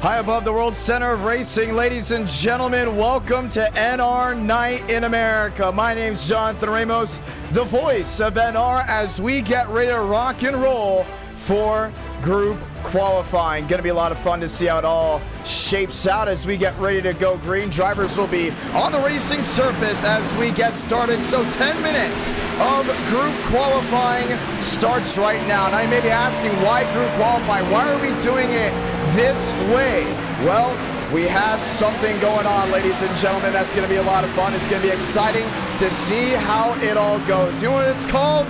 High above the world center of racing, ladies and gentlemen, welcome to NR Night in America. My name's Jonathan Ramos, the voice of NR, as we get ready to rock and roll for group qualifying. Going to be a lot of fun to see how it all shapes out as we get ready to go green. Drivers will be on the racing surface as we get started. So 10 minutes of group qualifying starts right now. Now you may be asking, why group qualifying? Why are we doing it this way? Well, we have something going on, ladies and gentlemen. That's going to be a lot of fun. It's going to be exciting to see how it all goes. You know what it's called?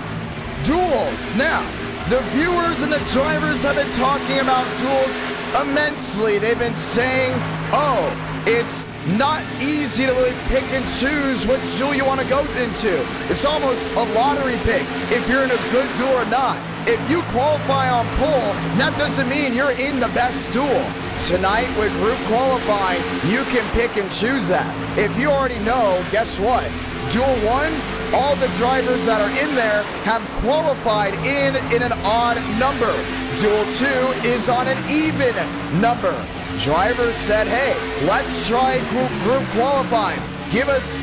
Duels. Now, the viewers and the drivers have been talking about duels immensely. They've been saying, oh, it's not easy to really pick and choose which duel you want to go into. It's almost a lottery pick if you're in a good duel or not. If you qualify on pole, that doesn't mean you're in the best duel. Tonight with group qualifying, you can pick and choose that. If you already know, guess what? Duel 1, all the drivers that are in there have qualified in an odd number. Duel 2 is on an even number. Drivers said, hey, let's try group qualifying. Give us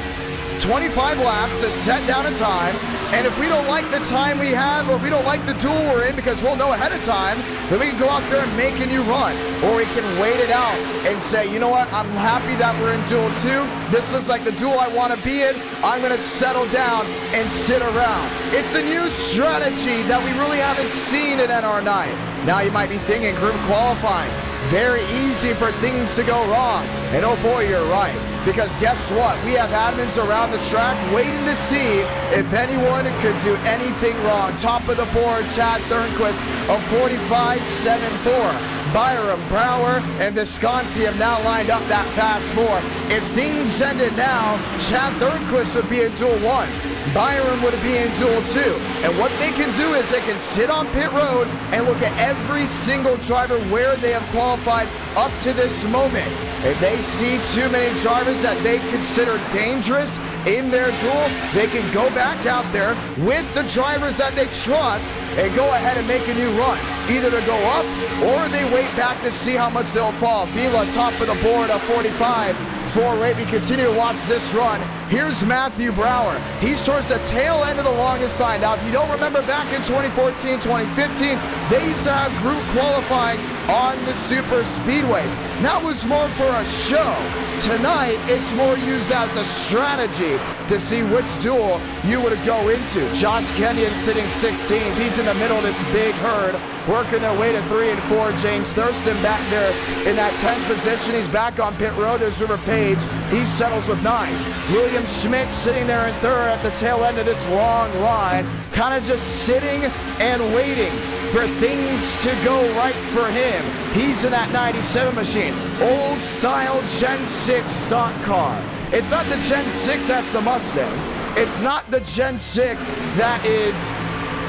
25 laps to set down a time, and if we don't like the time we have, or if we don't like the duel we're in, because we'll know ahead of time, then we can go out there and make a new run. Or we can wait it out and say, you know what, I'm happy that we're in duel 2. This looks like the duel I want to be in. I'm going to settle down and sit around. It's a new strategy that we really haven't seen at NR Night. Now you might be thinking, group qualifying, very easy for things to go wrong. And oh boy, you're right. Because guess what? We have admins around the track waiting to see if anyone could do anything wrong. Top of the board, Chad Thornquist of 45.74. Byram, Brower, and Visconti have now lined up that fast four. If things ended now, Chad Thornquist would be in duel 1. Byram would be in duel 2. And what they can do is they can sit on pit road and look at every single driver where they have qualified up to this moment. If they see too many drivers that they consider dangerous in their duel, they can go back out there with the drivers that they trust and go ahead and make a new run. Either to go up or they wait back to see how much they'll fall. Vila top of the board of 45. For Raby, continue to watch this run. Here's Matthew Brower. He's towards the tail end of the longest line. Now, if you don't remember back in 2014, 2015, they used to have group qualifying on the super speedways. That was more for a show. Tonight, it's more used as a strategy to see which duel you would go into. Josh Kenyon sitting 16th. He's in the middle of this big herd, working their way to 3 and 4. James Thurston back there in that 10th position. He's back on pit road. There's River Page. He settles with 9. William Schmidt sitting there in 3rd at the tail end of this long line, kind of just sitting and waiting for things to go right for him. He's in that 97 machine. Old style Gen 6 stock car. It's not the Gen 6 that's the Mustang. It's not the Gen 6 that is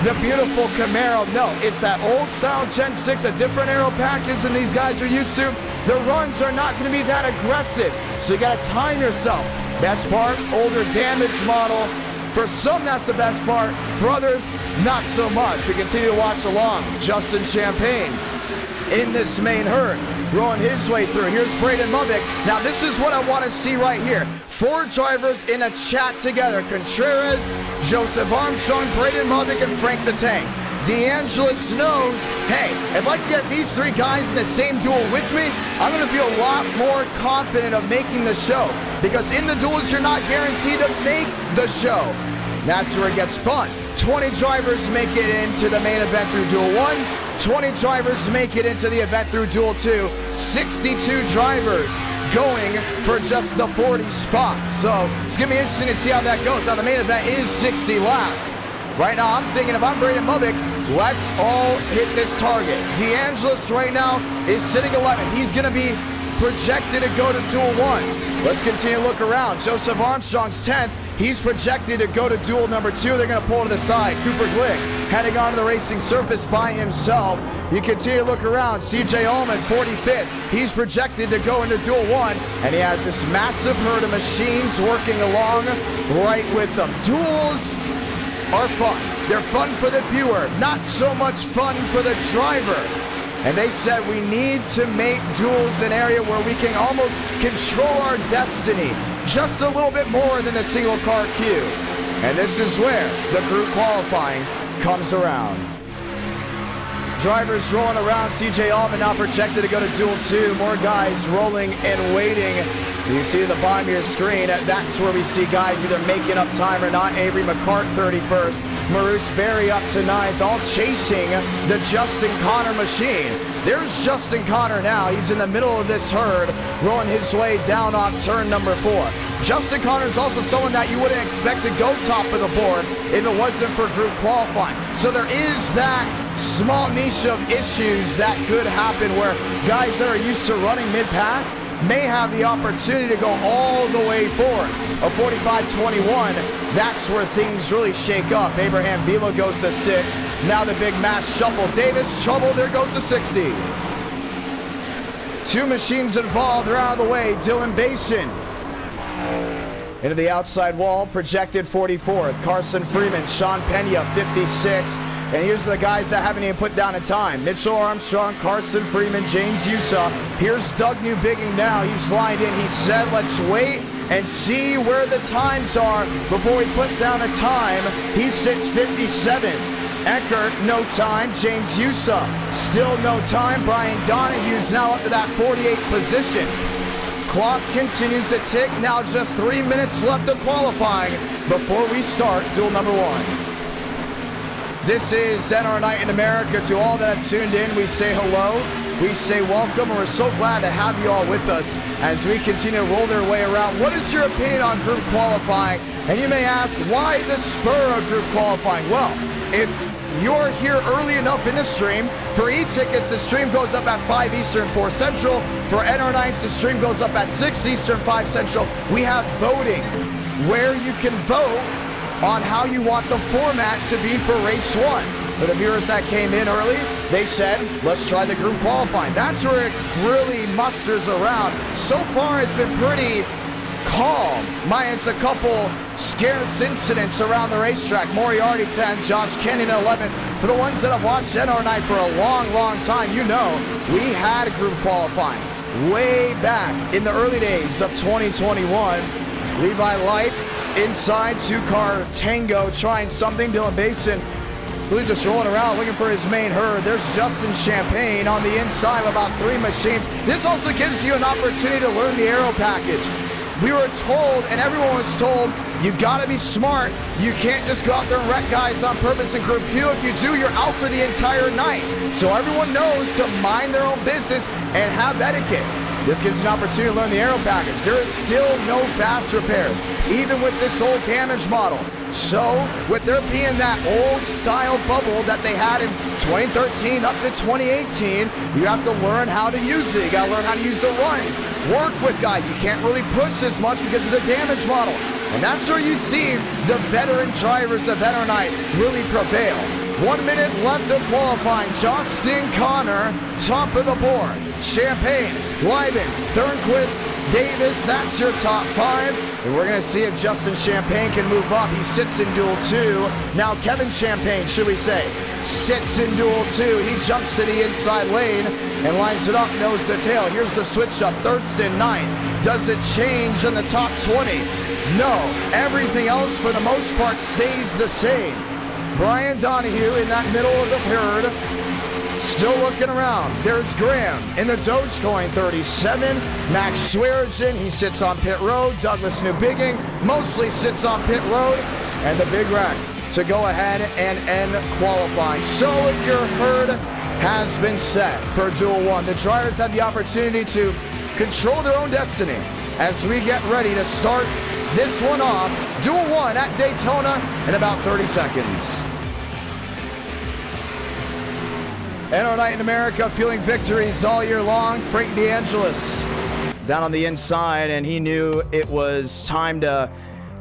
the beautiful Camaro. No, it's that old style Gen 6, a different aero package than these guys are used to. The runs are not going to be that aggressive, so you got to time yourself. Best part, older damage model. For some, that's the best part. For others, not so much. We continue to watch along. Justin Champagne in this main herd, rolling his way through. Here's Braden Movick. Now, this is what I want to see right here. 4 drivers in a chat together. Contreras, Joseph Armstrong, Braden Movick, and Frank the Tank. DeAngelis knows, hey, if I can get these 3 guys in the same duel with me, I'm going to feel a lot more confident of making the show. Because in the duels, you're not guaranteed to make the show. That's where it gets fun. 20 drivers make it into the main event through duel 1. 20 drivers make it into the event through duel 2. 62 drivers going for just the 40 spots. So it's going to be interesting to see how that goes. Now the main event is 60 laps. Right now, I'm thinking if I'm Braden Movick, let's all hit this target. DeAngelis right now is sitting 11th. He's going to be projected to go to duel 1. Let's continue to look around. Joseph Armstrong's 10th. He's projected to go to duel number 2. They're going to pull to the side. Cooper Glick heading onto the racing surface by himself. You continue to look around. CJ Allman, 45th. He's projected to go into duel 1. And he has this massive herd of machines working along right with them. Duels are fun. They're fun for the viewer, not so much fun for the driver. And they said we need to make duels an area where we can almost control our destiny just a little bit more than the single car queue. And this is where the group qualifying comes around. Drivers rolling around. CJ Allman now projected to go to Duel 2. More guys rolling and waiting. You see the bottom of your screen. That's where we see guys either making up time or not. Avery McCart 31st. Maurice Berry up to 9th. All chasing the Justin Connor machine. There's Justin Connor now. He's in the middle of this herd, rolling his way down off turn number 4. Justin Connor is also someone that you wouldn't expect to go top of the board if it wasn't for group qualifying. So there is that small niche of issues that could happen where guys that are used to running mid-pack may have the opportunity to go all the way forward. A 45-21, that's where things really shake up. Abraham Vila goes to 6th. Now the big mass shuffle. Davis trouble, there goes to 60. 2 machines involved, they're out of the way. Dylan Basin into the outside wall, projected 44th. Carson Freeman, Sean Pena, 56th. And here's the guys that haven't even put down a time. Mitchell Armstrong, Carson Freeman, James Usa. Here's Doug Newbigging now. He's lined in. He said, let's wait and see where the times are before we put down a time. He sits 57th. Eckert, no time. James Usa, still no time. Brian Donahue's now up to that 48th position. Clock continues to tick. Now just 3 minutes left of qualifying before we start duel number 1. This is NR Night in America. To all that have tuned in, we say hello, we say welcome, and we're so glad to have you all with us as we continue to roll their way around. What is your opinion on group qualifying? And you may ask, why the spur of group qualifying? Well, if you're here early enough in the stream, for e-tickets, the stream goes up at 5 Eastern, 4 Central. For NR Nights, the stream goes up at 6 Eastern, 5 Central. We have voting where you can vote on how you want the format to be for race 1. For the viewers that came in early, they said, let's try the group qualifying. That's where it really musters around. So far, it's been pretty calm, minus a couple scarce incidents around the racetrack. Moriarty 10, Josh Kenyon 11th. For the ones that have watched NR Night for a long, long time, you know we had group qualifying way back in the early days of 2021. Levi Light inside, 2-car Tango trying something. Dylan Basin really just rolling around looking for his main herd. There's Justin Champagne on the inside of about 3 machines. This also gives you an opportunity to learn the aero package. We were told, and everyone was told, you gotta be smart. You can't just go out there and wreck guys on purpose in Group Q. If you do, you're out for the entire night. So everyone knows to mind their own business and have etiquette. This gives you an opportunity to learn the aero package. There is still no fast repairs, even with this old damage model. So, with there being that old style bubble that they had in 2013 up to 2018, you have to learn how to use it. You gotta learn how to use the runs. Work with guys. You can't really push as much because of the damage model. And that's where you see the veteran drivers of NR Night really prevail. 1 minute left of qualifying. Justin Connor, top of the board. Champagne, Lyman, Thornquist, Davis, that's your top 5. And we're going to see if Justin Champagne can move up. He sits in Duel 2. Now Kevin Champagne, should we say, sits in Duel 2. He jumps to the inside lane and lines it up nose to tail. Here's the switch up. Thurston 9th. Does it change in the top 20? No. Everything else, for the most part, stays the same. Brian Donahue in that middle of the herd, still looking around. There's Graham in the Dogecoin 37. Max Swearigan, he sits on pit road. Douglas Newbigging mostly sits on pit road. And the big wreck to go ahead and end qualifying. So your herd has been set for Duel 1. The drivers had the opportunity to control their own destiny as we get ready to start this one off. Duel 1 at Daytona in about 30 seconds. NR Night in America, feeling victories all year long. Frank DeAngelis down on the inside, and he knew it was time to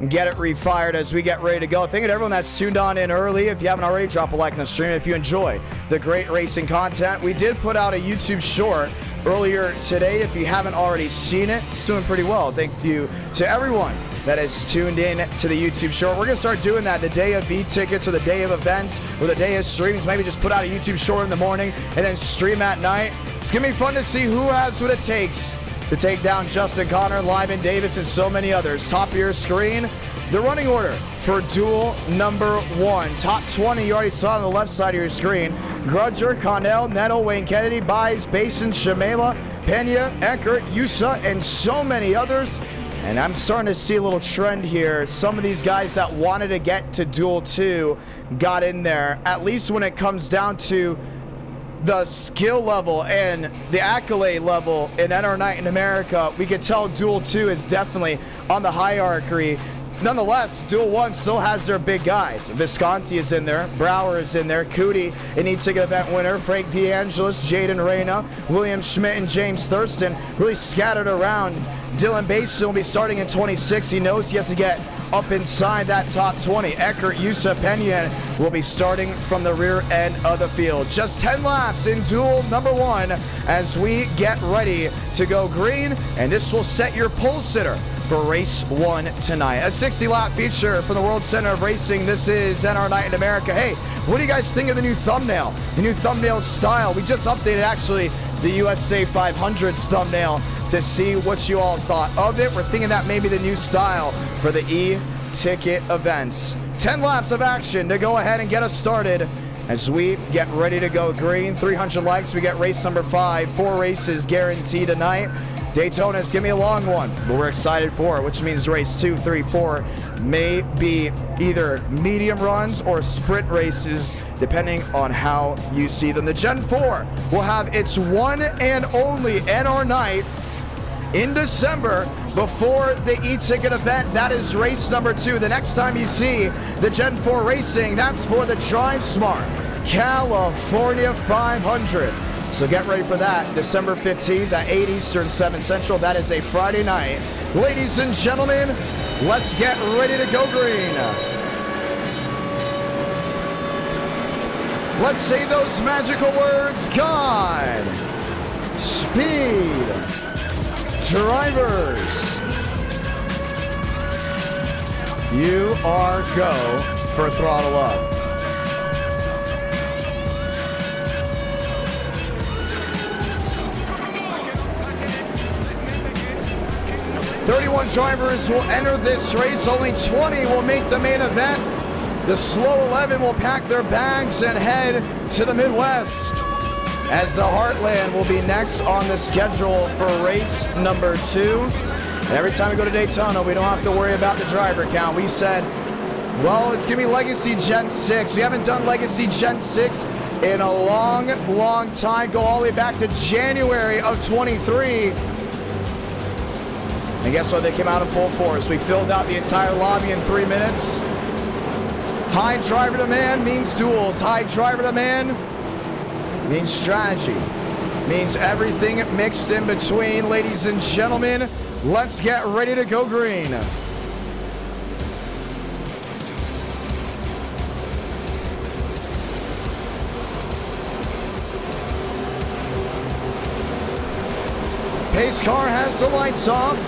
get it refired as we get ready to go. Thank you to everyone that's tuned on in early. If you haven't already, drop a like on the stream. If you enjoy the great racing content, we did put out a YouTube short earlier today. If you haven't already seen it, it's doing pretty well. Thank you to everyone that is tuned in to the YouTube short. We're going to start doing that the day of eTickets or the day of events or the day of streams. Maybe just put out a YouTube short in the morning and then stream at night. It's going to be fun to see who has what it takes to take down Justin Connor, Lyman Davis, and so many others. Top of your screen, the running order for duel number 1. Top 20, you already saw on the left side of your screen. Grudger, Connell, Nettle, Wayne Kennedy, Bies, Basin, Shamela, Pena, Eckert, Yusa, and so many others. And I'm starting to see a little trend here. Some of these guys that wanted to get to Duel 2 got in there, at least when it comes down to the skill level and the accolade level in NR Night in America. We could tell Duel 2 is definitely on the hierarchy. Nonetheless, Duel 1 still has their big guys. Visconti is in there, Brower is in there, Cootie, an eTicket event winner, Frank DeAngelis, Jaden Reyna, William Schmidt, and James Thurston really scattered around. Dylan Basin will be starting in 26. He knows he has to get up inside that top 20. Eckert, Yusa, Pena will be starting from the rear end of the field. Just 10 laps in duel number 1 as we get ready to go green, and this will set your pole sitter for race 1 tonight. A 60-lap feature from the World Center of Racing. This is NR Night in America. Hey, what do you guys think of the new thumbnail? The new thumbnail style. We just updated actually the USA 500's thumbnail to see what you all thought of it. We're thinking that maybe the new style for the e-ticket events. 10 laps of action to go ahead and get us started as we get ready to go green. 300 likes, we get race number 5. 4 races guaranteed tonight. Daytona is gonna be a long one, but we're excited for it, which means race 2, 3, 4 may be either medium runs or sprint races, depending on how you see them. The Gen 4 will have its one and only NR Night in December before the e-ticket event. That is race number 2. The next time you see the Gen 4 racing, that's for the Drive Smart California 500. So get ready for that, December 15th at 8 Eastern, 7 Central. That is a Friday night. Ladies and gentlemen, let's get ready to go green. Let's say those magical words: God, speed, drivers. You are go for throttle up. 31 drivers will enter this race. Only 20 will make the main event. The slow 11 will pack their bags and head to the Midwest, as the Heartland will be next on the schedule for race number 2. And every time we go to Daytona, we don't have to worry about the driver count. We said, well, it's going to be Legacy Gen 6. We haven't done Legacy Gen 6 in a long, long time. Go all the way back to January of 23. And guess what? They came out in full force. We filled out the entire lobby in 3 minutes. High driver demand means duels. High driver demand means strategy. Means everything mixed in between. Ladies and gentlemen, let's get ready to go green. Pace car has the lights off.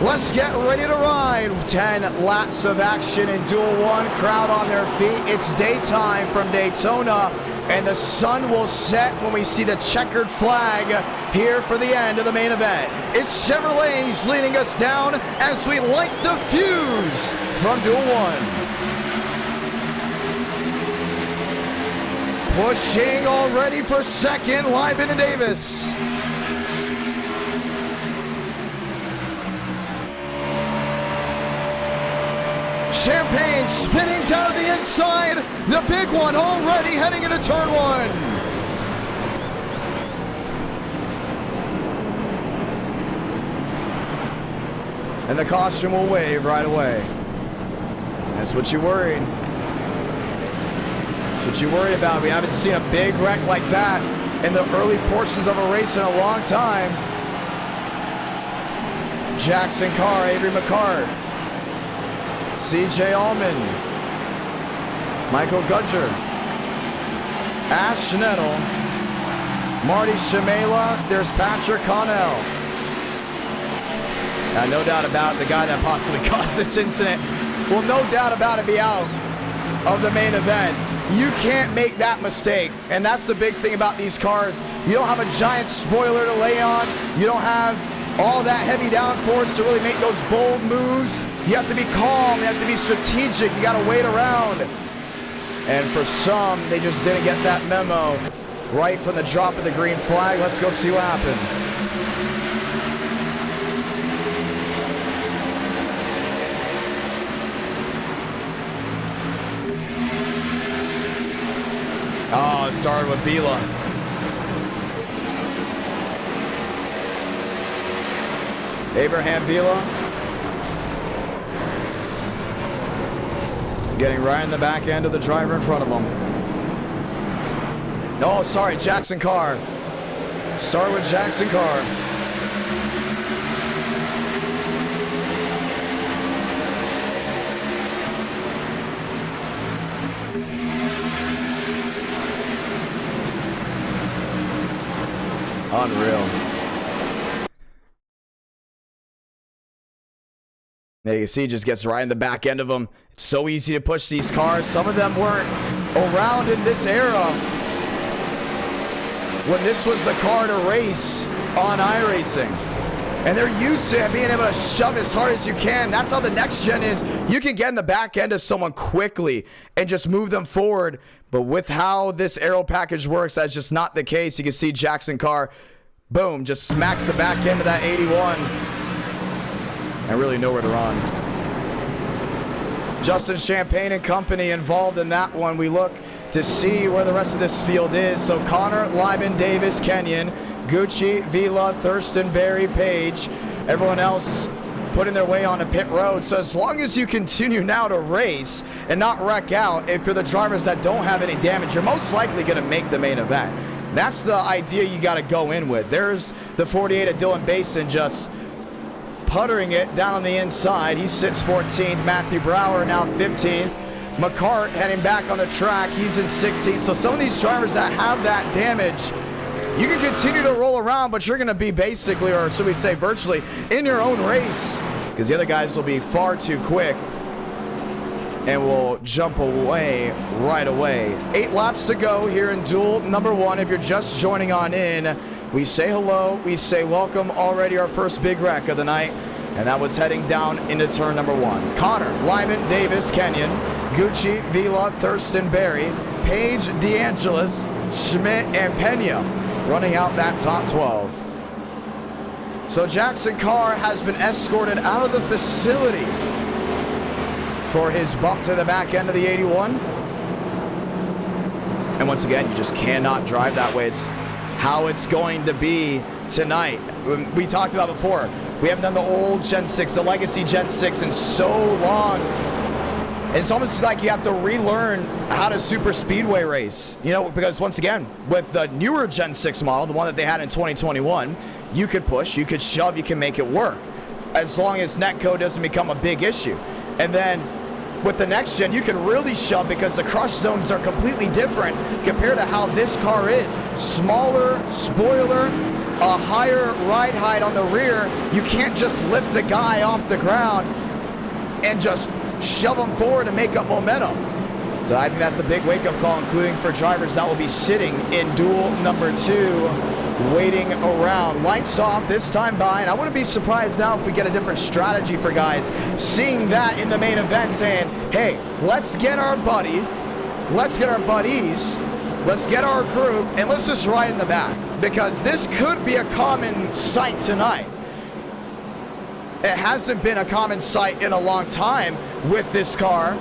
Let's get ready to ride. 10 laps of action in Duel 1. Crowd on their feet. It's daytime from Daytona, and the sun will set when we see the checkered flag here for the end of the main event. It's Chevrolet's leading us down as we light the fuse from Duel 1. Pushing already for second, Lyman and Davis. Champagne spinning down the inside. The big one already heading into turn 1. And the caution will wave right away. That's what you worried. That's what you worried about. We haven't seen a big wreck like that in the early portions of a race in a long time. Jackson Carr, Avery McCart, CJ Allman, Michael Gudger, Ash Nettle, Marty Shamela, there's Patrick Connell. No doubt about the guy that possibly caused this incident will no doubt about it be out of the main event. You can't make that mistake, and that's the big thing about these cars. You don't have a giant spoiler to lay on. You don't have all that heavy downforce to really make those bold moves. You have to be calm. You have to be strategic. You got to wait around. And for some, they just didn't get that memo right from the drop of the green flag. Let's go see what happened. Oh, it started with Vila. Abraham Vila. Getting right in the back end of the driver in front of him. Oh, sorry, Jackson Carr. Start with Jackson Carr. Unreal. There you see, just gets right in the back end of them. It's so easy to push these cars. Some of them weren't around in this era when this was the car to race on iRacing. And they're used to being able to shove as hard as you can. That's how the next gen is. You can get in the back end of someone quickly and just move them forward. But with how this aero package works, that's just not the case. You can see Jackson Carr, boom, just smacks the back end of that 81. And really nowhere to run. Justin Champagne and company involved in that one. We look to see where the rest of this field is. So Connor, Lyman, Davis, Kenyon, Gucci, Vila, Thurston, Barry, Page, everyone else putting their way onto pit road. So as long as you continue now to race and not wreck out, if you're the drivers that don't have any damage, you're most likely going to make the main event. That's the idea you got to go in with. There's the 48 of Dylan Basin just puttering it down on the inside. He sits 14th. Matthew Brower now 15th. McCart heading back on the track. He's in 16th. So some of these drivers that have that damage, you can continue to roll around, but you're going to be basically, or should we say virtually, in your own race, because the other guys will be far too quick and will jump away right away. 8 laps to go here in duel number 1. If you're just joining on in, we say hello, we say welcome. Already our first big wreck of the night, and that was heading down into turn number 1. Connor, Lyman, Davis, Kenyon, Gucci, Vila, Thurston, Barry, Page, DeAngelis, Schmidt, and Pena running out that top 12. So Jackson Carr has been escorted out of the facility for his bump to the back end of the 81. And once again, you just cannot drive that way. It's how it's going to be tonight. We talked about before, we haven't done the old Gen 6, the legacy Gen 6 in so long. It's almost like you have to relearn how to super speedway race, you know, because once again, with the newer Gen 6 model, the one that they had in 2021, you could push, you could shove, you can make it work, as long as netcode doesn't become a big issue. And then with the next gen, you can really shove because the crush zones are completely different compared to how this car is. Smaller spoiler, a higher ride height on the rear. You can't just lift the guy off the ground and just shove them forward and make up momentum. So I think that's a big wake-up call, including for drivers that will be sitting in duel number 2, waiting around. Lights off this time by, and I wouldn't be surprised now if we get a different strategy for guys seeing that in the main event, saying, hey, let's get our buddies, let's get our group, and let's just ride in the back, because this could be a common sight tonight. It hasn't been a common sight in a long time with this car,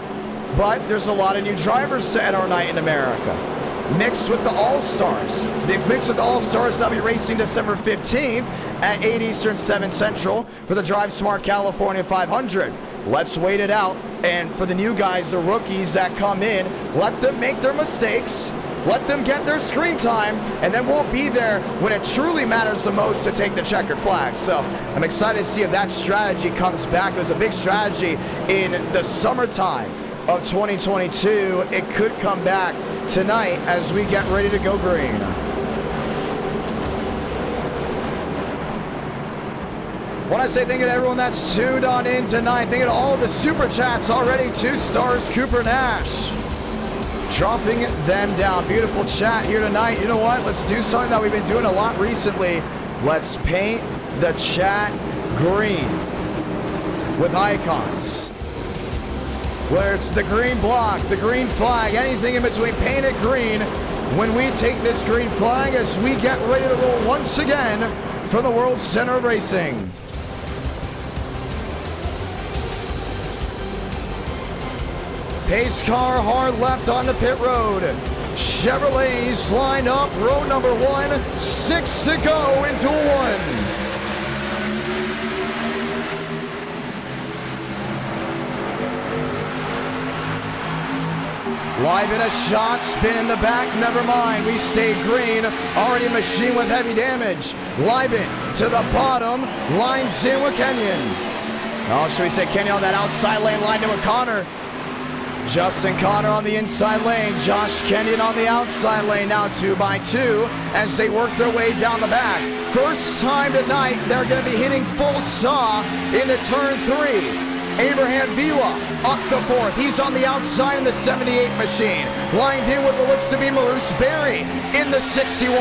but there's a lot of new drivers to NR Night in America. Mixed with the All-Stars. Mixed with the All-Stars, they'll be racing December 15th at 8 Eastern, 7 Central for the Drive Smart California 500. Let's wait it out. And for the new guys, the rookies that come in, let them make their mistakes. Let them get their screen time, and then we'll be there when it truly matters the most to take the checkered flag. So I'm excited to see if that strategy comes back. It was a big strategy in the summertime of 2022. It could come back tonight as we get ready to go green. When I say thank you to everyone that's tuned on in tonight, thank you to all the super chats already. 2 stars, Cooper Nash. Dropping them down. Beautiful chat here tonight. You know what? Let's do something that we've been doing a lot recently. Let's paint the chat green with icons. Whether it's the green block, the green flag, anything in between, paint it green when we take this green flag as we get ready to roll once again from the World Center of Racing. Pace car hard left on the pit road. Chevrolets lined up, row number 1, 6 to go into 1. Live in a shot, spin in the back, never mind, we stay green, already a machine with heavy damage. Live in to the bottom, lines in with Kenyon. Oh, should we say Kenyon on that outside lane, lined in with Connor. Justin Connor on the inside lane, Josh Kenyon on the outside lane, now 2 by 2 as they work their way down the back. First time tonight, they're going to be hitting full saw into turn 3. Abraham Vila up to 4th. He's on the outside in the 78 machine. Lined in with what looks to be Maurice Berry in the 61.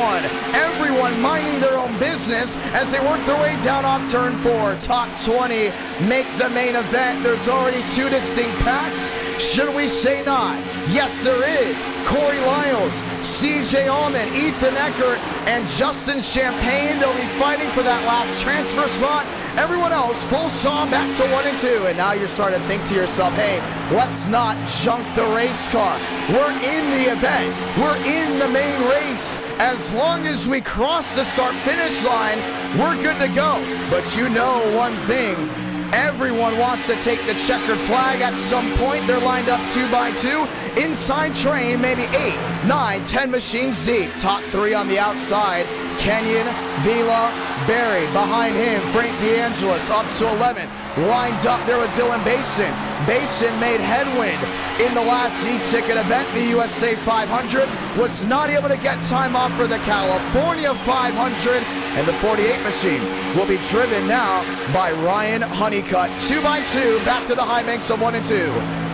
Everyone minding their own business as they work their way down off turn 4. Top 20 make the main event. There's already 2 distinct packs. Should we say not? Yes, there is. Corey Lyles, CJ Allman, Ethan Eckert, and Justin Champagne. They'll be fighting for that last transfer spot. Everyone else, full saw back to 1 and 2. And now you're starting to think to yourself, hey, let's not junk the race car. We're in the event. We're in the main race. As long as we cross the start-finish line, we're good to go. But you know one thing. Everyone wants to take the checkered flag at some point. They're lined up 2 by 2. Inside train, maybe 8, 9, 10 machines deep. Top 3 on the outside. Kenyon, Vila, Berry. Behind him, Frank DeAngelis up to 11th. Lined up there with Dylan Basin. Basin made headwind in the last eTicket event. The USA 500 was not able to get time off for the California 500. And the 48 machine will be driven now by Ryan Honeycutt. 2 by 2, back to the high banks of 1 and 2.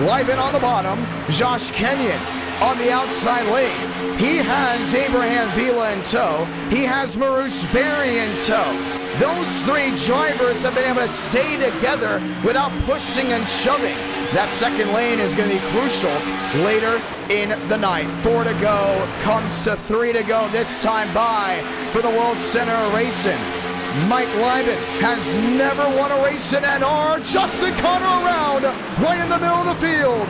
Live in on the bottom, Josh Kenyon on the outside lane. He has Abraham Vila in tow. He has Maurice Berry in tow. Those 3 drivers have been able to stay together without pushing and shoving. That second lane is going to be crucial later in the night. 4 to go, comes to 3 to go this time by for the World Center of Racing. Mike Lyman has never won a race in NR. Justin Connor around, right in the middle of the field.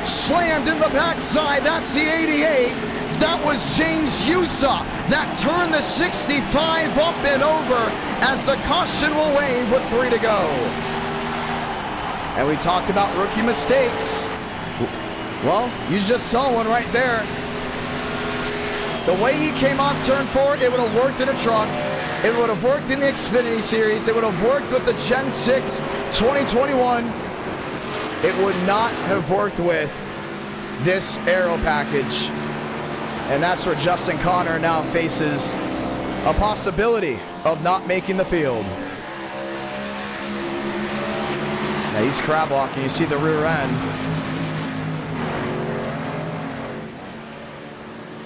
Slammed in the backside, that's the 88. That was James Yusa that turned the 65 up and over as the caution will wave with 3 to go. And we talked about rookie mistakes. Well, you just saw one right there. The way he came off turn 4, it would have worked in a truck. It would have worked in the Xfinity series. It would have worked with the Gen-6 2021. It would not have worked with this aero package. And that's where Justin Connor now faces a possibility of not making the field. Now he's crab walking. You see the rear end.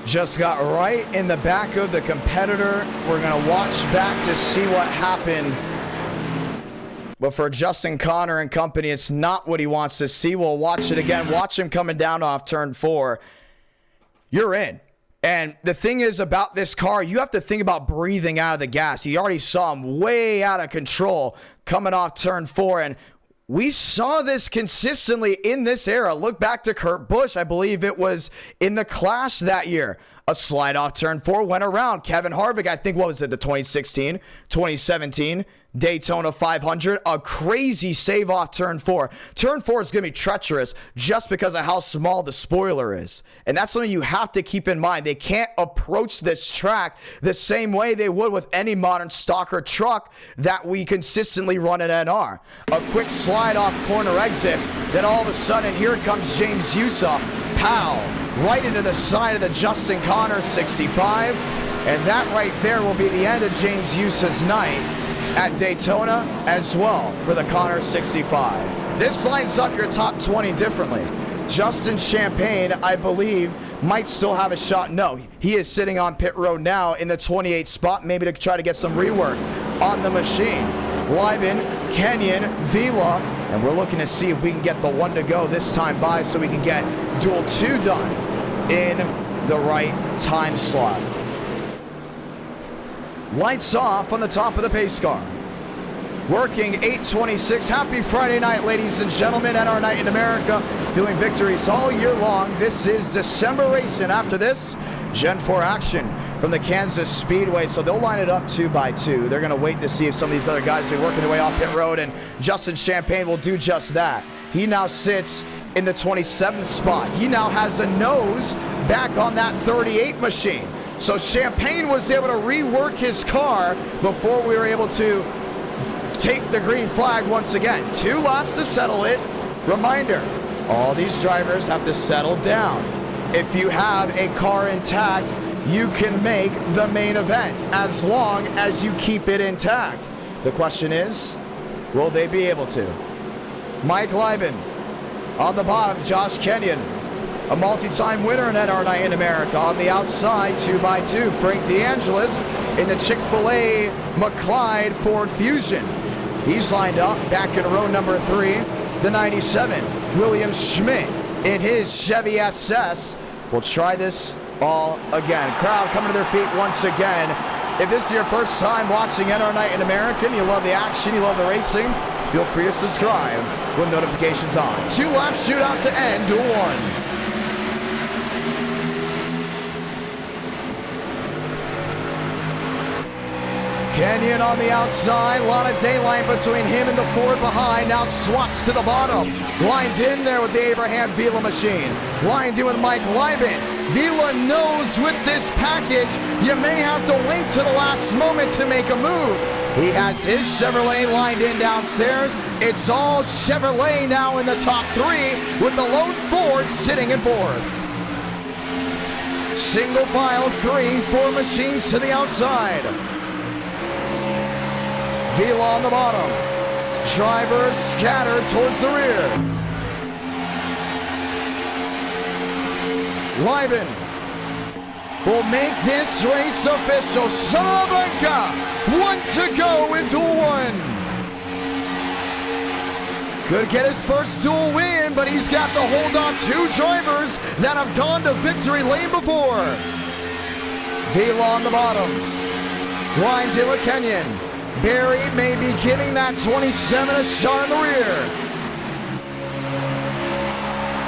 Just got right in the back of the competitor. We're going to watch back to see what happened. But for Justin Connor and company, it's not what he wants to see. We'll watch it again. Watch him coming down off turn 4. You're in. And the thing is about this car, you have to think about breathing out of the gas. You already saw him way out of control coming off turn 4. And we saw this consistently in this era. Look back to Kurt Busch. I believe it was in the Clash that year. A slide off turn 4 went around. Kevin Harvick, I think, what was it, the 2016, 2017 Daytona 500, a crazy save off turn 4. Turn 4 is going to be treacherous just because of how small the spoiler is. And that's something you have to keep in mind. They can't approach this track the same way they would with any modern stocker truck that we consistently run at NR. A quick slide off corner exit, then all of a sudden here comes James Yusa. Pow! Right into the side of the Justin Connor 65. And that right there will be the end of James Yusa's night at Daytona as well for the Connor 65. This lines up your top 20 differently. Justin Champagne, I believe, might still have a shot. No, he is sitting on pit road now in the 28th spot, maybe to try to get some rework on the machine. Lyman, Kenyon, Vila, and we're looking to see if we can get the one to go this time by so we can get Duel 2 done in the right time slot. Lights off on the top of the pace car. Working 8:26. Happy Friday night, ladies and gentlemen, at our night in America. Feeling victories all year long. This is December racing. After this, Gen 4 action from the Kansas Speedway. So they'll line it up 2 by 2. They're going to wait to see if some of these other guys will be working their way off pit road, and Justin Champagne will do just that. He now sits in the 27th spot. He now has a nose back on that 38 machine. So Champagne was able to rework his car before we were able to take the green flag once again. 2 laps to settle it. Reminder, all these drivers have to settle down. If you have a car intact, you can make the main event as long as you keep it intact. The question is, will they be able to? Mike Lyman on the bottom, Josh Kenyon, a multi-time winner in NR Night in America. On the outside, 2 by 2, Frank DeAngelis in the Chick-fil-A McLeod Ford Fusion. He's lined up back in row number 3, the 97. William Schmidt in his Chevy SS. We'll try this all again. Crowd coming to their feet once again. If this is your first time watching NR Night in America and you love the action, you love the racing, feel free to subscribe with notifications on. 2-lap shootout to end, Duel 1. Kenyon on the outside, a lot of daylight between him and the Ford behind, now swaps to the bottom. Lined in there with the Abraham Vila machine. Lined in with Mike Lyman. Vila knows with this package, you may have to wait to the last moment to make a move. He has his Chevrolet lined in downstairs. It's all Chevrolet now in the top 3 with the lone Ford sitting in 4th. Single file 3, 4 machines to the outside. Vila on the bottom. Drivers scattered towards the rear. Lyman will make this race official. Salamanca, 1 to go in Duel 1. Could get his first duel win, but he's got to hold on 2 drivers that have gone to victory lane before. Vila on the bottom. Lined in with Kenyon. Barry may be giving that 27 a shot in the rear.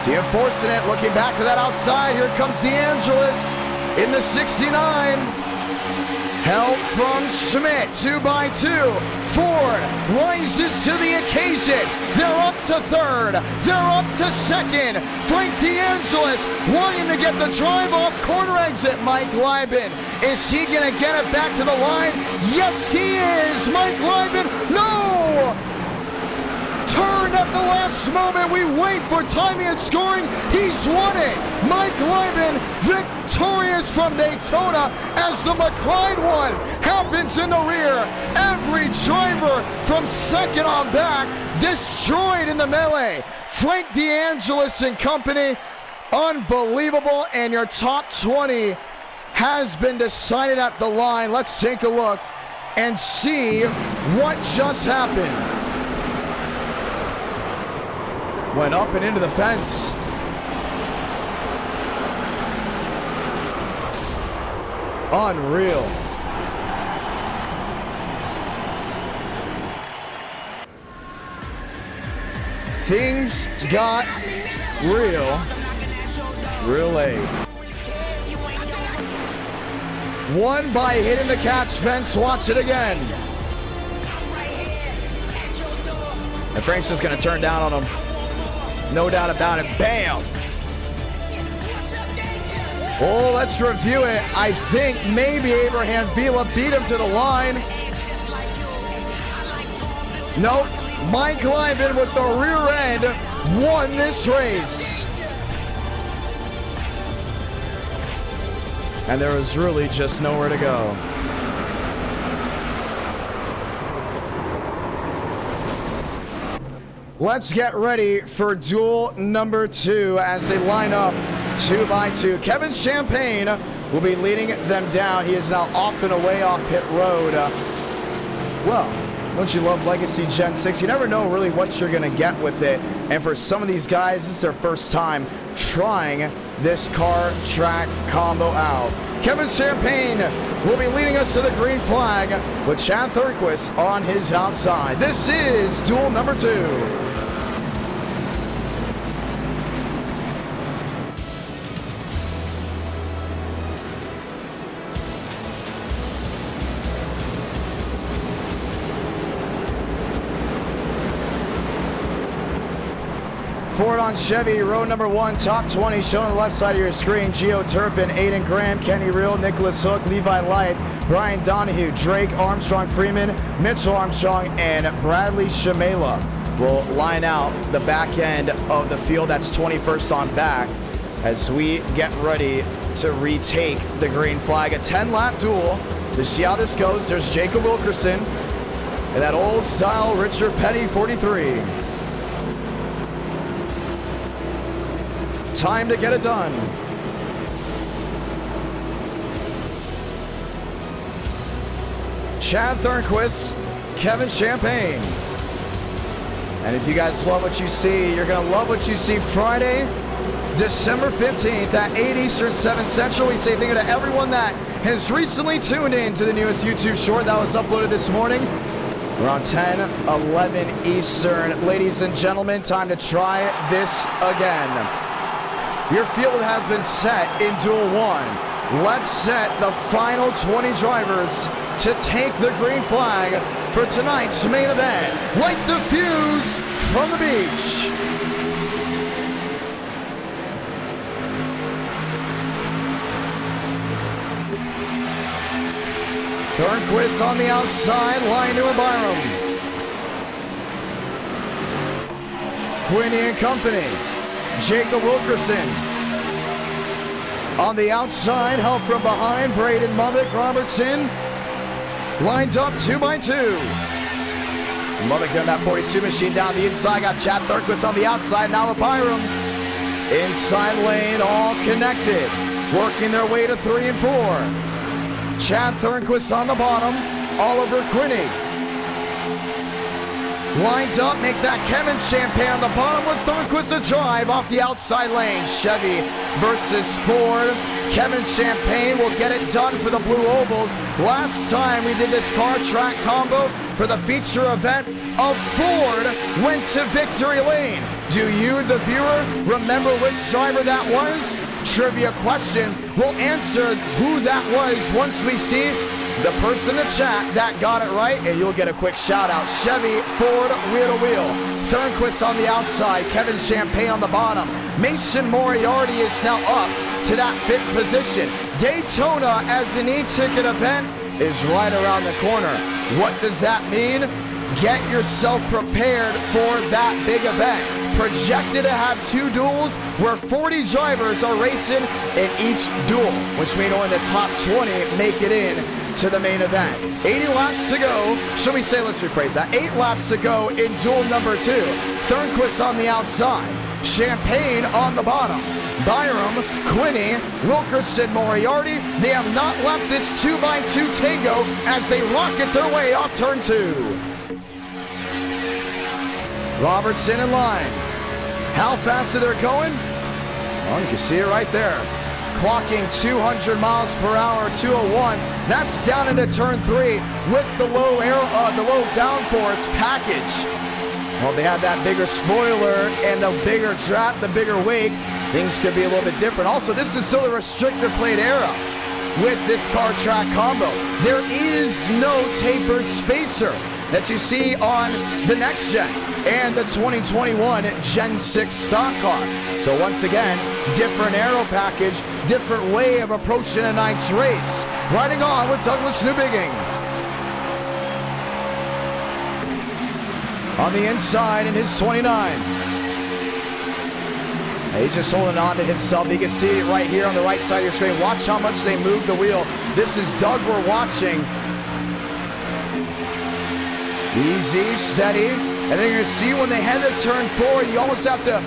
See him forcing it, looking back to that outside. Here comes DeAngelis in the 69. Help from Schmidt, 2 by 2. Ford rises to the occasion. They're up to 3rd. They're up to 2nd. Frank DeAngelis wanting to get the drive off corner exit. Mike Lyman, is he going to get it back to the line? Yes, he is. Mike Lyman, no! Turn at the last moment. We wait for timing and scoring. He's won it. Mike Lyman victorious from Daytona as the McLeod one happens in the rear. Every driver from 2nd on back destroyed in the melee. Frank DeAngelis and company, unbelievable. And your top 20 has been decided at the line. Let's take a look and see what just happened. Went up and into the fence. Unreal. Things got real late. Won by hitting the cat's fence. Watch it again. And Frank's just going to turn down on him. No doubt about it. Bam! Oh, let's review it. I think maybe Abraham Vila beat him to the line. Nope. Mike Lyman with the rear end won this race. and there was really just nowhere to go. Let's get ready for duel number 2 as they line up 2 by 2. Kevin Champagne will be leading them down. He is now off and away off pit road. Well, don't you love Legacy Gen 6? You never know really what you're going to get with it. And for some of these guys, this is their first time trying this car track combo out. Kevin Champagne will be leading us to the green flag with Chad Thurquist on his outside. This is duel number 2. Ford on Chevy, row number 1, top 20, shown on the left side of your screen. Gio Turpin, Aiden Graham, Kenny Real, Nicholas Hook, Levi Light, Brian Donahue, Drake Armstrong Freeman, Mitchell Armstrong, and Bradley Shamela will line out the back end of the field. That's 21st on back as we get ready to retake the green flag. A 10-lap duel to see how this goes. There's Jacob Wilkerson and that old-style Richard Petty 43. Time to get it done. Chad Thurquist, Kevin Champagne. And if you guys love what you see, you're going to love what you see Friday, December 15th at 8 Eastern, 7 Central. We say thank you to everyone that has recently tuned in to the newest YouTube short that was uploaded this morning around 10, 11 Eastern. Ladies and gentlemen, time to try this again. Your field has been set in Duel 1. Let's set the final 20 drivers to take the green flag for tonight's main event. Light the fuse from the beach. Thurquist on the outside, line to a Byram. Quinney and company. Jacob Wilkerson. On the outside, help from behind, Braden Mubbock Robertson. Lines up 2 by 2. Mubbock got that 42 machine down the inside, got Chad Thurquist on the outside, now with Byram. Inside lane, all connected. Working their way to 3 and 4. Chad Thurquist on the bottom, Oliver Quinney. Lined up, make that Kevin Champagne on the bottom with Thurquist a drive off the outside lane. Chevy versus Ford. Kevin Champagne will get it done for the Blue Ovals. Last time we did this car track combo for the feature event of Ford went to victory lane. Do you, the viewer, remember which driver that was? Trivia question. We'll answer who that was once we see the person in the chat that got it right, and you'll get a quick shout out. Chevy, Ford, wheel to wheel. Thurquist on the outside, Kevin Champagne on the bottom. Mason Moriarty is now up to that 5th position. Daytona as an e-ticket event is right around the corner. What does that mean? Get yourself prepared for that big event. Projected to have 2 duels where 40 drivers are racing in each duel, which means only the top 20 make it in to the main event. 80 laps to go. Should we say, let's rephrase that. 8 laps to go in duel number 2. Thurquist on the outside. Champagne on the bottom. Byram, Quinney, Wilkerson, Moriarty. They have not left this 2 by 2 tango as they rocket their way off turn 2. Robertson in line. How fast are they going? Well, you can see it right there. Clocking 200 miles per hour, 201. That's down into turn 3 with the low downforce package. Well, they had that bigger spoiler and the bigger trap, the bigger wake. Things could be a little bit different. Also, this is still a restrictor plate era with this car track combo. There is no tapered spacer that you see on the next gen and the 2021 Gen 6 stock car. So once again, different aero package, different way of approaching a night's race. Riding on with Douglas Newbigging. On the inside in his 29. He's just holding on to himself. You can see it right here on the right side of your screen. Watch how much they move the wheel. This is Doug we're watching. Easy, steady. And then you're going to see when they head to turn 4, you almost have to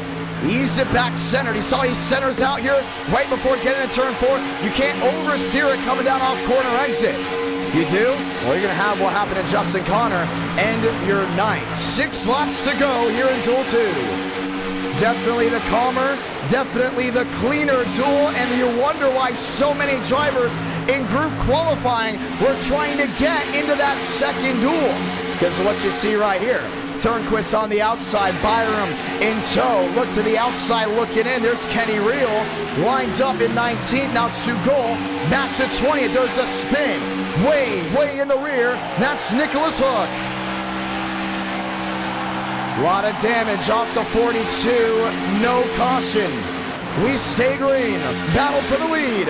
ease it back centered. You saw he centers out here right before getting to turn 4. You can't oversteer it coming down off corner exit. You do? Well, you're going to have what happened to Justin Connor and your 9th. 6 laps to go here in Duel 2. Definitely the calmer, definitely the cleaner duel, and you wonder why so many drivers in group qualifying were trying to get into that second duel. Because of what you see right here. Thornquist on the outside, Byram in tow. Look to the outside looking in. There's Kenny Reel lined up in 19th. Now Sugol back to 20th. There's a spin. Way in the rear. That's Nicholas Hook. A lot of damage off the 42. No caution. We stay green. Battle for the lead.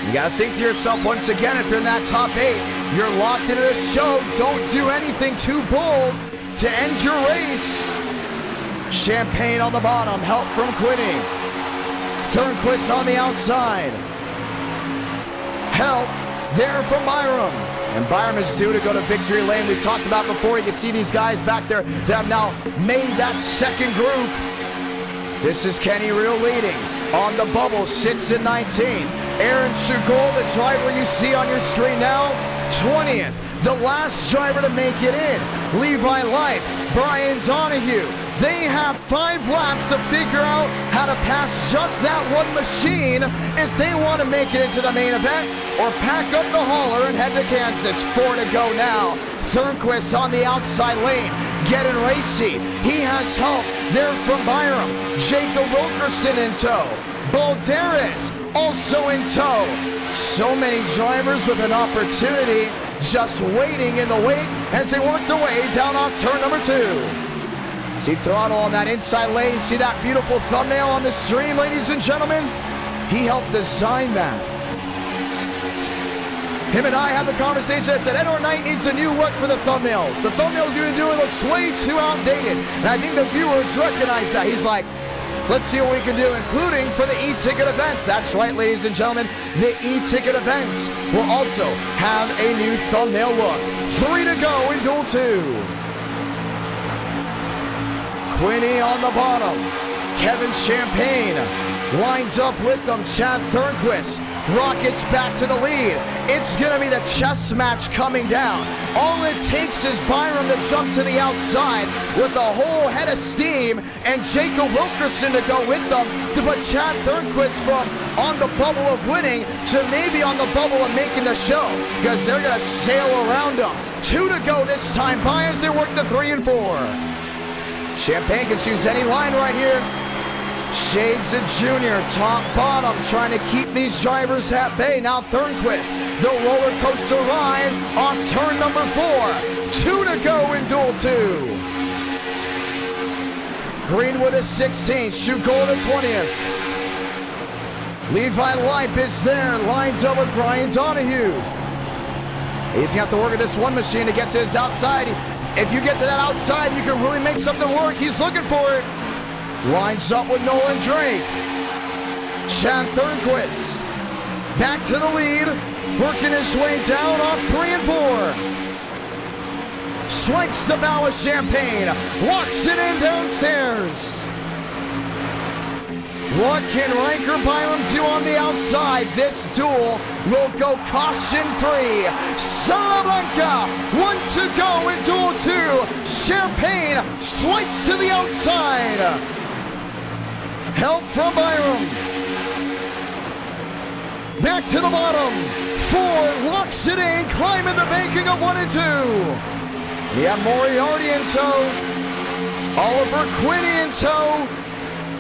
You got to think to yourself once again, if you're in that top 8, you're locked into this show. Don't do anything too bold to end your race. Champagne on the bottom. Help from Quinny. Thornquist on the outside. Help there from Byram. And Byram is due to go to victory lane. We've talked about before. You can see these guys back there that have now made that second group. This is Kenny Reel leading. On the bubble, sits in 19. Aaron Sugol, the driver you see on your screen now, 20th. The last driver to make it in. Levi Light, Brian Donahue. They have 5 laps to figure out how to pass just that one machine if they want to make it into the main event or pack up the hauler and head to Kansas. 4 to go now. Thornquist on the outside lane, getting racy. He has help there from Byram. Jacob Wilkerson in tow. Balderas also in tow. So many drivers with an opportunity just waiting in the wake as they work their way down off turn number 2. See throttle on that inside lane. See that beautiful thumbnail on the stream, ladies and gentlemen? He helped design that. Him and I had the conversation. I said, NR Knight needs a new look for the thumbnails. The thumbnails you've been doing looks way too outdated. And I think the viewers recognize that. He's like, let's see what we can do, including for the e-ticket events. That's right, ladies and gentlemen. The e-ticket events will also have a new thumbnail look. 3 to go in Duel 2. Quinny on the bottom. Kevin Champagne lines up with them. Chad Thornquist rockets back to the lead. It's going to be the chess match coming down. All it takes is Byram to jump to the outside with a whole head of steam and Jacob Wilkerson to go with them to put Chad Thornquist from on the bubble of winning to maybe on the bubble of making the show, because they're going to sail around them. 2 to go this time by as they work the 3 and 4. Champagne can choose any line right here. Shades of Junior, top bottom, trying to keep these drivers at bay. Now Thornquist, the roller coaster ride on turn number 4. 2 to go in Duel 2. Greenwood is 16th, Sugol to 20th. Levi Leip is there, lined up with Brian Donahue. He's gonna have to work with this one machine to get to his outside. If you get to that outside, you can really make something work. He's looking for it. Lines up with Nolan Drake. Chad Thornquist back to the lead, working his way down off 3 and 4. Swipes the bow of Champagne, locks it in downstairs. What can Riker Byram do on the outside? This duel will go caution-free. Salamanca, 1 to go in Duel 2. Champagne swipes to the outside. Help from Byram. Back to the bottom. 4 locks it in, climbing the banking of 1 and 2. We have Moriarty in tow. Oliver Quinny in tow.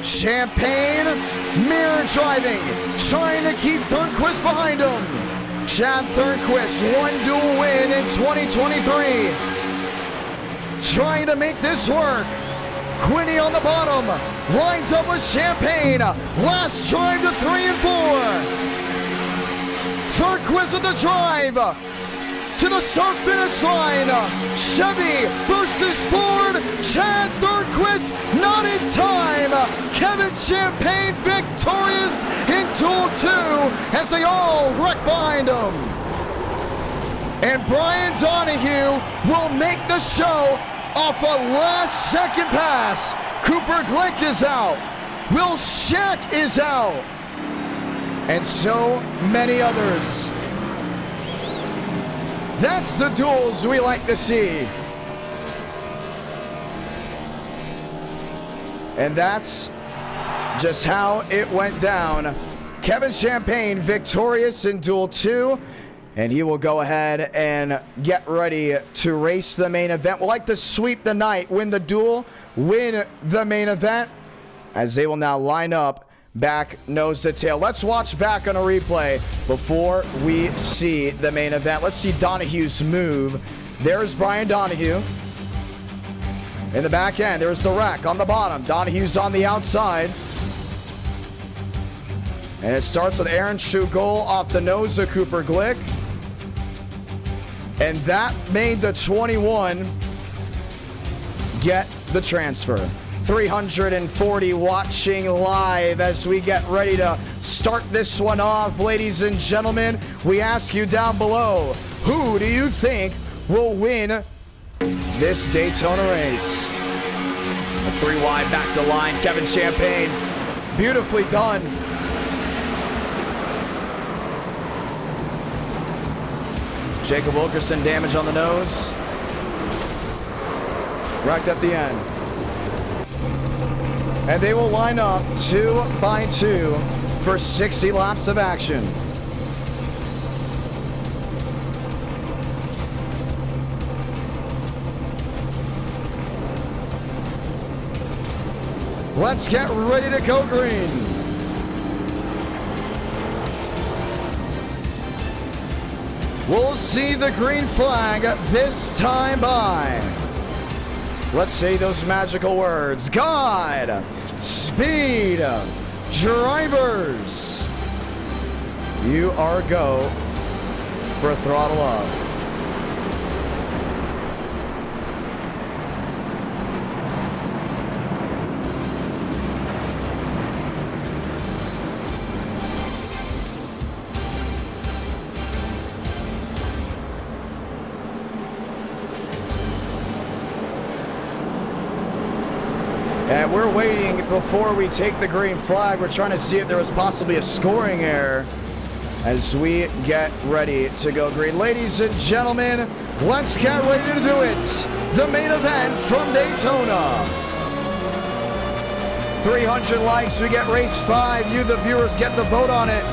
Champagne, mirror driving, trying to keep Thornquist behind him. Chad Thornquist, 1 duel win in 2023. Trying to make this work. Quinny on the bottom, lined up with Champagne. Last drive to 3 and 4. Thornquist with the drive. to the start finish line. Chevy versus Ford. Chad Thornquist not in time. Kevin Champagne victorious in Duel 2 as they all wreck behind him. And Brian Donahue will make the show off a last second pass. Cooper Glick is out. Will Shack is out. And so many others. That's the duels we like to see. And that's just how it went down. Kevin Champagne victorious in Duel 2. And he will go ahead and get ready to race the main event. We'll like to sweep the night, win the duel, win the main event, as they will now line up back nose to tail. Let's watch back on a replay before we see the main event. Let's see Donahue's move. There's Brian Donahue. In the back end, there's the wreck on the bottom. Donahue's on the outside. And it starts with Aaron Schugol off the nose of Cooper Glick. And that made the 21 get the transfer. 340 watching live as we get ready to start this one off. Ladies and gentlemen, we ask you down below, who do you think will win this Daytona race? A 3 wide back to line, Kevin Champagne. Beautifully done. Jacob Wilkerson, damage on the nose. Wrecked at the end. And they will line up 2 by 2 for 60 laps of action. Let's get ready to go green. We'll see the green flag this time by. Let's say those magical words. God, speed, drivers. You are go for a throttle up. And we're waiting before we take the green flag. We're trying to see if there was possibly a scoring error as we get ready to go green. Ladies and gentlemen, let's get ready to do it. The main event from Daytona. 300 likes, we get race 5. You, the viewers, get to vote on it.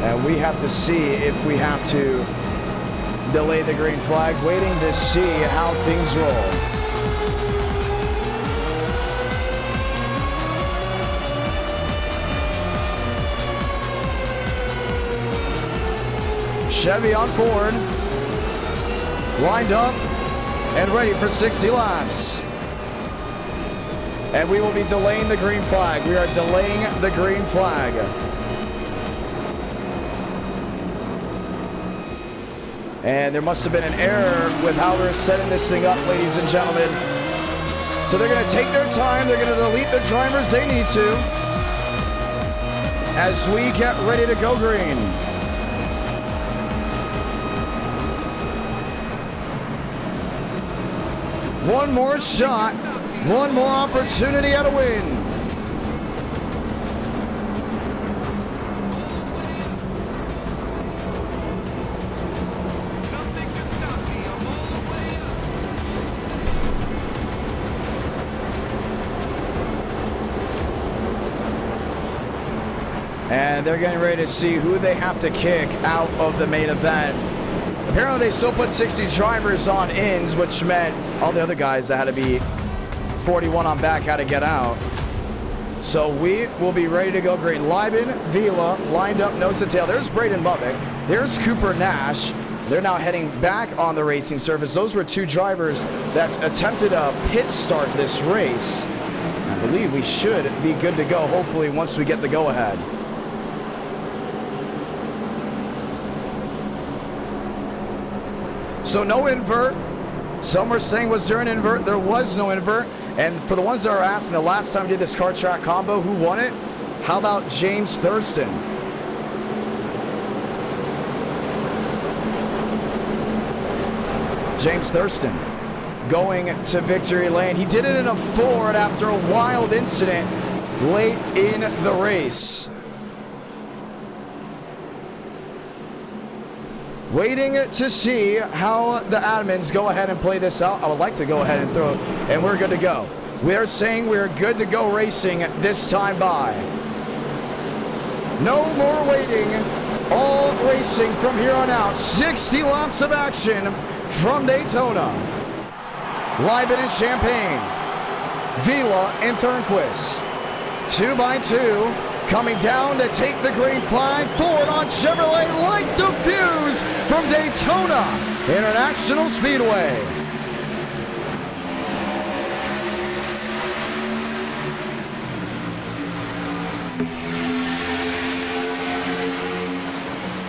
And we have to see if we have to delay the green flag, waiting to see how things roll. Chevy on Ford, lined up and ready for 60 laps. And we will be delaying the green flag. We are delaying the green flag. And there must have been an error with how we're setting this thing up, ladies and gentlemen. So they're going to take their time. They're going to delete the drivers they need to as we get ready to go green. One more shot, one more opportunity at a win. And they're getting ready to see who they have to kick out of the main event. Apparently they still put 60 drivers on ins, which meant all the other guys that had to be 41 on back had to get out. So we will be ready to go green. Lieben, Vila lined up nose to tail. There's Braden Lubbock. There's Cooper Nash. They're now heading back on the racing surface. Those were two drivers that attempted a pit start this race. I believe we should be good to go, hopefully, once we get the go-ahead. So no invert. Some were saying, was there an invert? There was no invert. And for the ones that are asking, the last time we did this car track combo, who won it? How about James Thurston? James Thurston going to victory lane. He did it in a Ford after a wild incident late in the race. Waiting to see how the admins go ahead and play this out. I would like to go ahead and throw it, and we're good to go. We are saying we're good to go racing this time by. No more waiting. All racing from here on out. 60 laps of action from Daytona. Lieben and Champagne. Vila and Thornquist. 2x2 coming down to take the green flag. Ford on Chevrolet, light the fuse from Daytona International Speedway.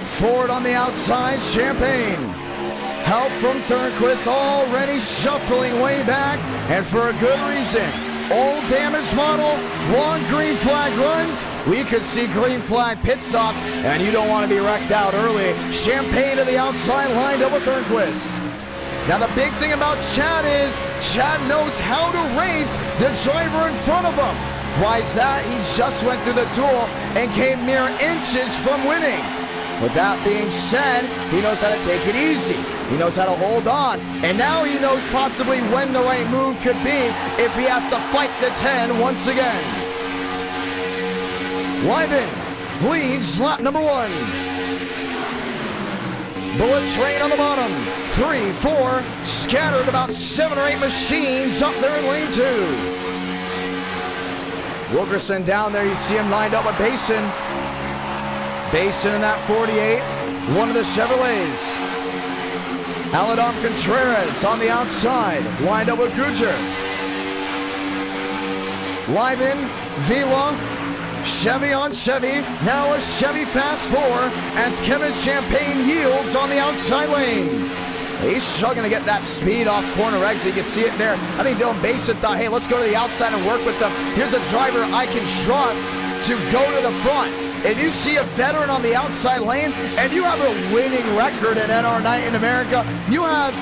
Ford on the outside, Champagne. Help from Thornquist, already shuffling way back, and for a good reason. Old damaged model, long green flag runs. We could see green flag pit stops, and you don't want to be wrecked out early. Champagne to the outside, lined up with Thornquist. Now the big thing about Chad is, Chad knows how to race the driver in front of him. Why is that? He just went through the duel and came mere inches from winning. With that being said, he knows how to take it easy. He knows how to hold on. And now he knows possibly when the right move could be if he has to fight the 10 once again. Lieben leads lap number 1. Bullet train on the bottom. 3, 4, scattered about 7 or 8 machines up there in lane 2. Wilkerson down there, you see him lined up with Basin. Basin in that 48, one of the Chevrolets. Aladam Contreras on the outside, lined up with Gujar. Lieben, Vila, Chevy on Chevy, now a Chevy Fast 4 as Kevin Champagne yields on the outside lane. He's struggling to get that speed off corner exit. You can see it there. I think Dylan Basin thought, hey, let's go to the outside and work with them. Here's a driver I can trust to go to the front. If you see a veteran on the outside lane and you have a winning record in NR Night in America, you have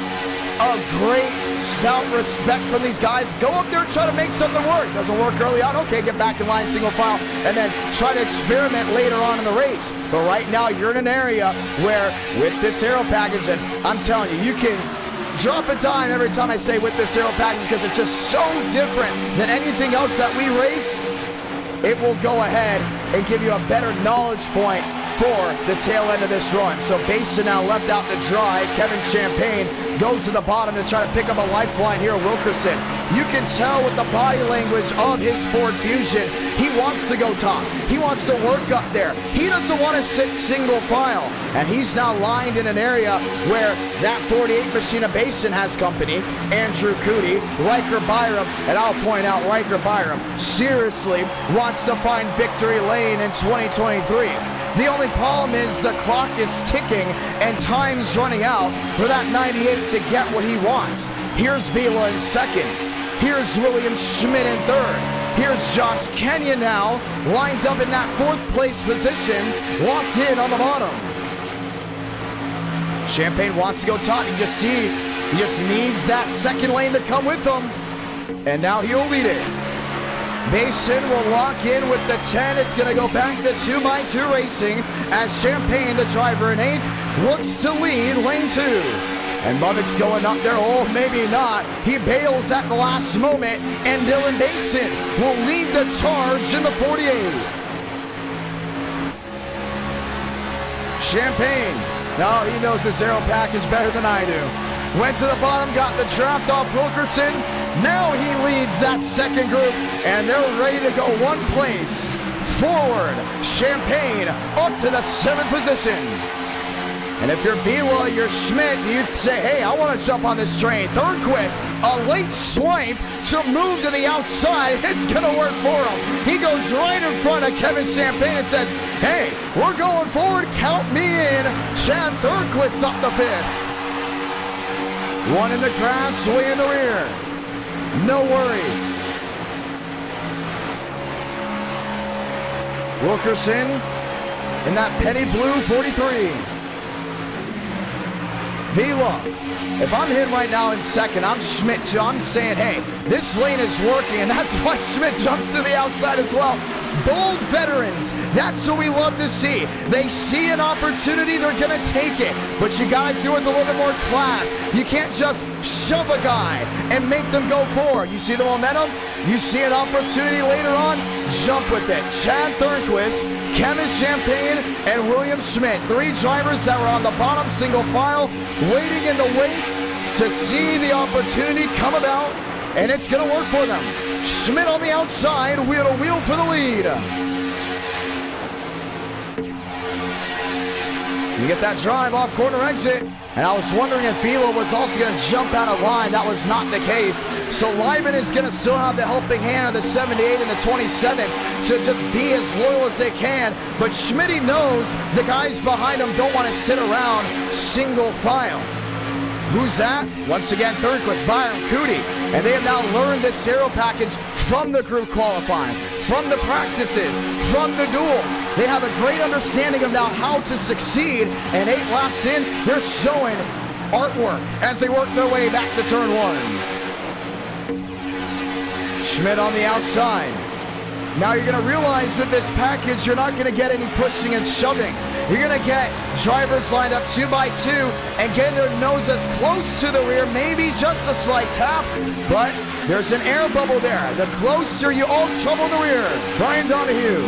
a great stout respect from these guys. Go up there and try to make something work. Doesn't work early on, okay, get back in line single file and then try to experiment later on in the race. But right now you're in an area where with this aero package, and I'm telling you, you can drop a dime every time I say with this aero package because it's just so different than anything else that we race. It will go ahead and give you a better knowledge point for the tail end of this run. So Basin now left out to dry. Kevin Champagne goes to the bottom to try to pick up a lifeline here. Wilkerson, you can tell with the body language of his Ford Fusion, he wants to go top. He wants to work up there. He doesn't want to sit single file. And he's now lined in an area where that 48 machine of Basin has company. Andrew Cootie, Riker Byram, and I'll point out Riker Byram seriously wants to find victory lane in 2023. The only problem is the clock is ticking and time's running out for that 98 to get what he wants. Here's Vila in second. Here's William Schmidt in third. Here's Josh Kenyon now, lined up in that 4th place position, locked in on the bottom. Champagne wants to go top. You just see, he just needs that second lane to come with him. And now he'll lead it. Mason will lock in with the 10. It's going to go back to 2x2 racing as Champagne, the driver in 8th, looks to lead lane 2. And Lovett's going up there. Oh, maybe not. He bails at the last moment, and Dylan Basin will lead the charge in the 48. Champagne. No, he knows this aero pack is better than I do. Went to the bottom, got the draft off Wilkerson. Now he leads that second group, and they're ready to go one place forward. Champagne up to the 7th position. And if you're Vila, you're Schmidt, do you say, hey, I want to jump on this train? Thornquist, a late swipe to move to the outside. It's going to work for him. He goes right in front of Kevin Champagne and says, hey, we're going forward. Count me in. Chad Thornquist up the 5th. One in the grass, way in the rear. No worry. Wilkerson in that penny blue 43. Vila, if I'm hit right now in second, I'm Schmidt too. I'm saying, hey, this lane is working, and that's why Schmidt jumps to the outside as well. Bold veterans, that's what we love to see. They see an opportunity, they're going to take it, but you got to do it with a little bit more class. You can't just shove a guy and make them go forward. You see the momentum? You see an opportunity later on? Jump with it. Chad Thornquist, Kevin Champagne, and William Schmidt. 3 drivers that were on the bottom single file, waiting in the wait to see the opportunity come about, and it's going to work for them. Schmidt on the outside, wheel to wheel for the lead. You get that drive off corner exit, and I was wondering if Vila was also going to jump out of line. That was not the case. So Lyman is going to still have the helping hand of the 78 and the 27 to just be as loyal as they can. But Schmidt knows the guys behind him don't want to sit around single file. Who's that? Once again, Thornquist, Byron Cootie. And they have now learned this aero package from the group qualifying, from the practices, from the duels. They have a great understanding of now how to succeed. And 8 laps in, they're showing artwork as they work their way back to turn 1. Schmidt on the outside. Now you're going to realize with this package, you're not going to get any pushing and shoving. You're going to get drivers lined up 2 by 2 and getting their nose as close to the rear, maybe just a slight tap, but there's an air bubble there. The closer you all trouble in the rear. Brian Donahue.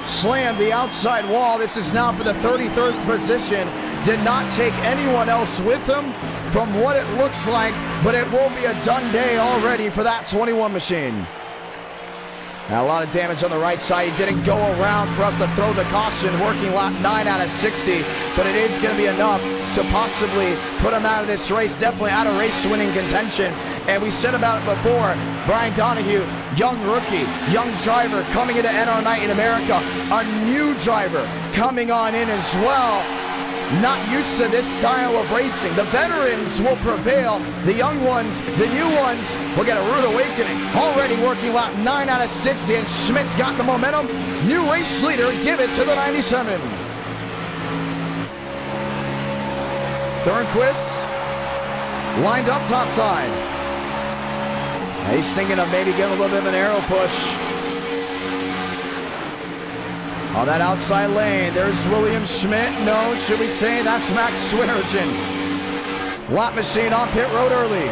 Slammed the outside wall. This is now for the 33rd position. Did not take anyone else with him from what it looks like, but it will be a done day already for that 21 machine. Now a lot of damage on the right side. He didn't go around for us to throw the caution, working lap 9 out of 60, but it is going to be enough to possibly put him out of this race, definitely out of race-winning contention. And we said about it before, Brian Donahue, young rookie, young driver coming into NR Night in America, a new driver coming on in as well. Not used to this style of racing. The veterans will prevail. The young ones, the new ones, will get a rude awakening. Already working lap 9 out of 60, and Schmidt's got the momentum. New race leader, give it to the 97. Thornquist lined up topside. He's thinking of maybe giving a little bit of an aero push. On that outside lane, there's William Schmidt. No, should we say that's Max Swearigan. Lap machine on pit road early.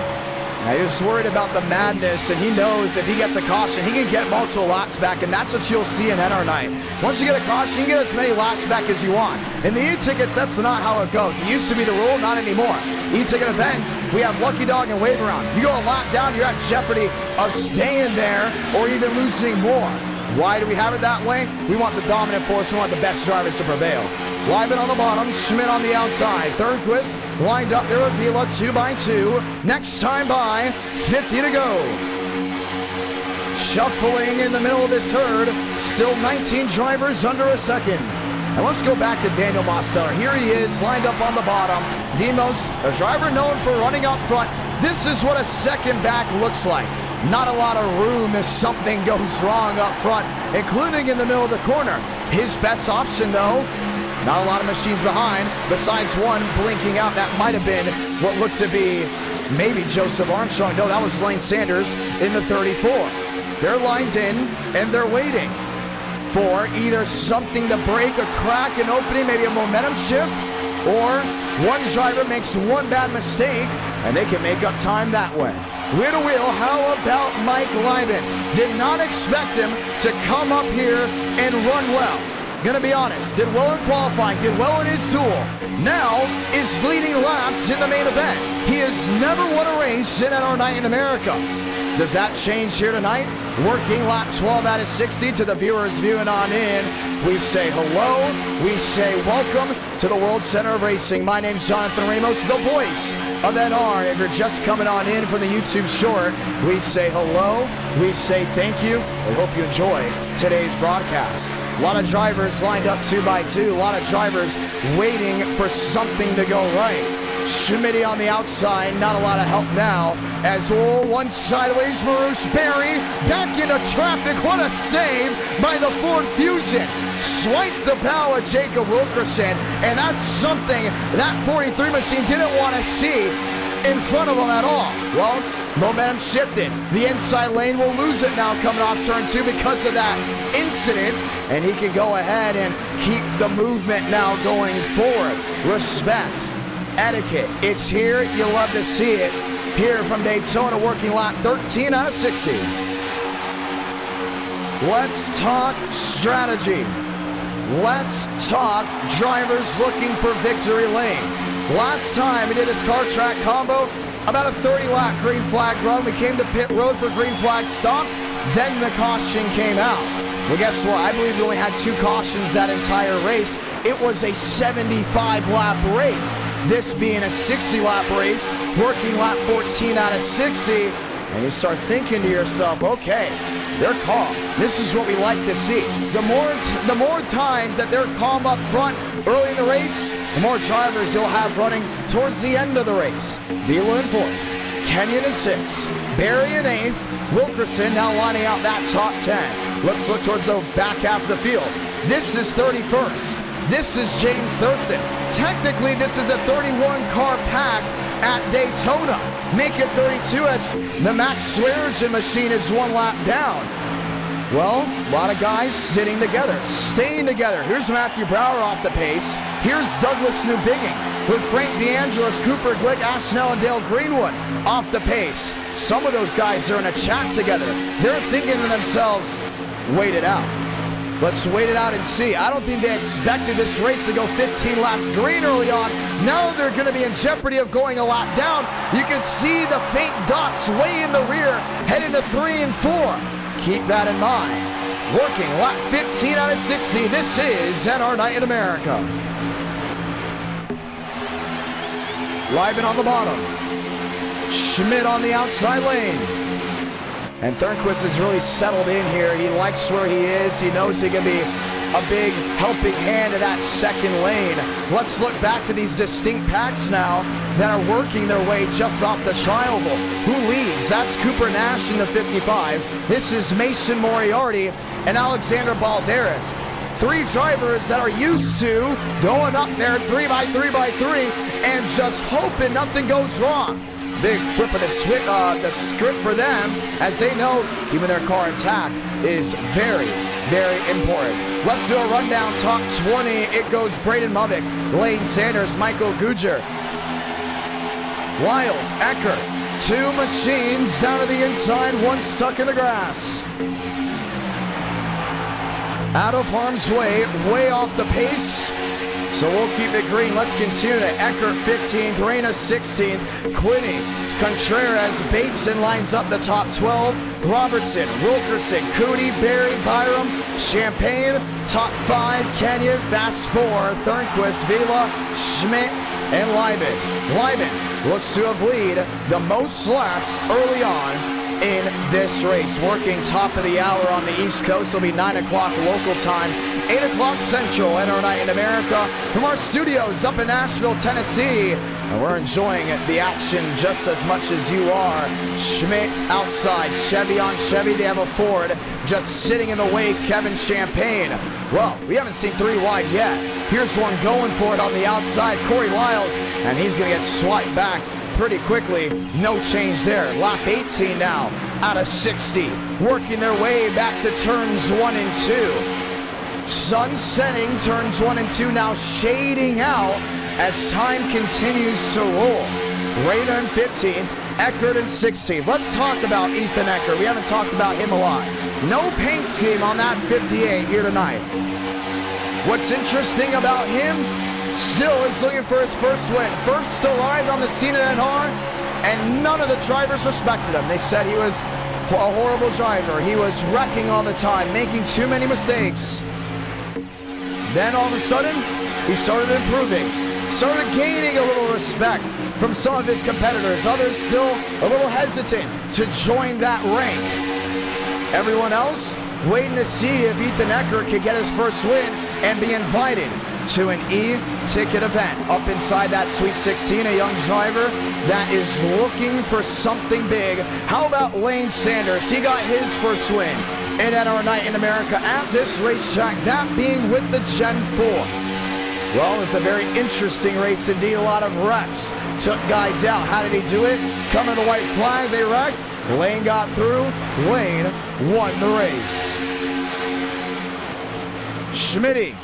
Now he was worried about the madness, and he knows if he gets a caution, he can get multiple laps back, and that's what you'll see in NR Night. Once you get a caution, you can get as many laps back as you want. In the e-tickets, that's not how it goes. It used to be the rule, not anymore. E-ticket events, we have Lucky Dog and Wave Around. You go a lap down, you're at jeopardy of staying there or even losing more. Why do we have it that way? We want the dominant force. We want the best drivers to prevail. Lyman on the bottom, Schmidt on the outside. Thornquist lined up there with Vila 2 by 2. Next time by, 50 to go. Shuffling in the middle of this herd. Still 19 drivers under a second. And let's go back to Daniel Mosteller. Here he is, lined up on the bottom. Demos, a driver known for running up front. This is what a second back looks like. Not a lot of room if something goes wrong up front, including in the middle of the corner. His best option, though, not a lot of machines behind, besides one blinking out. That might have been what looked to be maybe Joseph Armstrong. No, that was Lane Sanders in the 34. They're lined in, and they're waiting for either something to break, a crack, an opening, maybe a momentum shift, or one driver makes one bad mistake, and they can make up time that way. Wheel to wheel, how about Mike Lyman? Did not expect him to come up here and run well. Gonna be honest, did well in qualifying, did well in his duel. Now is leading laps in the main event. He has never won a race in NR Night in America. Does that change here tonight? Working lap 12 out of 60 to the viewers viewing on in. We say hello. We say welcome to the World Center of Racing. My name's Jonathan Ramos, the voice of NR. If you're just coming on in from the YouTube short, we say hello. We say thank you. We hope you enjoy today's broadcast. A lot of drivers lined up 2 by 2. A lot of drivers waiting for something to go right. Schmitty on the outside, not a lot of help now. As one sideways, Marouche Berry back into traffic. What a save by the Ford Fusion. Swipe the bow of Jacob Wilkerson, and that's something that 43 machine didn't want to see in front of him at all. Well, momentum shifted. The inside lane will lose it now coming off turn 2 because of that incident, and he can go ahead and keep the movement now going forward. Respect. Etiquette. It's here. You love to see it. Here from Daytona, working lap 13 out of 60. Let's talk strategy. Let's talk drivers looking for victory lane. Last time we did this car track combo, about a 30-lap green flag run. We came to pit road for green flag stops. Then the caution came out. Well, guess what? I believe we only had 2 cautions that entire race. It was a 75-lap race. This being a 60-lap race, working lap 14 out of 60, and you start thinking to yourself, okay, they're calm. This is what we like to see. The more times that they're calm up front early in the race, the more drivers you'll have running towards the end of the race. Vila in 4th, Kenyon in 6th, Berry in 8th, Wilkerson now lining out that top 10. Let's look towards the back half of the field. This is 31st. This is James Thurston. Technically, this is a 31-car pack at Daytona. Make it 32 as the Max Swearinger machine is 1 lap down. Well, a lot of guys sitting together, staying together. Here's Matthew Brower off the pace. Here's Douglas Newbigging with Frank DeAngelis, Cooper Glick, Ashnell, and Dale Greenwood off the pace. Some of those guys are in a chat together. They're thinking to themselves, wait it out. Let's wait it out and see. I don't think they expected this race to go 15 laps green early on. Now they're going to be in jeopardy of going a lap down. You can see the faint dots way in the rear, heading to 3 and 4. Keep that in mind. Working lap 15 out of 60. This is NR Night in America. Liven on the bottom. Schmidt on the outside lane. And Thornquist is really settled in here. He likes where he is. He knows he can be a big helping hand to that second lane. Let's look back to these distinct packs now that are working their way just off the tri-oval. Who leads? That's Cooper Nash in the 55. This is Mason Moriarty and Alexander Balderas. 3 drivers that are used to going up there 3 by 3 by 3 and just hoping nothing goes wrong. Big flip of the script for them, as they know keeping their car intact is very, very important. Let's do a rundown. Top 20, it goes Braden Movick, Lane Sanders, Michael Guger, Lyles, Eckert. 2 machines down to the inside, 1 stuck in the grass. Out of harm's way, way off the pace. So we'll keep it green. Let's continue to Eckert 15th, Reyna 16th, Quinney, Contreras, Basin lines up the top 12, Robertson, Wilkerson, Cooney, Berry, Byram, Champagne, top 5, Kenyon, fast 4, Thornquist, Vila, Schmidt, and Liven. Liven looks to have lead the most laps early on in this race. Working top of the hour on the East Coast. It'll be 9 o'clock local time, 8 o'clock Central, NR Night in America from our studios up in Nashville, Tennessee. And we're enjoying the action just as much as you are. Schmidt outside, Chevy on Chevy. They have a Ford just sitting in the way, Kevin Champagne. Well, we haven't seen 3 wide yet. Here's one going for it on the outside, Corey Lyles, and he's going to get swiped back pretty quickly. No change there. Lap 18 now out of 60. Working their way back to turns 1 and 2. Sun setting, turns 1 and 2 now shading out as time continues to roll. Rayner in 15th, Eckert in 16th. Let's talk about Ethan Eckert. We haven't talked about him a lot. No paint scheme on that 58 here tonight. What's interesting about him still is looking for his first win. First arrived on the scene at NR, and none of the drivers respected him. They said he was a horrible driver. He was wrecking all the time, making too many mistakes. Then all of a sudden, he started improving, started gaining a little respect from some of his competitors. Others still a little hesitant to join that rank. Everyone else waiting to see if Ethan Eckert could get his first win and be invited to an e-ticket event up inside that Sweet 16, a young driver that is looking for something big. How about Lane Sanders? He got his first win in NR Night in America at this racetrack, that being with the Gen 4. Well, it's a very interesting race indeed. A lot of wrecks took guys out. How did he do it? Coming to the white flag, they wrecked. Lane got through. Lane won the race. Schmitty,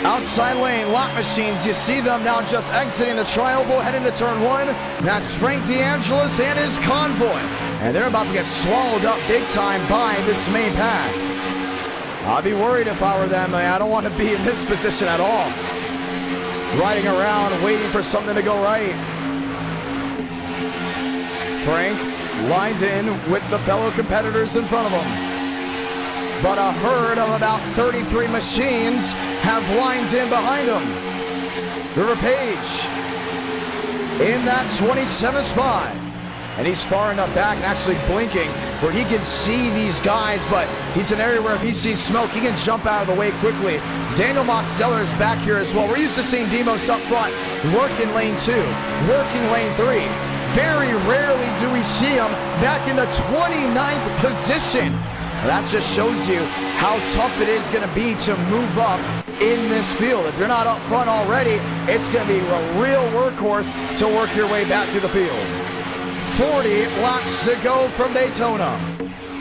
outside lane, lap machines. You see them now just exiting the tri-oval, heading to turn 1. That's Frank DeAngelis and his convoy. And they're about to get swallowed up big time by this main pack. I'd be worried if I were them. I don't want to be in this position at all. Riding around, waiting for something to go right. Frank lined in with the fellow competitors in front of him. But a herd of about 33 machines have lined in behind him. River Page in that 27th spot. And he's far enough back and actually blinking where he can see these guys, but he's an area where if he sees smoke, he can jump out of the way quickly. Daniel Mosteller is back here as well. We're used to seeing Demos up front, working lane 2, working lane 3. Very rarely do we see him back in the 29th position. That just shows you how tough it is going to be to move up in this field. If you're not up front already, it's going to be a real workhorse to work your way back through the field. 40 laps to go from Daytona.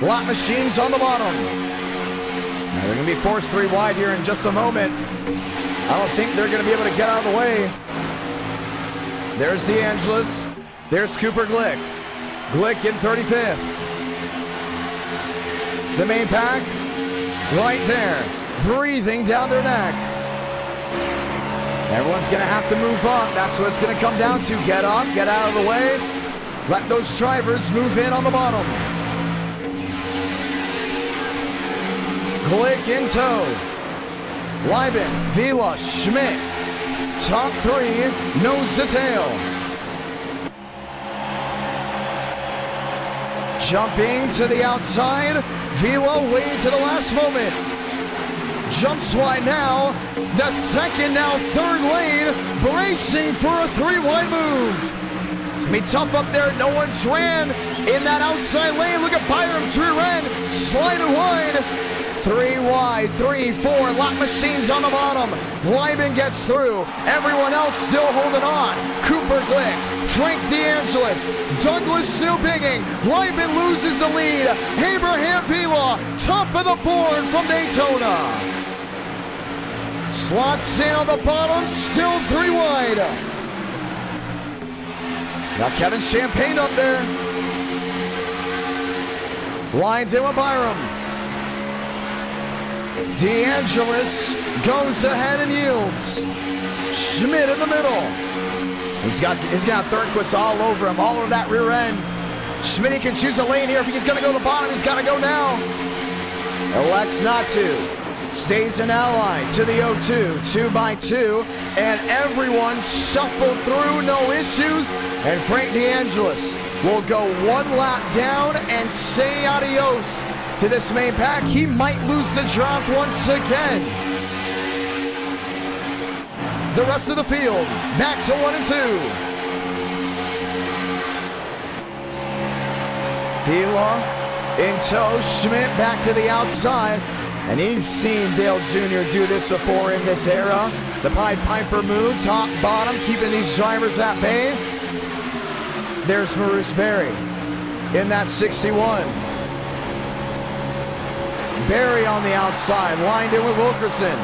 Lap machines on the bottom. Now they're going to be forced 3 wide here in just a moment. I don't think they're going to be able to get out of the way. There's DeAngelis. There's Cooper Glick. Glick in 35th. The main pack right there, breathing down their neck. Everyone's going to have to move up. That's what it's going to come down to. Get up, get out of the way. Let those drivers move in on the bottom. Glick in tow. Lieben, Vila, Schmidt. Top 3, nose to tail. Jumping to the outside. Vila waiting to the last moment. Jumps wide now. The second, now third lane. Bracing for a 3-wide move. It's going to be tough up there. No one's ran in that outside lane. Look at Byram's rear end. Sliding wide. 3 wide, 3, 4. Lap machines on the bottom. Lieben gets through. Everyone else still holding on. Cooper Glick, Frank DeAngelis, Douglas Snowbigging. Lieben loses the lead. Abraham Vila, top of the board from Daytona. Slots in on the bottom, still 3 wide. Now Kevin Champagne up there. Lined in with Byram. DeAngelis goes ahead and yields. Schmidt in the middle. He's got Thornquist all over him, all over that rear end. Schmidt can choose a lane here. If he's going to go to the bottom, he's got to go now. Elects not to. Stays an ally to the 0-2, 2 by 2, and everyone shuffled through, no issues. And Frank DeAngelis will go 1 lap down and say adios to this main pack. He might lose the draft once again. The rest of the field back to 1 and 2. Vila in tow, Schmidt back to the outside. And he's seen Dale Jr. do this before in this era. The Pied Piper move, top, bottom, keeping these drivers at bay. There's Maurice Berry in that 61. Berry on the outside, lined in with Wilkerson.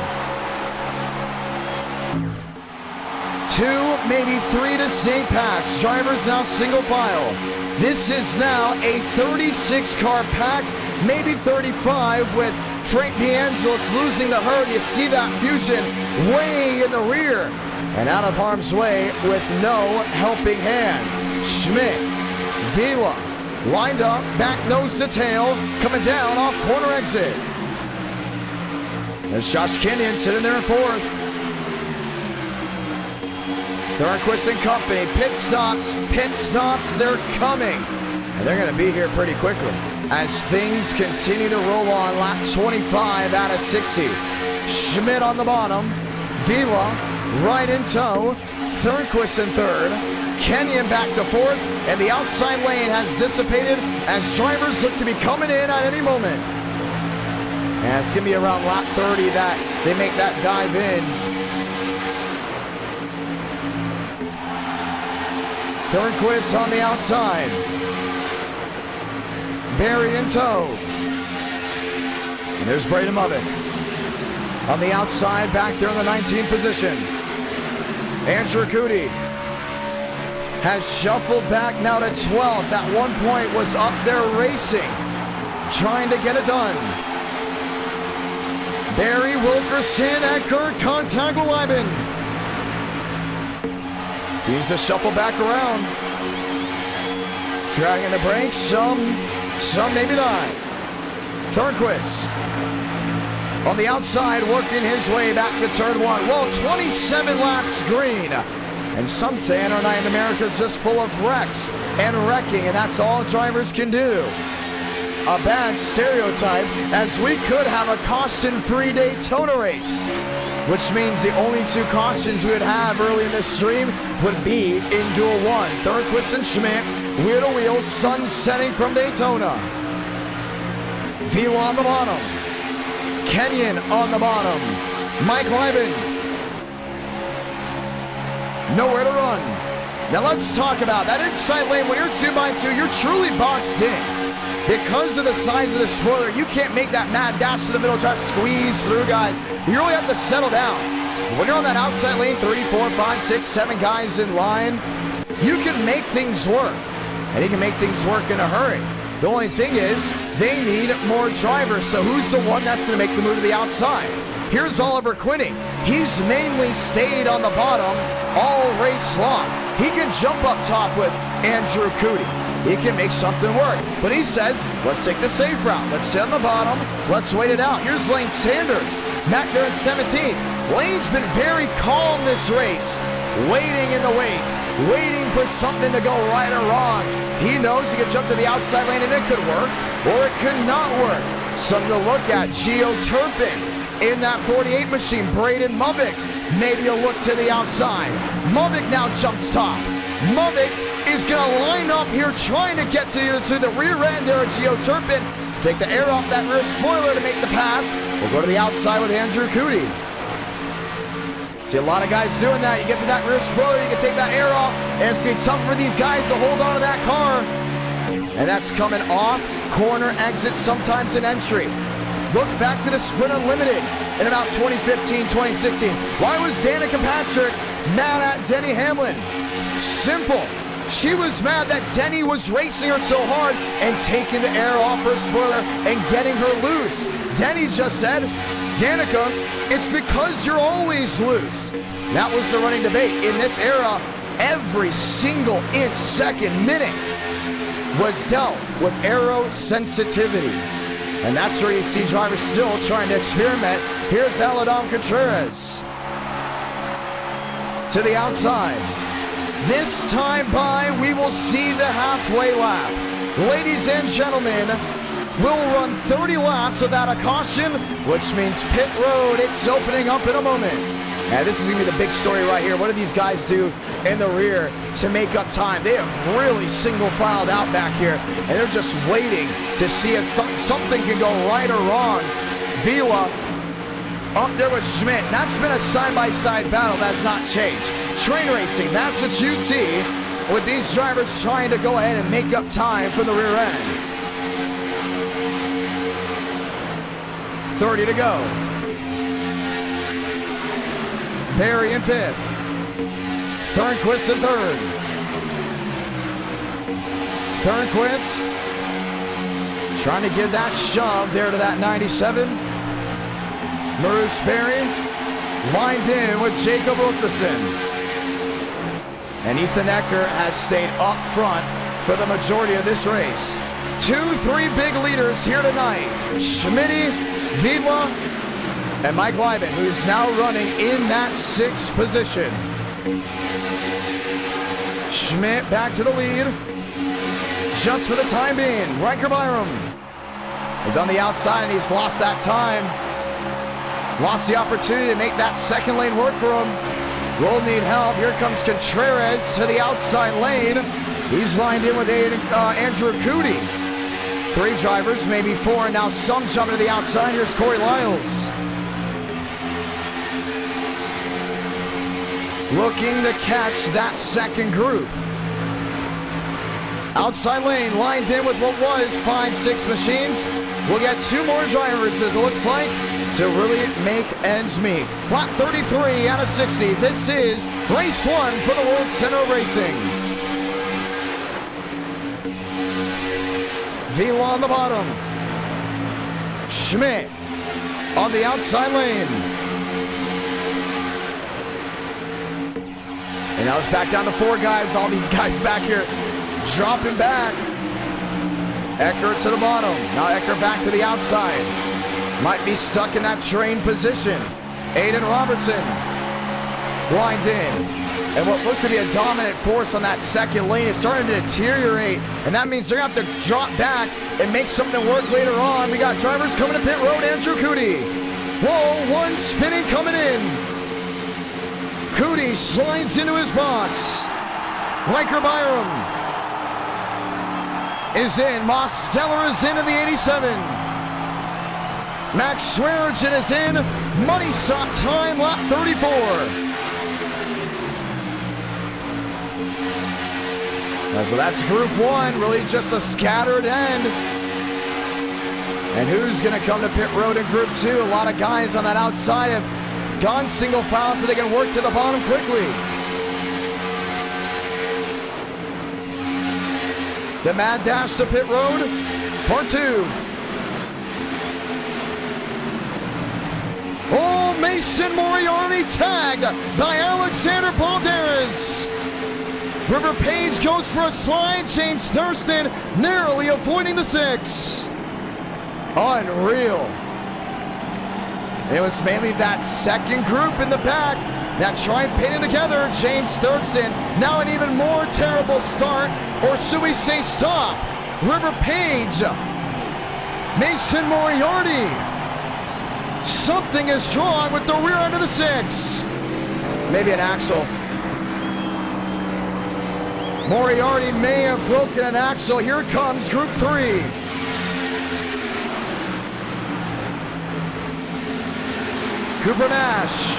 2, maybe 3 distinct packs. Drivers now single file. This is now a 36 car pack, maybe 35 with Frank DeAngelis losing the herd. You see that fusion way in the rear and out of harm's way with no helping hand. Schmidt, Vila, lined up, back nose to tail, coming down off corner exit. There's Josh Kenyon sitting there in fourth. Thornquist and company, pit stops, they're coming. And they're going to be here pretty quickly as things continue to roll on. Lap 25 out of 60. Schmidt on the bottom, Vila right in tow, Thornquist in third, Kenyon back to fourth, and the outside lane has dissipated as drivers look to be coming in at any moment. And it's going to be around lap 30 that they make that dive in. Thornquist on the outside. Barry in tow. And there's Braden Lovett. On the outside, back there in the 19th position. Andrew Cootie has shuffled back now to 12th. At one point was up there racing, trying to get it done. Barry Wilkerson at Kurt Contagoliben. Teams to shuffle back around. Dragging the brakes, some maybe not. Thornquist on the outside, working his way back to turn one. Well, 27 laps green. And some say NR Night in America is just full of wrecks and wrecking, and that's all drivers can do. A bad stereotype, as we could have a caution-free Daytona race, which means the only two cautions we would have early in this stream would be in Duel 1. Thornquist and Schmidt, wheel to wheel, sun setting from Daytona. Vila on the bottom. Kenyon on the bottom. Mike Liben. Nowhere to run. Now let's talk about that inside lane. When you're 2x2, you're truly boxed in. Because of the size of the spoiler, you can't make that mad dash to the middle, try to squeeze through guys. You really have to settle down. When you're on that outside lane, 3, 4, 5, 6, 7 guys in line, you can make things work. And you can make things work in a hurry. The only thing is, they need more drivers. So who's the one that's going to make the move to the outside? Here's Oliver Quinney. He's mainly stayed on the bottom all race long. He can jump up top with Andrew Cootie. He can make something work. But he says, let's take the safe route. Let's sit on the bottom. Let's wait it out. Here's Lane Sanders back there in 17th. Lane's been very calm this race, waiting in the wait, waiting for something to go right or wrong. He knows he could jump to the outside lane and it could work, or it could not work. Something to look at. Geo Turpin in that 48 machine. Braden Mubbick, maybe a look to the outside. Mubbick now jumps top. Mubbick is going to line up here trying to get to the rear end there of Geo Turpin to take the air off that rear spoiler to make the pass. We'll go to the outside with Andrew Cootie. See a lot of guys doing that. You get to that rear spoiler, you can take that air off, and it's going to be tough for these guys to hold on to that car. And that's coming off, corner exit, sometimes an entry. Look back to the Sprint Unlimited in about 2015, 2016. Why was Danica Patrick mad at Denny Hamlin? Simple. She was mad that Denny was racing her so hard and taking the air off her spoiler and getting her loose. Denny just said, Danica, it's because you're always loose. That was the running debate. In this era, every single inch, second, minute was dealt with aero sensitivity. And that's where you see drivers still trying to experiment. Here's Aladam Contreras to the outside. This time by, we will see the halfway lap. Ladies and gentlemen, we'll run 30 laps without a caution, which means pit road, it's opening up in a moment. And this is going to be the big story right here. What do these guys do in the rear to make up time? They have really single-filed out back here, and they're just waiting to see if something can go right or wrong. Vila up there with Schmidt. That's been a side-by-side battle. That's not changed. Train racing, that's what you see with these drivers trying to go ahead and make up time for the rear end. 30 to go. Barry in fifth. Thornquist in third. Thornquist trying to give that shove there to that 97. Maurice Barry lined in with Jacob Wilkerson. And Ethan Ecker has stayed up front for the majority of this race. 2-3 big leaders here tonight. Schmitty, Vila, and Mike Lyman, who's now running in that 6th position. Schmidt back to the lead. Just for the time being, Riker Byram is on the outside and he's lost that time. Lost the opportunity to make that second lane work for him. Will need help. Here comes Contreras to the outside lane. He's lined in with Andrew Cootie. 3 drivers, maybe 4, and now some jumping to the outside. Here's Corey Lyles. Looking to catch that second group. Outside lane, lined in with what was 5-6 machines. We'll get 2 more drivers, as it looks like, to really make ends meet. Lap 33 out of 60. This is race 1 for the World Center of Racing. Vila on the bottom. Schmidt on the outside lane. And now it's back down to 4 guys. All these guys back here dropping back. Eckert to the bottom. Now Eckert back to the outside. Might be stuck in that train position. Aiden Robertson lined in. And what looked to be a dominant force on that second lane is starting to deteriorate. And that means they're going to have to drop back and make something work later on. We got drivers coming to pit road. Andrew Cootie. Whoa, 1 spinning coming in. Cootie slides into his box. Riker Byram is in. Mosteller is in the 87. Max Swearinger is in. Money stop time, lap 34. So that's Group 1, really just a scattered end. And who's going to come to pit road in Group 2? A lot of guys on that outside have gone single file so they can work to the bottom quickly. The mad dash to pit road, part 2. Oh, Mason Moriarty tagged by Alexander Balderas. River Page goes for a slide. James Thurston narrowly avoiding the 6. Unreal. It was mainly that second group in the back that tried pinning together. James Thurston, now an even more terrible start, or should we say stop. River Page, Mason Moriarty. Something is wrong with the rear end of the 6. Maybe an axle. Moriarty may have broken an axle. Here comes Group 3. Cooper Nash,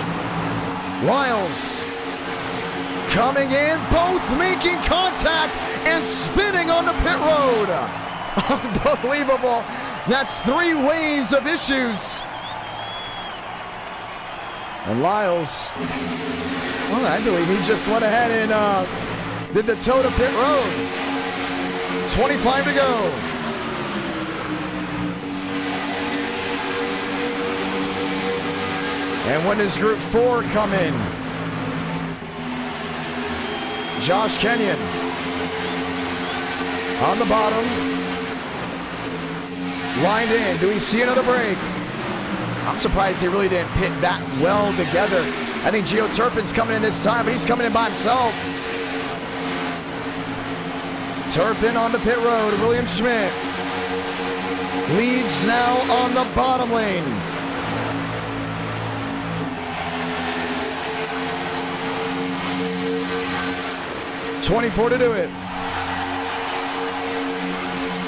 Lyles coming in, both making contact and spinning on the pit road. Unbelievable. That's 3 waves of issues. And Lyles, well, I believe he just went ahead and did the toe to pit road. 25 to go. And when does Group 4 come in? Josh Kenyon on the bottom. Lined in. Do we see another break? I'm surprised they really didn't pit that well together. I think Gio Turpin's coming in this time, but he's coming in by himself. Turpin on the pit road. William Schmidt leads now on the bottom lane. $24 to do it.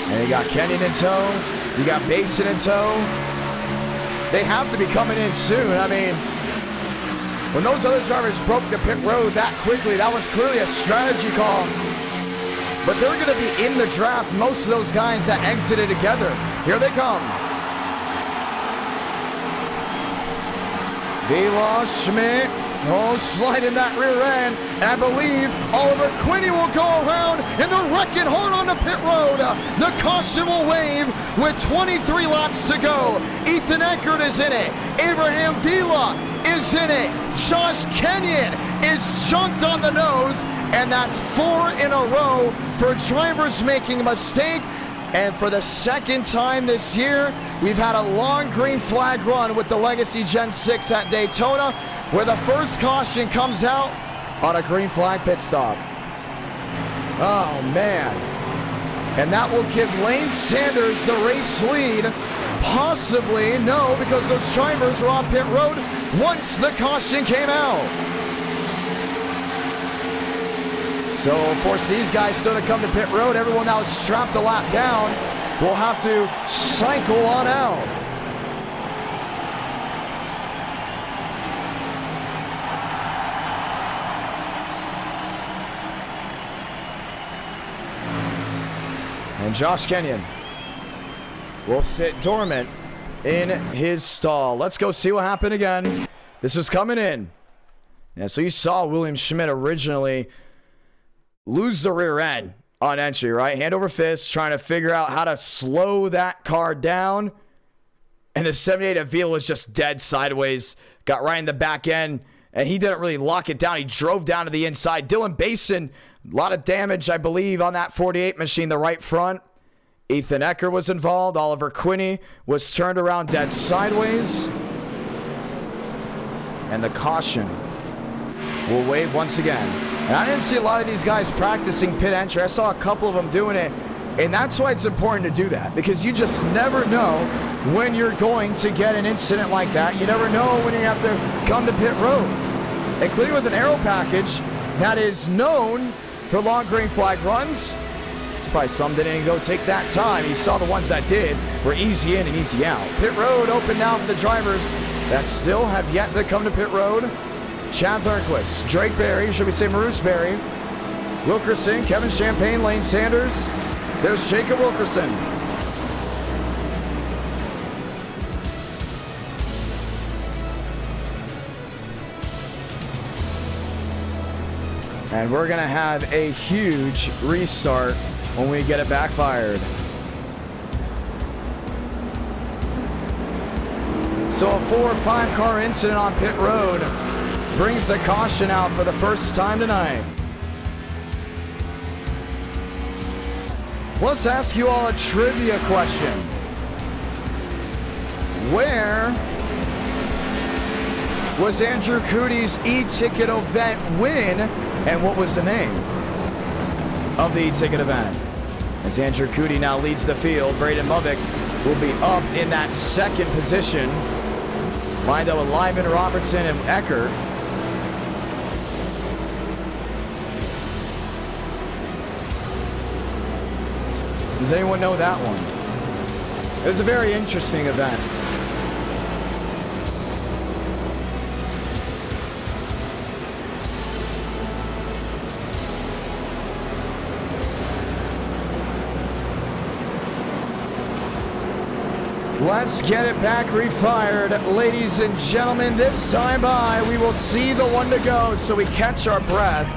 And you got Kenyon in tow. You got Basin in tow. They have to be coming in soon. I mean, when those other drivers broke the pit road that quickly, that was clearly a strategy call. But they're going to be in the draft, most of those guys that exited together. Here they come. Vila, Schmidt, sliding that rear end. And I believe Oliver Quinney will go around and they're wrecking hard on the pit road. The caution will wave with 23 laps to go. Ethan Eckert is in it. Abraham Vila is in it. Josh Kenyon is junked on the nose, and that's 4 in a row for drivers making a mistake. And for the second time this year, we've had a long green flag run with the Legacy Gen 6 at Daytona, where the first caution comes out on a green flag pit stop. Oh, man. And that will give Lane Sanders the race lead. Possibly, no, because those drivers were on pit road once the caution came out. So, of course, these guys still to come to pit road. Everyone that was strapped a lap down will have to cycle on out. And Josh Kenyon will sit dormant in his stall. Let's go see what happened again. This was coming in. Yeah, so you saw William Schmidt originally lose the rear end on entry, right? Hand over fist, trying to figure out how to slow that car down. And the 78 Avila was just dead sideways. Got right in the back end, and he didn't really lock it down. He drove down to the inside. Dylan Basin, a lot of damage, I believe, on that 48 machine, the right front. Ethan Ecker was involved. Oliver Quinney was turned around dead sideways. And the caution will wave once again. And I didn't see a lot of these guys practicing pit entry. I saw a couple of them doing it. And that's why it's important to do that, because you just never know when you're going to get an incident like that. You never know when you have to come to pit road. Including with an aero package that is known for long green flag runs. Surprised some didn't go take that time. You saw the ones that did were easy in and easy out. Pit road open now for the drivers that still have yet to come to pit road. Chad Thornquist, Drake Berry, should we say Maurice Berry, Wilkerson, Kevin Champagne, Lane Sanders. There's Jacob Wilkerson. And we're going to have a huge restart when we get it backfired. So a 4 or 5 car incident on pit road brings the caution out for the first time tonight. Let's ask you all a trivia question. Where was Andrew Cootie's eTicket event win, and what was the name of the eTicket event? As Andrew Cootie now leads the field, Braden Movick will be up in that second position. Lined up with Lyman, Robertson, and Eckert. Does anyone know that one? It was a very interesting event. Let's get it back refired, ladies and gentlemen. This time by, we will see the one to go, so we catch our breath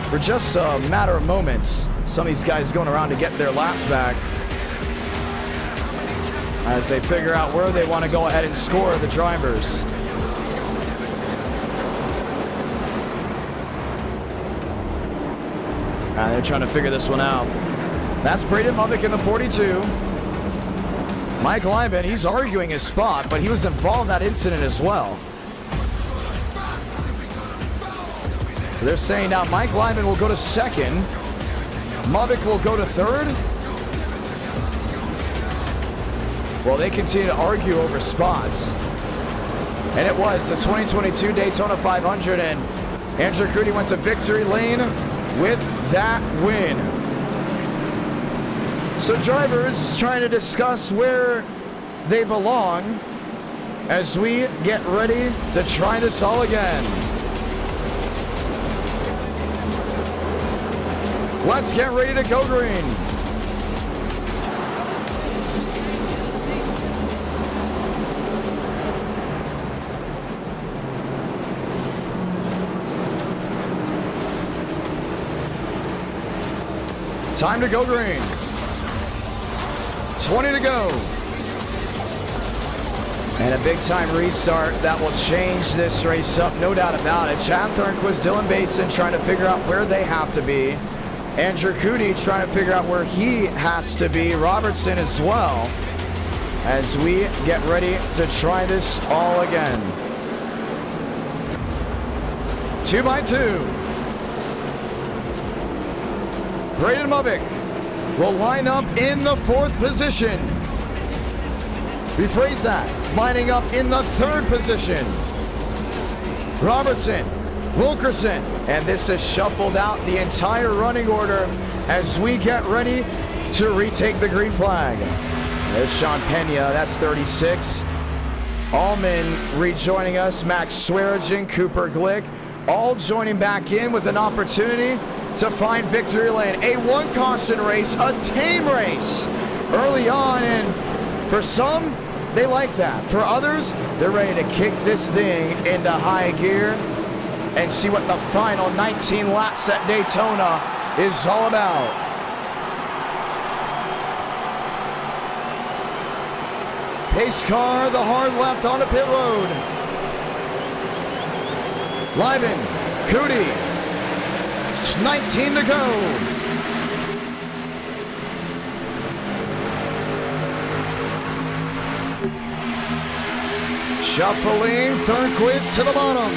for just a matter of moments. Some of these guys going around to get their laps back as they figure out where they want to go ahead and score the drivers. And they're trying to figure this one out. That's Braden Movick in the 42. Mike Lyman, he's arguing his spot, but he was involved in that incident as well. So they're saying now Mike Lyman will go to second. Movick will go to third. Well, they continue to argue over spots. And it was the 2022 Daytona 500, and Andrew Cootie went to victory lane with that win. So drivers trying to discuss where they belong as we get ready to try this all again. Let's get ready to go green. Time to go green. 20 to go. And a big-time restart that will change this race up, no doubt about it. Chad Thornquist, Dylan Basin trying to figure out where they have to be. Andrew Cootie trying to figure out where he has to be. Robertson as well, as we get ready to try this all again. 2x2. Braden Mubick will line up in the 4th position. Rephrase that. Lining up in the 3rd position. Robertson, Wilkerson, and this is shuffled out the entire running order as we get ready to retake the green flag. There's Sean Pena, that's 36. Allman rejoining us, Max Swearigan, Cooper Glick, all joining back in with an opportunity to find victory lane. A 1 caution race, a tame race early on, and for some, they like that. For others, they're ready to kick this thing into high gear and see what the final 19 laps at Daytona is all about. Pace car, the hard left on the pit road. Lyman, Cootie, 19 to go. Shuffling, Thornquist to the bottom.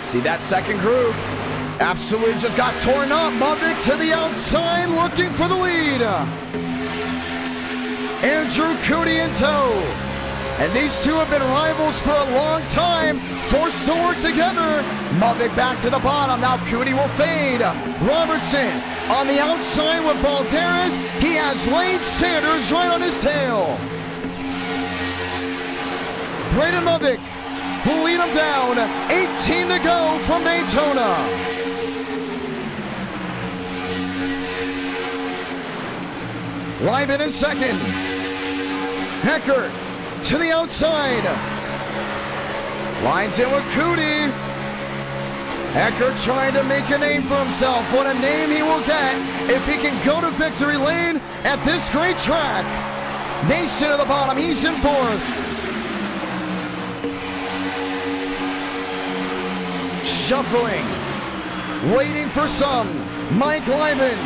See that second group absolutely just got torn up. Mubick to the outside looking for the lead. Andrew Cootie in tow. And these two have been rivals for a long time, forced to work together. Mubick back to the bottom, now Cootie will fade. Robertson on the outside with Balderas. He has Lane Sanders right on his tail. Braden Mubick will lead him down, 18 to go from Daytona. Lyman in second. Heckert to the outside. Lines in with Cootie. Heckert trying to make a name for himself. What a name he will get if he can go to victory lane at this great track. Mason at the bottom, he's in 4th. Shuffling, waiting for some. Mike Lyman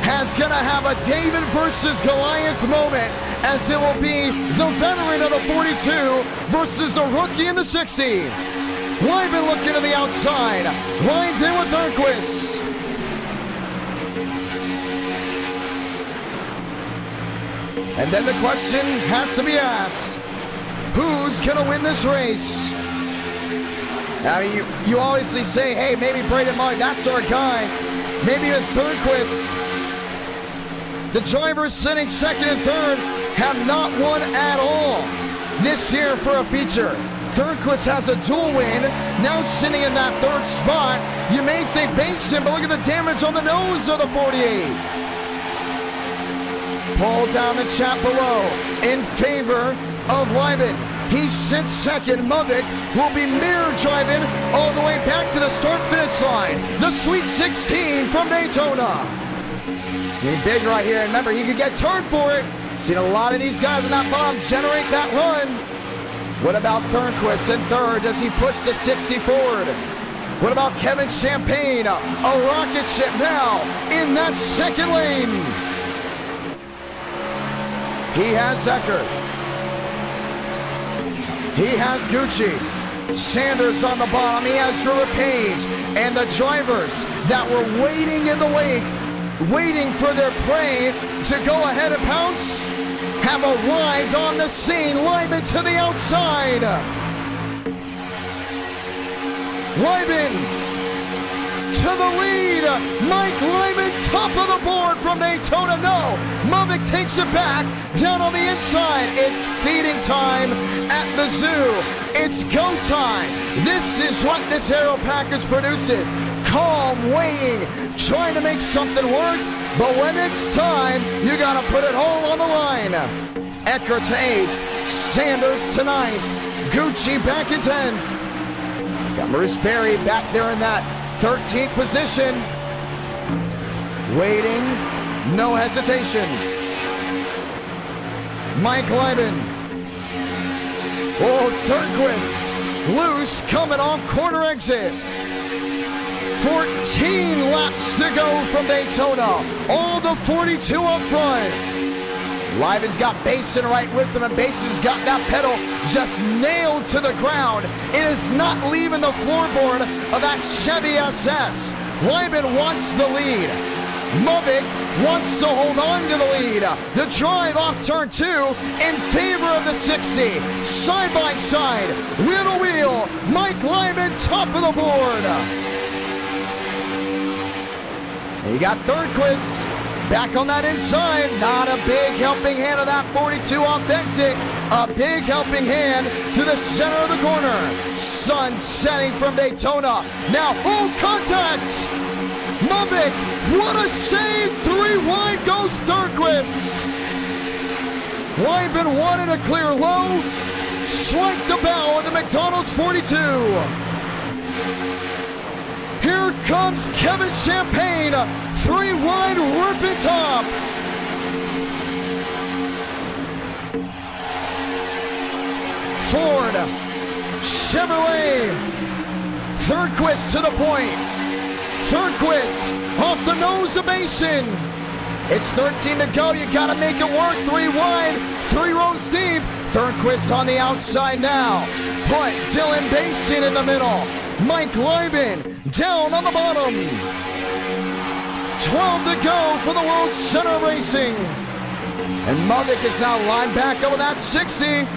has gonna have a David versus Goliath moment, as it will be the veteran of the 42 versus the rookie in the 60. Lyman looking to the outside, lines in with Thornquist. And then the question has to be asked, who's gonna win this race? I mean, you obviously say, hey, maybe Braden Mubick, that's our guy. Maybe even Thornquist. The drivers sitting 2nd and 3rd have not won at all this year for a feature. Thornquist has a dual win, now sitting in that 3rd spot. You may think Basin, but look at the damage on the nose of the 48. Pull down the chat below in favor of Lyman. He sits 2nd. Mubick will be mirror driving all the way back to the start-finish line. The Sweet 16 from Daytona. It's going to be big right here. And remember, he could get turned for it. Seen a lot of these guys in that bottom generate that run. What about Thornquist in 3rd? Does he push the 60 forward? What about Kevin Champagne? A rocket ship now in that 2nd lane. He has Eckert. He has Gucci. Sanders on the bottom. He has Drew Page. And the drivers that were waiting in the wake, waiting for their prey to go ahead and pounce, have arrived on the scene. Lyman to the outside. Lyman to the lead. Mike Lyman, top of the board from Daytona. No, Mubick takes it back down on the inside. It's feeding time at the zoo. It's go time. This is what this aero package produces. Calm, waiting, trying to make something work. But when it's time, you gotta put it all on the line. Eckert to 8th, Sanders to 9th, Gucci back in 10th. Got Maurice Berry back there in that 13th position. Waiting, no hesitation. Mike Lyman. Oh, Thornquist loose, coming off corner exit. 14 laps to go from Daytona. All the 42 up front. Lyman's got Basin right with him, and Bason's got that pedal just nailed to the ground. It is not leaving the floorboard of that Chevy SS. Lyman wants the lead. Movick wants to hold on to the lead. The drive off turn 2 in favor of the 60. Side by side, wheel to wheel. Mike Lyman top of the board. You got Thornquist back on that inside. Not a big helping hand of that 42 off exit. A big helping hand to the center of the corner. Sun setting from Daytona. Now, oh, contact! Movick, what a save! 3 wide goes Thornquist. Lyman wanted a clear low. Swiped the bow of the McDonald's 42. Here comes Kevin Champagne, 3 wide, ripping top. Ford, Chevrolet, Thornquist to the point. Thornquist off the nose of Mason. It's 13 to go, you gotta make it work. 3 wide, 3 rows deep. Thornquist on the outside now. Put Dylan Basin in the middle. Mike Lyman down on the bottom. 12 to go for the World Center Racing. And Movick is now lined back up with that 60,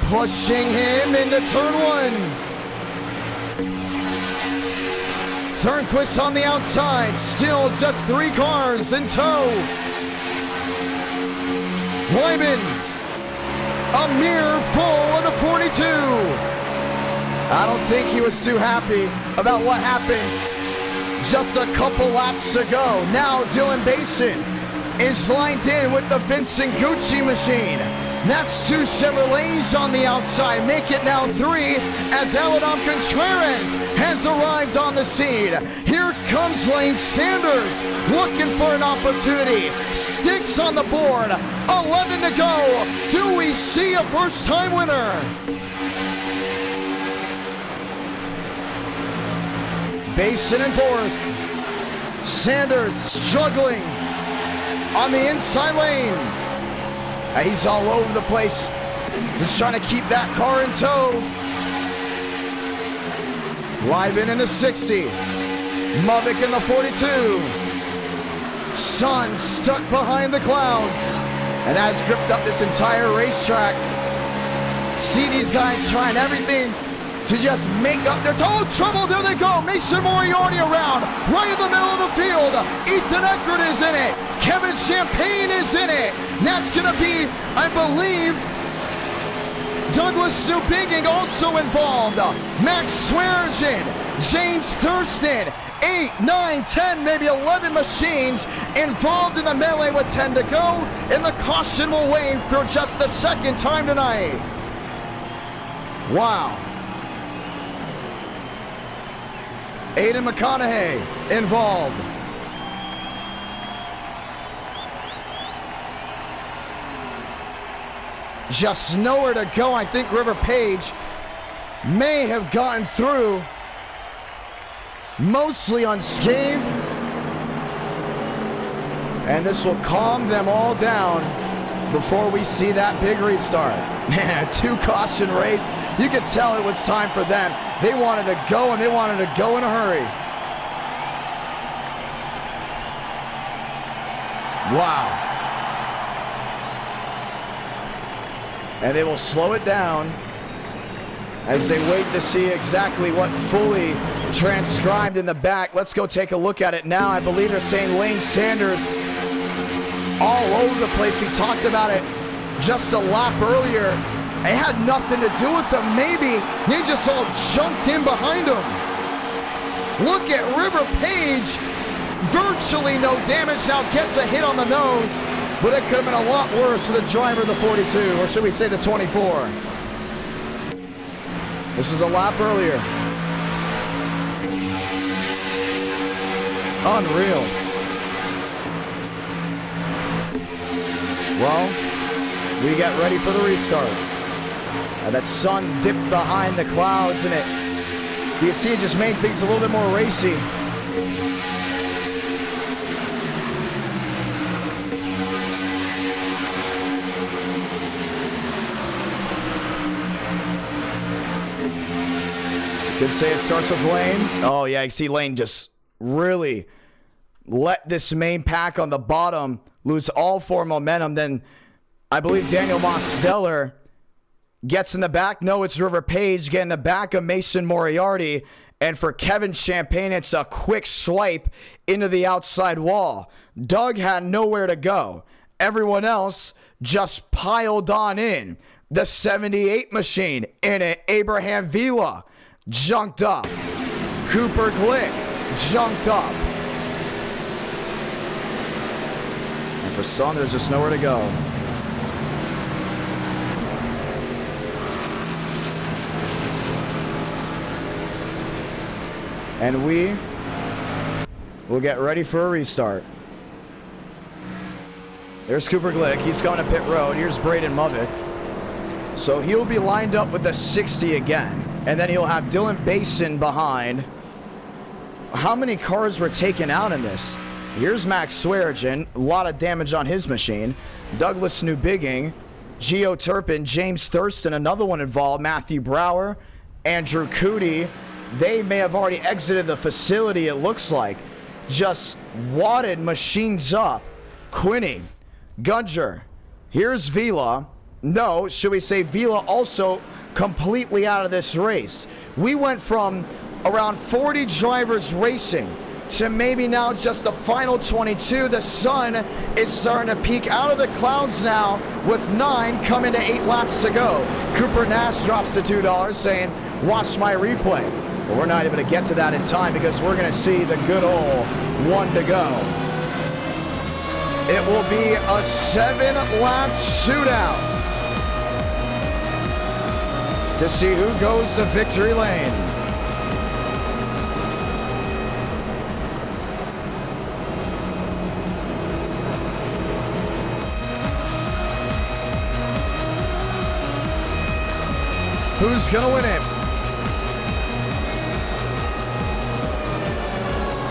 pushing him into turn 1. Thornquist on the outside, still just 3 cars in tow. Lyman, a mirror full of the 42. I don't think he was too happy about what happened just a couple laps to go. Now Dylan Basin is lined in with the Vincent Gucci machine. That's 2 Chevrolets on the outside. Make it now 3 as Aladam Contreras has arrived on the scene. Here comes Lane Sanders looking for an opportunity. Sticks on the board. 11 to go. Do we see a first-time winner? Basin in 4th. Sanders struggling on the inside lane. He's all over the place. Just trying to keep that car in tow. Lyman in the 60. Movick in the 42. Sun stuck behind the clouds and has gripped up this entire racetrack. See these guys trying everything to just make up their total trouble. There they go. Mason Moriarty around, right in the middle of the field. Ethan Eckert is in it. Kevin Champagne is in it. That's going to be, I believe, Douglas Newbigging also involved. Max Swearingen, James Thurston, 8, 9, 10, maybe 11 machines involved in the melee with 10 to go. And the caution will wave for just the 2nd time tonight. Wow. Aiden McConaughey involved. Just nowhere to go. I think River Page may have gotten through mostly unscathed. And this will calm them all down before we see that big restart. Man, a 2 caution race. You could tell it was time for them. They wanted to go, and they wanted to go in a hurry. Wow. And they will slow it down as they wait to see exactly what fully transcribed in the back. Let's go take a look at it now. I believe they're saying Lane Sanders all over the place. We talked about it just a lap earlier. It had nothing to do with them. Maybe they just all jumped in behind him. Look at River Page. Virtually no damage. Now gets a hit on the nose. But it could have been a lot worse for the driver of the 42. Or should we say the 24. This was a lap earlier. Unreal. Well, we get ready for the restart. And that sun dipped behind the clouds, and you can see it just made things a little bit more racy. You could say it starts with Lane. Oh yeah, you see Lane just really let this main pack on the bottom lose all form momentum. Then I believe Daniel Mosteller gets in the back. No, it's River Page getting the back of Mason Moriarty. And for Kevin Champagne, it's a quick swipe into the outside wall. Doug had nowhere to go. Everyone else just piled on in. The 78 machine in it. Abraham Vila junked up. Cooper Glick junked up. And for some, there's just nowhere to go. And we will get ready for a restart. There's Cooper Glick. He's going to pit road. Here's Braden Movick. So he'll be lined up with the 60 again. And then he'll have Dylan Basin behind. How many cars were taken out in this? Here's Max Swearigan. A lot of damage on his machine. Douglas Newbigging. Gio Turpin. James Thurston. Another one involved. Matthew Brower. Andrew Cootie. They may have already exited the facility, it looks like. Just wadded machines up. Quinney. Gudger. Here's Vila. No, should we say Vila also completely out of this race. We went from around 40 drivers racing to maybe now just the final 22. The sun is starting to peek out of the clouds now with 9 coming to 8 laps to go. Cooper Nash drops the $2 saying, watch my replay. But we're not able to get to that in time because we're going to see the good old 1 to go. It will be a 7-lap shootout to see who goes to victory lane. Who's gonna win it?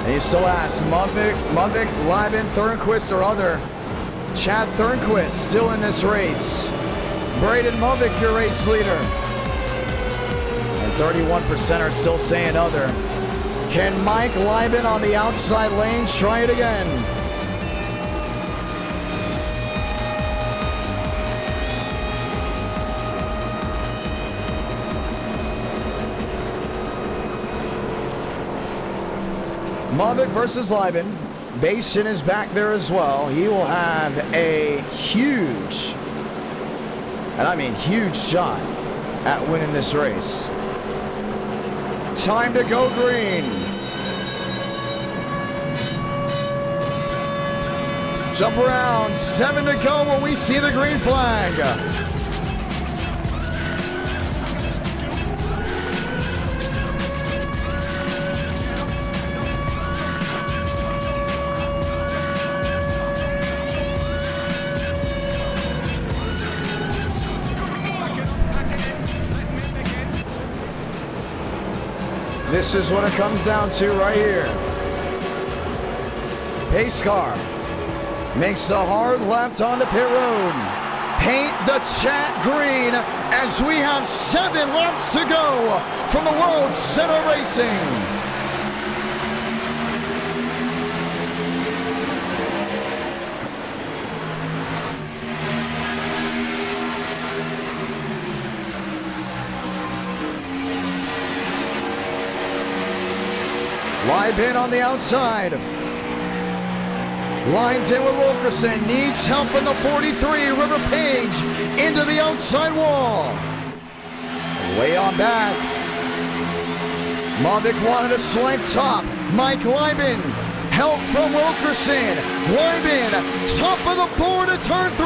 And he still asks, Mudvik, Lieben, Thornquist, or other. Chad Thornquist still in this race. Braden Mudvik, your race leader. And 31% are still saying other. Can Mike Lieben on the outside lane try it again? Mudvik versus Lieben. Basin is back there as well. He will have a huge, and I mean huge shot at winning this race. Time to go green. Jump around, 7 to go when we see the green flag. This is what it comes down to right here. Pace car makes the hard left onto pit road. Paint the chat green as we have 7 laps to go from the World Center Racing. Lieben on the outside. Lines in with Wilkerson. Needs help from the 43. River Page into the outside wall. Way on back. Mudvik wanted a swipe top. Mike Lieben. Help from Wilkerson. Lieben, top of the board at turn 3.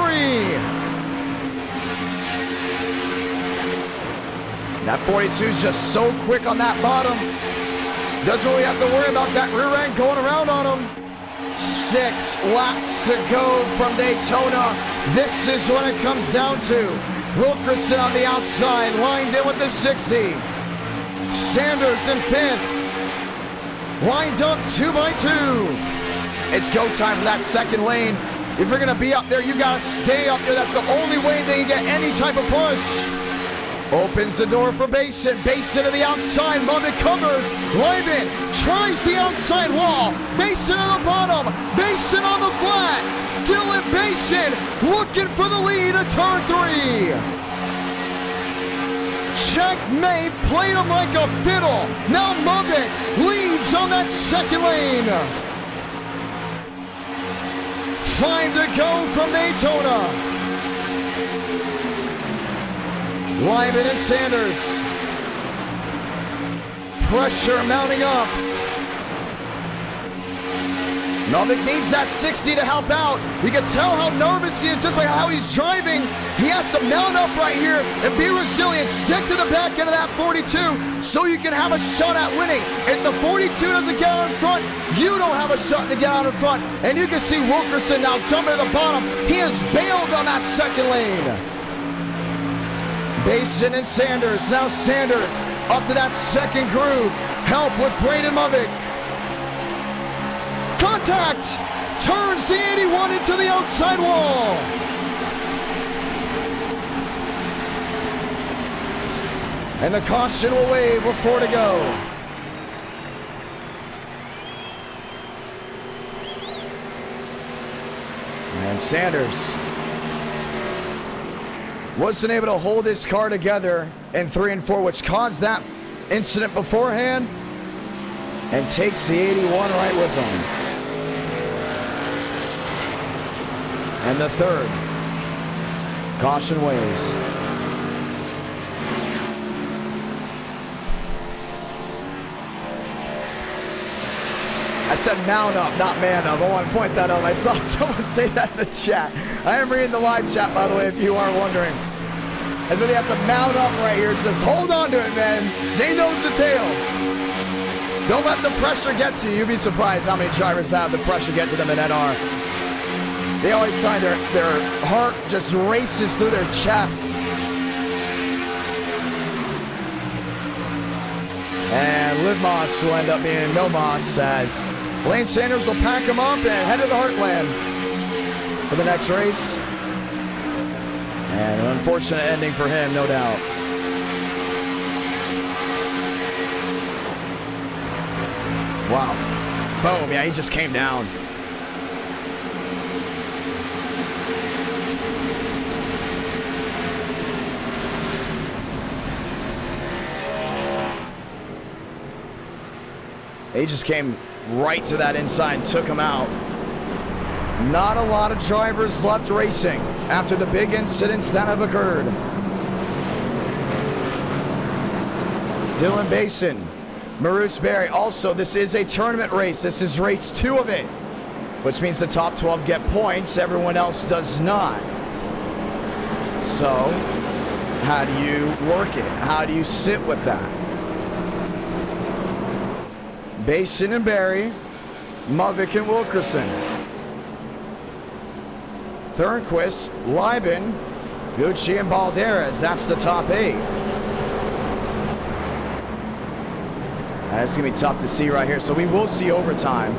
That 42 is just so quick on that bottom. Doesn't really have to worry about that rear end going around on him. 6 laps to go from Daytona. This is what it comes down to. Wilkerson on the outside, lined in with the 60. Sanders in 5th. Lined up 2 by 2. It's go time for that second lane. If you're gonna be up there, you gotta stay up there. That's the only way they can get any type of push. Opens the door for Basin. Basin to the outside. Muddick covers. Lyman tries the outside wall. Basin on the bottom. Basin on the flat. Dylan Basin looking for the lead at turn 3. Checkmate, played him like a fiddle. Now Muddick leads on that second lane. 5 to go from Daytona. Lyman and Sanders. Pressure mounting up. Muddick needs that 60 to help out. You can tell how nervous he is just by how he's driving. He has to mount up right here and be resilient. Stick to the back end of that 42 so you can have a shot at winning. If the 42 doesn't get out in front, you don't have a shot to get out in front. And you can see Wilkerson now jumping to the bottom. He has bailed on that second lane. Basin and Sanders. Now Sanders up to that second groove. Help with Braden Muddick. Contact! Turns the 81 into the outside wall. And the caution will wave with 4 to go. And Sanders wasn't able to hold his car together in 3 and 4, which caused that incident beforehand, and takes the 81 right with him. And the third. Caution waves. I said mount up, not man up. I want to point that out. I saw someone say that in the chat. I am reading the live chat, by the way, if you are wondering. I said he has to mount up right here. Just hold on to it, man. Stay nose to tail. Don't let the pressure get to you. You'd be surprised how many drivers have the pressure get to them in NR. They always find their heart just races through their chest. And Liv Moss will end up being no Moss, as Lane Sanders will pack him up and head to the Heartland for the next race. And an unfortunate ending for him, no doubt. Wow. Boom, yeah, he just came down. He just came right to that inside and took him out. Not a lot of drivers left racing after the big incidents that have occurred. Dylan Basin, Maurice Berry. Also, this is a tournament race. This is race 2 of it, which means the top 12 get points. Everyone else does not. So, how do you work it? How do you sit with that? Basin and Berry, Muddick and Wilkerson. Thornquist, Lyman, Gucci and Balderas. That's the top 8. That's going to be tough to see right here. So we will see overtime.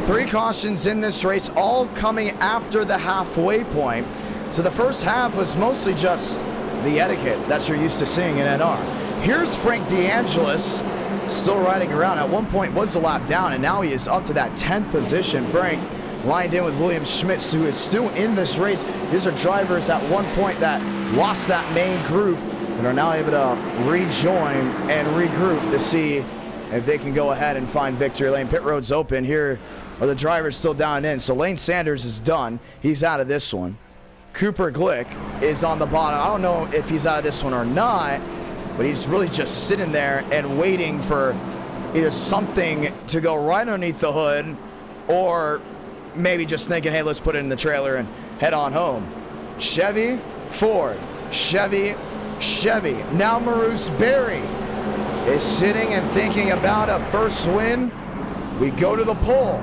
3 cautions in this race, all coming after the halfway point. So the first half was mostly just the etiquette that you're used to seeing in NR. Here's Frank DeAngelis, still riding around. At one point was a lap down, and now he is up to that 10th position. Frank lined in with William Schmitz, who is still in this race. These are drivers at one point that lost that main group and are now able to rejoin and regroup to see if they can go ahead and find victory lane. Pit road's open. Here are the drivers still down in. So Lane Sanders is done. He's out of this one. Cooper Glick is on the bottom. I don't know if he's out of this one or not, but he's really just sitting there and waiting for either something to go right underneath the hood, or maybe just thinking, hey, let's put it in the trailer and head on home. Chevy, Ford, Chevy, Chevy. Now Maurice Berry is sitting and thinking about a first win. We go to the poll.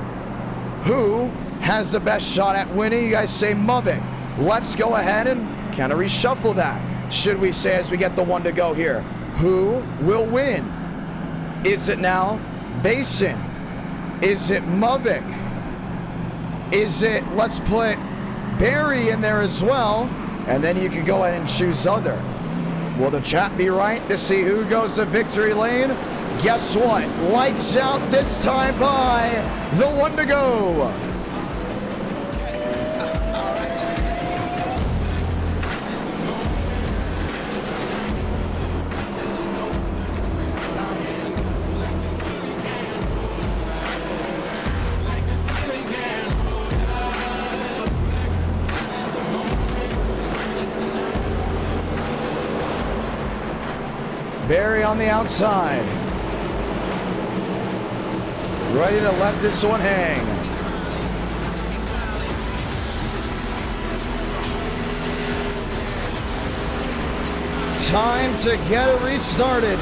Who has the best shot at winning? You guys say Mavic. Let's go ahead and kind of reshuffle that. Should we say as we get the one to go here, who will win? Is it now Basin? Is it Mavic? Is it, let's put Barry in there as well, and then you can go ahead and choose other. Will the chat be right to see who goes to victory lane? Guess what? Lights out this time by the one to go. Barry on the outside. Ready to let this one hang. Time to get it restarted.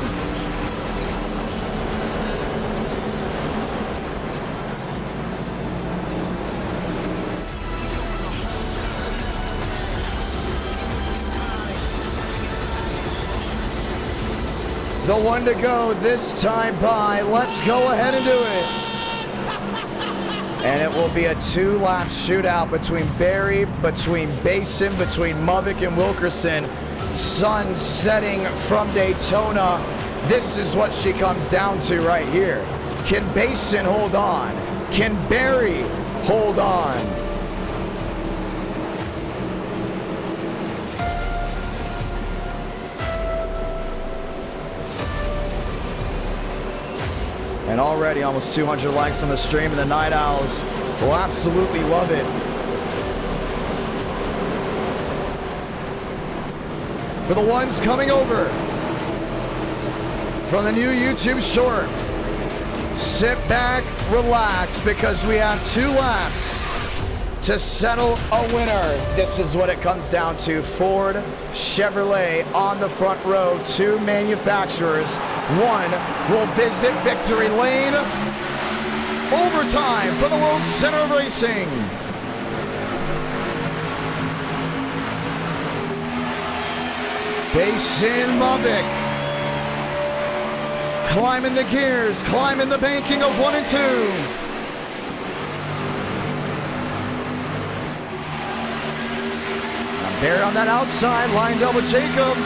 The one to go this time by. Let's go ahead and do it. And it will be a 2-lap shootout between Barry, between Basin, between Mavic and Wilkerson. Sun setting from Daytona. This is what she comes down to right here. Can Basin hold on? Can Barry hold on? And already almost 200 likes on the stream, and the Night Owls will absolutely love it. For the ones coming over from the new YouTube short, sit back, relax, because we have 2 laps to settle a winner. This is what it comes down to. Ford, Chevrolet on the front row, 2 manufacturers. One will visit victory lane. Overtime for the World Center of Racing. Basin Mavic. Climbing the gears, climbing the banking of 1 and 2. Barry on that outside, lined up with Jacob.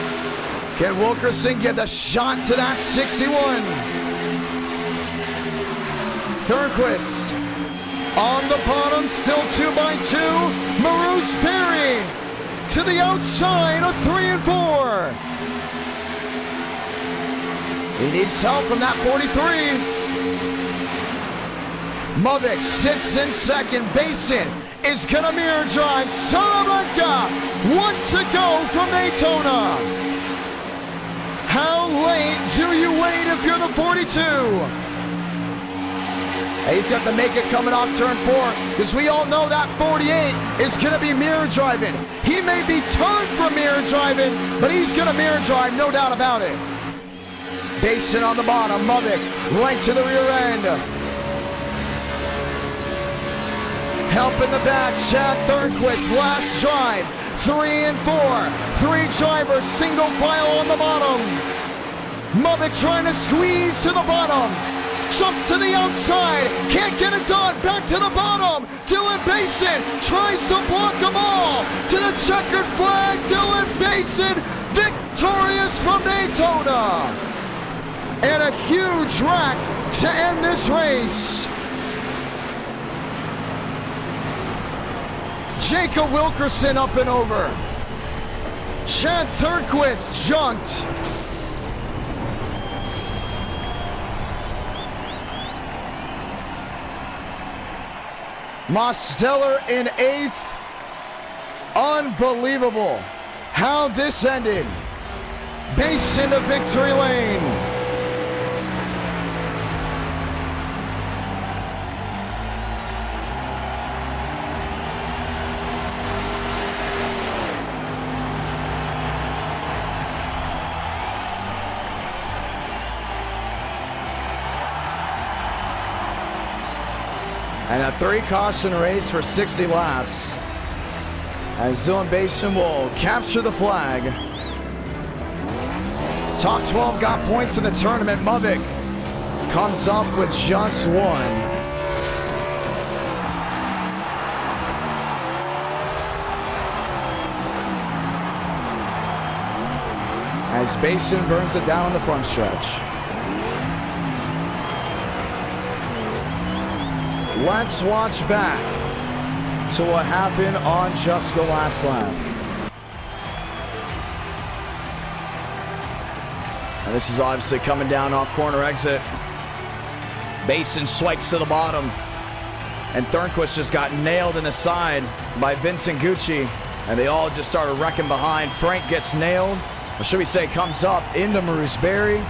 Can Wilkerson get the shot to that 61? Thornquist on the bottom, still 2 by 2. Maroose Perry to the outside of 3 and 4. He needs help from that 43. Mavic sits in second. Basin is gonna mirror drive. Salamanca, 1 to go from Daytona. How late do you wait if you're the 42? He's got to make it coming off turn 4, because we all know that 48 is gonna be mirror driving. He may be turned from mirror driving, but he's gonna mirror drive, no doubt about it. Basin on the bottom, Mavic right to the rear end. Help in the back, Chad Thornquist, last drive, 3 and 4. 3 drivers, single file on the bottom. Mavic trying to squeeze to the bottom. Jumps to the outside, can't get it done, back to the bottom. Dylan Basin tries to block them all. To the checkered flag, Dylan Basin victorious from Daytona. And a huge wreck to end this race. Jacob Wilkerson up and over. Chad Thornquist junked. Mosteller in 8th. Unbelievable how this ended. Basin to victory lane. And a 3-caution race for 60 laps. As Dylan Basin will capture the flag. Top 12 got points in the tournament. Muvik comes up with just one. As Basin burns it down on the front stretch. Let's watch back to what happened on just the last lap. And this is obviously coming down off corner exit. Basin swipes to the bottom. And Thornquist just got nailed in the side by Vincent Gucci. And they all just started wrecking behind. Frank gets nailed. Or should we say comes up into Marusberry.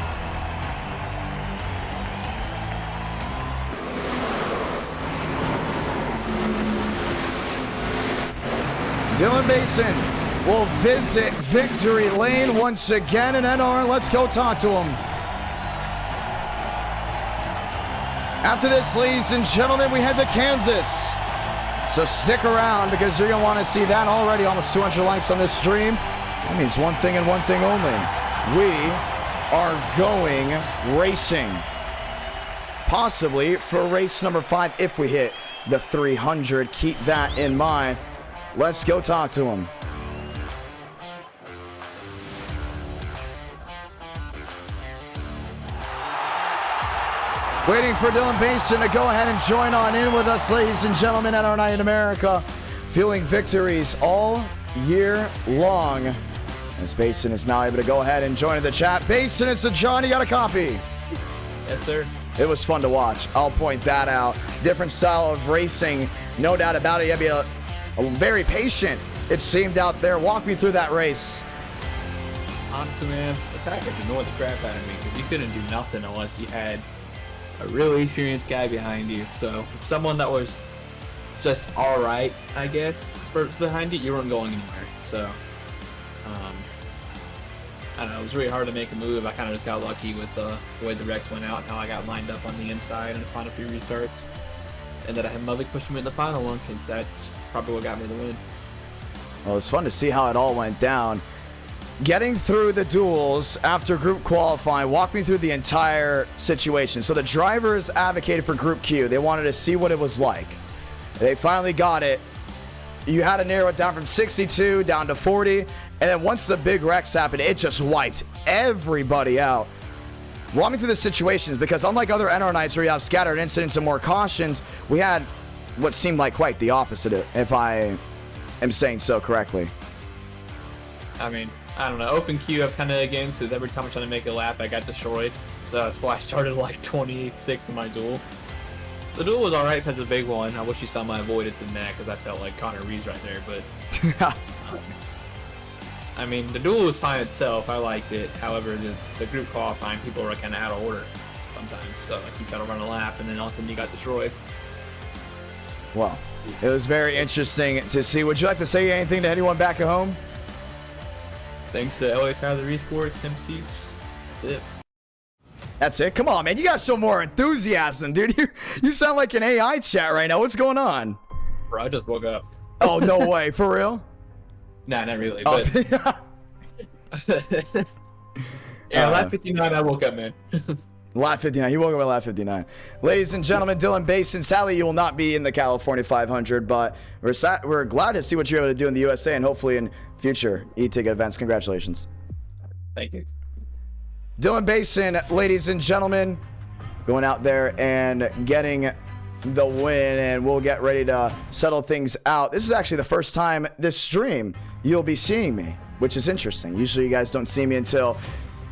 Dylan Basin will visit victory lane once again in NR. Let's go talk to him. After this, ladies and gentlemen, we head to Kansas. So stick around because you're going to want to see that already. Almost 200 likes on this stream. That means one thing and one thing only. We are going racing. Possibly for race number 5 if we hit the 300. Keep that in mind. Let's go talk to him. Waiting for Dylan Basin to go ahead and join on in with us, ladies and gentlemen, at our night in America. Feeling victories all year long. As Basin is now able to go ahead and join the chat. Basin, it's a John. You got a copy? Yes, sir. It was fun to watch. I'll point that out. Different style of racing, no doubt about it. You have to be very patient, it seemed out there. Walk me through that race. Honestly, man, the package annoyed the crap out of me because you couldn't do nothing unless you had a really experienced guy behind you. So someone that was just all right, I guess, behind you, you weren't going anywhere. So I don't know, it was really hard to make a move. I kind of just got lucky with the way the wrecks went out and how I got lined up on the inside and found a few restarts. And that I had Muvik push me in the final one because that's probably what got me the win. Well, it's fun to see how it all went down. Getting through the duels after group qualifying, walk me through the entire situation. So the drivers advocated for Group Q. They wanted to see what it was like. They finally got it. You had to narrow it down from 62 down to 40. And then once the big wrecks happened, it just wiped everybody out. Walk me through the situations because unlike other NR nights where you have scattered incidents and more cautions, we had what seemed like quite the opposite, if I am saying so correctly. I mean, I don't know. Open queue I was kind of against is every time I tried to make a lap, I got destroyed. So that's why I started like 26 in my duel. The duel was alright because it's a big one. I wish you saw my avoidance in that because I felt like Connor Reeves right there. But I mean, the duel was fine itself. I liked it. However, the group qualifying, people were kind of out of order sometimes. So like you try to run a lap and then all of a sudden you got destroyed. Well, it was very interesting to see. Would you like to say anything to anyone back at home? Thanks to LA Sky the Rescore, Sim Seats. That's it. That's it? Come on, man. You got some more enthusiasm, dude. You sound like an AI chat right now. What's going on? Bro, I just woke up. Oh, no way. For real? Nah, not really. Oh, But yeah, lap 59, I woke up, man. Lap 59. He woke up at lap 59. Ladies and gentlemen, Dylan Basin. Sadly, you will not be in the California 500, but we're glad to see what you're able to do in the USA and hopefully in future eTicket events. Congratulations. Thank you. Dylan Basin, ladies and gentlemen, going out there and getting the win, and we'll get ready to settle things out. This is actually the first time this stream you'll be seeing me, which is interesting. Usually you guys don't see me until,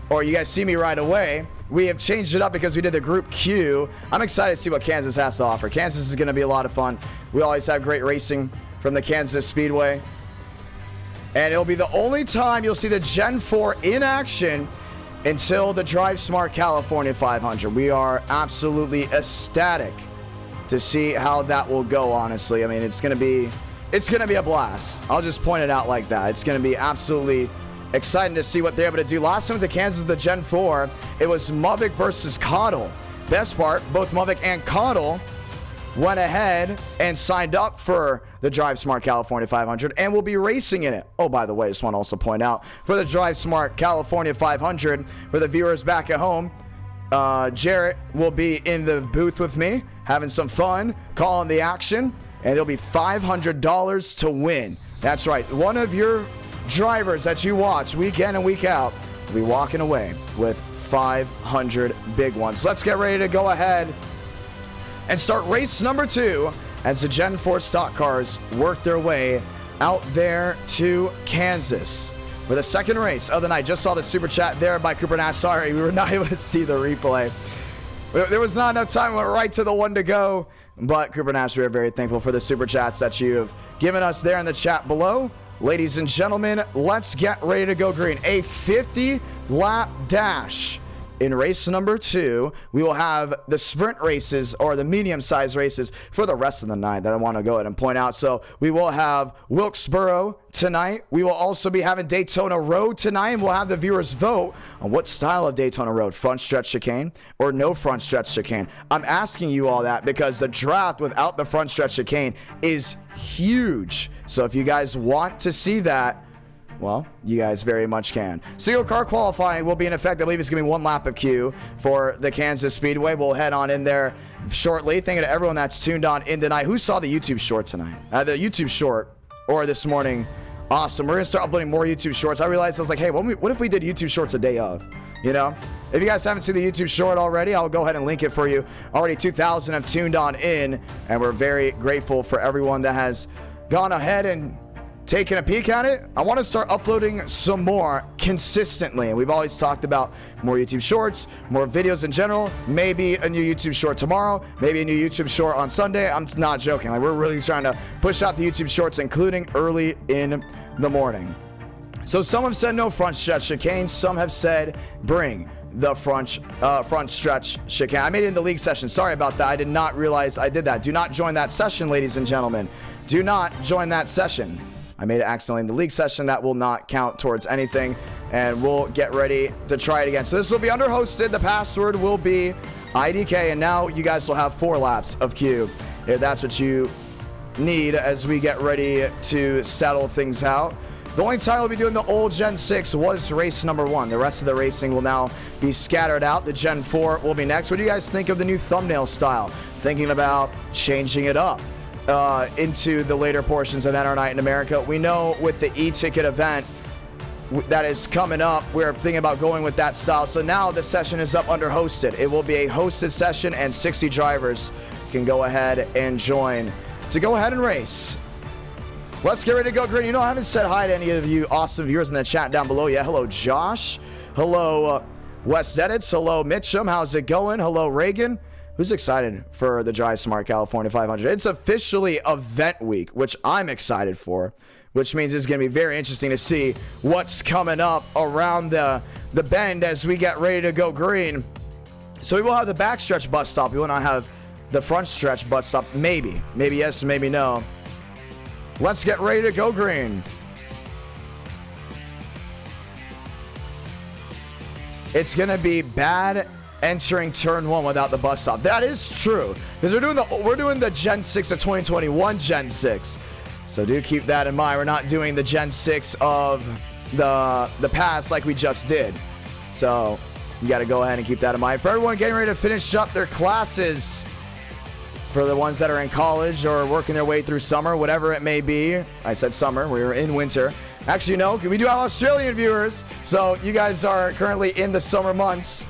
or you guys see me right away. We have changed it up because we did the Group Q. I'm excited to see what Kansas has to offer. Kansas is going to be a lot of fun. We always have great racing from the Kansas Speedway. And it'll be the only time you'll see the Gen 4 in action until the Drive Smart California 500. We are absolutely ecstatic to see how that will go, honestly. I mean, it's going to be a blast. I'll just point it out like that. It's going to be absolutely exciting to see what they're able to do. Last time with the Kansas, the Gen 4, it was Muvik versus Cottle. Best part, both Muvik and Cottle went ahead and signed up for the Drive Smart California 500 and will be racing in it. Oh, by the way, I just want to also point out for the Drive Smart California 500, for the viewers back at home, Jarrett will be in the booth with me, having some fun, calling the action, and there'll be $500 to win. That's right. One of your drivers that you watch week in and week out will be walking away with 500 big ones. Let's get ready to go ahead and start race number 2 as the Gen 4 stock cars work their way out there to Kansas for the second race of the night. Just saw the super chat there by Cooper Nash. Sorry, we were not able to see the replay. There was not enough time. We went right to the one to go. But Cooper Nash, we are very thankful for the super chats that you have given us there in the chat below. Ladies and gentlemen, let's get ready to go green. A 50-lap dash. In race number 2, we will have the sprint races or the medium-sized races for the rest of the night that I want to go ahead and point out. So we will have Wilkesboro tonight. We will also be having Daytona Road tonight, and we'll have the viewers vote on what style of Daytona Road, front stretch chicane or no front stretch chicane. I'm asking you all that because the draft without the front stretch chicane is huge. So if you guys want to see that, well, you guys very much can. Single car qualifying will be in effect. I believe it's going to be 1 lap of queue for the Kansas Speedway. We'll head on in there shortly. Thank you to everyone that's tuned on in tonight. Who saw the YouTube short tonight? The YouTube short or this morning. Awesome. We're going to start uploading more YouTube shorts. I realized, I was like, hey, what if we did YouTube shorts a day of? You know? If you guys haven't seen the YouTube short already, I'll go ahead and link it for you. Already 2,000 have tuned on in, and we're very grateful for everyone that has gone ahead and taking a peek at it. I want to start uploading some more consistently. And we've always talked about more YouTube shorts, more videos in general, maybe a new YouTube short tomorrow, maybe a new YouTube short on Sunday. I'm not joking. Like, we're really trying to push out the YouTube shorts, including early in the morning. So some have said no front stretch chicane. Some have said bring the front stretch chicane. I made it in the league session. Sorry about that. I did not realize I did that. Do not join that session, ladies and gentlemen. Do not join that session. I made it accidentally in the league session. That will not count towards anything, and we'll get ready to try it again. So this will be under hosted. The password will be IDK, and now you guys will have 4 laps of queue if that's what you need as we get ready to settle things out. The only time we'll be doing the old Gen 6 was race number 1. The rest of the racing will now be scattered out. The Gen 4 will be next. What do you guys think of the new thumbnail style? Thinking about changing it up into the later portions of NR Night in America. We know with the eTicket event that is coming up, we're thinking about going with that style. So now the session is up under hosted. It will be a hosted session, and 60 drivers can go ahead and join to go ahead and race. Let's get ready to go green. You know, I haven't said hi to any of you awesome viewers in the chat down below yet. Hello, Josh. Hello, Wes Edits. Hello, Mitchum. How's it going? Hello, Reagan. Who's excited for the Drive Smart California 500? It's officially event week, which I'm excited for, which means it's going to be very interesting to see what's coming up around the bend as we get ready to go green. So we will have the backstretch bus stop. We will not have the front stretch bus stop. Maybe yes, maybe no. Let's get ready to go green. It's going to be bad entering turn 1 without the bus stop. That is true, because we're doing the Gen 6 of 2021 Gen 6. So do keep that in mind. We're not doing the Gen 6 of the past like we just did. So you got to go ahead and keep that in mind. For everyone getting ready to finish up their classes, for the ones that are in college or working their way through summer, whatever it may be. I said summer, we were in winter. Actually, no, we do have Australian viewers, so you guys are currently in the summer months.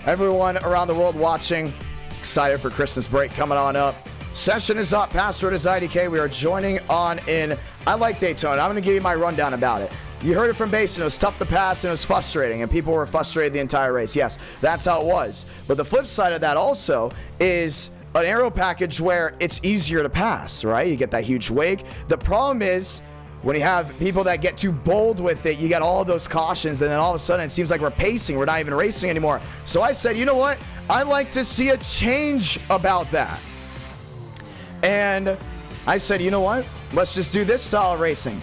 Everyone around the world watching, excited for Christmas break coming on up. Session is up, password is IDK. We are joining on in, I like Daytona. I'm going to give you my rundown about it. You heard it from Basin. It was tough to pass and it was frustrating, and people were frustrated the entire race. Yes, that's how it was. But the flip side of that also is an aero package where it's easier to pass, right? You get that huge wake. The problem is when you have people that get too bold with it, you get all those cautions, and then all of a sudden it seems like we're pacing. We're not even racing anymore. So I said, you know what? I like to see a change about that. And I said, you know what? Let's just do this style of racing.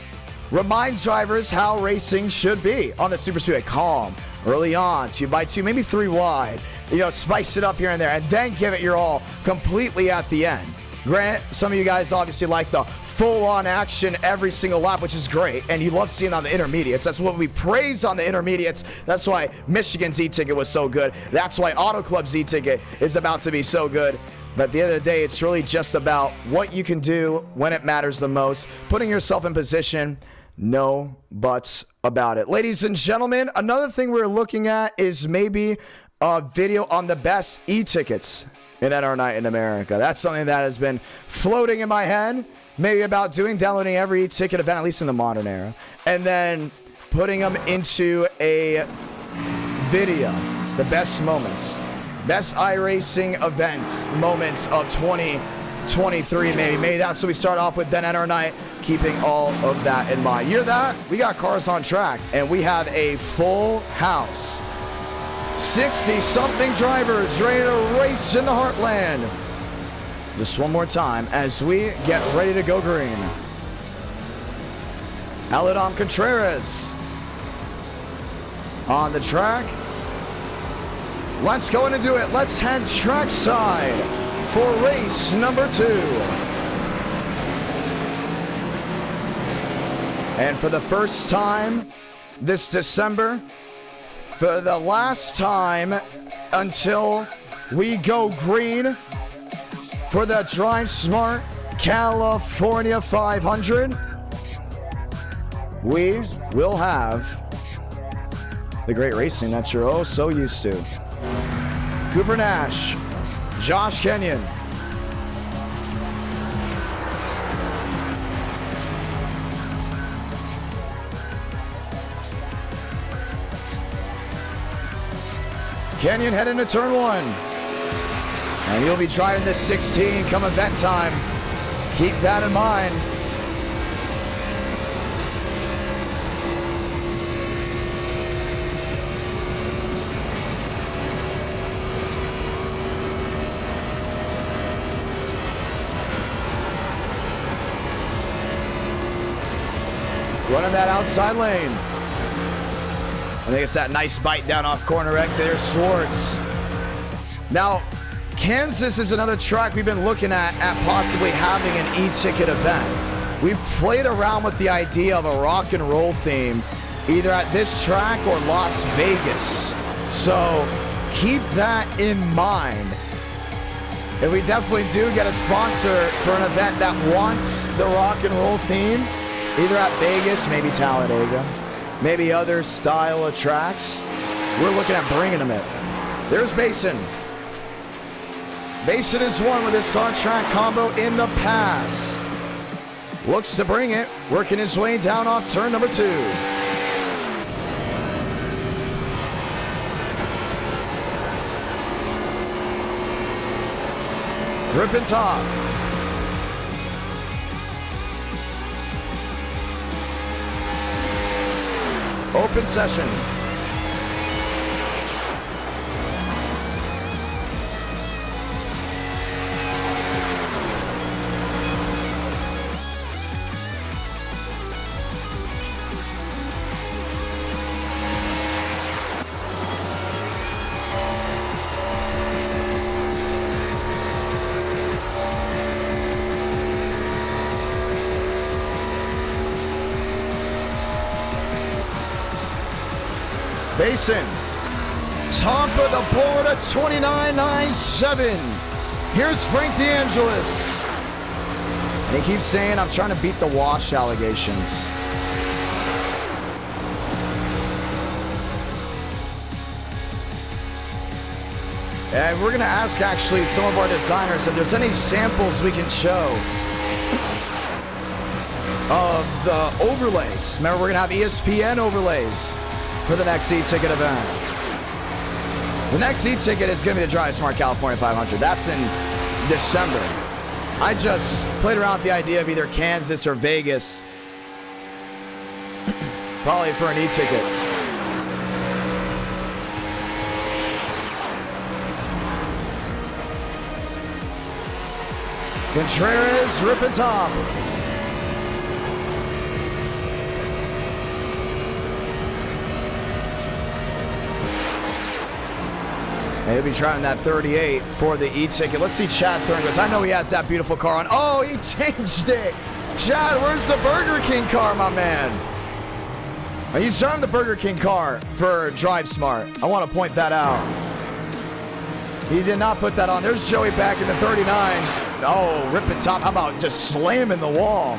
Remind drivers how racing should be on the super speedway. Calm, early on, 2x2, maybe 3 wide. You know, spice it up here and there, and then give it your all completely at the end. Granted, some of you guys obviously like the full-on action every single lap, which is great, and you love seeing it on the intermediates. That's what we praise on the intermediates. That's why Michigan's e-ticket was so good. That's why Auto Club's e-ticket is about to be so good. But at the end of the day, it's really just about what you can do when it matters the most, putting yourself in position, no buts about it. Ladies and gentlemen, another thing we're looking at is maybe a video on the best e-tickets in NR Night in America. That's something that has been floating in my head, maybe about downloading every e-ticket event, at least in the modern era, and then putting them into a video, the best moments, best iRacing events, moments of 2023, maybe that's what we start off with, then NR Night, keeping all of that in mind. You hear that? We got cars on track, and we have a full house. 60-something drivers ready to race in the heartland. Just one more time as we get ready to go green. Aladam Contreras on the track. Let's go in and do it. Let's head trackside for race number 2. And for the first time this December, for the last time until we go green for the Drive Smart California 500, we will have the great racing that you're oh so used to. Cooper Nash, Josh Kenyon, Kenyon heading to turn 1. And he'll be driving this 16 come event time. Keep that in mind. Running that outside lane. I think it's that nice bite down off corner exit. There's Swartz. Now, Kansas is another track we've been looking at possibly having an e-ticket event. We've played around with the idea of a rock and roll theme, either at this track or Las Vegas. So keep that in mind. If we definitely do get a sponsor for an event that wants the rock and roll theme, either at Vegas, maybe Talladega, maybe other style of tracks, we're looking at bringing them in. There's Basin. Basin has won with his car track combo in the past. Looks to bring it, working his way down off turn number 2. Grip and top. Open session. Basin, top of the board at 29.97. Here's Frank DeAngelis. And he keeps saying, I'm trying to beat the wash allegations. And we're going to ask, actually, some of our designers if there's any samples we can show of the overlays. Remember, we're going to have ESPN overlays for the next e-ticket event. The next e-ticket is going to be the Drive Smart California 500. That's in December. I just played around with the idea of either Kansas or Vegas, probably for an e-ticket. Contreras, rip and top. And he'll be trying that 38 for the e-ticket. Let's see Chad Thurngis. I know he has that beautiful car on. Oh, he changed it. Chad, where's the Burger King car, my man? He's driving the Burger King car for Drive Smart. I want to point that out. He did not put that on. There's Joey back in the 39. Oh, ripping top. How about just slamming the wall?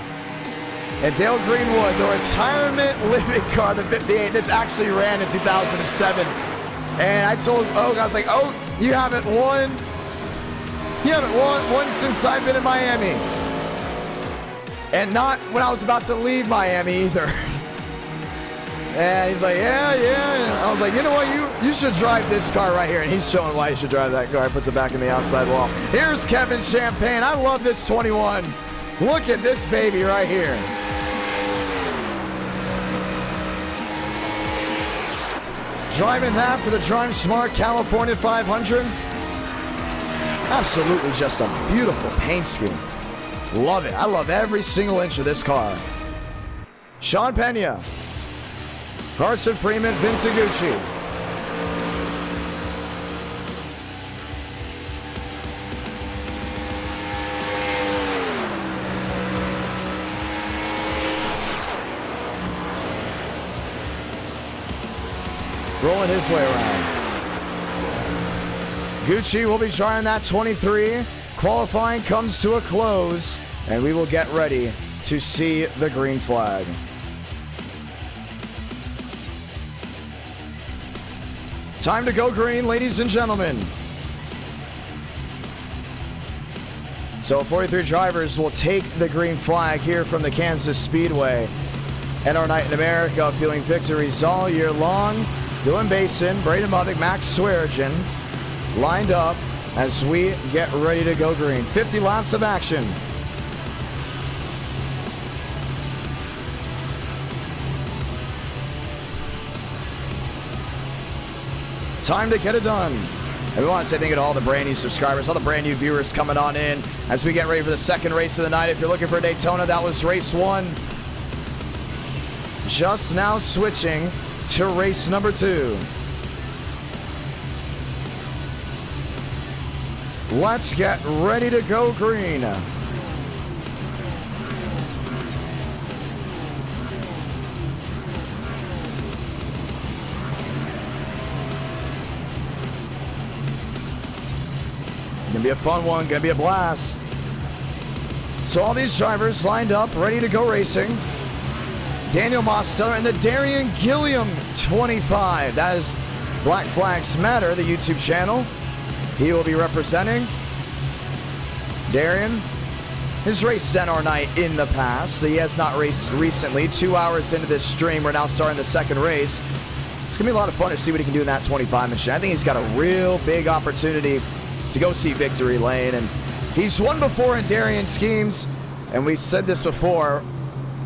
And Dale Greenwood, the retirement living car, the 58. This actually ran in 2007. And I told Oak, I was like, oh, you haven't won. You haven't won since I've been in Miami. And not when I was about to leave Miami either. And he's like, yeah. And I was like, you know what? You should drive this car right here. And he's showing why you should drive that car. Puts it back in the outside wall. Here's Kevin Champagne. I love this 21. Look at this baby right here. Driving that for the Drive Smart California 500. Absolutely just a beautiful paint scheme. Love it. I love every single inch of this car. Sean Pena. Carson Freeman, Vince Iguchi. Rolling his way around. Gucci will be trying that 23. Qualifying comes to a close, and we will get ready to see the green flag. Time to go green, ladies and gentlemen. So 43 drivers will take the green flag here from the Kansas Speedway. And our night in America, feeling victories all year long. Dylan Basin, Braden Muddick, Max Swearigan lined up as we get ready to go green. 50 laps of action. Time to get it done. And we want to say thank you to all the brand new subscribers, all the brand new viewers coming on in as we get ready for the second race of the night. If you're looking for Daytona, that was race 1. Just now switching to race number 2. Let's get ready to go green. Gonna be a fun one, gonna be a blast. So all these drivers lined up, ready to go racing. Daniel Mosteller and the Darian Gilliam 25. That is Black Flags Matter, the YouTube channel. He will be representing. Darian has raced NR Night in the past, so he has not raced recently. 2 hours into this stream, we're now starting the second race. It's gonna be a lot of fun to see what he can do in that 25 machine. I think he's got a real big opportunity to go see victory lane, and he's won before in Darian schemes, and we said this before.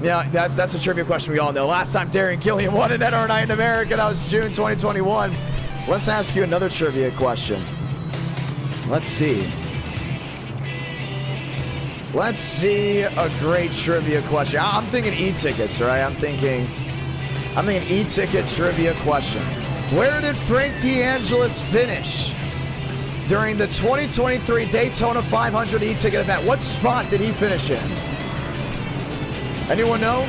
Yeah, that's a trivia question we all know. Last time Darian Gilliam won an NR Night in America, that was June 2021. Let's ask you another trivia question. Let's see. Let's see a great trivia question. I'm thinking e-tickets, right? I'm thinking e-ticket trivia question. Where did Frank DeAngelis finish during the 2023 Daytona 500 e-ticket event? What spot did he finish in? Anyone know?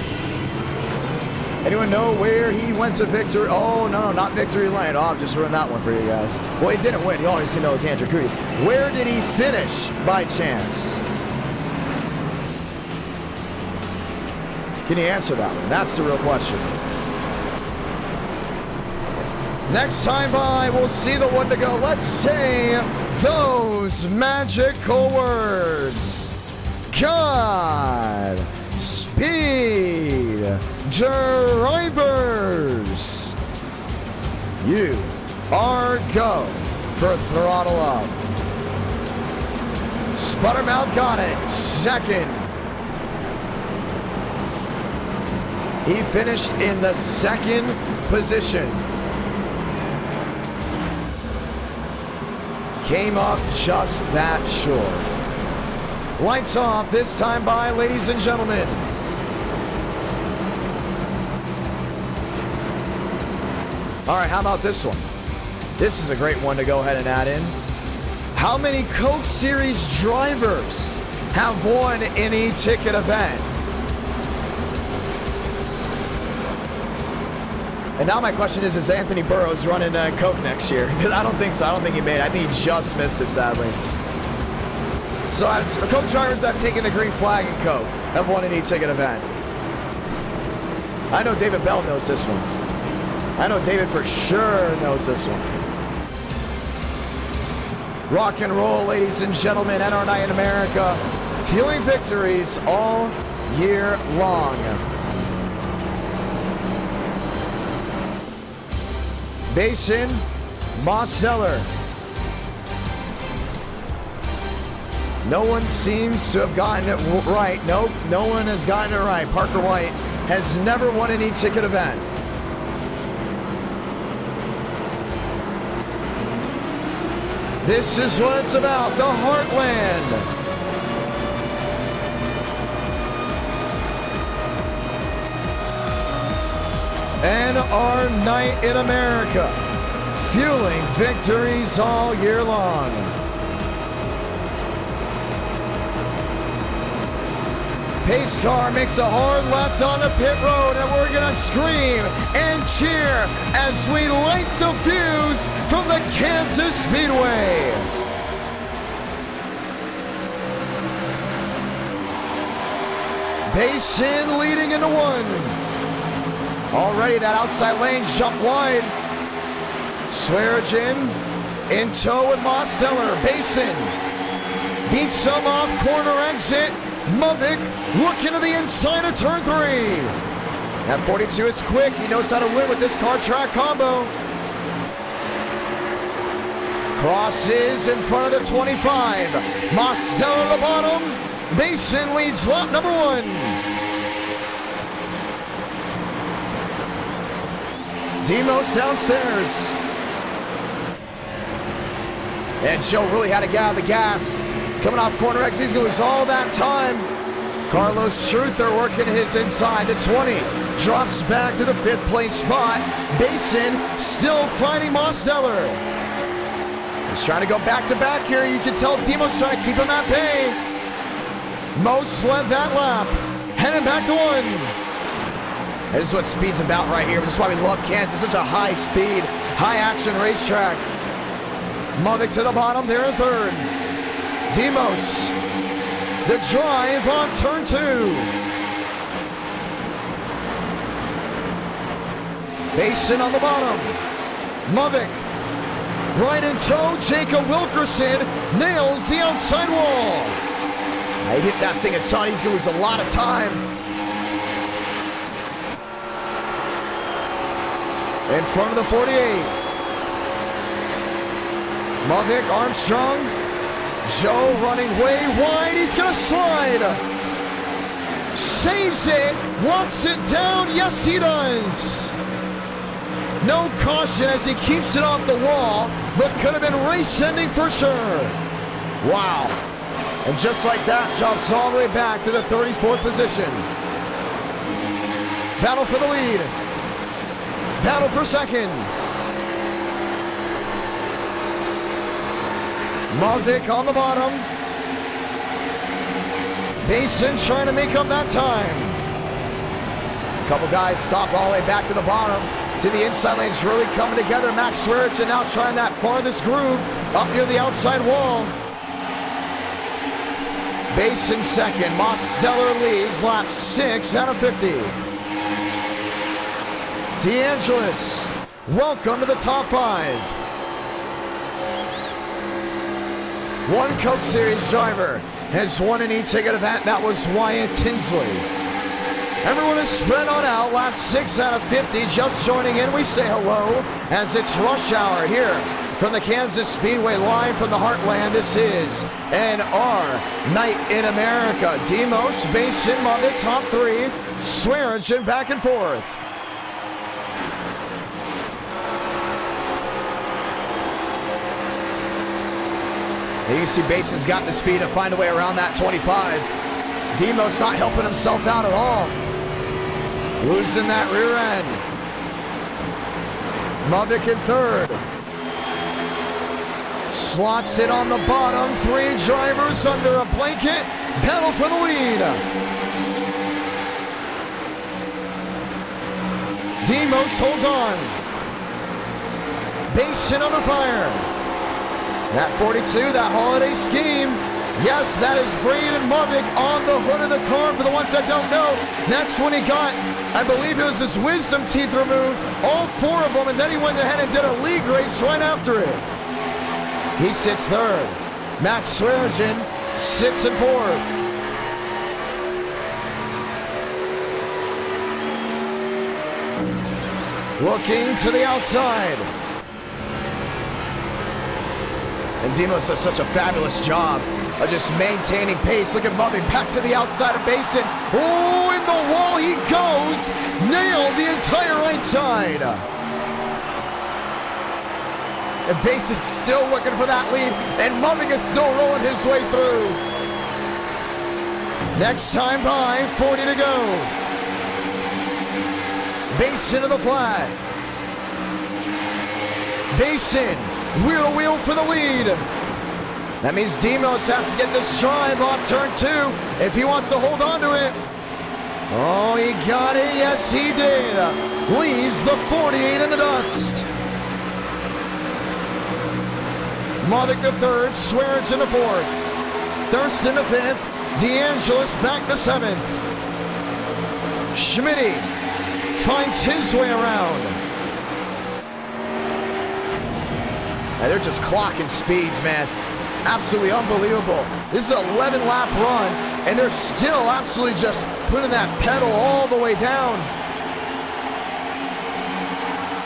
Anyone know where he went to victory? Oh, no, not victory lane. Oh, I've just ruined that one for you guys. Well, he didn't win. You obviously know it's Andrew Cootie. Where did he finish by chance? Can you answer that one? That's the real question. Next time by, we'll see the one to go. Let's say those magical words. God speed drivers. You are go for throttle up. Sputtermouth got it. Second. He finished in the second position. Came up just that short. Lights off this time by, ladies and gentlemen. All right, how about this one? This is a great one to go ahead and add in. How many Coke Series drivers have won an e-ticket event? And now my question is Anthony Burrows running Coke next year? Because I don't think so. I don't think he made it. I think he just missed it, sadly. So Coke drivers that have taken the green flag in Coke have won an e-ticket event. I know David Bell knows this one. I know David for sure knows this one. Rock and roll, ladies and gentlemen, NR Night in America. Fueling victories all year long. Basin, Mosteller. No one seems to have gotten it right. Nope, no one has gotten it right. Parker White has never won an e-ticket event. This is what it's about, the Heartland. NR Night in America, fueling victories all year long. Pace car makes a hard left on the pit road, and we're gonna scream and cheer as we light the fuse from the Kansas Speedway. Basin leading into one. Already that outside lane jumped wide. Swearigan in tow with Mosteller. Basin beats him off corner exit. Movic looking to the inside of turn 3. That 42 is quick. He knows how to win with this car track combo. Crosses in front of the 25. Mosteller at the bottom. Basin leads lap number 1. Demos downstairs. And Joe really had to get out of the gas. Coming off corner exit, he's going to lose all that time. Carlos Truther working his inside. The 20 drops back to the 5th place spot. Basin still fighting Mosteller. He's trying to go back-to-back here. You can tell Demo's trying to keep him at bay. Most led that lap. Heading back to 1. This is what speed's about right here. This is why we love Kansas. Such a high speed, high action racetrack. Movic to the bottom there in 3rd. Demos, the drive on turn 2. Basin on the bottom. Movic right in tow. Jacob Wilkerson nails the outside wall. I hit that thing a ton. He's going to lose a lot of time. In front of the 48. Movic, Armstrong. Joe running way wide. He's going to slide. Saves it. Locks it down. Yes, he does. No caution as he keeps it off the wall, but could have been race-ending for sure. Wow. And just like that, jumps all the way back to the 34th position. Battle for the lead. Battle for second. Movic on the bottom. Basin trying to make up that time. A couple guys stop all the way back to the bottom. See the inside lanes really coming together. Max Swearigan now trying that farthest groove up near the outside wall. Basin second. Mosteller leads lap 6 out of 50. DeAngelis, welcome to the top 5. One Coke Series driver has won an e-ticket event. That was Wyatt Tinsley. Everyone is spread on out. Lap 6 out of 50. Just joining in, we say hello as it's rush hour here from the Kansas Speedway, live from the Heartland. This is NR Night in America. Demos, Basin, Movic, top 3. Swearigan back and forth. You see Basin's got the speed to find a way around that 25. Demos not helping himself out at all. Losing that rear end. Movic in 3rd. slots it on the bottom. 3 drivers under a blanket. Battle for the lead. Demos holds on. Basin under fire. That 42, that holiday scheme. Yes, that is Braden Mavic on the hood of the car. For the ones that don't know, that's when he got, I believe it was his wisdom teeth removed, all 4 of them, and then he went ahead and did a league race right after it. He sits 3rd. Max Swearigan sits in 4th. Looking to the outside. And Demos does such a fabulous job of just maintaining pace. Look at Mavic back to the outside of Basin. Oh, in the wall he goes. Nailed the entire right side. And Bason's still looking for that lead. And Mavic is still rolling his way through. Next time by, 40 to go. Basin to the flag. Basin, wheel to wheel for the lead. That means Demos has to get this drive off turn 2 if he wants to hold on to it. Oh, he got it. Yes, he did. Leaves the 48 in the dust. Mavic the 3rd, Swearigan the 4th. Thurston the 5th, DeAngelis back the 7th. Schmitty finds his way around. And they're just clocking speeds, man. Absolutely unbelievable. This is an 11-lap run, and they're still absolutely just putting that pedal all the way down.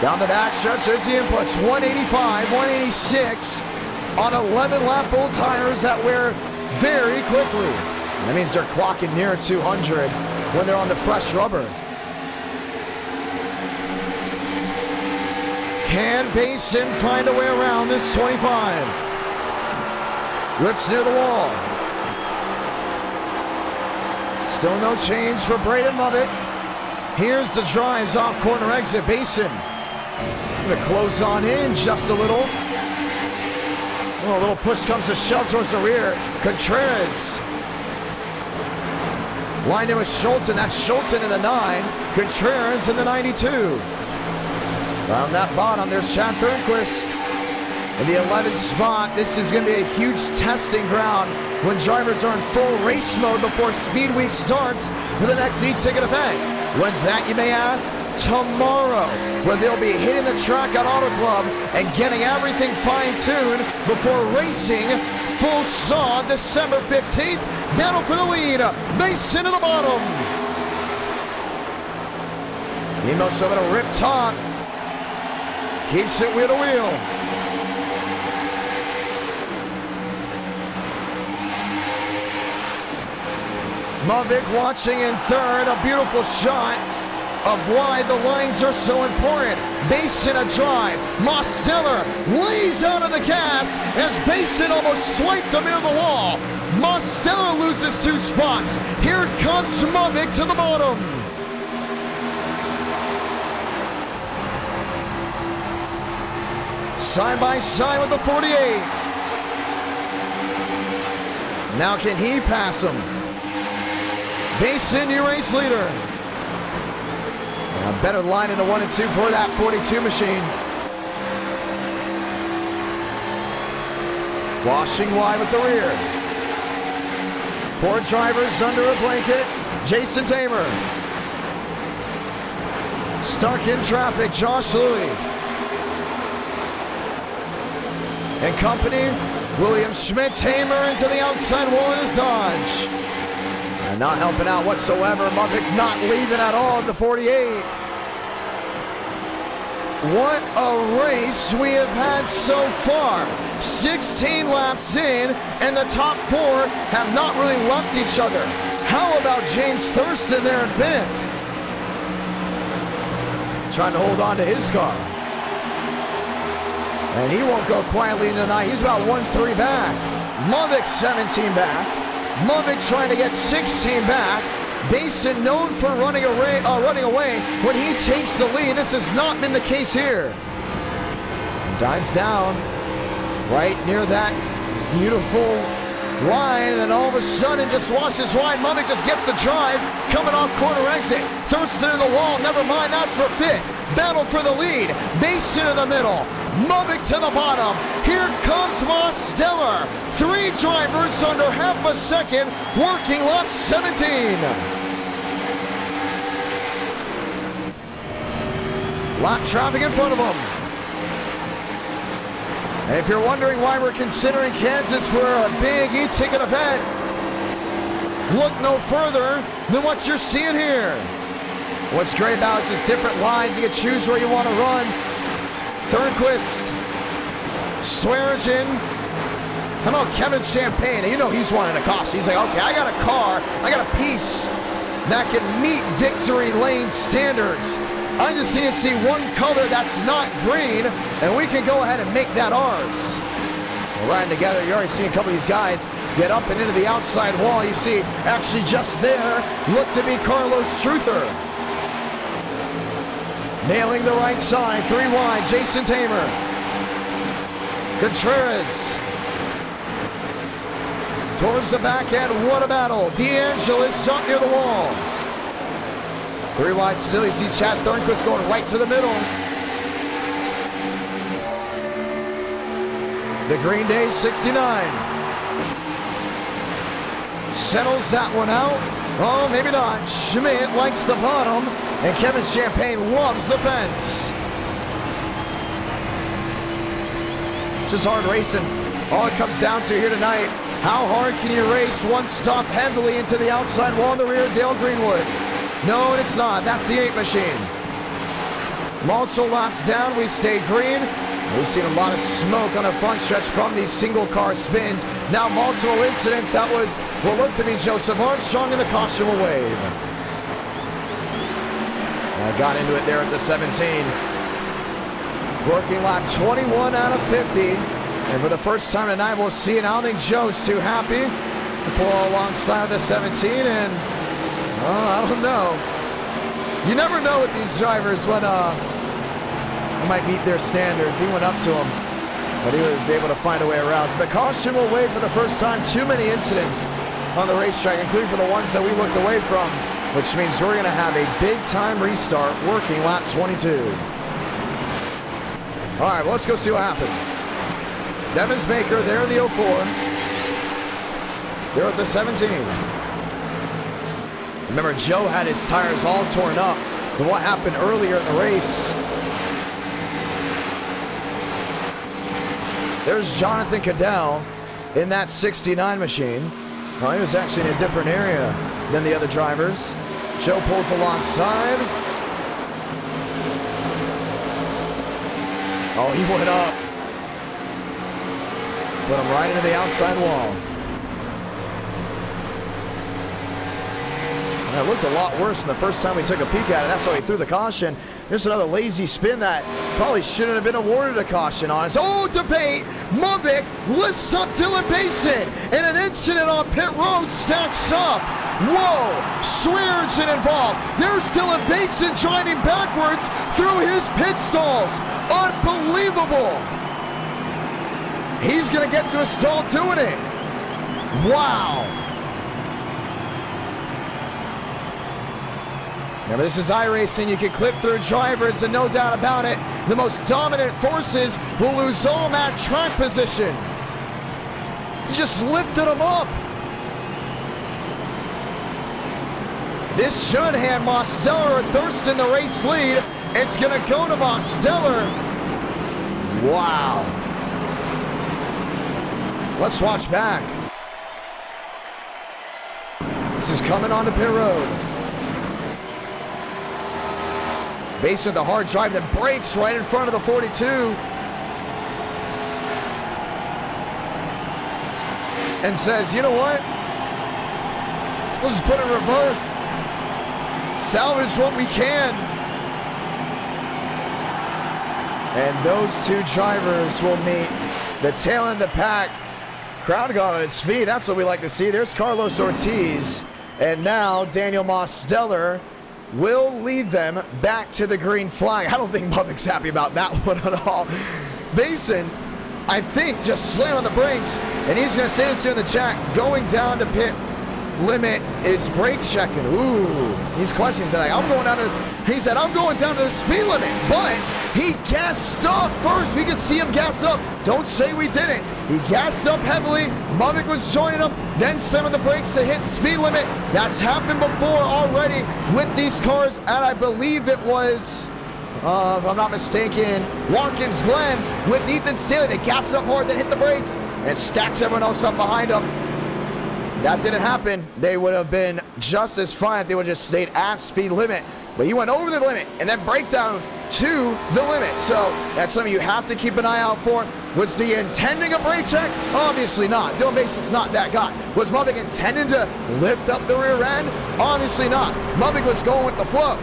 Down the back stretch, there's the inputs. 185, 186 on 11-lap old tires that wear very quickly. That means they're clocking near 200 when they're on the fresh rubber. Can Basin find a way around this 25? Rips near the wall. Still no change for Braden Mavic. Here's the drives off corner exit. Basin gonna close on in just a little. Oh, a little push comes to shove towards the rear. Contreras lined in with Schulten. That's Schulten in the 9. Contreras in the 92. Around that bottom, there's Chad Thornquist in the 11th spot. This is going to be a huge testing ground when drivers are in full race mode before Speed Week starts for the next eTicket event. When's that, you may ask? Tomorrow, where they'll be hitting the track at Auto Club and getting everything fine-tuned before racing full saw December 15th. Battle for the lead. Mason to the bottom. Demos over to rip top. Keeps it wheel to wheel. Mavic watching in 3rd. A beautiful shot of why the lines are so important. Basin a drive. Mosteller lays out of the gas as Basin almost swiped him into the wall. Mosteller loses 2 spots. Here comes Mavic to the bottom. Side by side with the 48. Now can he pass him? Basin, new race leader. A better line in the 1 and 2 for that 42 machine. Washing wide with the rear. 4 drivers under a blanket. Jason Tamer. Stuck in traffic, Josh Louie. And company, William Schmidt. Tamer into the outside wall in his Dodge. And not helping out whatsoever. Mavic not leaving at all at the 48. What a race we have had so far. 16 laps in, and the top 4 have not really left each other. How about James Thurston there in 5th? Trying to hold on to his car. And he won't go quietly into the night. He's about 1-3 back. Mavic 17 back. Mavic trying to get 16 back. Basin known for running away when he takes the lead. This has not been the case here. Dives down. right near that beautiful line, and then all of a sudden just watch this wide. Mummick just gets the drive, coming off corner exit, Thurston to the wall, never mind, that's for fifth. Battle for the lead, Mason in the middle, Mummick to the bottom. Here comes Mosteller. 3 drivers under half a second, working lap 17. Lap traffic in front of them. And if you're wondering why we're considering Kansas for a big e-ticket event, look no further than what you're seeing here. What's great about it is just different lines. You can choose where you want to run. Thornquist, Swearingen. How about Kevin Champagne? You know he's wanting a caution. He's like, okay, I got a car, I got a piece that can meet victory lane standards. I just need to see one color that's not green, and we can go ahead and make that ours. We're riding together. You're already seeing a couple of these guys get up and into the outside wall. You see, actually just there, look to be Carlos Struther. Nailing the right side, 3 wide, Jason Tamer. Contreras. Towards the back end, what a battle. DeAngelis up near the wall. 3 wide still, you see Chad Thornquist going right to the middle. The Green Day 69. Settles that one out. Oh, maybe not. Schmidt likes the bottom, and Kevin Champagne loves the fence. Just hard racing. All it comes down to here tonight, how hard can you race one stop heavily into the outside wall in the rear of Dale Greenwood? No, it's not. That's the 8 machine. Multiple laps down, we stay green. We've seen a lot of smoke on the front stretch from these single car spins. Now multiple incidents. That was what looked to be Joseph Armstrong, and the caution will wave. I got into it there at the 17. Working lap 21 out of 50. And for the first time tonight, we'll see it. I don't think Joe's too happy to pull alongside the 17, and I don't know. You never know with these drivers when they might meet their standards. He went up to him, but he was able to find a way around. So the caution will wave for the first time. Too many incidents on the racetrack, including for the ones that we looked away from, which means we're going to have a big-time restart working lap 22. All right, well, let's go see what happened. Devins Baker there in the 04. They're at the 17. Remember, Joe had his tires all torn up from what happened earlier in the race. There's Jonathan Cadell in that 69 machine. Well, he was actually in a different area than the other drivers. Joe pulls alongside. Oh, he went up. Put him right into the outside wall. It looked a lot worse than the first time we took a peek at it. That's why he threw the caution. There's another lazy spin that probably shouldn't have been awarded a caution on. It's debate. Mummick lifts up Dylan Basin, and an incident on pit road stacks up. Whoa, Swearingen involved. There's Dylan Basin driving backwards through his pit stalls. Unbelievable. He's going to get to a stall doing it. Wow. Remember, this is iRacing. You can clip through drivers, and no doubt about it, the most dominant forces will lose all that track position. He just lifted them up. This should hand Mosteller or Thurston the race lead. It's going to go to Mosteller. Wow. Let's watch back. This is coming onto pit road. Basin with the hard drive that breaks right in front of the 42. And says, you know what? We'll just put it in reverse. Salvage what we can. And those two drivers will meet the tail end of the pack. Crowd got on its feet. That's what we like to see. There's Carlos Ortiz. And now Daniel Mosteller will lead them back to the green flag. I don't think Mummick's happy about that one at all. Basin I think, just slam on the brakes, and he's going to say this here in the chat, going down to pit limit is brake checking. Ooh, he's questioning. He's like, I'm going down to he said, I'm going down to the speed limit, but he gassed up first. We could see him gas up. Don't say we didn't. He gassed up heavily. Mavic was joining him, then slamming the brakes to hit speed limit. That's happened before already with these cars, and I believe it was, if I'm not mistaken, Watkins Glen with Ethan Staley. They gassed up hard, then hit the brakes, and stacks everyone else up behind them. That didn't happen. They would have been just as fine if they would have just stayed at speed limit. But he went over the limit and then breakdown to the limit. So that's something you have to keep an eye out for. Was he intending a brake check? Obviously not. Dylan Mason's not that guy. Was Mavic intending to lift up the rear end? Obviously not. Mavic was going with the flow.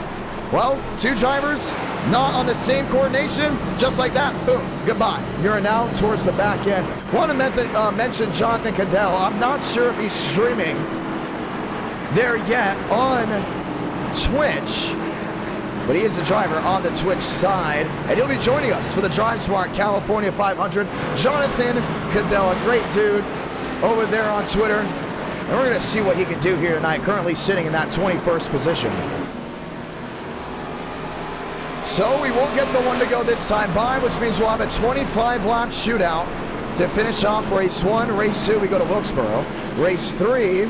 Well, two drivers not on the same coordination, just like that, boom, goodbye. You're now towards the back end. Want to mention Jonathan Cadell. I'm not sure if he's streaming there yet on Twitch, but he is a driver on the Twitch side, and he'll be joining us for the Drive Smart California 500. Jonathan Cadell, a great dude over there on Twitter, and we're going to see what he can do here tonight, currently sitting in that 21st position. So we won't get the one to go this time by, which means we'll have a 25-lap shootout to finish off race 1. Race 2, we go to Wilkesboro. Race 3,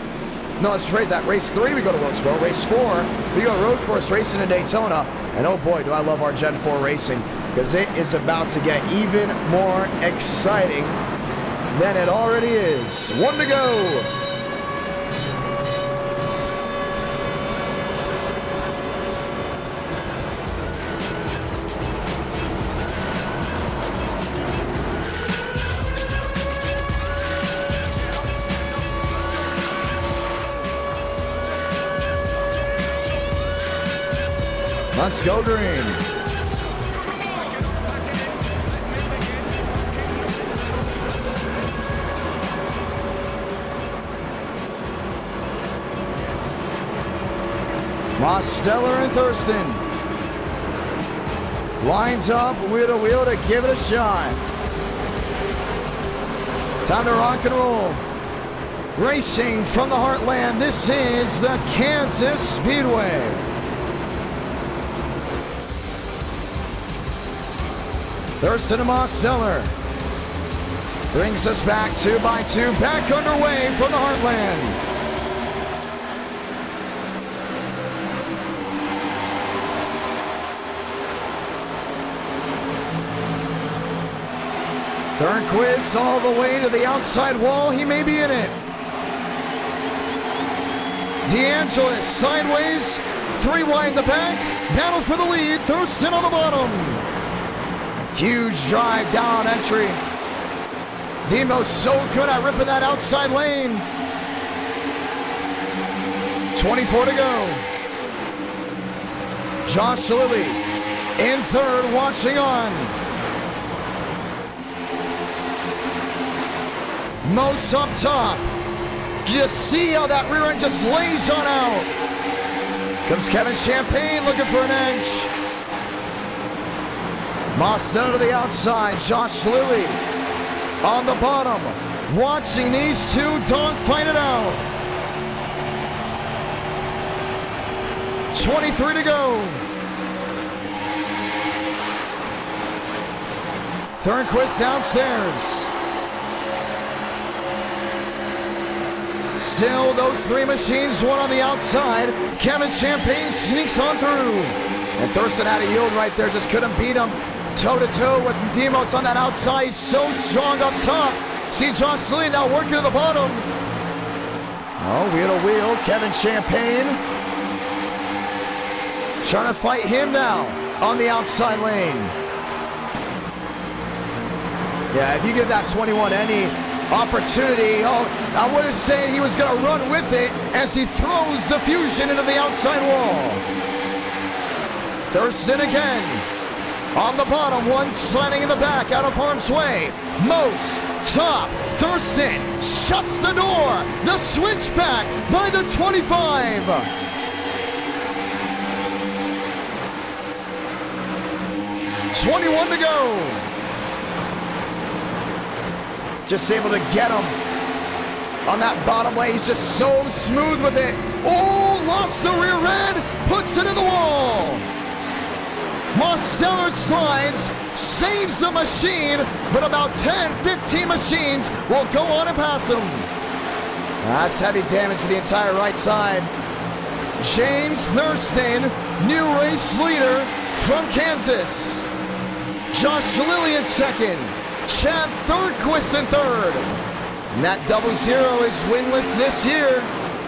no, let's phrase that. Race 3, we go to Wilkesboro. Race 4, we go road course racing in Daytona. And oh boy, do I love our Gen 4 racing, because it is about to get even more exciting than it already is. One to go. Let's go green. Mosteller and Thurston lines up wheel to wheel to give it a shot. Time to rock and roll. Racing from the heartland, this is the Kansas Speedway. Thurston and Mosteller brings us back 2x2, back underway from the heartland. Turnquist all the way to the outside wall. He may be in it. DeAngelis sideways, 3 wide in the back. Battle for the lead. Thurston on the bottom. Huge drive down entry. Demo's so good at ripping that outside lane. 24 to go. Josh Lilly in third, watching on. Most up top. Just see how that rear end just lays on out. Comes Kevin Champagne looking for an edge. Mosteller to the outside. Josh Lilly on the bottom. Watching these two dogfight it out. 23 to go. Turnquist downstairs. Still those 3 machines, one on the outside. Kevin Champagne sneaks on through. And Thurston had a yield right there, just couldn't beat him. Toe-to-toe with Demos on that outside. He's so strong up top. See Josh Lilly now working to the bottom. Oh, wheel to wheel. Kevin Champagne trying to fight him now on the outside lane. Yeah, if you give that 21 any opportunity, oh, I was saying he was going to run with it as he throws the Fusion into the outside wall. Thurston again. On the bottom, one sliding in the back, out of harm's way. Most, top, Thurston shuts the door. The switchback by the 25. .21 to go. Just able to get him on that bottom lane. He's just so smooth with it. Oh, lost the rear end, puts it in the wall. Mosteller slides, saves the machine, but about 10-15 machines will go on and pass him. That's heavy damage to the entire right side. James Thurston, new race leader from Kansas. Josh Lilly in second. Chad Thornquist in third. And that 0-0 is winless this year.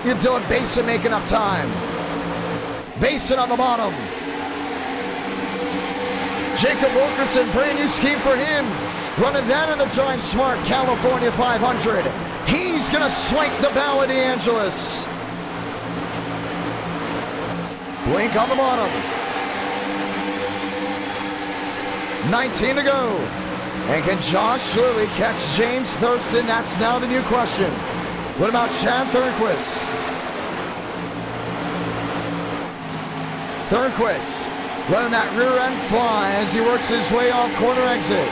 You're Dylan Basin making up time. Basin on the bottom. Jacob Wilkerson, brand new scheme for him. Running that in the Drive Smart California 500. He's gonna swipe the bow of DeAngelis. Blink on the bottom. 19 to go. And can Josh Lilly catch James Thurston? That's now the new question. What about Chad Thornquist? Thornquist letting that rear end fly as he works his way off corner exit.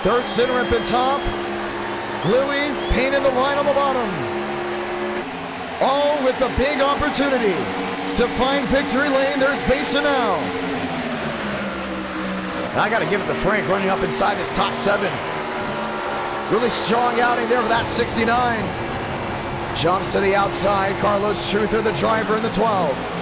Thurston ripping top. Lilly painting the line on the bottom. All with a big opportunity to find victory lane. There's Basin now. I got to give it to Frank running up inside this top 7. Really strong outing there with that 69. Jumps to the outside. Carlos Truther, the driver in the 12.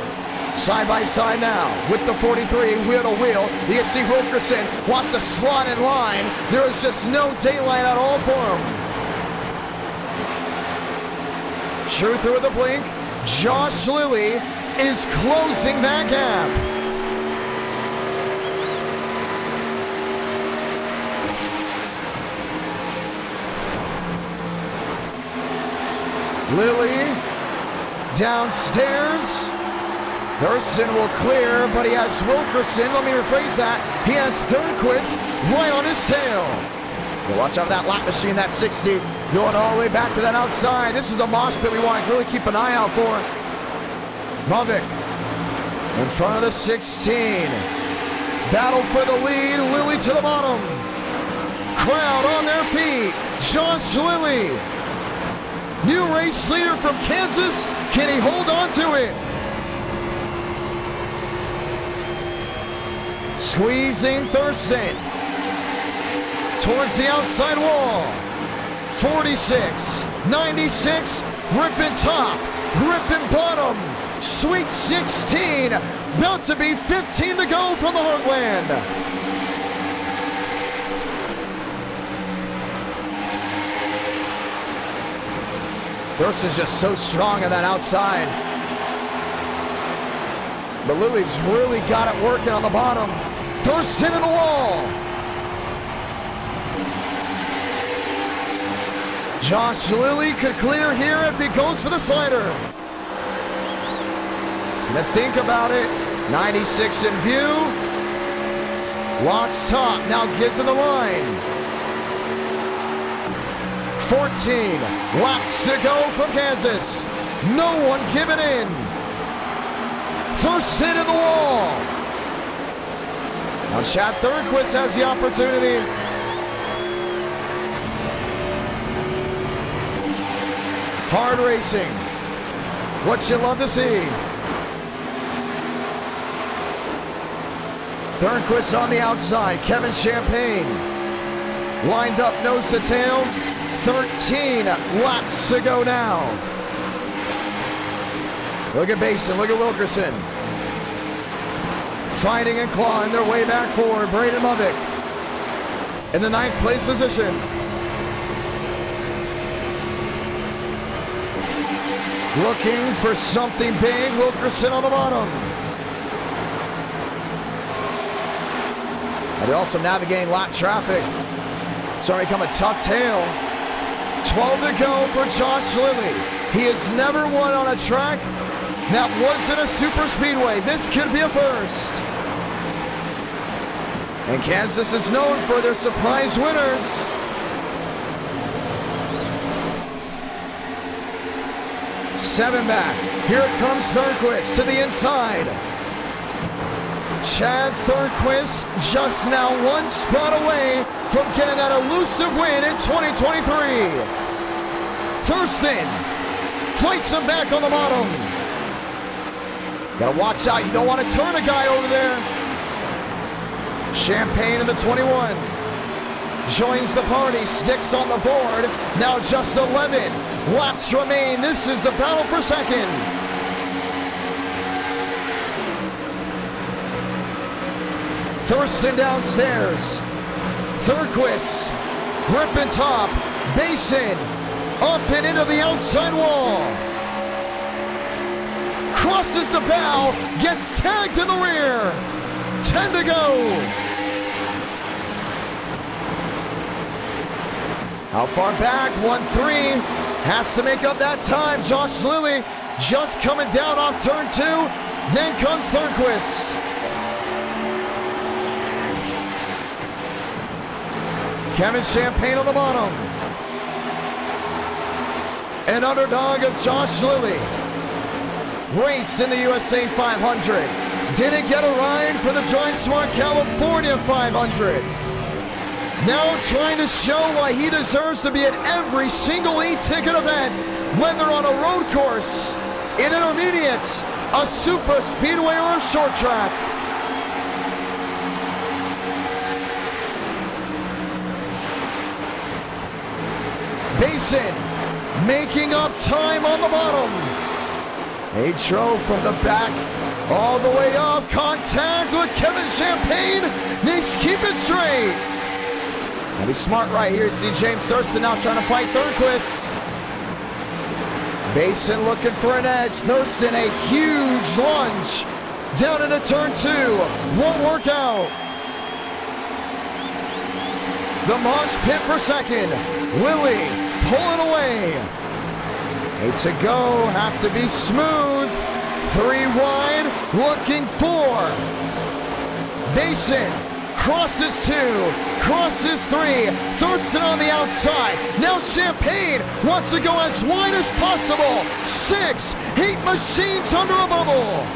Side by side now with the 43, wheel to wheel. You can see Wilkerson wants to slot in line. There is just no daylight at all for him. Truther with a blink. Josh Lilly is closing that gap. Lilly downstairs. Thurston will clear, but he has Wilkerson. Let me rephrase that. He has Thornquist right on his tail. But watch out for that lap machine, that 60, going all the way back to that outside. This is the mosh pit we want to really keep an eye out for. Mavic in front of the 16. Battle for the lead. Lilly to the bottom. Crowd on their feet. Josh Lilly, new race leader from Kansas. Can he hold on to it? Squeezing Thurston towards the outside wall. 46, 96, ripping top, ripping bottom. Sweet 16, about to be 15 to go from the Heartland. Thurston's just so strong on that outside. But Lilly's really got it working on the bottom. Thurston in the wall. Josh Lilly could clear here if he goes for the slider. He's gonna think about it. 96 in view. Locks top, now gives him the line. 14 laps to go from Kansas. No one giving in. Thurston in the wall. Now Chad Thornquist has the opportunity. Hard racing. What you love to see. Thornquist on the outside. Kevin Champagne lined up nose to tail. 13 laps to go now. Look at Basin, look at Wilkerson. Fighting and clawing their way back forward. Braden Mavic in the 9th place position. Looking for something big. Wilkerson on the bottom. And they're also navigating lap traffic. Starting to become a tough tail. 12 to go for Josh Lilly. He has never won on a track that wasn't a super speedway. This could be a first. And Kansas is known for their surprise winners. Seven back. Here comes Thornquist to the inside. Chad Thornquist just now one spot away from getting that elusive win in 2023. Thurston fights him back on the bottom. Gotta watch out, you don't want to turn a guy over there. Champagne in the 21. Joins the party, sticks on the board. Now just 11 laps remain. This is the battle for second. Thurston downstairs. Thurquist, gripping top. Basin, up and into the outside wall. Crosses the bow, gets tagged in the rear. 10 to go. How far back? 1-3. Has to make up that time. Josh Lilly just coming down off turn 2. Then comes Thurquist. Kevin Champagne on the bottom. An underdog of Josh Lilly. Raced in the USA 500. Didn't get a ride for the Giant Smart California 500. Now trying to show why he deserves to be at every single eTicket event, whether on a road course, in intermediate, a super speedway, or a short track. Basin making up time on the bottom. Atro from the back all the way up. Contact with Kevin Champagne. They keep it straight. Gotta be smart right here. See James Thurston now trying to fight Thurquist. Basin looking for an edge. Thurston a huge lunge down into turn 2. Won't work out. The mosh pit for second. Lilly pulling away. 8 to go. Have to be smooth. 3 wide. Looking 4. Basin crosses 2. Crosses 3. Thurston on the outside. Now Champagne wants to go as wide as possible. 6. 8 machines under a bubble.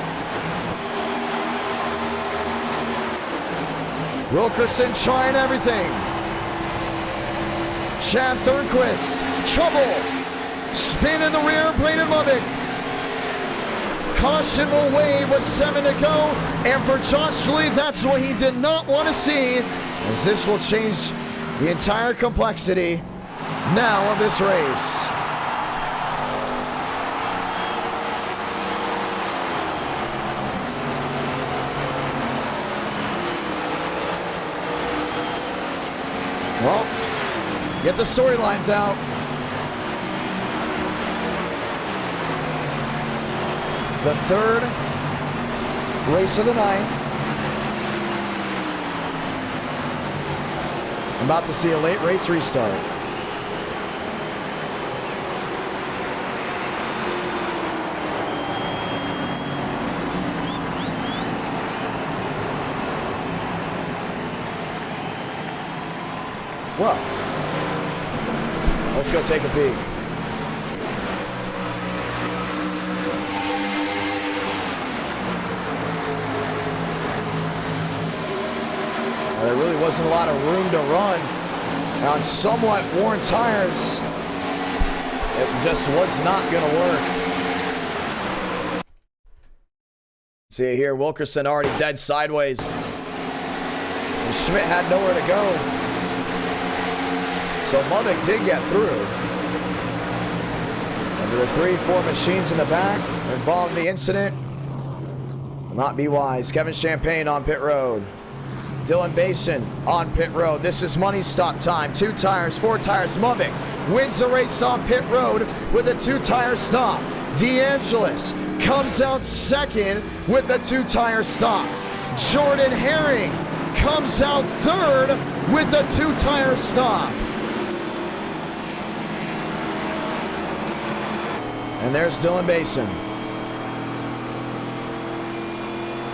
Wilkerson trying everything. Chad Thurquist, trouble. Spin in the rear, Braden Lovick. Caution will wave with 7 to go. And for Josh Lee, that's what he did not want to see, as this will change the entire complexity now of this race. Well, get the storylines out. The third race of the night. I'm about to see a late race restart. Well, let's go take a peek. There really wasn't a lot of room to run on somewhat worn tires. It just was not going to work. See here, Wilkerson already dead sideways. And Schmidt had nowhere to go. So Lubbock did get through. And there were 3-4 machines in the back involved in the incident. Will not be wise. Kevin Champagne on pit road. Dylan Basin on pit road. This is money stop time. 2 tires, 4 tires. Lubbock wins the race on pit road with a 2-tire stop. DeAngelis comes out second with a 2-tire stop. Jordan Herring comes out third with a 2-tire stop. And there's Dylan Basin.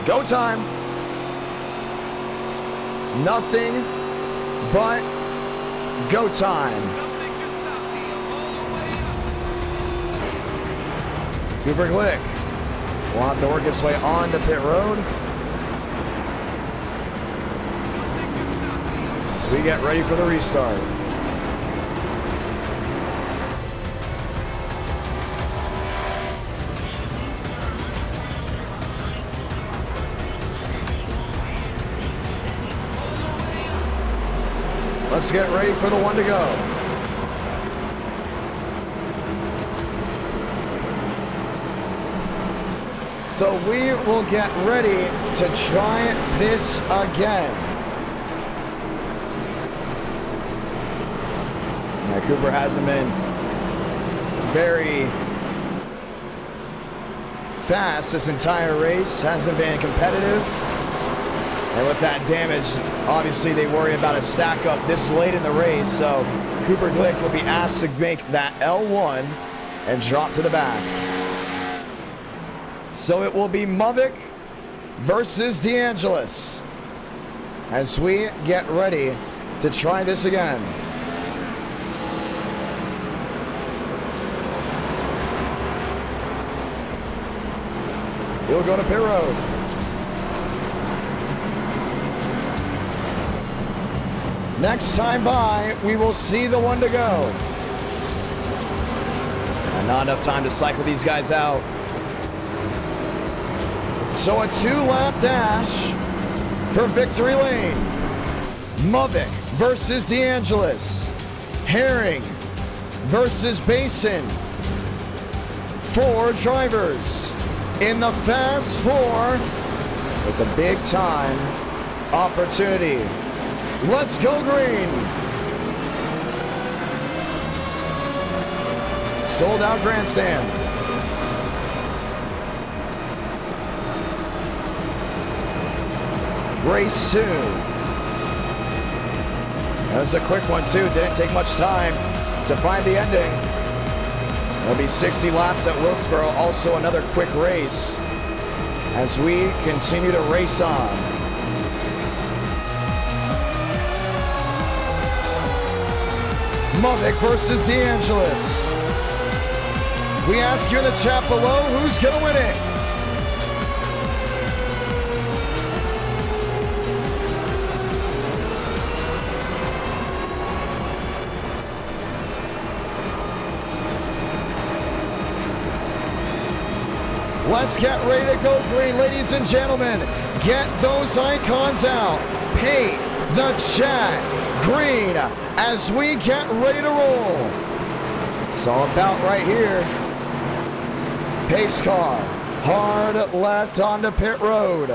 Go time. Nothing but go time. Cooper Glick will have to work his way on to pit road. as we get ready for the restart. Let's get ready for the one to go. So we will get ready to try this again. Now, Cooper hasn't been very fast this entire race, hasn't been competitive. And with that damage, obviously they worry about a stack up this late in the race. So Cooper Glick will be asked to make that L1 and drop to the back. So it will be Mavic versus DeAngelis as we get ready to try this again. He'll go to pit road. Next time by, we will see the one to go. And not enough time to cycle these guys out. So a 2-lap dash for victory lane. Mavic versus DeAngelis. Herring versus Basin. 4 drivers in the Fast 4 with a big time opportunity. Let's go green. Sold out grandstand. Race 2. That was a quick one too. Didn't take much time to find the ending. There'll be 60 laps at Wilkesboro. Also another quick race as we continue to race on. Mavic versus DeAngelis. We ask you in the chat below, who's gonna win it? Let's get ready to go green, ladies and gentlemen. Get those icons out. Paint the chat green as we get ready to roll. It's all about right here. Pace car, hard left onto pit road.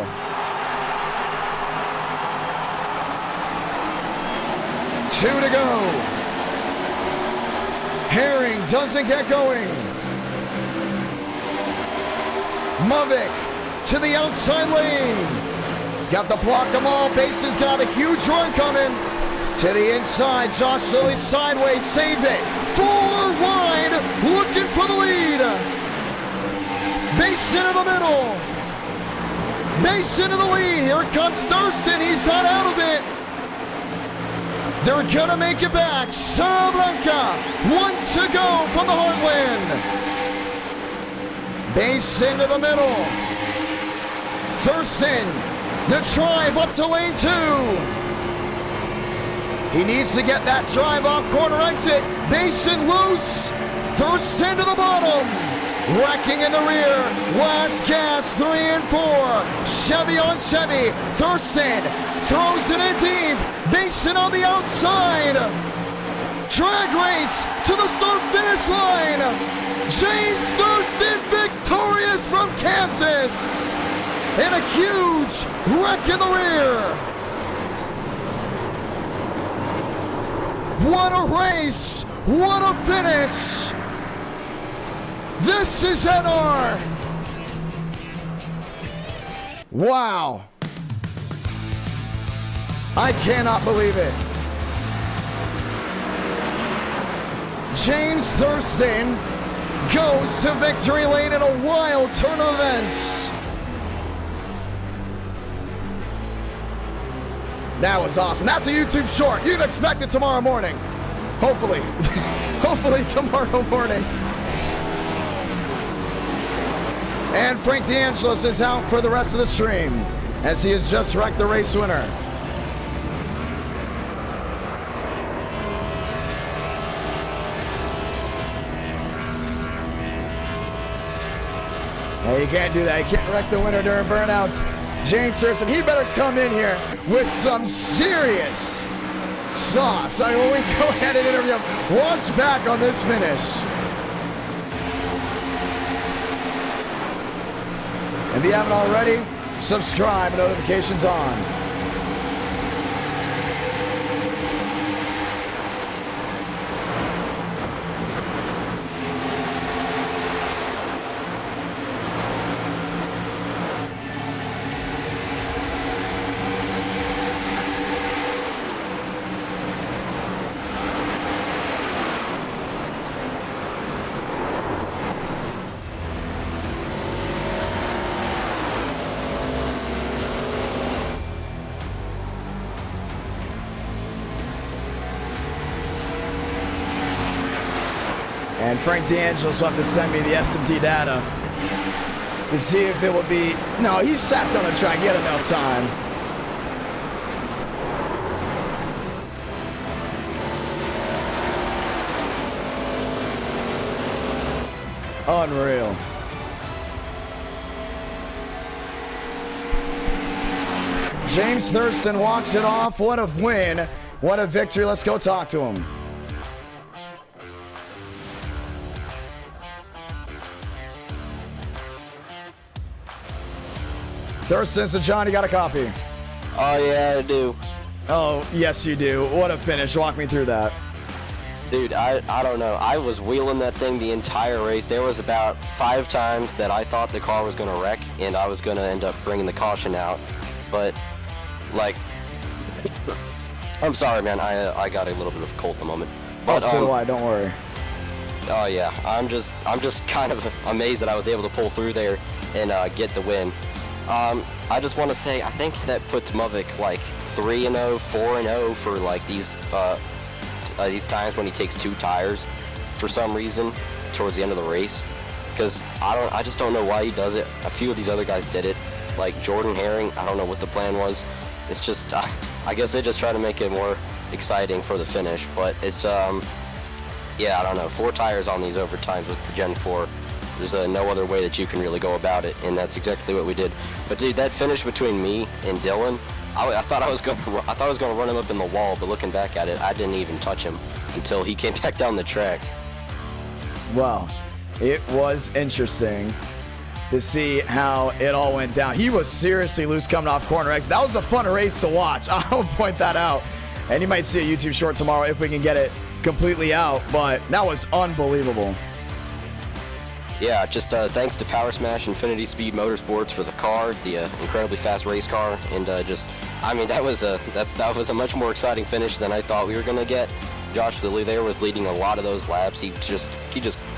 Two to go. Herring doesn't get going. Mavic to the outside lane. He's got the block them all. Basin's got a huge run coming. To the inside, Josh Lilly sideways, save it. 4 wide, looking for the lead. Basin in the middle. Basin in the lead. Here comes Thurston. He's not out of it. They're gonna make it back. Sablanca, 1 to go from the Heartland. Basin to the middle. Thurston, the drive up to lane 2. He needs to get that drive off corner exit. Basin loose. Thurston to the bottom. Wrecking in the rear. Last gas, 3 and 4. Chevy on Chevy. Thurston throws it in deep. Basin on the outside. Drag race to the start-finish line. James Thurston victorious from Kansas. And a huge wreck in the rear. What a race! What a finish! This is NR! Wow! I cannot believe it. James Thurston goes to victory lane in a wild turn of events. That was awesome. That's a YouTube short. You can expect it tomorrow morning. Hopefully. Hopefully tomorrow morning. And Frank DeAngelis is out for the rest of the stream as he has just wrecked the race winner. Hey, you can't do that. You can't wreck the winner during burnouts. James Thurston, he better come in here with some serious sauce. I mean, when we go ahead and interview him, what's back on this finish? If you haven't already, subscribe, notifications on. And Frank D'Angelo's will have to send me the SMT data to see if it will be... No, he's sacked on the track. He had enough time. Unreal. James Thurston walks it off. What a win. What a victory. Let's go talk to him. Thurston, so John, you got a copy? Oh, yeah, I do. Oh, yes, you do. What a finish. Walk me through that. Dude, I don't know. I was wheeling that thing the entire race. There was about 5 times that I thought the car was going to wreck, and I was going to end up bringing the caution out. But, like, I'm sorry, man. I got a little bit of a cold at the moment. But, so do I. Don't worry. Oh, yeah. I'm just kind of amazed that I was able to pull through there and get the win. I just want to say, I think that puts Muvik like 3-0, 4-0 for like these times when he takes 2 tires for some reason towards the end of the race. Because I just don't know why he does it. A few of these other guys did it, like Jordan Herring. I don't know what the plan was. It's just, I guess they just try to make it more exciting for the finish. But it's, yeah, I don't know. 4 tires on these overtimes with the Gen 4. There's no other way that you can really go about it, and that's exactly what we did. But dude, that finish between me and Dylan, I thought I was going to run him up in the wall, but looking back at it, I didn't even touch him until he came back down the track. Well, it was interesting to see how it all went down. He was seriously loose coming off corner X. That was a fun race to watch. I'll point that out. And you might see a YouTube short tomorrow if we can get it completely out, but that was unbelievable. Yeah, just thanks to Power Smash Infinity Speed Motorsports for the car, the incredibly fast race car, and I mean, that was a much more exciting finish than I thought we were gonna get. Josh Lilly there was leading a lot of those laps. He just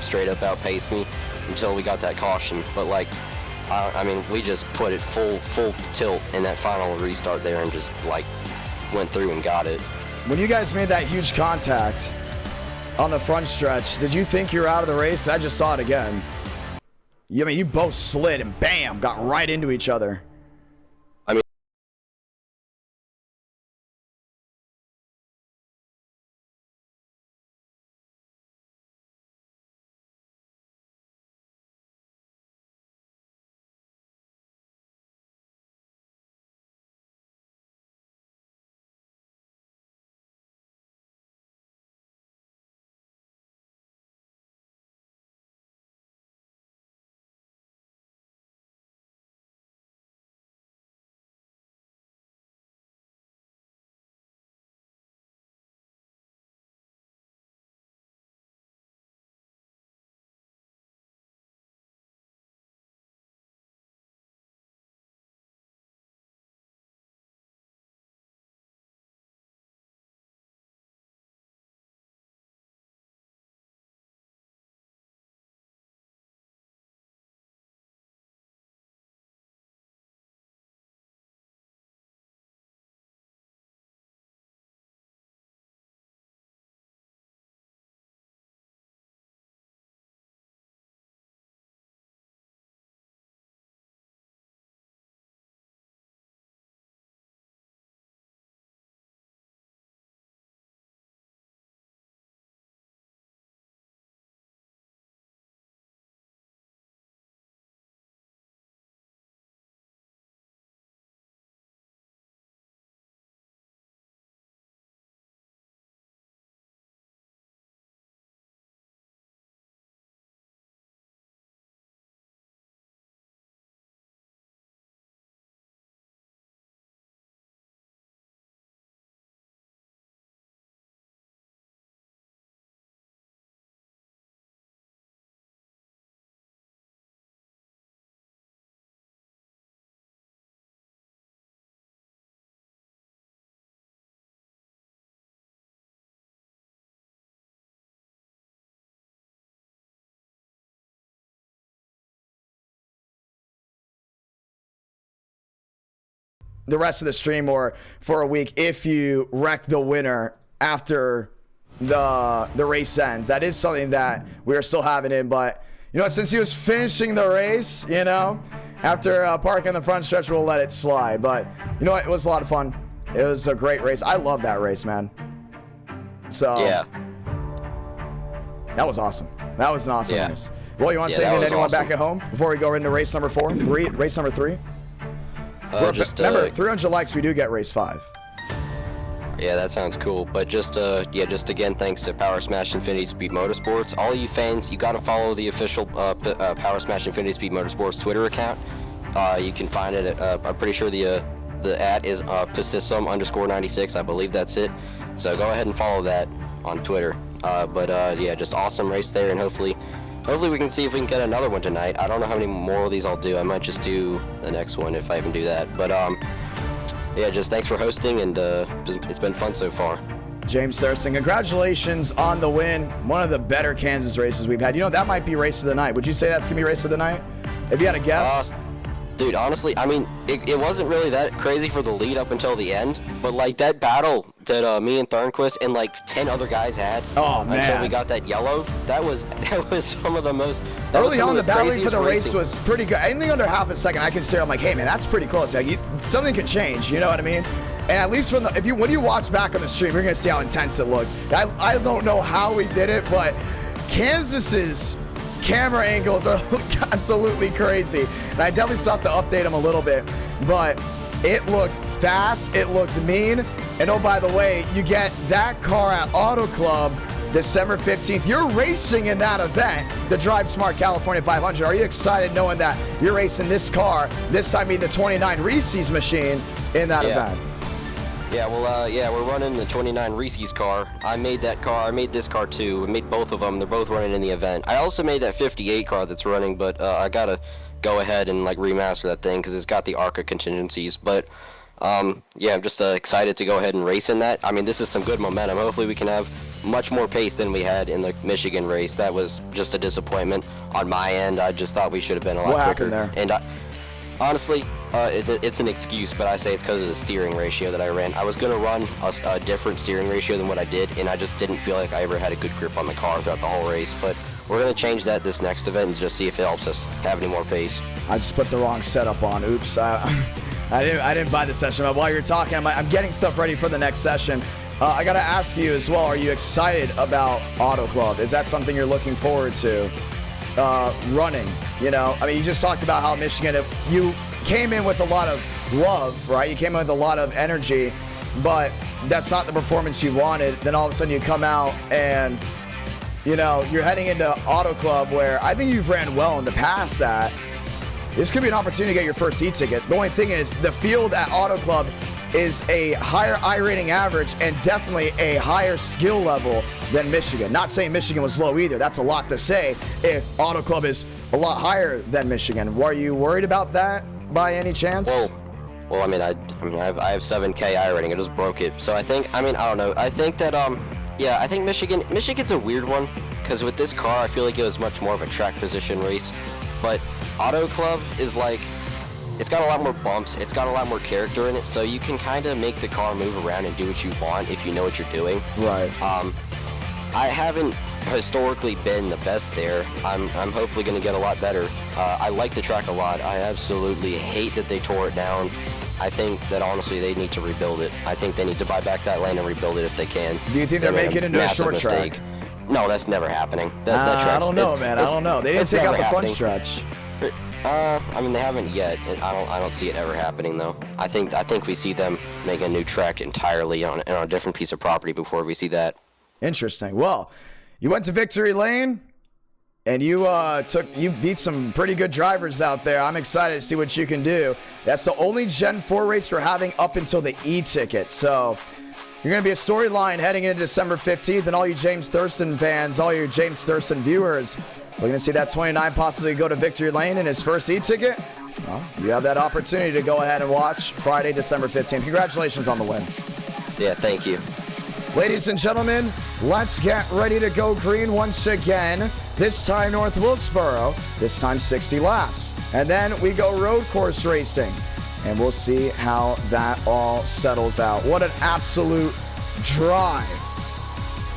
straight up outpaced me until we got that caution. But like, I mean, we just put it full tilt in that final restart there and just like went through and got it. When you guys made that huge contact on the front stretch, did you think you were out of the race? I just saw it again. I mean, you both slid and bam, got right into each other. the rest of the stream or for a week if you wreck the winner after the race ends. That is something that we are still having in, but you know what, since he was finishing the race, you know, after parking the front stretch, we'll let it slide. But you know what, it was a lot of fun. It was a great race. I love that race, man. So Yeah. that was awesome. That was an awesome race. Well, you want to say that anything to was anyone awesome. back at home before we go into race number 4? Race number 3? Remember, 300 likes, we do get race 5. Yeah, that sounds cool. But just again, thanks to Power Smash Infinity Speed Motorsports. All you fans, you got to follow the official Power Smash Infinity Speed Motorsports Twitter account. You can find it at, I'm pretty sure the @ is Pastisum_96. I believe that's it. So go ahead and follow that on Twitter. Yeah, just awesome race there, and hopefully we can see if we can get another one tonight. I don't know how many more of these I'll do. I might just do the next one if I even do that. But yeah, just thanks for hosting, and it's been fun so far. James Thurston, congratulations on the win. One of the better Kansas races we've had. You know, that might be race of the night. Would you say that's going to be race of the night? If you had a guess? Dude, honestly, I mean, it wasn't really that crazy for the lead up until the end, but like that battle that me and Thornquist and like 10 other guys had until we got that yellow, that was some of the most. Early on, the battling for the race was pretty good. Anything under half a second, I can say, I'm like, hey man, that's pretty close. Like, something could change. You know what I mean? And at least when you watch back on the stream, you're gonna see how intense it looked. I don't know how we did it, but Kansas's camera angles are absolutely crazy. And I definitely still have to update them a little bit, but it looked fast, it looked mean. And oh, by the way, you get that car at Auto Club December 15th. You're racing in that event, the Drive Smart California 500. Are you excited knowing that you're racing this car, this time being the 29 Reese's machine in that event? Yeah, well, we're running the 29 Reese's car. I made that car. I made this car too. I made both of them. They're both running in the event. I also made that 58 car that's running, but I gotta go ahead and like remaster that thing because it's got the ARCA contingencies. But yeah, I'm just excited to go ahead and race in that. I mean, this is some good momentum. Hopefully we can have much more pace than we had in the Michigan race. That was just a disappointment on my end. I just thought we should have been a lot quicker. What happened there? And honestly, it's an excuse, but I say it's because of the steering ratio that I ran. I was going to run a different steering ratio than what I did, and I just didn't feel like I ever had a good grip on the car throughout the whole race. But we're going to change that this next event and just see if it helps us have any more pace. I just put the wrong setup on. Oops. I didn't buy the session. But while you're talking, I'm getting stuff ready for the next session. I got to ask you as well, are you excited about Auto Club? Is that something you're looking forward to running? You know, I mean, you just talked about how Michigan, you came in with a lot of love, right? You came in with a lot of energy, but that's not the performance you wanted. Then all of a sudden you come out and, you know, you're heading into Auto Club where I think you've ran well in the past at. This could be an opportunity to get your first eTicket. The only thing is the field at Auto Club is a higher iRating average and definitely a higher skill level than Michigan. Not saying Michigan was low either. That's a lot to say if Auto Club is a lot higher than Michigan. Were you worried about that by any chance? Well, I mean, I have 7K iRating. I just broke it. So I think, I don't know. I think that, yeah, I think Michigan's a weird one because with this car, I feel like it was much more of a track position race. But Auto Club is like, it's got a lot more bumps. It's got a lot more character in it, so you can kind of make the car move around and do what you want if you know what you're doing. Right. I haven't historically been the best there. I'm hopefully going to get a lot better. I like the track a lot. I absolutely hate that they tore it down. I think that honestly they need to rebuild it. I think they need to buy back that lane and rebuild it if they can. Do you think they're making it into a short track? No, that's never happening. That I don't know, man. I don't know. They didn't take out the front stretch. I mean, they haven't yet. I don't see it ever happening though. I think we see them make a new track entirely on a different piece of property before we see that. Interesting. Well, you went to Victory Lane, and you beat some pretty good drivers out there. I'm excited to see what you can do. That's the only Gen 4 race we're having up until the eTicket. So you're going to be a storyline heading into December 15th, and all you James Thurston fans, all your James Thurston viewers, looking to see that 29 possibly go to Victory Lane in his first eTicket. Well, you have that opportunity to go ahead and watch Friday, December 15th. Congratulations on the win. Yeah, thank you. Ladies and gentlemen, let's get ready to go green once again. This time North Wilkesboro, this time 60 laps. And then we go road course racing. and we'll see how that all settles out. What an absolute drive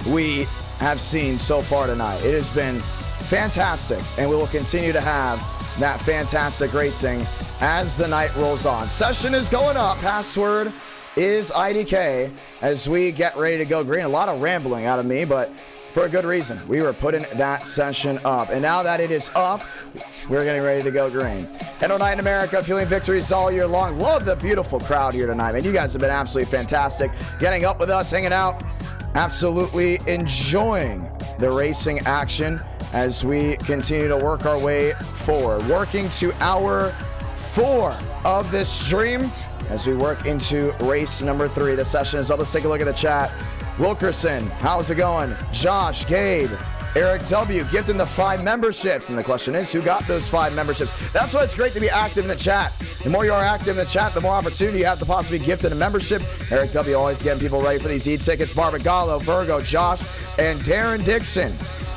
we have seen so far tonight. It has been fantastic, and we will continue to have that fantastic racing as the night rolls on. Session is going up. Password is IDK as we get ready to go green. A lot of rambling out of me, but for a good reason. We were putting that session up, and now that it is up, we're getting ready to go green. NO Night in America, feeling victories all year long. Love the beautiful crowd here tonight, man. You guys have been absolutely fantastic. Getting up with us, hanging out, absolutely enjoying the racing action as we continue to work our way forward. Working to hour 4 of this stream as we work into race number 3. The session is up. Let's take a look at the chat. Wilkerson, how's it going? Josh, Gabe, Eric W, gifting the 5 memberships. And the question is, who got those 5 memberships? That's why it's great to be active in the chat. The more you are active in the chat, the more opportunity you have to possibly gift in a membership. Eric W always getting people ready for these e-tickets. Barbara Gallo, Virgo, Josh, and Darren Dixon.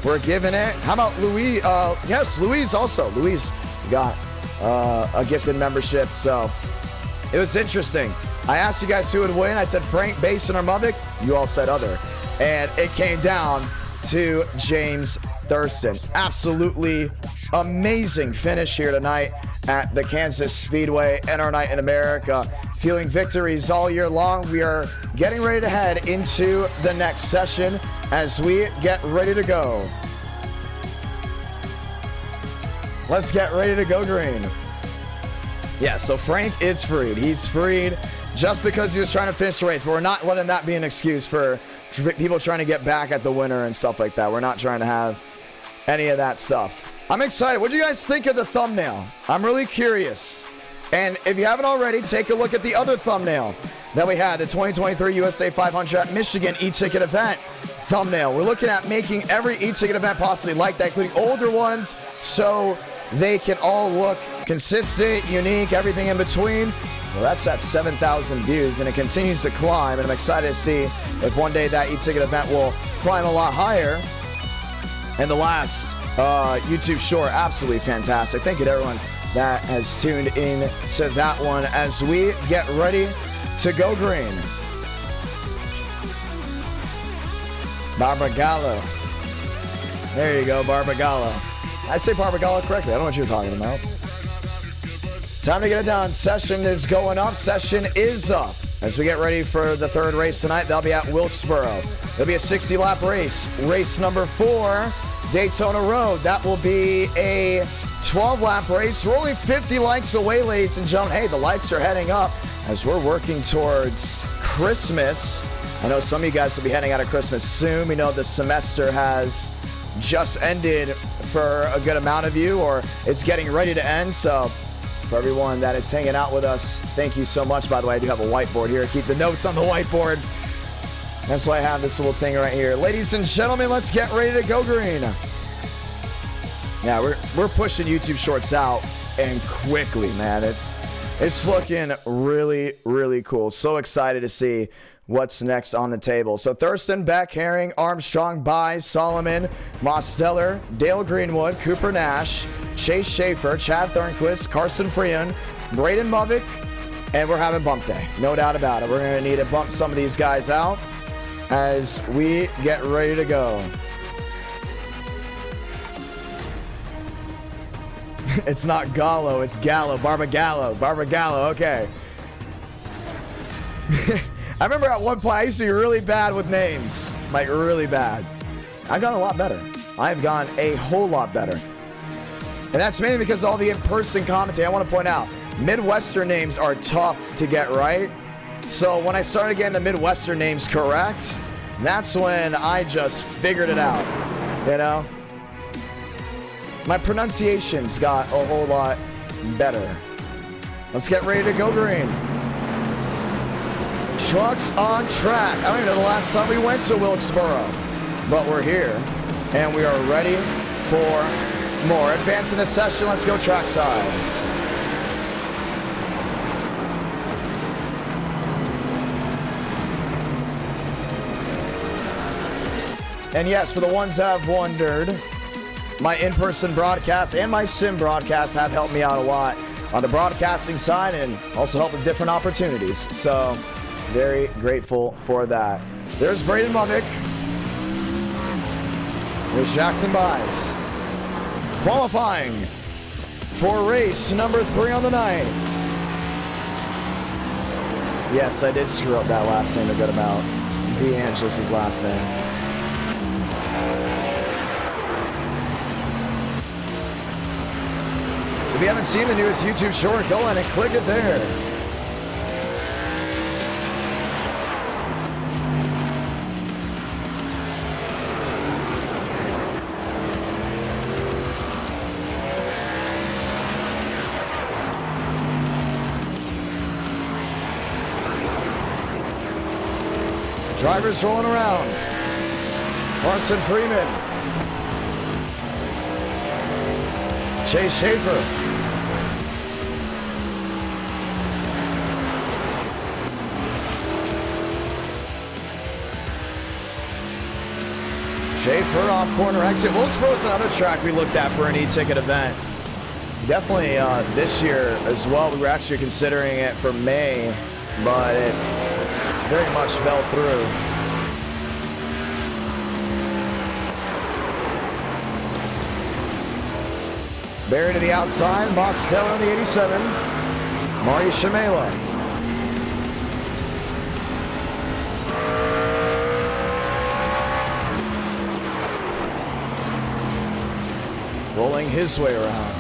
We're giving it. How about Louise? Yes, Louise also. Louise got a gifted membership. So it was interesting. I asked you guys who would win. I said Frank, Basin, or Mubik. You all said other. And it came down to James Thurston. Absolutely amazing finish here tonight at the Kansas Speedway. NR Night in America. Feeling victories all year long. We are getting ready to head into the next session as we get ready to go. Let's get ready to go green. Yeah, so Frank is freed. He's freed just because he was trying to finish the race, but we're not letting that be an excuse for people trying to get back at the winner and stuff like that. We're not trying to have any of that stuff. I'm excited. What do you guys think of the thumbnail? I'm really curious. And if you haven't already, take a look at the other thumbnail that we had, the 2023 USA 500 at Michigan e-ticket event thumbnail. We're looking at making every e-ticket event possibly like that, including older ones, so they can all look consistent, unique, everything in between. Well, that's at 7,000 views, and it continues to climb, and I'm excited to see if one day that e-ticket event will climb a lot higher. And the last YouTube short, absolutely fantastic. Thank you to everyone that has tuned in to that one as we get ready to go green. Barbara Gallo. There you go, Barbara Gallo. I say Barbara Gallo correctly. I don't know what you're talking about. Time to get it done. Session is going up. Session is up. As we get ready for the 3rd race tonight, they'll be at Wilkesboro. It'll be a 60-lap race. Race number 4, Daytona Road. That will be a 12-lap race. We're only 50 likes away, ladies and gentlemen. Hey, the likes are heading up as we're working towards Christmas. I know some of you guys will be heading out of Christmas soon. We know the semester has just ended for a good amount of you, or it's getting ready to end. So for everyone that is hanging out with us, thank you so much. By the way, I do have a whiteboard here. Keep the notes on the whiteboard. That's why I have this little thing right here. Ladies and gentlemen, let's get ready to go green. Yeah, we're pushing YouTube Shorts out, and quickly, man. It's looking really, really cool. So excited to see what's next on the table. So Thurston, Beck, Herring, Armstrong, Buys, Solomon, Mosteller, Dale Greenwood, Cooper Nash, Chase Schaefer, Chad Thornquist, Carson Freon, Braden Movick, and we're having bump day. No doubt about it. We're going to need to bump some of these guys out as we get ready to go. It's not Gallo, it's Gallo. Barbara Gallo. Barbara Gallo, okay. I remember at one point I used to be really bad with names. Like, really bad. I've gotten a lot better. I've gotten a whole lot better. And that's mainly because of all the in-person commenting. I want to point out, Midwestern names are tough to get right. So when I started getting the Midwestern names correct, that's when I just figured it out, you know? My pronunciations got a whole lot better. Let's get ready to go green. Trucks on track. I don't even know the last time we went to Wilkesboro, but we're here and we are ready for more. Advancing the session, let's go trackside. And yes, for the ones that have wondered, my in-person broadcast and my sim broadcast have helped me out a lot on the broadcasting side and also help with different opportunities. So very grateful for that. There's Braden Movick. There's Jackson Byes. Qualifying for race number 3 on the night. Yes, I did screw up that last name a good amount. DeAngelis' last name. If you haven't seen the newest YouTube short, go in and click it there. Drivers rolling around. Carson Freeman. Chase Schaefer. Schaefer off corner exit. Wilkesboro is another track we looked at for an e-ticket event. Definitely this year as well. We were actually considering it for May, but it very much fell through. Barry to the outside, Mosteller in the 87. Marty Shamela. Rolling his way around.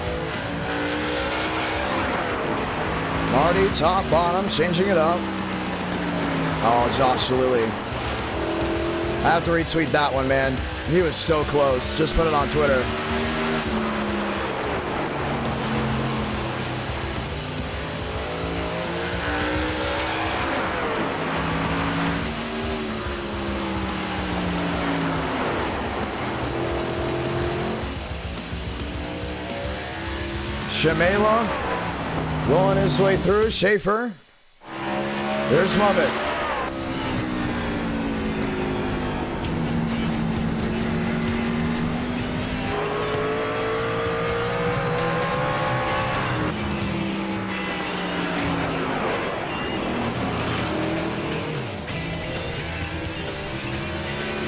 Marty, top, bottom, changing it up. Oh, Josh Lilly. I have to retweet that one, man. He was so close. Just put it on Twitter. Shamela rolling his way through. Schaefer. There's Muppet.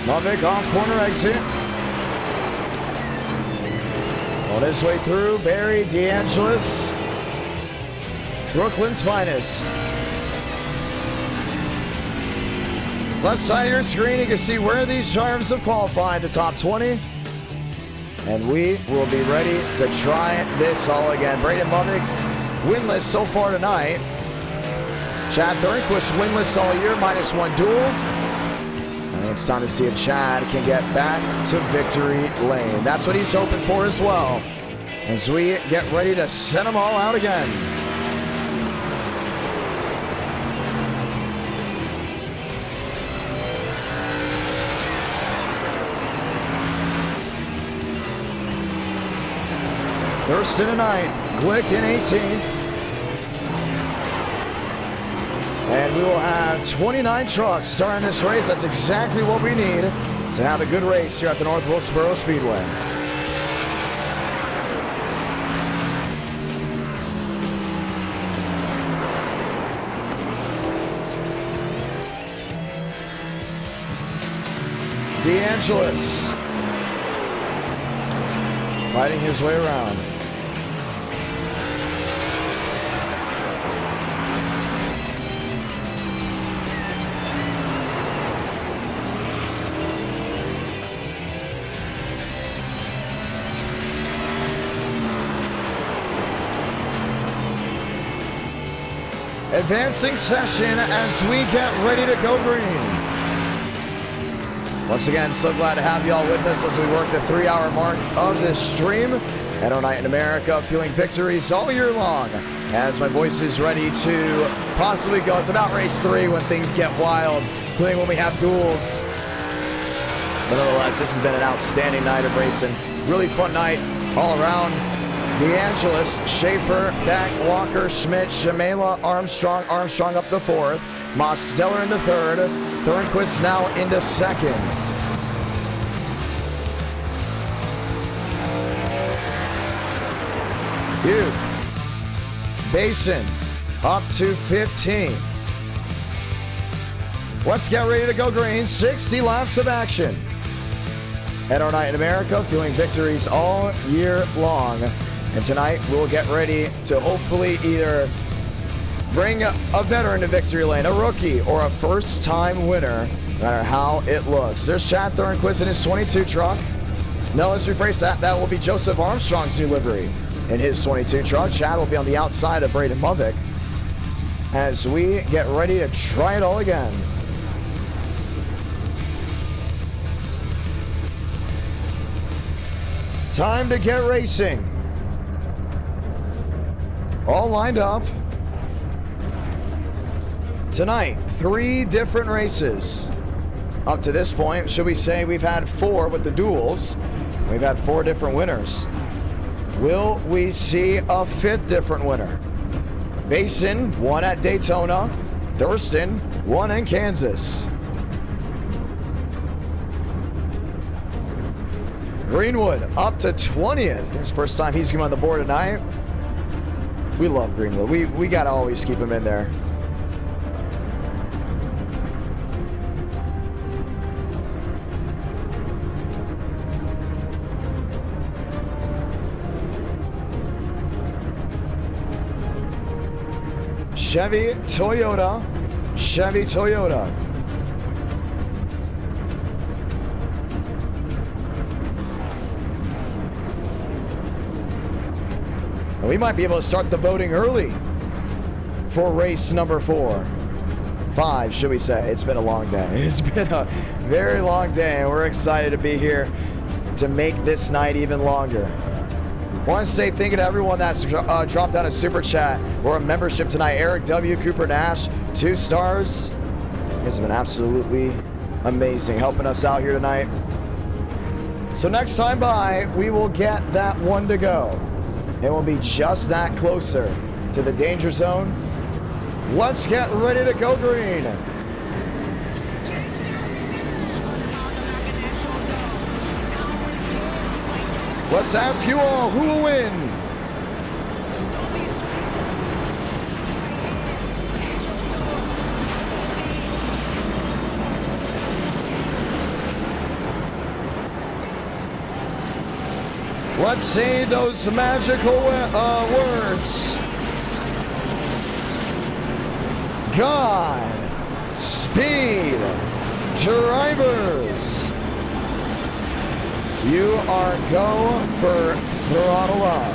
Muppet off corner exit. On his way through, Barry DeAngelis. Brooklyn's finest. Left side of your screen, you can see where these drivers have qualified, the top 20. And we will be ready to try this all again. Braden Muvick, winless so far tonight. Chad Thornquist, winless all year, -1 duel. And it's time to see if Chad can get back to victory lane. That's what he's hoping for as well, as we get ready to send them all out again. Thurston in 9th, Glick in 18th. And we will have 29 trucks starting this race. That's exactly what we need to have a good race here at the North Wilkesboro Speedway. DeAngelis fighting his way around. Advancing session as we get ready to go green. Once again, so glad to have you all with us as we work the 3-hour mark of this stream. And our night in America, feeling victories all year long. As my voice is ready to possibly go. It's about race 3 when things get wild, including when we have duels. But nonetheless, this has been an outstanding night of racing. Really fun night all around. DeAngelis, Schaefer, Beck, Walker, Schmidt, Shamela, Armstrong up to 4th. Mosteller into 3rd. Thornquist now into 2nd. Huge. Basin up to 15th. Let's get ready to go green. 60 laps of action. At our night in America, fueling victories all year long. And tonight we'll get ready to hopefully either bring a veteran to victory lane, a rookie, or a first-time winner, no matter how it looks. There's Chad Thornquist in his 22 truck. Now let's rephrase that. That will be Joseph Armstrong's new livery in his 22 truck. Chad will be on the outside of Braden Movick as we get ready to try it all again. Time to get racing. All lined up. Tonight, 3 different races. Up to this point, should we say we've had 4 with the duels. We've had 4 different winners. Will we see a 5th different winner? Basin, 1 at Daytona. Thurston, 1 in Kansas. Greenwood up to 20th. This is the first time he's come on the board tonight. We love Greenwood. We got to always keep him in there. Chevy Toyota. Chevy Toyota. We might be able to start the voting early for race number 4. 5, should we say. It's been a long day. It's been a very long day, and we're excited to be here to make this night even longer. I want to say thank you to everyone that's dropped out a super chat or a membership tonight. Eric W. Cooper Nash, 2 stars. You guys have been absolutely amazing helping us out here tonight. So next time by, we will get that 1 to go. And we'll be just that closer to the danger zone. Let's get ready to go green. Let's ask you all, who will win? Let's say those magical words. God, speed, drivers. You are go for throttle up.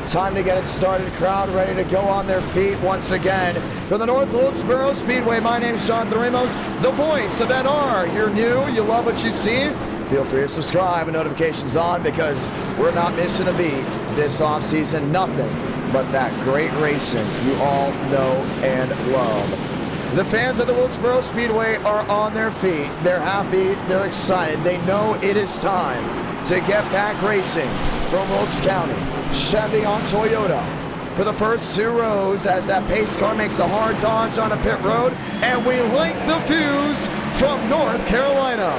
Time to get it started. Crowd ready to go on their feet once again. From the North Wilkesboro Speedway, my name's Jonathan Ramos, the voice of NR. You're new, you love what you see. Feel free to subscribe and notifications on because we're not missing a beat this offseason. Nothing but that great racing you all know and love. The fans of the Wilkesboro Speedway are on their feet. They're happy. They're excited. They know it is time to get back racing from Wilkes County. Chevy on Toyota for the first 2 rows as that pace car makes a hard dodge on a pit road. And we light the fuse from North Carolina.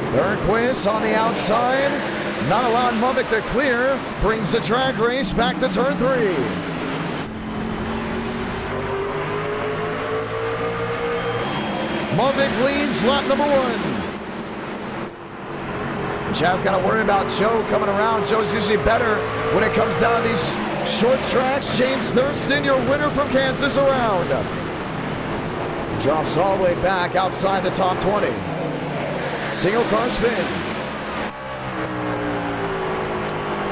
Thornquist on the outside, not allowing Movick to clear, brings the drag race back to turn 3. Movick leads lap number 1. Chad's got to worry about Joe coming around. Joe's usually better when it comes down to these short tracks. James Thurston, your winner from Kansas, around. Drops all the way back outside the top 20. Single car spin.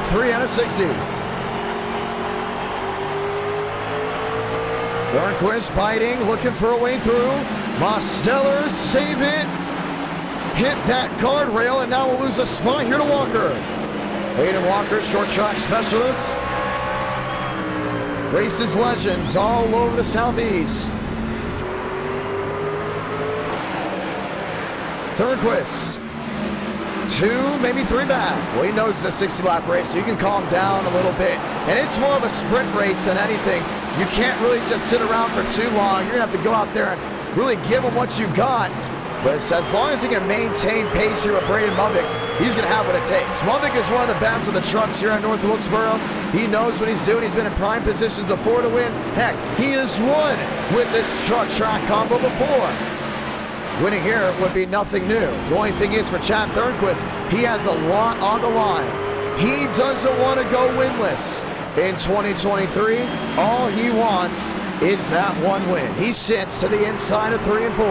3 out of 60. Thornquist biting, looking for a way through. Mosteller, save it. Hit that guardrail, and now we'll lose a spot here to Walker. Aiden Walker, short track specialist. Races legends all over the Southeast. Thornquist, 2, maybe 3 back. Well, he knows it's a 60-lap race, so you can calm down a little bit. And it's more of a sprint race than anything. You can't really just sit around for too long. You're going to have to go out there and really give them what you've got. But as long as he can maintain pace here with Braden Movick, he's going to have what it takes. Movick is one of the best with the trucks here at North Wilkesboro. He knows what he's doing. He's been in prime positions before to win. Heck, he has won with this truck track combo before. Winning here would be nothing new. The only thing is for Chad Thornquist, he has a lot on the line. He doesn't want to go winless in 2023. All he wants is that one win. He sits to the inside of 3 and 4.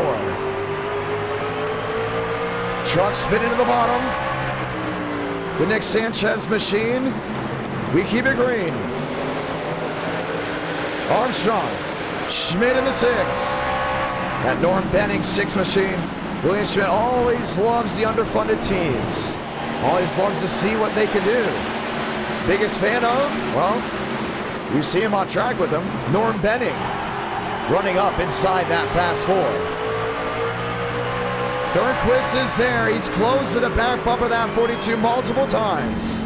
Truck spinning to the bottom. The Nick Sanchez machine. We keep it green. Armstrong. Schmidt in the 6. That Norm Benning 6 machine. William Schmidt always loves the underfunded teams. Always loves to see what they can do. Biggest fan of? Well, you see him on track with him. Norm Benning running up inside that fast 4. Thornquist is there. He's close to the back bumper of that 42 multiple times.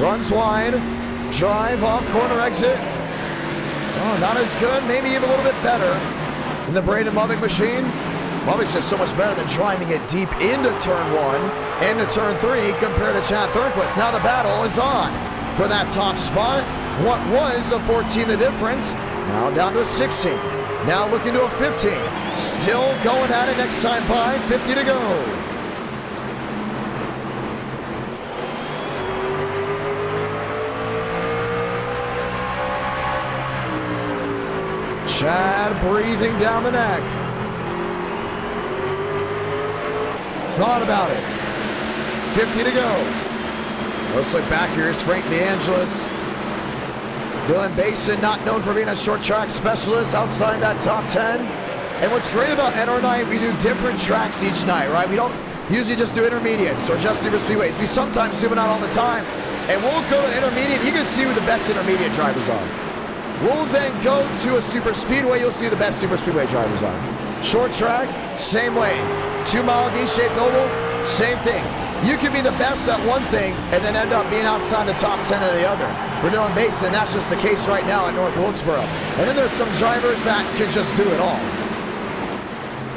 Runs wide. Drive off corner exit. Oh, not as good. Maybe even a little bit better than the Braden Movick machine. Movick's just so much better than driving it deep into turn 1 and to turn 3 compared to Chad Thornquist. Now the battle is on for that top spot. What was a 14 the difference? Now down to a 16. Now looking to a 15. Still going at it next time by. 50 to go. Chad breathing down the neck. Thought about it. 50 to go. Let's look back here. Here's Frank DeAngelis. Dylan Basin, not known for being a short track specialist, outside that top 10. And what's great about NR Night, we do different tracks each night, right? We don't usually just do intermediates or just super speedways. We sometimes do it not all the time. And we'll go to intermediate. You can see who the best intermediate drivers are. We'll then go to a super speedway. You'll see who the best super speedway drivers are. Short track, same way. 2 mile D-shaped oval, same thing. You can be the best at one thing and then end up being outside the top 10 of the other. For Dylan Basin, that's just the case right now at North Wilkesboro. And then there's some drivers that can just do it all.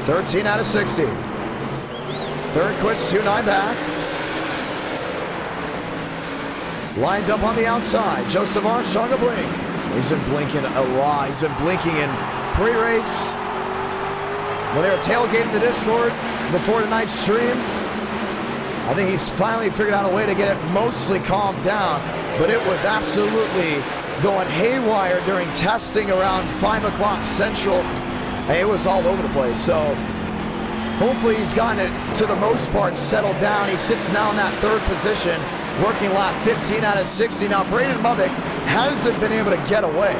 13 out of 60. Thornquist 2-9 back. Lined up on the outside. Joseph Armstrong a blink. He's been blinking a lot. He's been blinking in pre-race. When they were tailgating the Discord before tonight's stream, I think he's finally figured out a way to get it mostly calmed down, but it was absolutely going haywire during testing around 5 o'clock Central. It was all over the place, so hopefully he's gotten it, to the most part, settled down. He sits now in that 3rd position, working lap 15 out of 60. Now, Braden Movick hasn't been able to get away.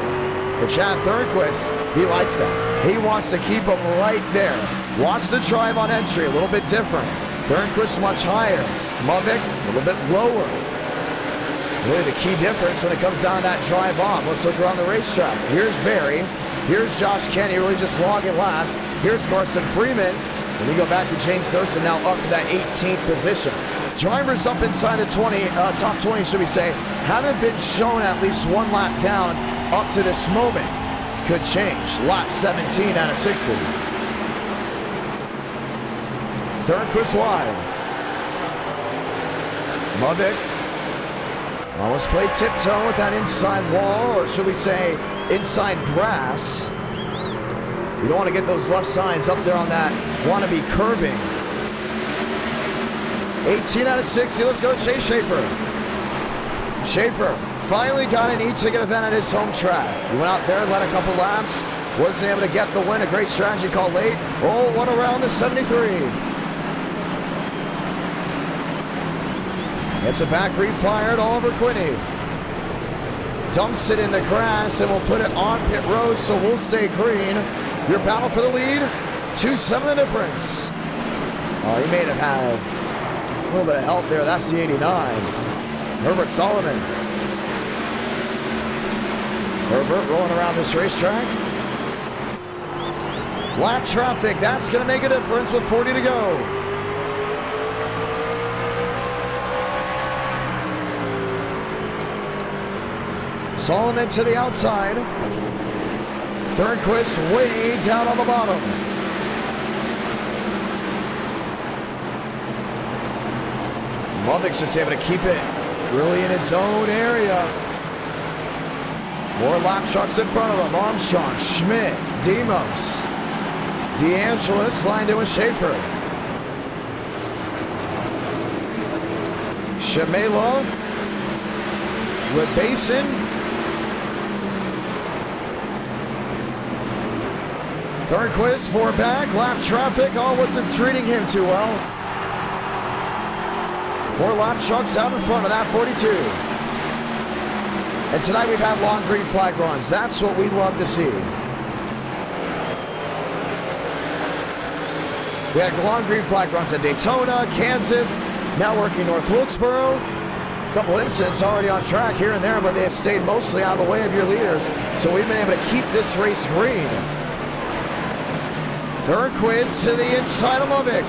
For Chad Thornquist, he likes that. He wants to keep him right there. Wants to drive on entry, a little bit different. Thornquist much higher. Movick a little bit lower. Really the key difference when it comes down to that drive off. Let's look around the racetrack. Here's Barry. Here's Josh Kenny, really just logging laps. Here's Carson Freeman. And we go back to James Thurston, now up to that 18th position. Drivers up inside the 20, top 20, should we say, haven't been shown at least one lap down up to this moment. Could change. Lap 17 out of 60. Thornquist wide. Movick almost played tiptoe with that inside wall, or should we say inside grass. You don't want to get those left sides up there on that wannabe curbing. 18 out of 60. Let's go to Chase Schaefer. Schaefer finally got an eTicket event at his home track. He went out there, led a couple laps, wasn't able to get the win. A great strategy call late. Oh, one around the 73. It's a back refired. Oliver Quinney dumps it in the grass and will put it on pit road, so we'll stay green. Your battle for the lead, 2-7 the difference. Oh, he may have had a little bit of help there. That's the 89. Herbert Solomon. Herbert rolling around this racetrack. Lap traffic, that's going to make a difference with 40 to go. Solomon to the outside. Thornquist way down on the bottom. Mulvik's just able to keep it really in his own area. More lap trucks in front of him. Armstrong, Schmidt, Demos, DeAngelis, lined in with Schaefer. Shamela with Basin. Thornquist, 4 back. Lap traffic all wasn't treating him too well. More lap trucks out in front of that 42. And tonight we've had long green flag runs. That's what we love to see. We had long green flag runs at Daytona, Kansas, now working North Wilkesboro. A couple incidents already on track here and there, but they have stayed mostly out of the way of your leaders. So we've been able to keep this race green. Third quiz to the inside of Mulvik.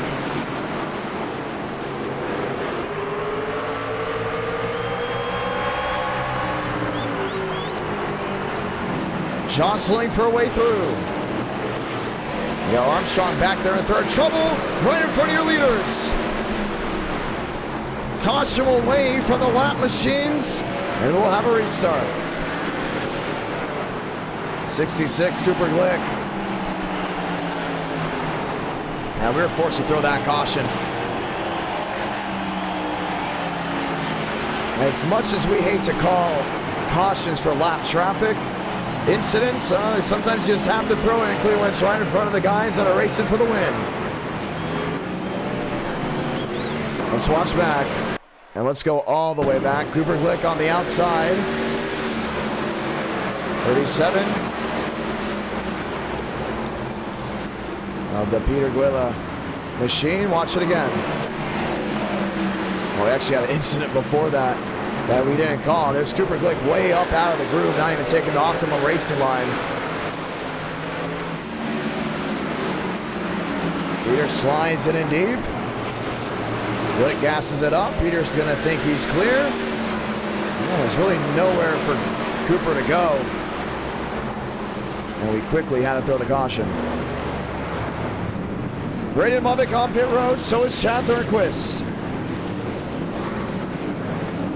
Jostling for a way through. You got Armstrong back there in third. Trouble right in front of your leaders. Caution will wave from the lap machines, and we'll have a restart. 66, Cooper Glick. And we were forced to throw that caution. As much as we hate to call cautions for lap traffic incidents, sometimes you just have to throw it in clear when it's right in front of the guys that are racing for the win. Let's watch back. And let's go all the way back. Cooper Glick on the outside. 37. Of the Peter Guilla machine. Watch it again. Oh, we actually had an incident before that we didn't call. There's Cooper Glick way up out of the groove, not even taking the optimum racing line. Peter slides it in deep. Glick gasses it up. Peter's going to think he's clear. Oh, there's really nowhere for Cooper to go. And we quickly had to throw the caution. Braden Mulvik on pit road, so is Chad Thornquist.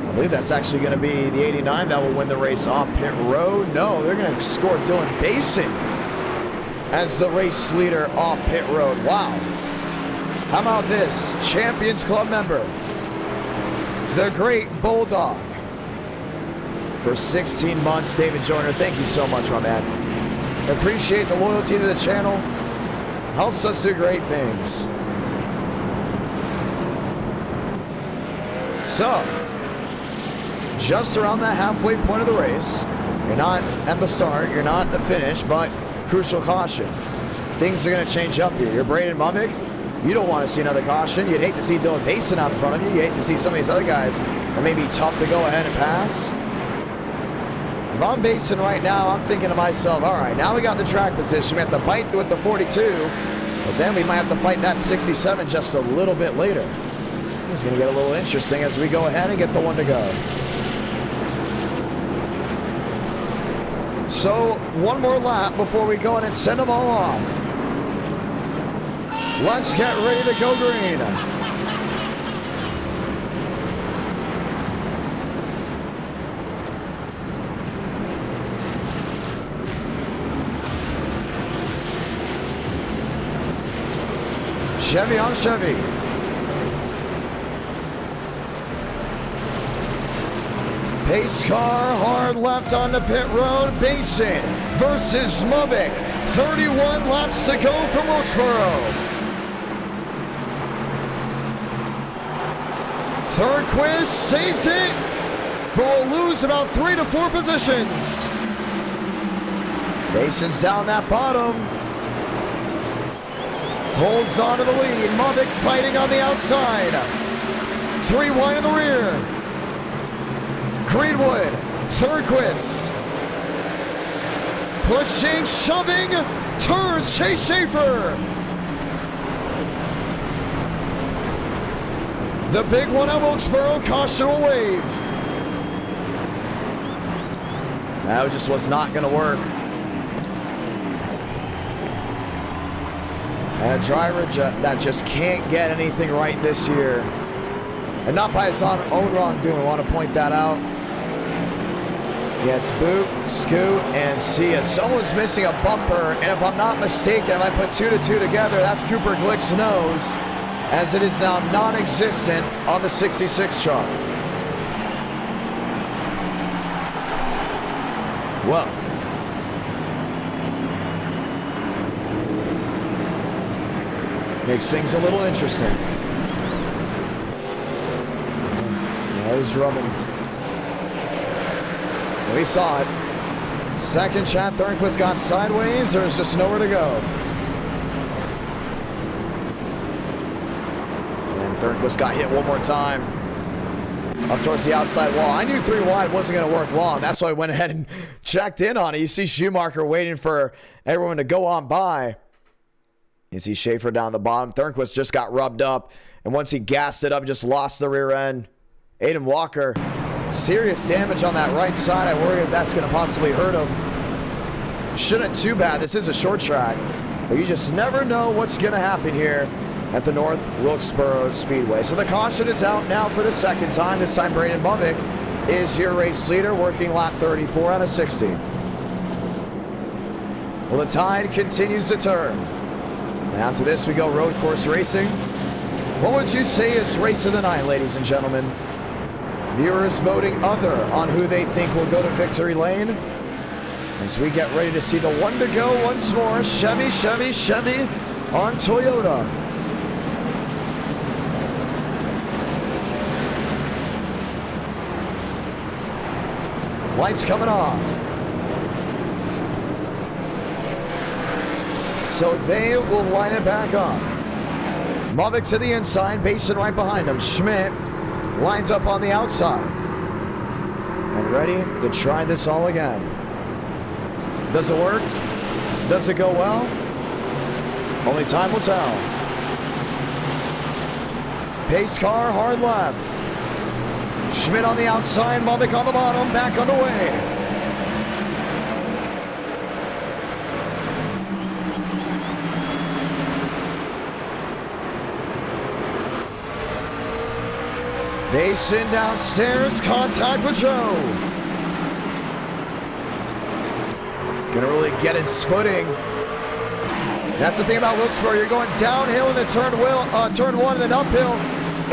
I believe that's actually going to be the 89 that will win the race off pit road. No, they're going to score Dylan Basin as the race leader off pit road. Wow. How about this? Champions Club member, the great Bulldog. For 16 months, David Joyner, thank you so much, my man. Appreciate the loyalty to the channel. Helps us do great things. So, just around that halfway point of the race, you're not at the start, you're not at the finish, but crucial caution. Things are going to change up here. You're Braden Mulvik. You don't want to see another caution. You'd hate to see Dylan Basin out in front of you. You hate to see some of these other guys that may be tough to go ahead and pass. If I'm Basin right now, I'm thinking to myself, all right, now we got the track position. We have to fight with the 42, but then we might have to fight that 67 just a little bit later. It's going to get a little interesting as we go ahead and get the one to go. So, one more lap before we go in and send them all off. Let's get ready to go green. Chevy on Chevy. Pace car, hard left on the pit road. Basin versus Mulvik. 31 laps to go from Wilkesboro. Third quiz saves it, but will lose about 3 to 4 positions. Basin's down that bottom. Holds on to the lead. Mulvik fighting on the outside. 3 wide in the rear. Greenwood, Thornquist. Pushing, shoving, turns Chase Schaefer. The big one at Wilkesboro, caution will wave. That just was not going to work. And a driver that just can't get anything right this year. And not by his own wrongdoing. We want to point that out. Yeah, it's Boot, Scoot, and Sia. Someone's missing a bumper, and if I'm not mistaken, if I put 2 to 2 together, that's Cooper Glick's nose, as it is now non-existent on the 66 truck. Well. Makes things a little interesting. There's rubbing. We saw it. Second, Chad Thornquist got sideways. There's just nowhere to go. And Thornquist got hit one more time. Up towards the outside wall. I knew 3 wide wasn't going to work long. That's why I went ahead and checked in on it. You see Schumacher waiting for everyone to go on by. You see Schaefer down the bottom. Thornquist just got rubbed up. And once he gassed it up, just lost the rear end. Aiden Walker. Serious damage on that right side. I worry if that's going to possibly hurt him. Shouldn't too bad. This is a short track. But you just never know what's going to happen here at the North Wilkesboro Speedway. So the caution is out now for the second time. This time Braden Bubbick is your race leader, working lap 34 out of 60. Well, the tide continues to turn. And after this, we go road course racing. What would you say is race of the night, ladies and gentlemen? Viewers voting other on who they think will go to victory lane. As we get ready to see the one to go once more. Chevy, Chevy, Chevy on Toyota. Lights coming off. So they will line it back up. Mavic to the inside, Basin right behind him. Schmidt lines up on the outside. And ready to try this all again. Does it work? Does it go well? Only time will tell. Pace car, hard left. Schmidt on the outside, Mavic on the bottom, back underway. Basin downstairs, contact with Joe. Gonna really get his footing. That's the thing about Wilkesboro. You're going downhill into turn 1 and then uphill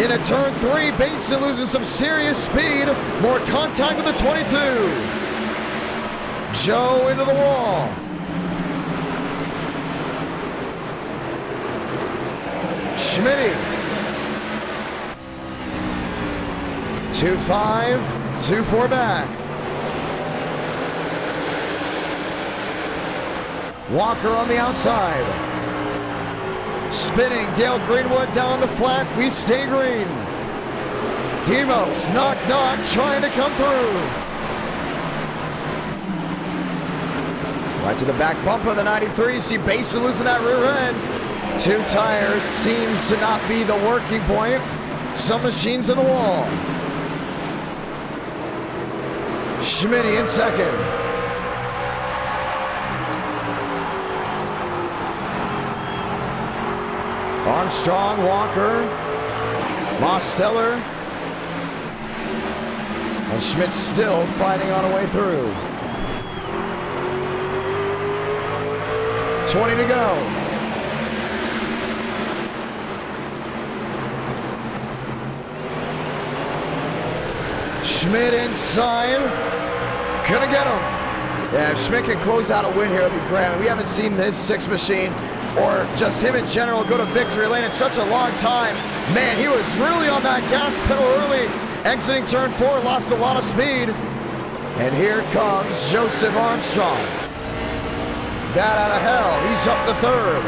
into turn 3. Basin losing some serious speed. More contact with the 22. Joe into the wall. Schmitty. 2-5, 2-4 back. Walker on the outside. Spinning, Dale Greenwood down the flat. We stay green. Demos, knock, trying to come through. Right to the back bumper of the 93. See Basin losing that rear end. 2 tires seems to not be the working point. Some machines in the wall. Schmitty in second. Armstrong, Walker, Mosteller, and Schmidt still fighting on a way through. 20 to go. Schmidt inside. Gonna get him. Yeah, if Schmidt can close out a win here, it'll be great. I mean, we haven't seen this 6 machine or just him in general go to victory lane in such a long time. Man, he was really on that gas pedal early. Exiting turn 4, lost a lot of speed. And here comes Joseph Armstrong. Bat out of hell. He's up to 3rd.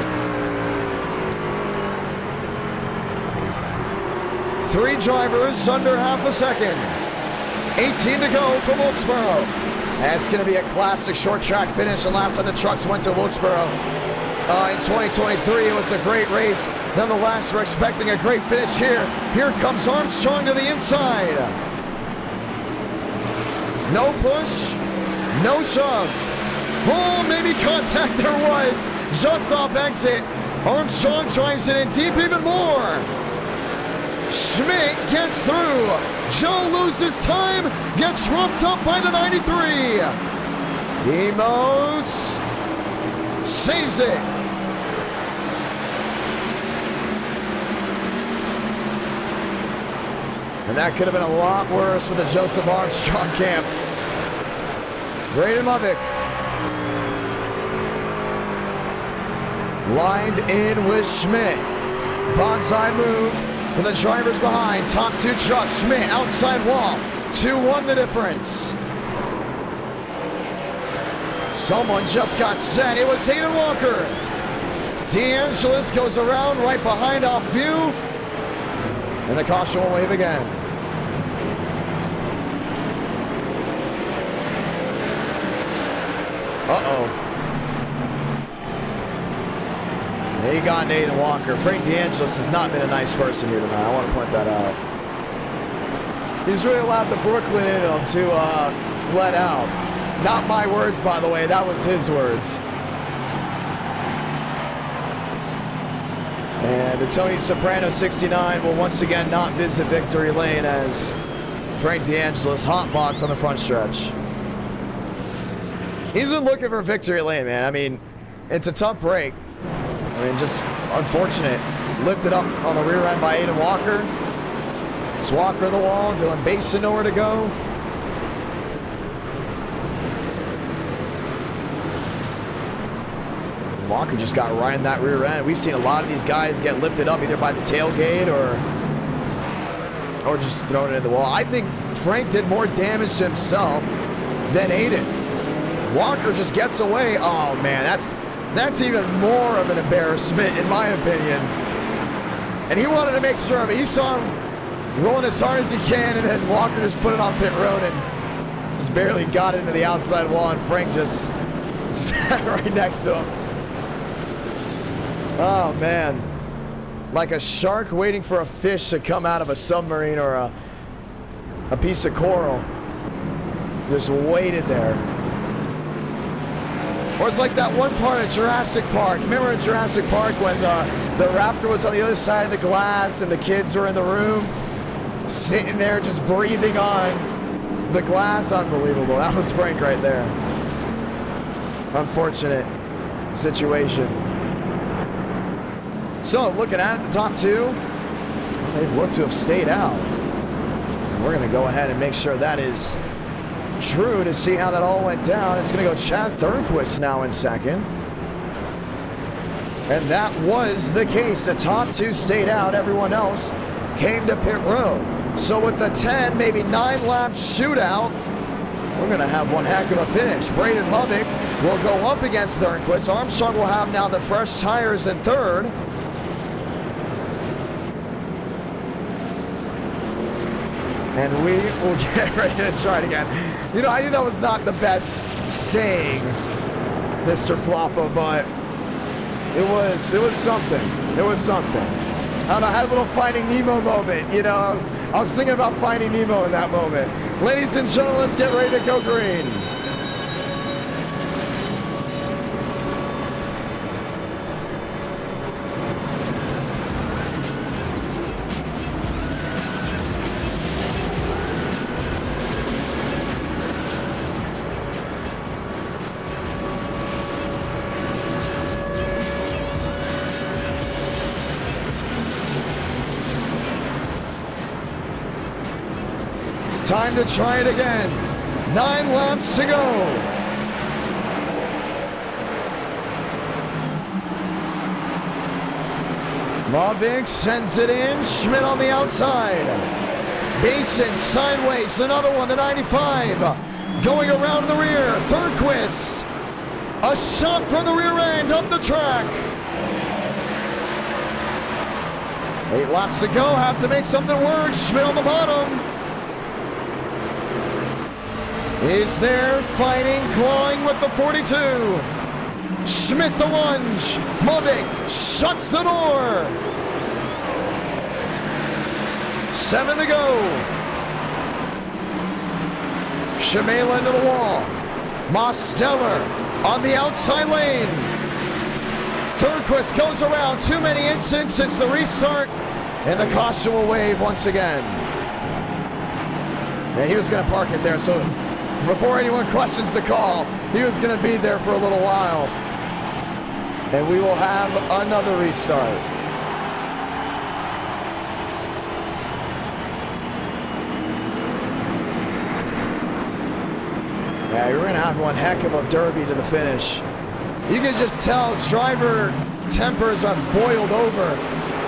3 drivers under half a second. 18 to go for Wilkesboro. And it's going to be a classic short track finish. The last time the trucks went to Wilkesboro in 2023, it was a great race. Nonetheless, we're expecting a great finish here. Here comes Armstrong to the inside. No push, no shove. Oh, maybe contact there was. Just off exit. Armstrong drives it in deep even more. Schmidt gets through. Joe loses time, gets roughed up by the 93. Demos saves it. And that could have been a lot worse for the Joseph Armstrong camp. Braden Lovick lined in with Schmidt. Bonsai move for the drivers behind. Top two trucks. Schmidt outside wall. 2-1 the difference. Someone just got set. It was Hayden Walker. DeAngelis goes around right behind off view. And the caution will wave again. Uh-oh. He got Nathan Walker. Frank DeAngelis has not been a nice person here tonight. I want to point that out. He's really allowed the Brooklyn in him to let out. Not my words, by the way. That was his words. And the Tony Soprano 69 will once again not visit victory lane as Frank DeAngelis hotbox on the front stretch. He's been looking for victory lane, man. I mean, it's a tough break. I mean, just unfortunate. Lifted up on the rear end by Aiden Walker. It's Walker the wall. Dylan Basin nowhere to go. Walker just got right in that rear end. We've seen a lot of these guys get lifted up either by the tailgate or just thrown it in the wall. I think Frank did more damage to himself than Aiden. Walker just gets away. Oh man, that's even more of an embarrassment in my opinion. And he wanted to make sure of it. He saw him rolling as hard as he can, and then Walker just put it on pit road and just barely got into the outside wall, and Frank just sat right next to him. Oh man, like a shark waiting for a fish to come out of a submarine or a piece of coral. Just waited there. Or it's like that one part of Jurassic Park. Remember in Jurassic Park when the raptor was on the other side of the glass and the kids were in the room sitting there just breathing on the glass? Unbelievable. That was Frank right there. Unfortunate situation. So looking at it, the top two, they've looked to have stayed out. And we're going to go ahead and make sure that is true to see how that all went down. It's going to go Chad Thornquist now in second. And that was the case. The top two stayed out. Everyone else came to pit road. So with the 10, maybe 9 lap shootout, we're going to have one heck of a finish. Braden Lovick will go up against Thornquist. Armstrong will have now the fresh tires in third. And we will get ready to try it again. You know, I knew that was not the best saying, Mr. Floppo, but it was something. It was something. I don't know, I had a little Finding Nemo moment. You know, I was thinking about Finding Nemo in that moment. Ladies and gentlemen, let's get ready to go green. Time to try it again. 9 laps to go. Lovick sends it in. Schmidt on the outside. Basin sideways. Another one, the 95. Going around the rear. Thornquist. A shot from the rear end up the track. 8 laps to go. Have to make something work. Schmidt on the bottom. Is there fighting, clawing with the 42. Schmidt the lunge. Lovick shuts the door. 7 to go. Shamela into the wall. Mosteller on the outside lane. Thornquist goes around. Too many incidents since the restart. And the caution will wave once again. And he was going to park it there, so before anyone questions the call, he was going to be there for a little while. And we will have another restart. Yeah, we're going to have one heck of a derby to the finish. You can just tell driver tempers are boiled over.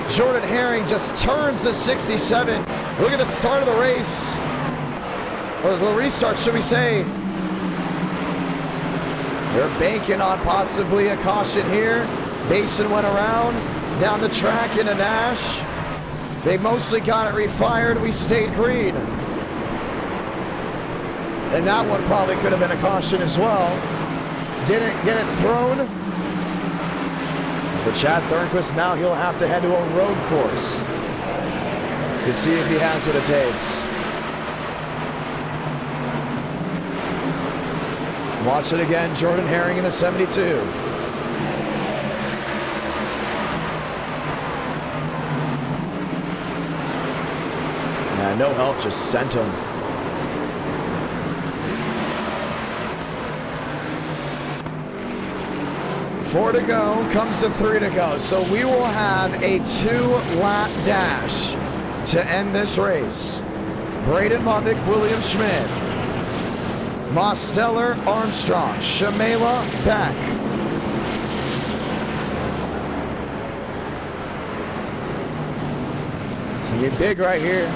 Jordan Herring just turns the 67. Look at the start of the race. Or the restart, should we say. They're banking on possibly a caution here. Basin went around, down the track into Nash. They mostly got it refired. We stayed green. And that one probably could have been a caution as well. Didn't get it thrown. For Chad Thornquist, now he'll have to head to a road course to see if he has what it takes. Watch it again, Jordan Herring in the 72. Yeah, no help, just sent him. Four to go, comes to 3 to go. So we will have a 2-lap dash to end this race. Braden Movick, William Schmidt. Mosteller, Armstrong, Shamela, Beck. It's going to be big right here.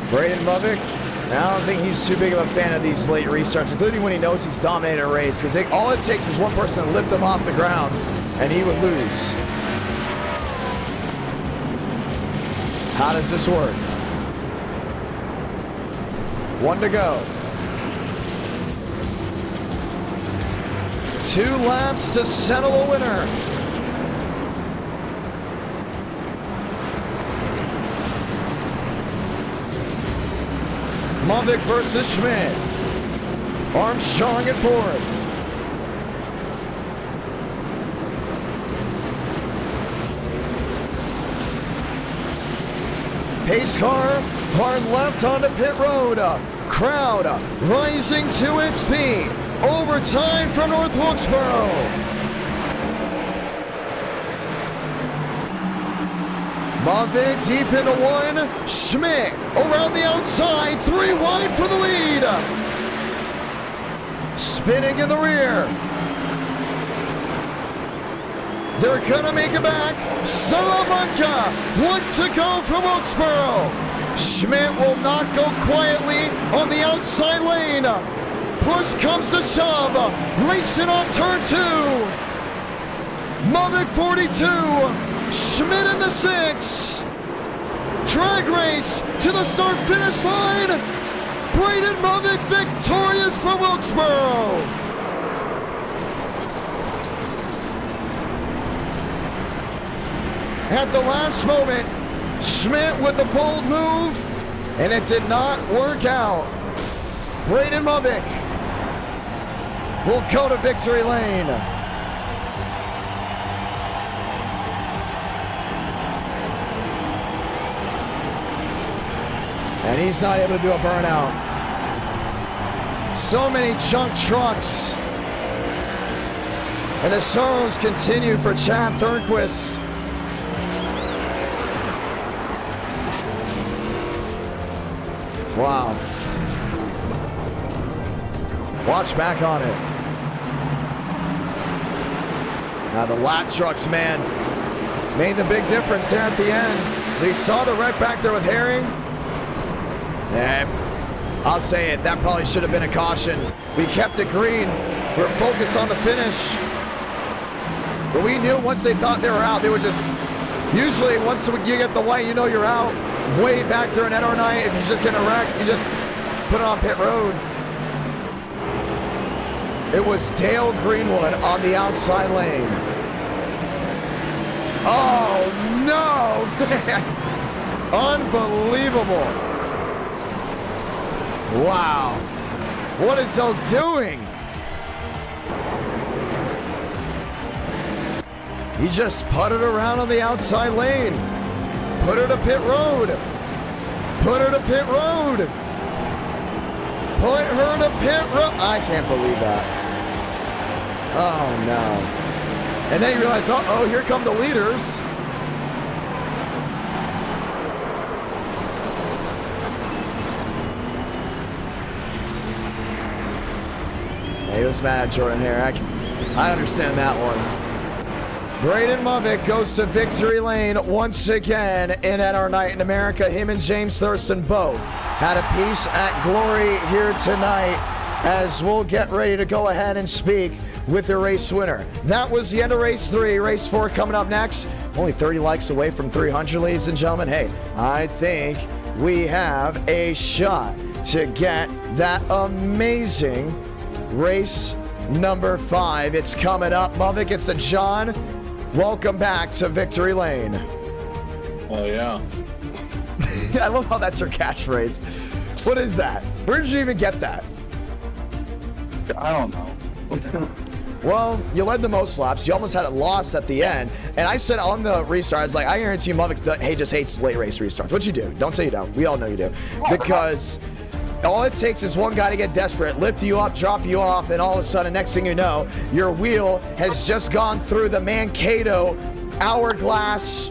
Braden Movick. I don't think he's too big of a fan of these late restarts, including when he knows he's dominated a race, because all it takes is one person to lift him off the ground, and he would lose. How does this work? 1 to go. 2 laps to settle a winner. Movick versus Schmidt. Armstrong at 4th. Pace car, hard left onto pit road. Crowd rising to its feet. Overtime from North Wilkesboro. Movick deep into 1. Schmidt around the outside. 3 wide for the lead. Spinning in the rear. They're gonna make it back. Salamanca. 1 to go from Wilkesboro. Schmidt will not go quietly on the outside lane. Push comes to shove. Racing on turn 2. Movick 42. Schmidt in the 6. Drag race to the start-finish line. Braden Movick victorious for Wilkesboro. At the last moment, Schmidt with a bold move, and it did not work out. Braden Movick will go to victory lane. And he's not able to do a burnout. So many junk trucks. And the sorrows continue for Chad Thornquist. Wow. Watch back on it. Now the lap trucks, man, made the big difference there at the end. So you saw the wreck back there with Herring. Yeah, I'll say it, that probably should have been a caution. We kept it green. We were focused on the finish. But we knew once they thought they were out, they would just, usually once you get the white, you know you're out. Way back there in NR9, if you just get a wreck, you just put it on pit road. It was Dale Greenwood on the outside lane. Oh no, man. Unbelievable. Wow. What is he doing? He just putted around on the outside lane. Put her to pit road. Put her to pit road. Put her to pit road. I can't believe that. Oh, no. And then you realize, uh-oh, here come the leaders. He was mad at Jordan here. I understand that one. Braden Movick goes to victory lane once again in NR Night in America. Him and James Thurston both had a piece at glory here tonight, as we'll get ready to go ahead and speak with the race winner. That was the end of race 3. Race 4 coming up next. Only 30 likes away from 300, ladies and gentlemen. Hey, I think we have a shot to get that amazing race number 5. It's coming up. Movick, it's to John. Welcome back to Victory Lane. Oh, yeah. I love how that's your catchphrase. What is that? Where did you even get that? I don't know. Well, you led the most laps. You almost had it lost at the end. And I said on the restart, I was like, I guarantee you Movick just hates late race restarts. What you do? Don't say you don't. We all know you do. Because all it takes is one guy to get desperate, lift you up, drop you off, and all of a sudden, next thing you know, your wheel has just gone through the Mankato hourglass,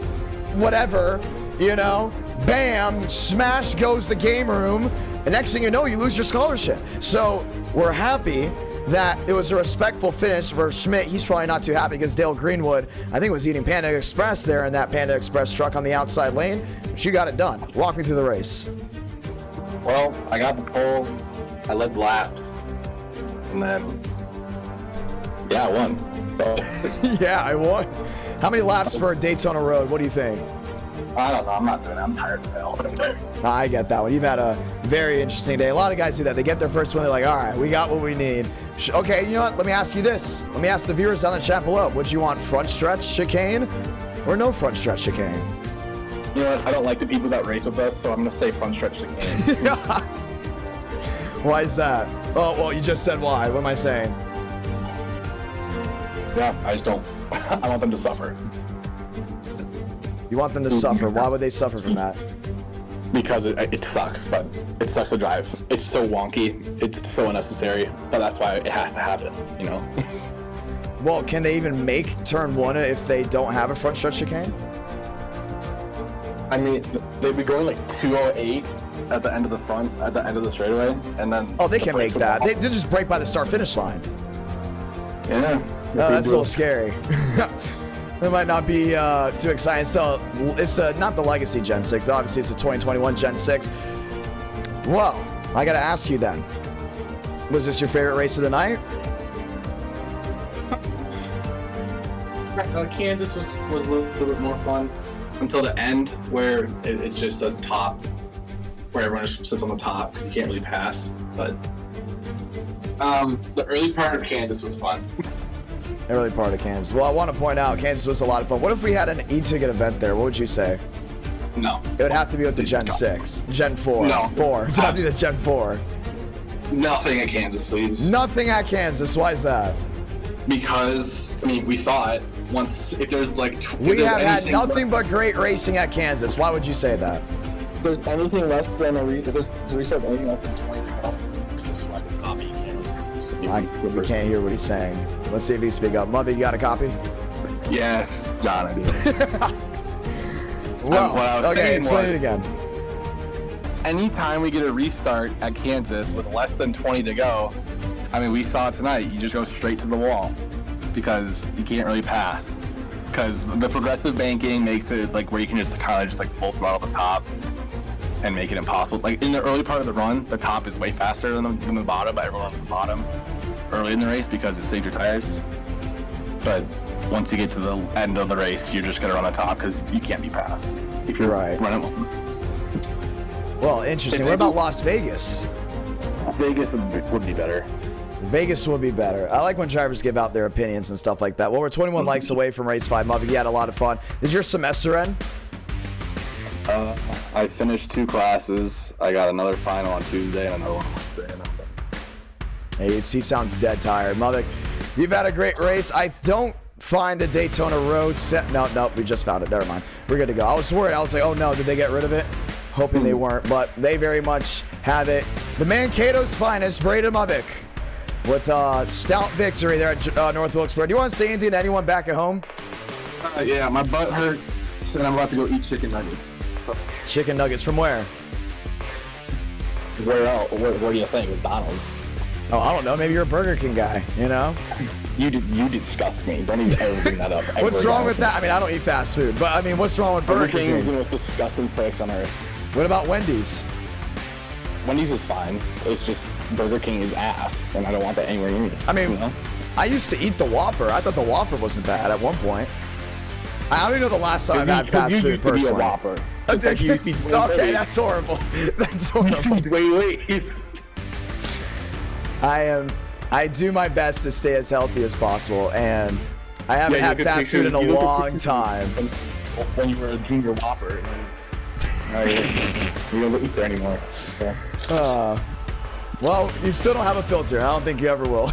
whatever, you know, bam, smash goes the game room, and next thing you know, you lose your scholarship. So we're happy that it was a respectful finish for Schmidt. He's probably not too happy because Dale Greenwood, I think, was eating Panda Express there in that Panda Express truck on the outside lane, but you got it done. Walk me through the race. Well, I got the pole, I led laps, and then, yeah, I won. So, yeah, I won. How many laps for Daytona Road? What do you think? I don't know. I'm not doing it. I'm tired as hell. I get that one. You've had a very interesting day. A lot of guys do that. They get their first one. They're like, all right, we got what we need. Okay, you know what? Let me ask you this. Let me ask the viewers down in the chat below. Would you want front stretch chicane or no front stretch chicane? You know what? I don't like the people that race with us, so I'm going to say front stretch chicane. Why is that? Oh, well, you just said why. What am I saying? Yeah, I just don't. I want them to suffer. You want them to suffer. Why would they suffer from that? Because it sucks, but it sucks to drive. It's so wonky. It's so unnecessary, but that's why it has to happen, you know? Well, can they even make turn 1 if they don't have a front stretch chicane? I mean, they'd be going like 208 at the end of the front, at the end of the straightaway, and then... Oh, they can make that. They just break by the start-finish line. Yeah. Oh, that's a little scary. That might not be too exciting. So it's not the Legacy Gen 6. Obviously, it's the 2021 Gen 6. Well, I got to ask you then. Was this your favorite race of the night? Kansas was a little bit more fun until the end, where it's just a top, where everyone just sits on the top because you can't really pass. But the early part of Kansas was fun. Early part of Kansas. Well, I want to point out Kansas was a lot of fun. What if we had an eTicket event there? What would you say? No. It would have to be with the Gen 6. Gen 4. No. 4. It's have to be the Gen 4. Nothing at Kansas, please. Nothing at Kansas. Why is that? Because, I mean, we saw it once. If there's like... We have had nothing but great racing at Kansas. Why would you say that? If there's anything less than if there's a restart anything less than 20, like the top, you we can't hear what he's saying. Let's see if he can speak up. Mubby, you got a copy? Yes, John, I do. Well, okay, explain it again. Anytime we get a restart at Kansas with less than 20 to go, I mean, we saw it tonight. You just go straight to the wall because you can't really pass. Because the progressive banking makes it like where you can just kind of just like full throttle the top and make it impossible. Like in the early part of the run, the top is way faster than the bottom, but everyone wants the bottom early in the race because it saves your tires. But once you get to the end of the race, you're just gonna run on top because you can't be passed if you're running. Well, interesting. What about Las Vegas? Vegas would be better. Vegas would be better. I like when drivers give out their opinions and stuff like that. Well, we're 21 likes away from race 5. Mubby, you had a lot of fun. Did your semester end? I finished 2 classes. I got another final on Tuesday and another one Wednesday. Hey, he sounds dead tired. Mubby, you've had a great race. I don't find the Daytona road set. No, we just found it. Never mind. We're good to go. I was worried. I was like, oh no, did they get rid of it? Hoping they weren't, but they very much have it. The Mankato's finest, Braden Mubbick, with a stout victory there at North Wilkesboro. Do you want to say anything to anyone back at home? Yeah, my butt hurts, and I'm about to go eat chicken nuggets. Chicken nuggets from where? Where else? Where do you think? McDonald's. Oh, I don't know. Maybe you're a Burger King guy, you know? You disgust me. Don't even ever bring that up. What's wrong with that? I mean, I don't eat fast food, but I mean, what's wrong with Burger King? is the most disgusting place on earth. What about Wendy's? Wendy's is fine. It's just Burger King is ass, and I don't want that anywhere near me. I mean, you know? I used to eat the Whopper. I thought the Whopper wasn't bad at one point. I don't even know the last time I've had fast food personally. You used to be a Whopper. Okay, that's horrible. That's horrible. Wait. I do my best to stay as healthy as possible, and I haven't had fast food in a long time. When you were a junior Whopper. You don't eat there anymore. Okay. Well, you still don't have a filter. I don't think you ever will.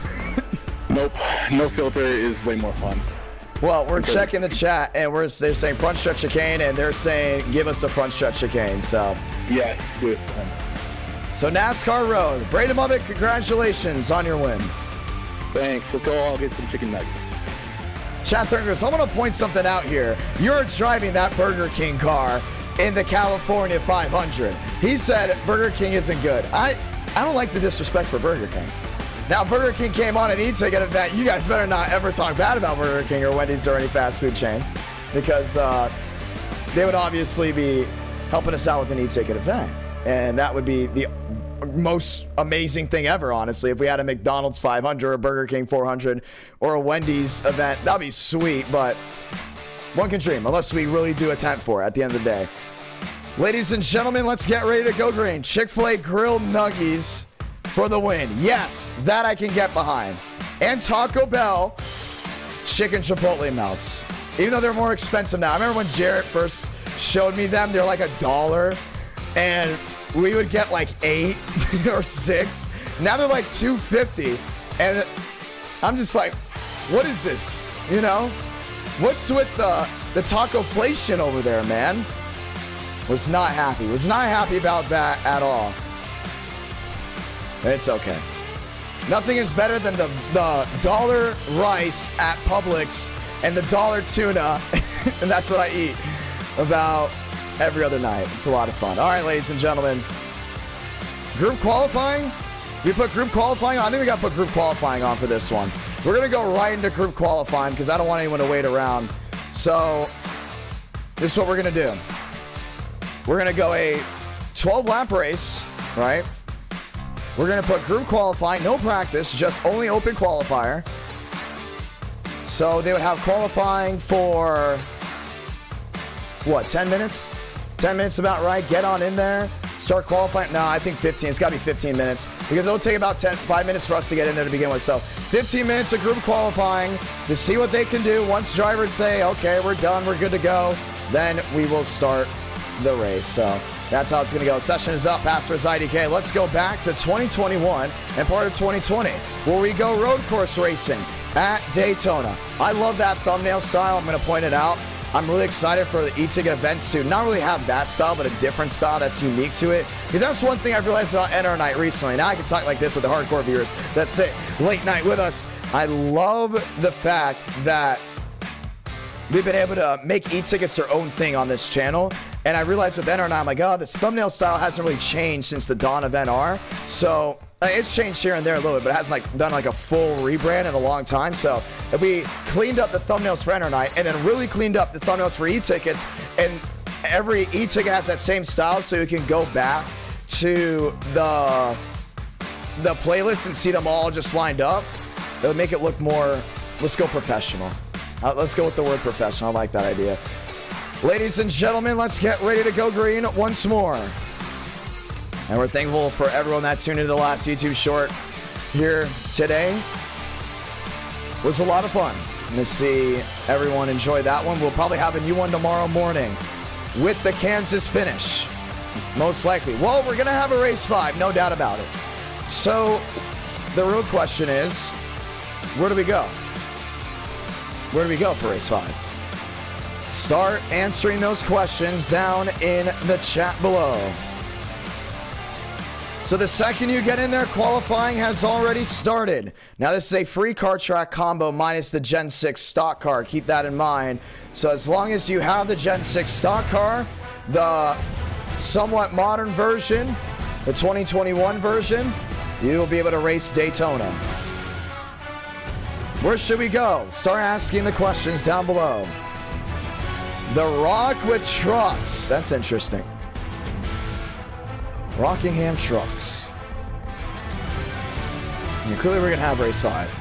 Nope. No filter is way more fun. Well, we're checking the chat, and they're saying front stretch chicane, and they're saying give us a front stretch chicane. So yeah, do it. So NASCAR Road, Braden Mubbick, congratulations on your win. Thanks. Let's go all get some chicken nuggets. Chat Thurgers, I want to point something out here. You're driving that Burger King car in the California 500. He said Burger King isn't good. I don't like the disrespect for Burger King. Now, Burger King came on an eTicket event. You guys better not ever talk bad about Burger King or Wendy's or any fast food chain, because they would obviously be helping us out with an eTicket event. And that would be the most amazing thing ever, honestly. If we had a McDonald's 500 or a Burger King 400 or a Wendy's event, that'd be sweet, but one can dream unless we really do attempt for it at the end of the day. Ladies and gentlemen, let's get ready to go green. Chick-fil-A grilled nuggies for the win. Yes, that I can get behind. And Taco Bell chicken chipotle melts. Even though they're more expensive now. I remember when Jarrett first showed me them, they're like $1. And we would get like 8 or 6. Now they're like $2.50. And I'm just like, what is this? You know? What's with the taco-flation over there, man? Was not happy. Was not happy about that at all. It's okay. Nothing is better than the dollar rice at Publix and the dollar tuna. And that's what I eat about every other night. It's a lot of fun. All right, ladies and gentlemen. Group qualifying? We put group qualifying on? I think we got to put group qualifying on for this one. We're going to go right into group qualifying because I don't want anyone to wait around. So this is what we're going to do. We're going to go a 12-lap race, right? We're going to put group qualifying, no practice, just only open qualifier. So they would have qualifying for, what, 10 minutes? 10 minutes about right. Get on in there. Start qualifying. No, I think 15. It's got to be 15 minutes because it'll take about 5 minutes for us to get in there to begin with. So 15 minutes of group qualifying to see what they can do. Once drivers say, okay, we're done, we're good to go, then we will start the race. So that's how it's going to go. Session is up. Password's IDK. Let's go back to 2021 and part of 2020 where we go road course racing at Daytona. I love that thumbnail style. I'm going to point it out. I'm really excited for the eTicket events to not really have that style, but a different style that's unique to it. Because that's one thing I've realized about NR Night recently. Now I can talk like this with the hardcore viewers that sit late night with us. I love the fact that we've been able to make eTickets their own thing on this channel. And I realized with NR Night, I'm like, oh, this thumbnail style hasn't really changed since the dawn of NR. So it's changed here and there a little bit, but it hasn't done a full rebrand in a long time. So if we cleaned up the thumbnails for NR Night and then really cleaned up the thumbnails for e-tickets, and every e-ticket has that same style, so you can go back to the playlist and see them all just lined up, it would make it look more, let's go professional. Let's go with the word professional. I like that idea. Ladies and gentlemen, let's get ready to go green once more. And we're thankful for everyone that tuned into the last YouTube short here today. It was a lot of fun to see everyone enjoy that one. We'll probably have a new one tomorrow morning with the Kansas finish, most likely. Well, we're going to have a race 5, no doubt about it. So the real question is, where do we go? where do we go for race 5? Start answering those questions down in the chat below. So the second you get in there, qualifying has already started. Now this is a free car track combo minus the Gen 6 stock car. Keep that in mind. So as long as you have the Gen 6 stock car, the somewhat modern version, the 2021 version, you will be able to race Daytona. Where should we go? Start asking the questions down below. The Rock with Trucks. That's interesting. Rockingham Trucks. And clearly we're going to have race 5.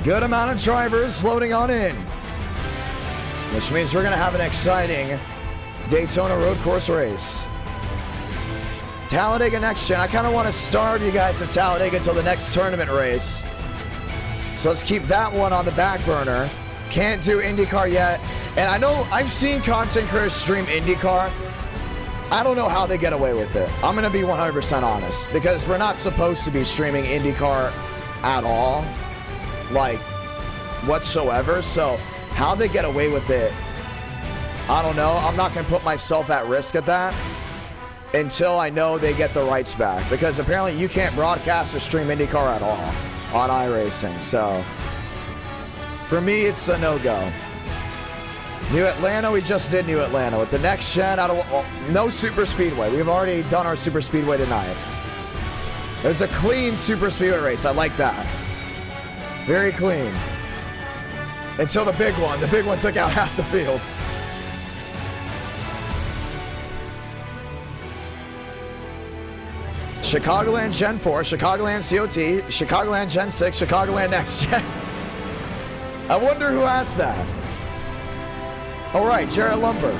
Good amount of drivers loading on in. Which means we're going to have an exciting Daytona road course race. Talladega Next Gen. I kind of want to starve you guys at Talladega until the next tournament race. So let's keep that one on the back burner. Can't do IndyCar yet. And I know I've seen content creators stream IndyCar. I don't know how they get away with it. I'm going to be 100% honest, because we're not supposed to be streaming IndyCar at all, like whatsoever. So how they get away with it, I don't know. I'm not going to put myself at risk at that until I know they get the rights back, because apparently you can't broadcast or stream IndyCar at all on iRacing. So for me, it's a no-go. New Atlanta, we just did New Atlanta. With the next gen, no super speedway. We've already done our super speedway tonight. It was a clean super speedway race. I like that. Very clean. Until the big one. The big one took out half the field. Chicagoland Gen 4, Chicagoland COT, Chicagoland Gen 6, Chicagoland Next Gen. I wonder who asked that. All right, Jarrett Lumber.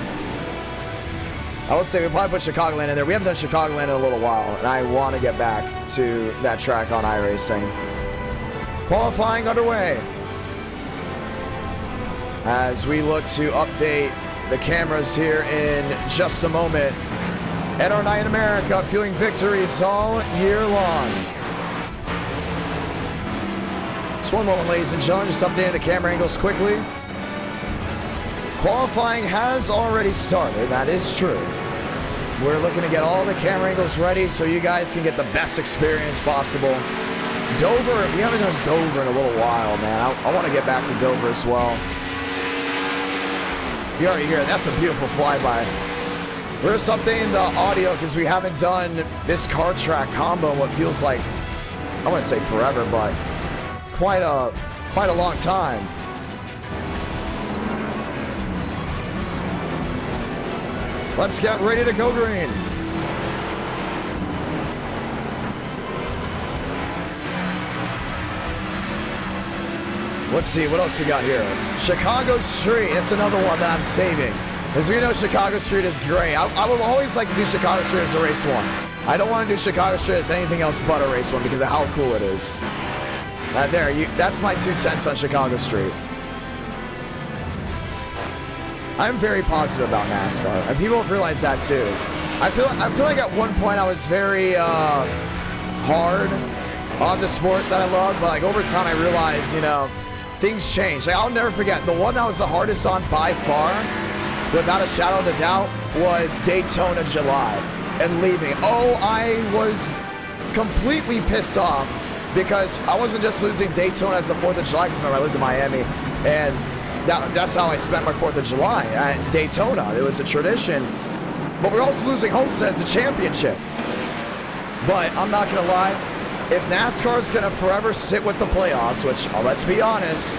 I will say we probably put Chicagoland in there. We haven't done Chicagoland in a little while, and I want to get back to that track on iRacing. Qualifying underway. As we look to update the cameras here in just a moment. NR Night in America, fueling victories all year long. Just one moment, ladies and gentlemen, just updating the camera angles quickly. Qualifying has already started, that is true. We're looking to get all the camera angles ready so you guys can get the best experience possible. Dover, we haven't done Dover in a little while, man. I want to get back to Dover as well. You already hear it, that's a beautiful flyby. We're just updating the audio because we haven't done this car track combo in what feels like, I wouldn't say forever, but quite a long time. Let's get ready to go green. Let's see, what else we got here? Chicago Street, it's another one that I'm saving. As we know, Chicago Street is great. I will always like to do Chicago Street as a race 1. I don't want to do Chicago Street as anything else but a race 1 because of how cool it is. That's my 2 cents on Chicago Street. I'm very positive about NASCAR, and people have realized that too. I feel like at one point I was very hard on the sport that I love, but like over time I realized, you know, things change. Like, I'll never forget, the one that was the hardest on by far, without a shadow of a doubt, was Daytona July and leaving. Oh, I was completely pissed off because I wasn't just losing Daytona as the 4th of July, because remember I lived in Miami, and that's how I spent my 4th of July, at Daytona. It was a tradition. But we're also losing hopes as a championship. But I'm not going to lie. If NASCAR is going to forever sit with the playoffs, which, let's be honest,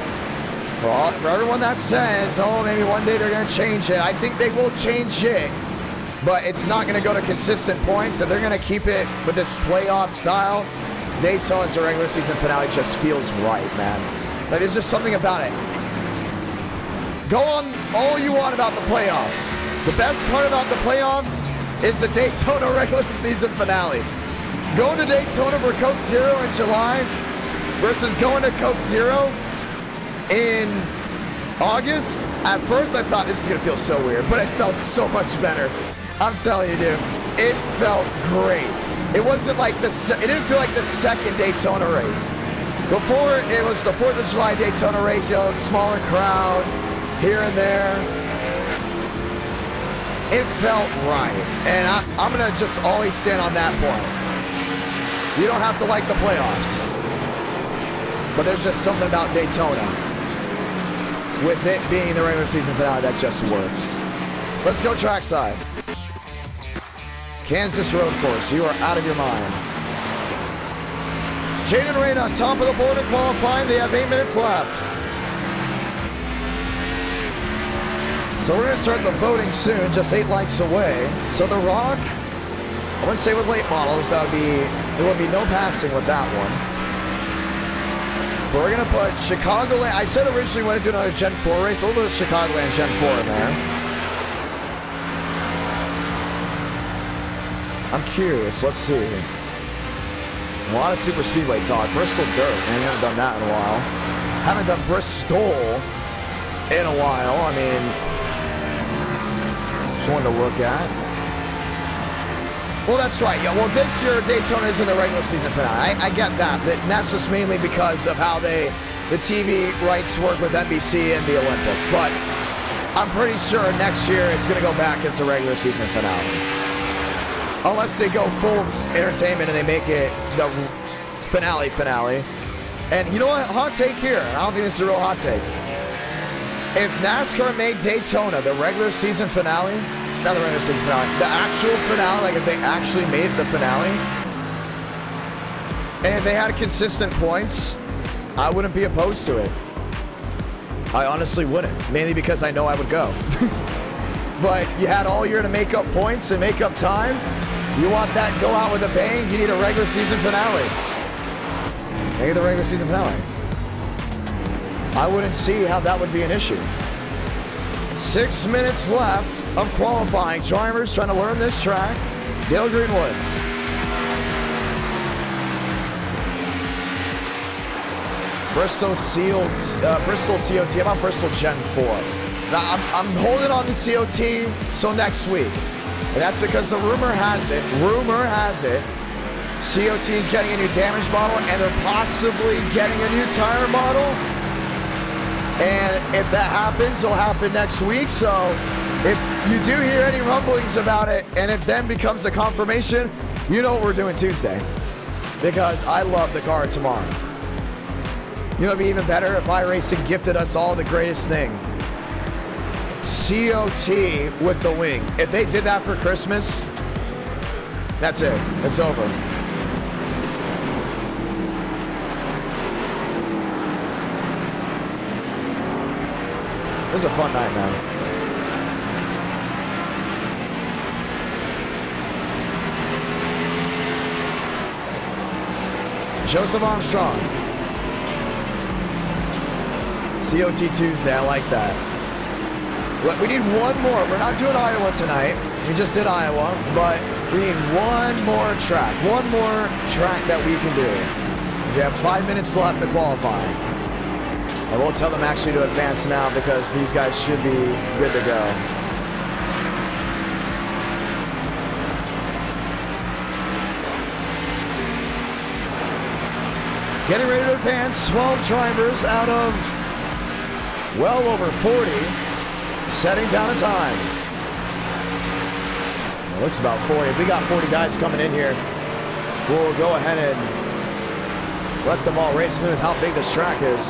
for everyone that says, oh, maybe one day they're going to change it, I think they will change it. But it's not going to go to consistent points. If they're going to keep it with this playoff style, Daytona's a regular season finale just feels right, man. Like, there's just something about it. Go on all you want about the playoffs. The best part about the playoffs is the Daytona regular season finale. Going to Daytona for Coke Zero in July versus going to Coke Zero in August. At first I thought this is going to feel so weird, but it felt so much better. I'm telling you, dude, it felt great. It wasn't like it didn't feel like the second Daytona race. Before, it was the 4th of July Daytona race, you know, smaller crowd here and there. It felt right. And I'm going to just always stand on that point. You don't have to like the playoffs. But there's just something about Daytona, with it being the regular season finale, that just works. Let's go trackside. Kansas road course, you are out of your mind. Jaden Rain on top of the board in qualifying. They have 8 minutes left. So we're going to start the voting soon, just 8 likes away. So the Rock, I wouldn't say with late models, there would be no passing with that one. But we're going to put Chicagoland. I said originally we wanted to do another Gen 4 race, but we'll put Chicagoland Gen 4 in there. I'm curious. Let's see. A lot of super speedway talk. Bristol Dirt. Man, we haven't done that in a while. Haven't done Bristol in a while. I mean, just one to look at. Well, that's right. Yeah. Well, this year Daytona is in the regular season finale. I get that, but that's just mainly because of how the TV rights work with NBC and the Olympics. But I'm pretty sure next year it's going to go back as the regular season finale. Unless they go full entertainment and they make it the finale. And you know what? Hot take here. I don't think this is a real hot take. If NASCAR made Daytona the regular season finale, not the regular season finale, the actual finale, like if they actually made the finale, and they had consistent points, I wouldn't be opposed to it. I honestly wouldn't. Mainly because I know I would go. But you had all year to make up points and make up time. You want that go out with a bang, you need a regular season finale. Make it the regular season finale. I wouldn't see how that would be an issue. 6 minutes left of qualifying. Drivers trying to learn this track. Dale Greenwood. Bristol COT. How about Bristol Gen 4? Now, I'm holding on to COT till next week. And that's because the rumor has it, COT is getting a new damage model and they're possibly getting a new tire model. And if that happens, it'll happen next week. So if you do hear any rumblings about it and it then becomes a confirmation, you know what we're doing Tuesday. Because I love the car tomorrow. You know, it'd be even better if iRacing gifted us all the greatest thing. COT with the wing. If they did that for Christmas, that's it. It's over. It was a fun night, man. Joseph Armstrong. COT Tuesday, I like that. We need one more. We're not doing Iowa tonight. We just did Iowa, but we need one more track. One more track that we can do. We have 5 minutes left to qualify. I won't tell them actually to advance now because these guys should be good to go. Getting ready to advance. 12 drivers out of well over 40. Setting down a time. It looks about 40. If we got 40 guys coming in here, we'll go ahead and let them all race with how big this track is.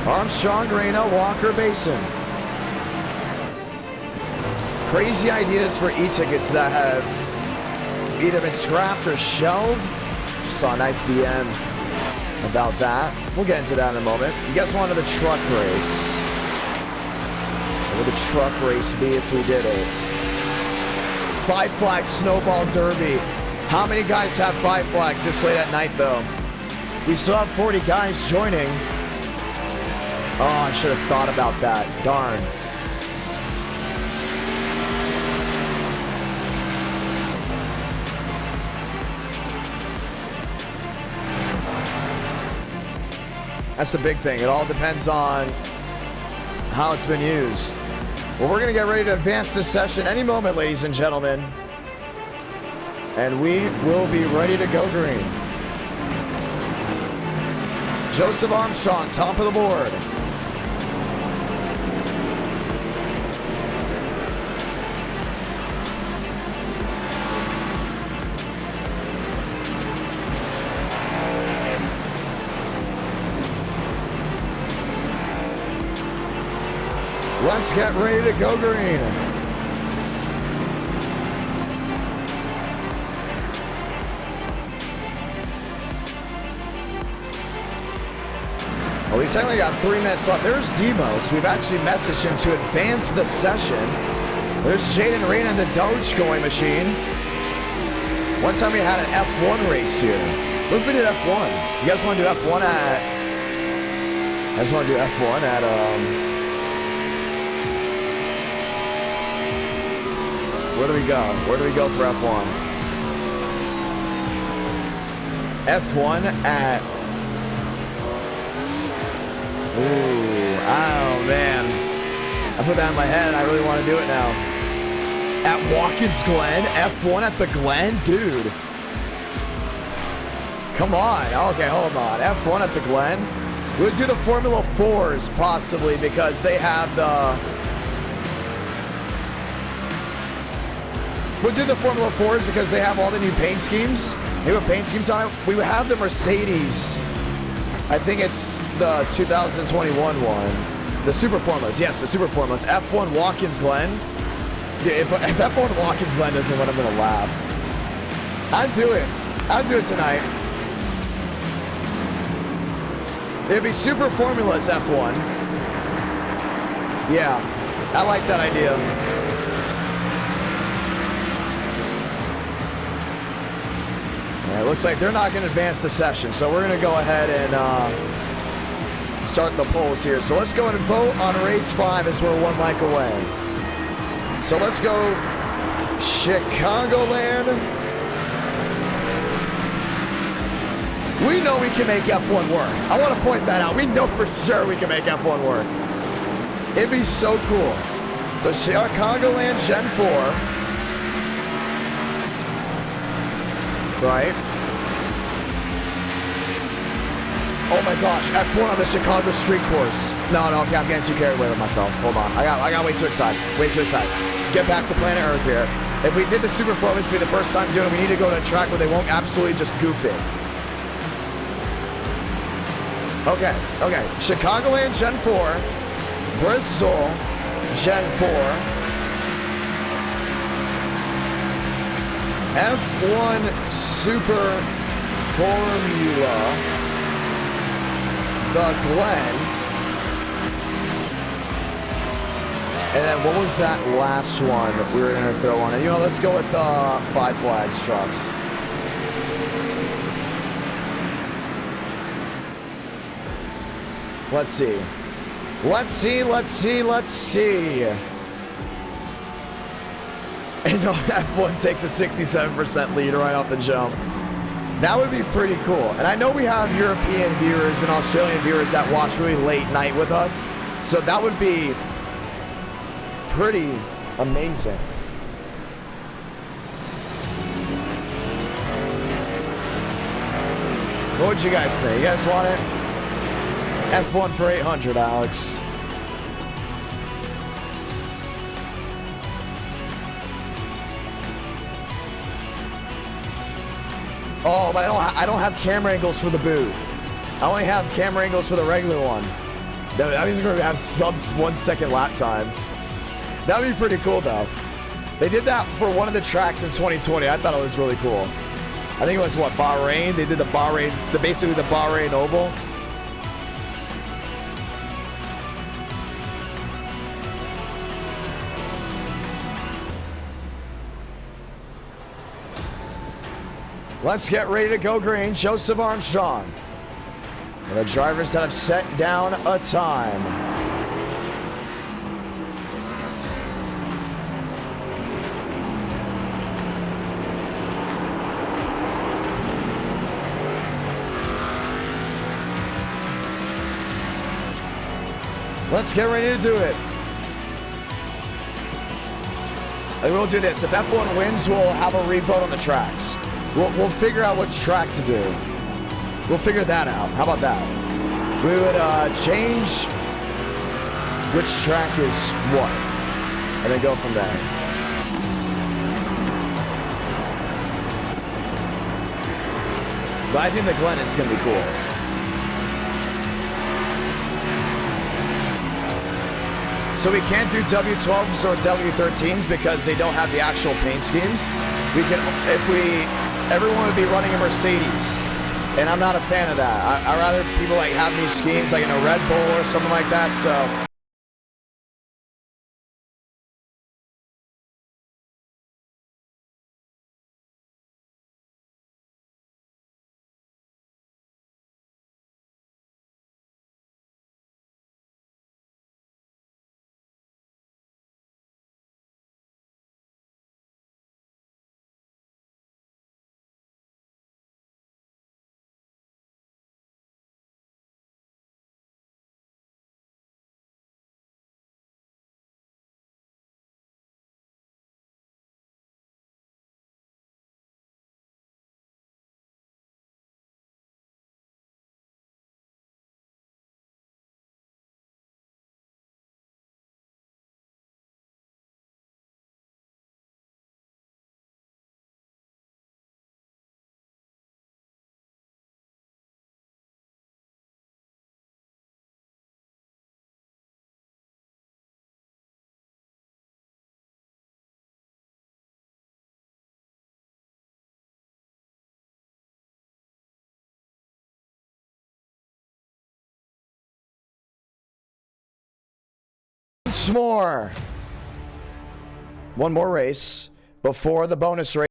Armstrong, Reyna, Walker, Basin. Crazy ideas for e-tickets that have either been scrapped or shelved. Just saw a nice DM about that. We'll get into that in a moment. You guys wanted the truck race. What would the truck race be if we did it? 5 flag snowball derby. How many guys have 5 flags this late at night though? We still have 40 guys joining. Oh, I should have thought about that. Darn. That's the big thing. It all depends on how it's been used. Well, we're going to get ready to advance this session any moment, ladies and gentlemen. And we will be ready to go green. Joseph Armstrong, top of the board. Let's get ready to go green. Well, he's only got 3 minutes left. There's Demos. We've actually messaged him to advance the session. There's Jaden Reina in the Dogecoin machine. One time we had an F1 race here. What if we did F1? You guys want to do F1 at... You guys want to do F1 at... Where do we go? Where do we go for F1? F1 at... Ooh, oh man. I put that in my head and I really want to do it now. At Watkins Glen? F1 at the Glen? Dude. Come on. Okay, hold on. F1 at the Glen? We'll do the Formula 4s possibly because they have the... We'll do the Formula 4s because they have all the new paint schemes. They have paint schemes on it. We would have the Mercedes. I think it's the 2021 one. The Super Formulas. Yes, the Super Formulas. F1 Watkins Glen. Dude, if F1 Watkins Glen doesn't win, I'm going to laugh. I'd do it. I'd do it tonight. It'd be Super Formulas F1. Yeah, I like that idea. Yeah, it looks like they're not going to advance the session, so we're going to go ahead and start the polls here. So let's go ahead and vote on race 5 as we're 1 mic away. So let's go Chicagoland. We know we can make F1 work. I want to point that out. We know for sure we can make F1 work. It'd be so cool. So Chicagoland Gen 4. Right? Oh my gosh, F1 on the Chicago street course. No, okay, I'm getting too carried away with myself. Hold on, I got way too excited. Way too excited. Let's get back to planet Earth here. If we did the Super Performance to be the first time doing it, we need to go to a track where they won't absolutely just goof it. Okay. Chicagoland Gen 4, Bristol Gen 4, F1 Super Formula, the Glen, and then what was that last one that we were going to throw on? You know, let's go with 5 Flags trucks. Let's see. And no, F1 takes a 67% lead right off the jump. That would be pretty cool. And I know we have European viewers and Australian viewers that watch really late night with us. So that would be pretty amazing. What would you guys think? You guys want it? F1 for 800, Alex. Oh, but I don't have camera angles for the boot. I only have camera angles for the regular one. That means we're going to have sub 1 second lap times. That would be pretty cool, though. They did that for one of the tracks in 2020. I thought it was really cool. I think it was, what, Bahrain? They did the Bahrain, basically the Bahrain Oval. Let's get ready to go green. Joseph Armstrong. And the drivers that have set down a time. Let's get ready to do it. And we'll do this. If F1 wins, we'll have a revote on the tracks. We'll figure out which track to do. We'll figure that out. How about that? we would change which track is what, and then go from there. But I think the Glen is going to be cool. So we can't do W12s or W13s because they don't have the actual paint schemes. We can, everyone would be running a Mercedes, and I'm not a fan of that. I'd rather people like have these schemes like in a Red Bull or something like that. So. More. One more race before the bonus race.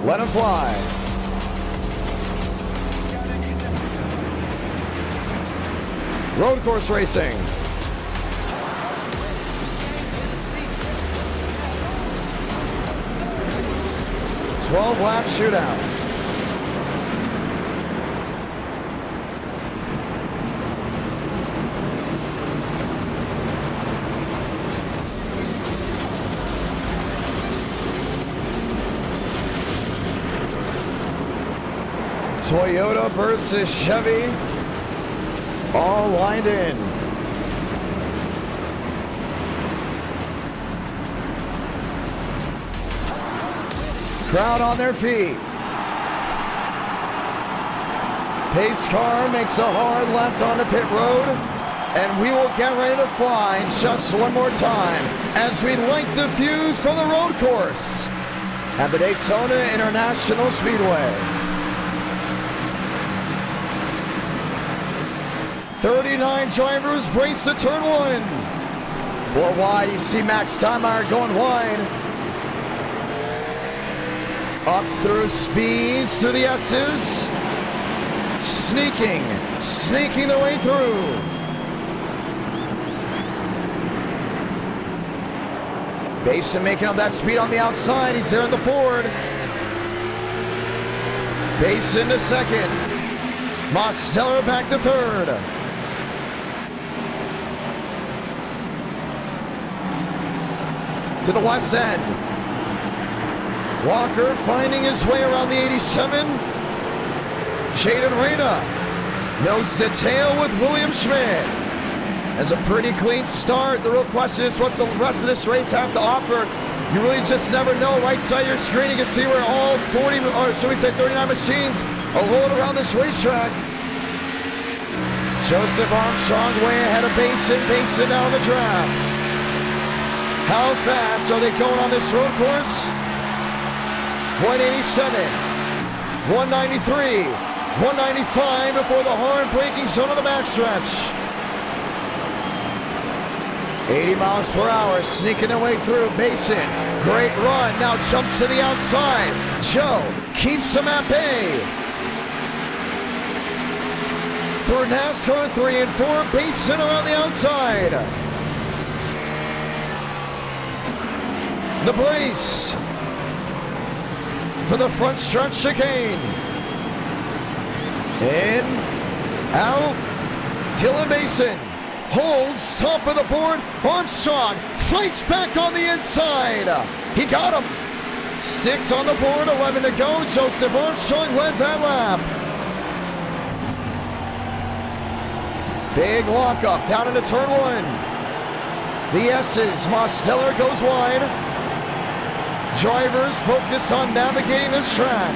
Let him fly. Road course racing. Lap shootout. Toyota versus Chevy, all lined in. Crowd on their feet. Pace car makes a hard left on the pit road, and we will get ready to fly just one more time as we light the fuse from the road course at the Daytona International Speedway. 39 drivers brace to turn one. 4 wide, you see Max Steinmeier going wide. Up through speeds, through the S's. Sneaking their way through. Basin making up that speed on the outside. He's there in the Ford. Basin to second. Mosteller back to third. To the west end. Walker finding his way around the 87. Jaden Reyna nose to tail with William Schmidt. Has a pretty clean start. The real question is, what's the rest of this race have to offer? You really just never know. Right side of your screen, you can see where all 40, or should we say 39 machines are rolling around this racetrack. Joseph Armstrong way ahead of Basin. Basin now on the draft. How fast are they going on this road course? 187, 193, 195 before the hard braking zone of the backstretch. 80 miles per hour, sneaking their way through. Basin, great run, now jumps to the outside. Joe keeps him at bay. Through NASCAR 3 and 4, Basin around the outside. The brace for the front stretch chicane. In, out, Dylan Basin. Holds top of the board. Armstrong fights back on the inside. He got him. Sticks on the board. 11 to go. Joseph Armstrong led that lap. Big lockup down into turn one. The S's. Mosteller goes wide. Drivers focus on navigating this track.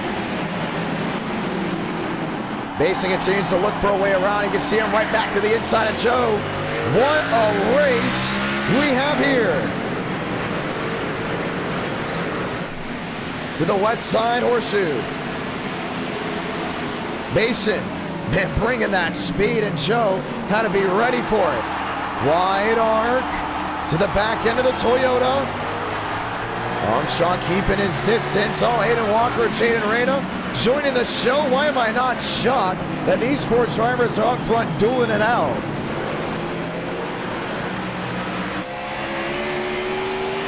Basin continues to look for a way around. You can see him right back to the inside of Joe. What a race we have here. To the west side horseshoe. Basin, man, bringing that speed, and Joe had to be ready for it. Wide arc to the back end of the Toyota. Armstrong keeping his distance. Oh, Aiden Walker, Jaden Reyna joining the show. Why am I not shocked that these four drivers are up front dueling it out?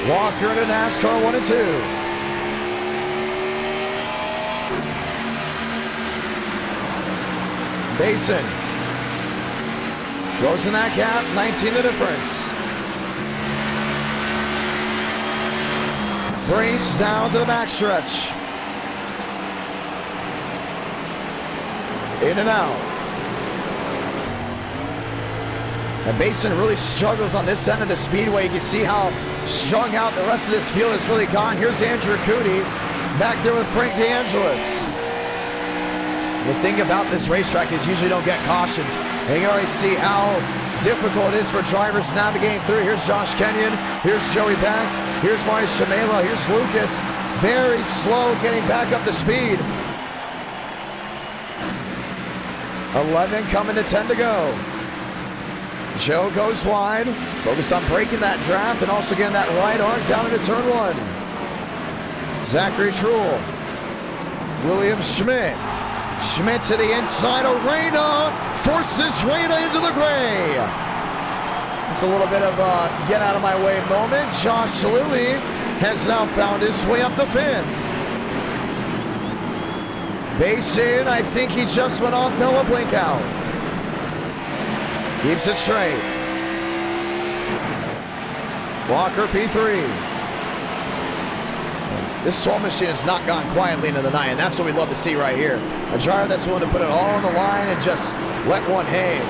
Walker to NASCAR 1 and 2. Basin closing that gap, 19 the difference. Brace down to the backstretch. In and out. And Basin really struggles on this end of the speedway. You can see how strung out the rest of this field has really gone. Here's Andrew Cootie back there with Frank DeAngelis. The thing about this racetrack is you usually don't get cautions. And you can already see how difficult it is for drivers navigating through. Here's Josh Kenyon. Here's Joey Beck. Here's Marty Shamela. Here's Lucas. Very slow getting back up to speed. 11 coming to 10 to go. Joe goes wide. Focused on breaking that draft and also getting that right arc down into turn one. Zachary Truhl. William Schmidt. Schmidt to the inside of Reyna. Forces Reyna into the gray. It's a little bit of a get out of my way moment. Josh Lilly has now found his way up the fifth. Basin, I think he just went off Noah Blinkout. Keeps it straight. Walker P3. This 12 machine has not gone quietly into the night, and that's what we love to see right here. A driver that's willing to put it all on the line and just let one hang.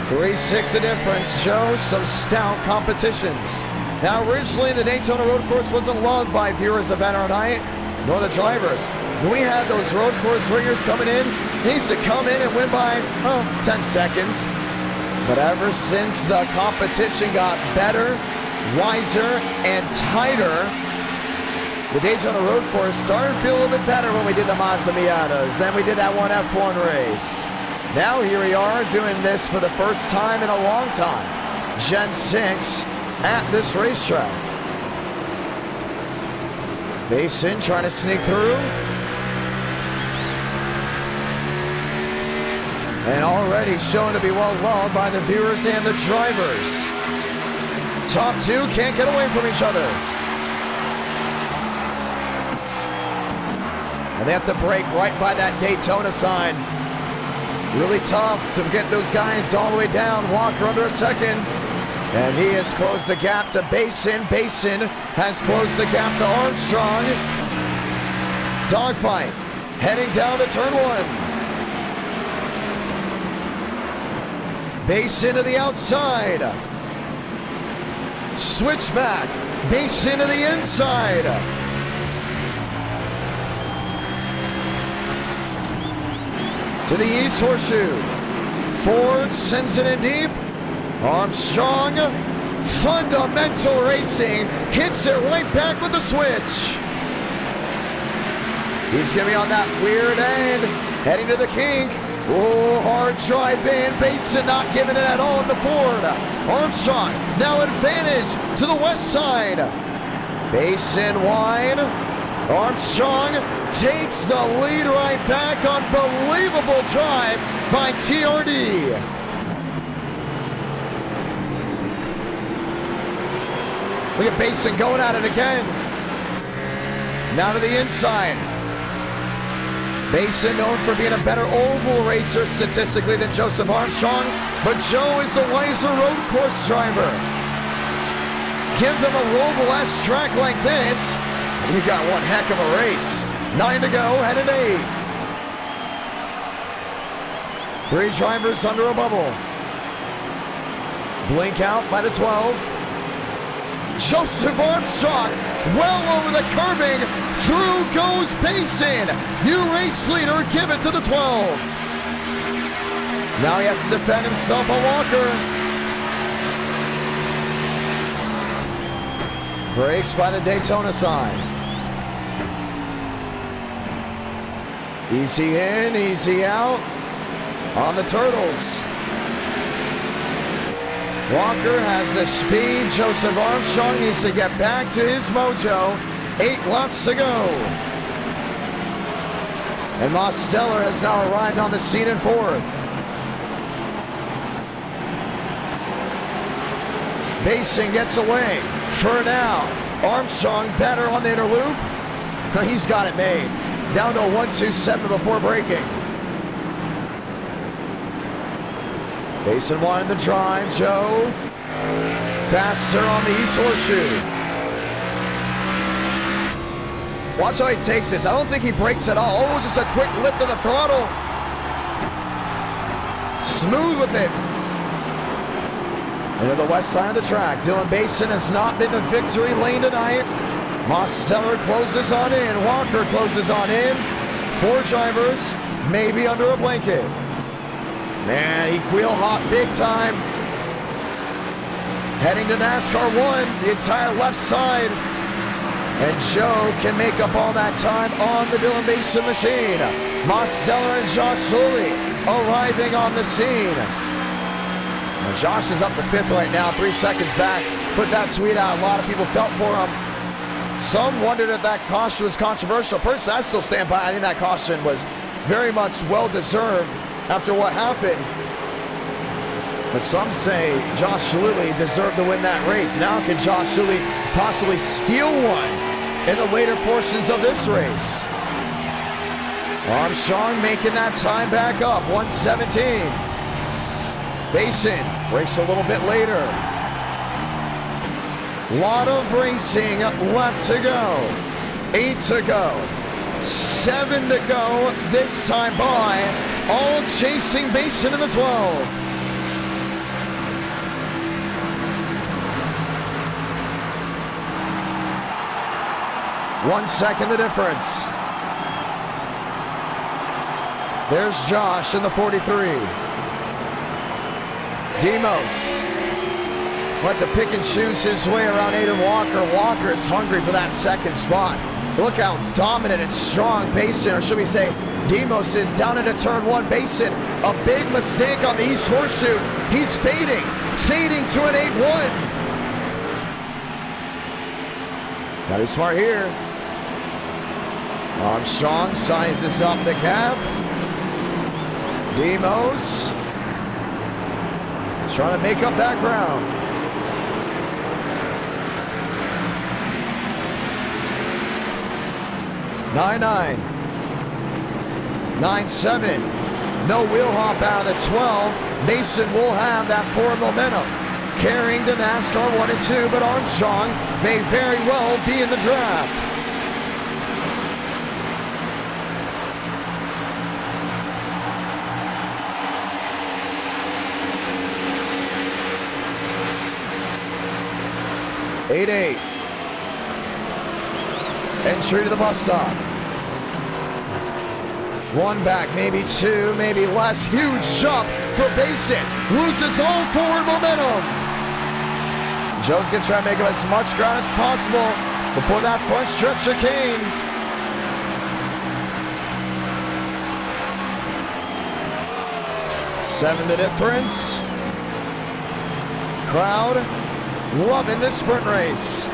3-6 the difference, Joe. Some stout competitions. Now, originally, the Daytona road course wasn't loved by viewers of NR Night, nor the drivers. When we had those road course ringers coming in, they used to come in and win by, 10 seconds. But ever since the competition got better, wiser, and tighter, the Daytona road course started to feel a little bit better when we did the Mazda Miatas. Then we did that one F1 race. Now here we are doing this for the first time in a long time. Gen 6 at this racetrack. Mason trying to sneak through. And already shown to be well loved by the viewers and the drivers. Top two can't get away from each other. And they have to break right by that Daytona sign. Really tough to get those guys all the way down. Walker under a second. And he has closed the gap to Basin. Basin has closed the gap to Armstrong. Dogfight heading down to turn one. Basin to the outside. Switchback. Basin to the inside. To the east horseshoe. Ford sends it in deep. Armstrong, fundamental racing, hits it right back with the switch. He's going to be on that weird end, heading to the kink. Oh, hard drive in, Basin not giving it at all in the Ford. Armstrong, now advantage to the west side. Basin wide. Armstrong takes the lead right back. Unbelievable drive by TRD. Look at Basin going at it again. Now to the inside. Basin known for being a better oval racer statistically than Joseph Armstrong, but Joe is the wiser road course driver. Give them a road-less track like this, and you got one heck of a race. 9 to go, headed 8. 3 drivers under a bubble. Blink out by the 12. Joseph Armstrong, well over the curbing, through goes Basin. New race leader, give it to the 12. Now he has to defend himself on Walker. Breaks by the Daytona side. Easy in, easy out on the Turtles. Walker has the speed. Joseph Armstrong needs to get back to his mojo. 8 laps to go. And Mosteller has now arrived on the scene in 4th. Basin gets away for now. Armstrong better on the inner loop. He's got it made. Down to a 1.27 before braking. Basin wanted the drive. Joe faster on the east horseshoe. Watch how he takes this. I don't think he brakes at all. Oh, just a quick lift of the throttle. Smooth with it. Into the west side of the track. Dylan Basin has not been to victory lane tonight. Mosteller closes on in. Walker closes on in. 4 drivers, maybe under a blanket. Man, he wheel hopped big time. Heading to NASCAR 1, the entire left side. And Joe can make up all that time on the Dylan Basin machine. Mosteller and Josh Lilly arriving on the scene. Now Josh is up to 5th right now, 3 seconds back. Put that tweet out, a lot of people felt for him. Some wondered if that caution was controversial. Personally, I still stand by. I think that caution was very much well-deserved after what happened. But some say Josh Lilly deserved to win that race. Now can Josh Lilly possibly steal one in the later portions of this race? Armstrong making that time back up, 1:17. Basin breaks a little bit later. Lot of racing left to go. 8 to go. 7 to go this time by. All chasing Basin in the 12. One second the difference. There's Josh in the 43. Demos let to pick and choose his way around Aiden Walker. Walker is hungry for that second spot. Look how dominant and strong Basin, or should we say Demos, is down into turn 1. Basin, a big mistake on the east horseshoe. He's fading to an 8-1. Gotta be smart here. Armstrong sizes up the gap. Demos trying to make up that ground. Nine, 9-7. No wheel hop out of the 12. Mason will have that forward momentum, carrying the NASCAR 1 and 2, but Armstrong may very well be in the draft. Eight. Entry to the bus stop. One back, maybe two, maybe less. Huge jump for Basin. Loses all forward momentum. Joe's going to try to make up as much ground as possible before that front stretch chicane. Seven the difference. Crowd loving this sprint race.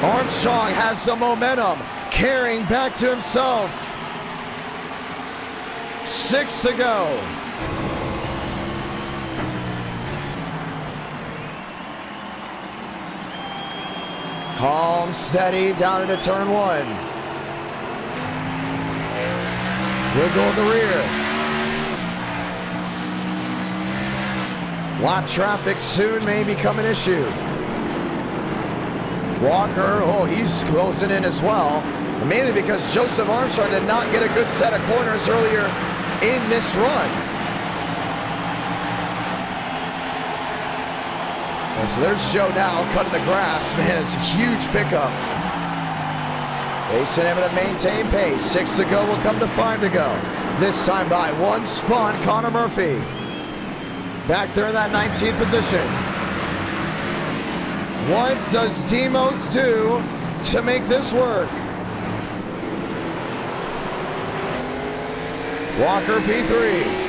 Armstrong has some momentum, carrying back to himself. 6 to go. Calm, steady, down into turn 1. Wiggle in the rear. Lot traffic soon may become an issue. Walker, oh, he's closing in as well. Mainly because Joseph Armstrong did not get a good set of corners earlier in this run. And so there's Joe now cutting the grass. Man, it's a huge pickup. Mason able to maintain pace. 6 to go will come to 5 to go. This time by one spun, Connor Murphy. Back there in that 19th position. What does Demos do to make this work? Walker P3.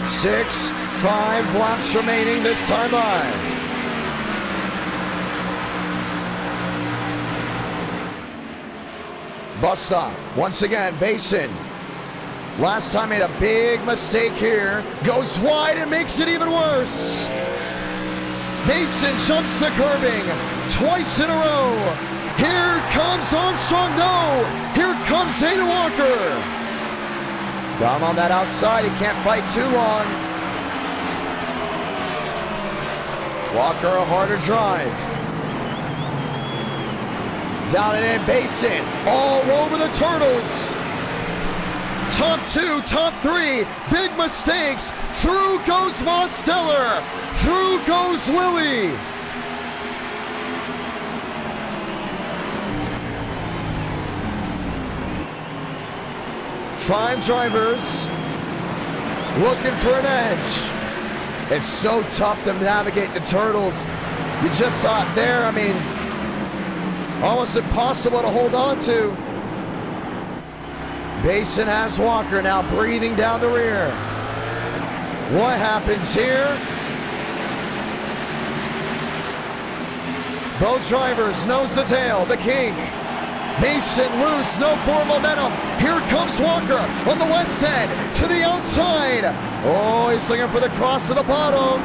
Six, 5 laps remaining this time by. Bus stop. Once again, Basin. Last time made a big mistake here. Goes wide and makes it even worse. Basin jumps the curbing twice in a row. Here comes Armstrong. No. Here comes Zeta Walker. Got him on that outside. He can't fight too long. Walker a harder drive. Down and in, Basin, all over the Turtles. Top 2, top 3, big mistakes. Through goes Mosteller. Through goes Lilly. Five drivers looking for an edge. It's so tough to navigate the Turtles. You just saw it there. I mean, almost impossible to hold on to. Basin has Walker now breathing down the rear. What happens here? Both drivers nose to tail, the kink. Basin loose, no forward momentum. Here comes Walker on the west end to the outside. Oh, he's looking for the cross to the bottom.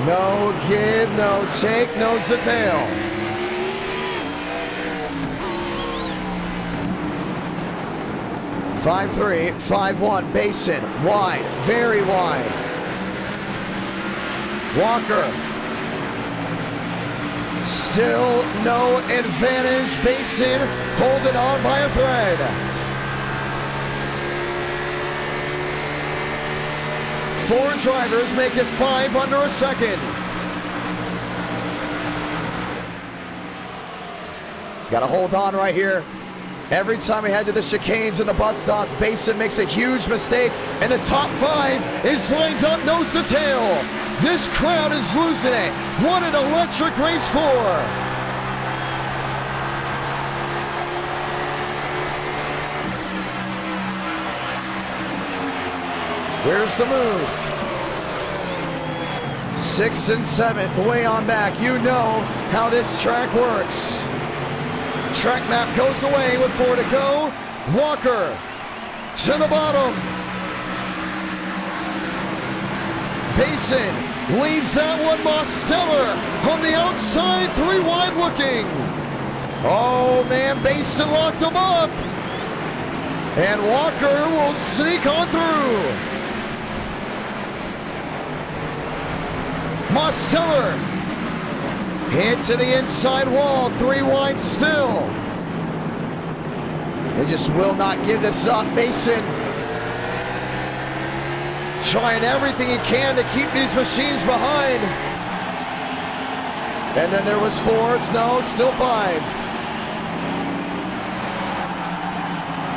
No give, no take, nose to tail. 5-3, 5-1, Basin, wide, very wide. Walker, still no advantage. Basin holding on by a thread. 4 drivers make it 5 under a second. He's got to hold on right here. Every time we head to the chicanes and the bus stops, Basin makes a huge mistake, and the top 5 is lined up nose to tail. This crowd is losing it. What an electric race 4. Here's the move. 6th and 7th, way on back. You know how this track works. Track map goes away with 4 to go. Walker to the bottom. Payson leads that one. Mosteller on the outside, 3 wide looking. Oh man, Payson locked him up. And Walker will sneak on through. Mosteller hit to the inside wall, 3 wide still. They just will not give this up. Mason trying everything he can to keep these machines behind. And then there was 4s, no, still 5.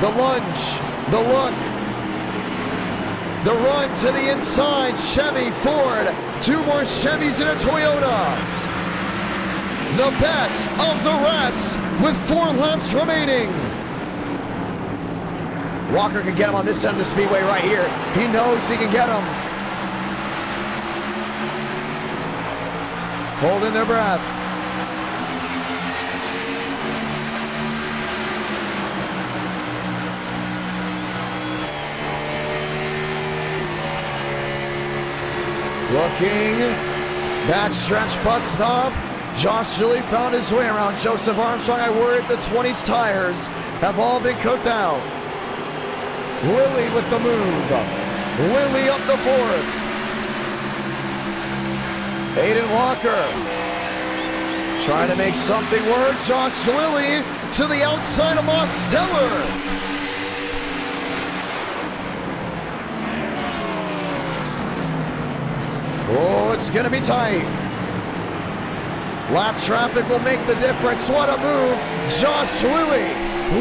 The lunge, the look, the run to the inside. Chevy, Ford, 2 more Chevys and a Toyota. The best of the rest with 4 laps remaining. Walker can get him on this end of the speedway right here. He knows he can get him. Holding their breath. Looking, backstretch bus stop. Josh Gilly found his way around Joseph Armstrong. I worry the 20's tires have all been cooked out. Lilly with the move. Lilly up the 4th. Aiden Walker trying to make something work. Josh Lilly to the outside of Mosteller. Oh, it's going to be tight. Lap traffic will make the difference. What a move. Josh Lilly.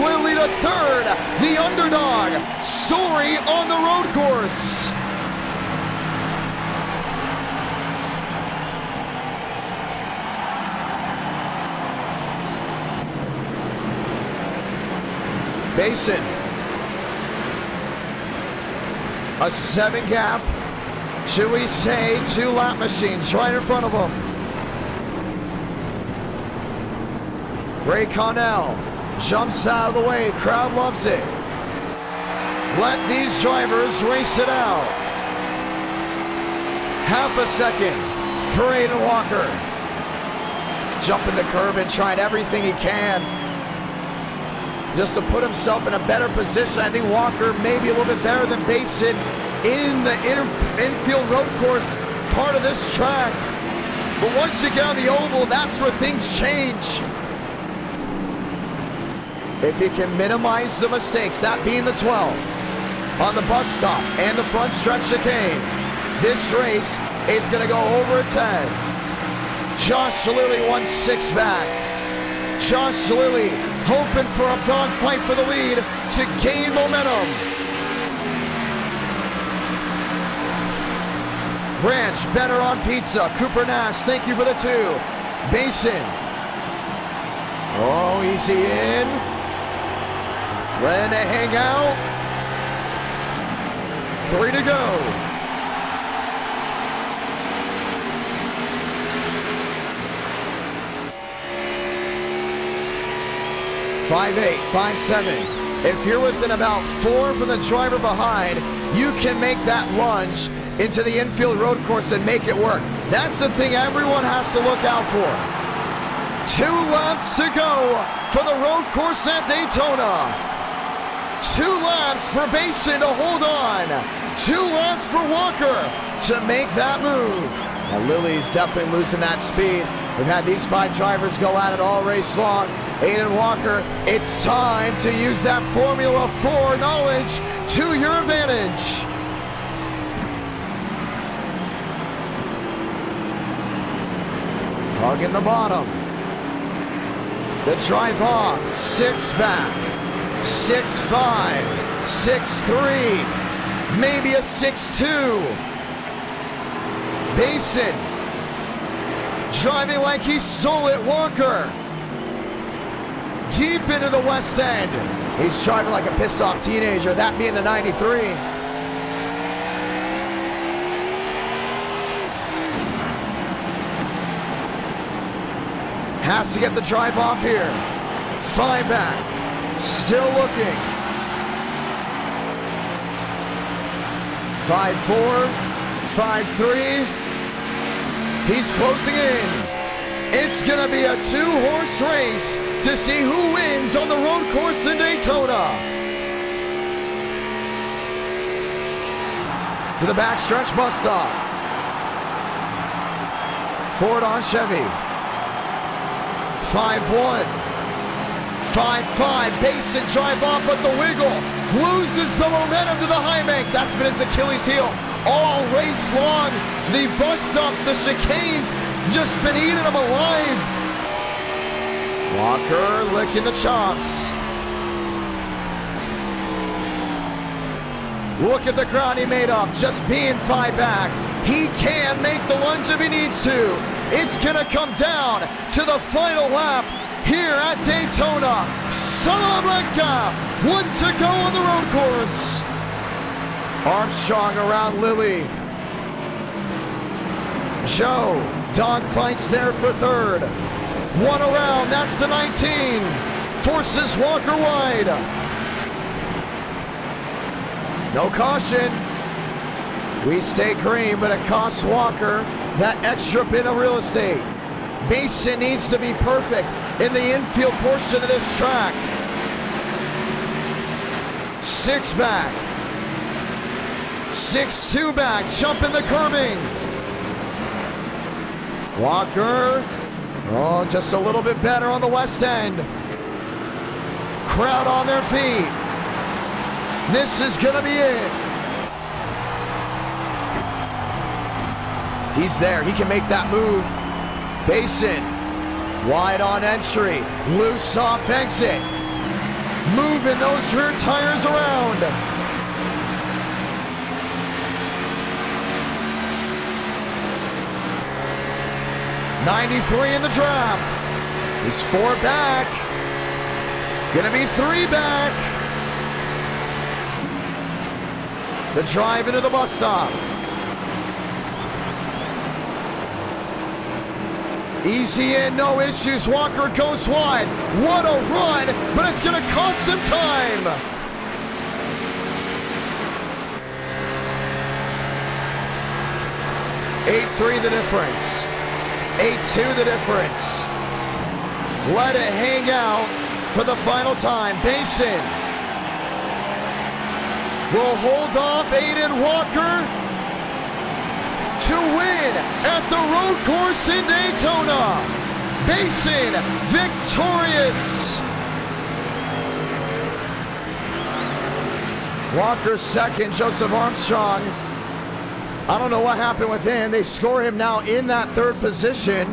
Lilly to 3rd. The underdog. Story on the road course. Basin. A 7 gap. Should we say 2 lap machines right in front of them. Ray Connell jumps out of the way. Crowd loves it. Let these drivers race it out. Half a second for Aiden Walker. Jumping the curb and trying everything he can just to put himself in a better position. I think Walker may be a little bit better than Basin in the infield road course part of this track. But once you get on the oval, that's where things change. If you can minimize the mistakes, that being the 12 on the bus stop and the front stretch chicane, this race is going to go over its head. Josh Lilly 1-6 back. Josh Lilly hoping for a dogfight for the lead to gain momentum. Branch better on pizza. Cooper Nash, thank you for the 2. Basin. Oh, easy in. Ready to hang out. 3 to go. .58, 5.7. If you're within about 4 from the driver behind, you can make that lunge into the infield road course and make it work. That's the thing everyone has to look out for. 2 laps to go for the road course at Daytona. 2 laps for Basin to hold on. 2 laps for Walker to make that move. Now Lilly's definitely losing that speed. We've had these 5 drivers go at it all race long. Aiden Walker, it's time to use that Formula 4 knowledge to your advantage. Hugging the bottom. The drive off, 6 back, 6.5, 6.3, maybe a 6.2. Basin driving like he stole it. Walker deep into the west end. He's driving like a pissed off teenager, that being the 93. Has to get the drive off here. 5 back. Still looking. 5-4. 5-3. He's closing in. It's going to be a 2-horse race to see who wins on the road course in Daytona. To the backstretch bus stop. Ford on Chevy. 5-1. 5-5. Basin drive off, but the wiggle loses the momentum to the high banks. That's been his Achilles heel all race long. The bus stops, the chicanes, just been eating him alive. Walker licking the chops. Look at the crowd he made up, just being 5 back. He can make the lunge if he needs to. It's gonna come down to the final lap here at Daytona. Salamanca, 1 to go on the road course. Armstrong around Lilly. Joe, dogfights there for 3rd. 1 around, that's the 19. Forces Walker wide. No caution. We stay green, but it costs Walker that extra bit of real estate. Basin needs to be perfect in the infield portion of this track. 6 back. 6-2 back, jump in the curbing. Walker, oh, just a little bit better on the west end. Crowd on their feet. This is gonna be it. He's there, he can make that move. Basin, wide on entry, loose off exit. Moving those rear tires around. '93 in the draft. He's 4 back. Gonna be 3 back. The drive into the bus stop. Easy in, no issues. Walker goes wide. What a run, but it's gonna cost him time. .83 the difference. 8-2 the difference. Let it hang out for the final time. Basin will hold off Aiden Walker to win at the road course in Daytona. Basin victorious. Walker 2nd, Joseph Armstrong. I don't know what happened with him. They score him now in that 3rd position.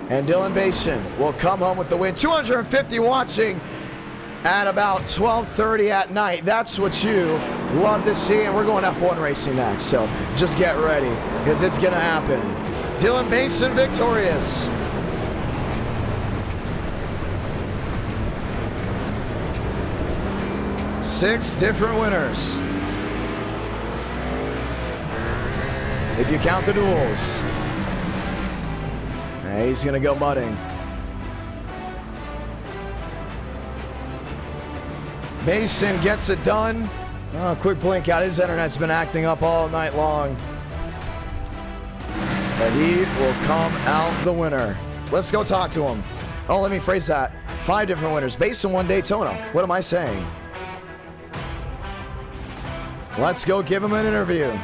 And Dylan Basin will come home with the win. 250 watching at about 12:30 at night. That's what you love to see. And we're going F1 racing next. So just get ready because it's going to happen. Dylan Basin victorious. Six different winners. If you count the duels. Hey, he's gonna go mudding. Mason gets it done. Oh, quick blink out. His internet's been acting up all night long. But he will come out the winner. Let's go talk to him. Oh, let me phrase that. 5 different winners. Basin won Daytona. What am I saying? Let's go give him an interview.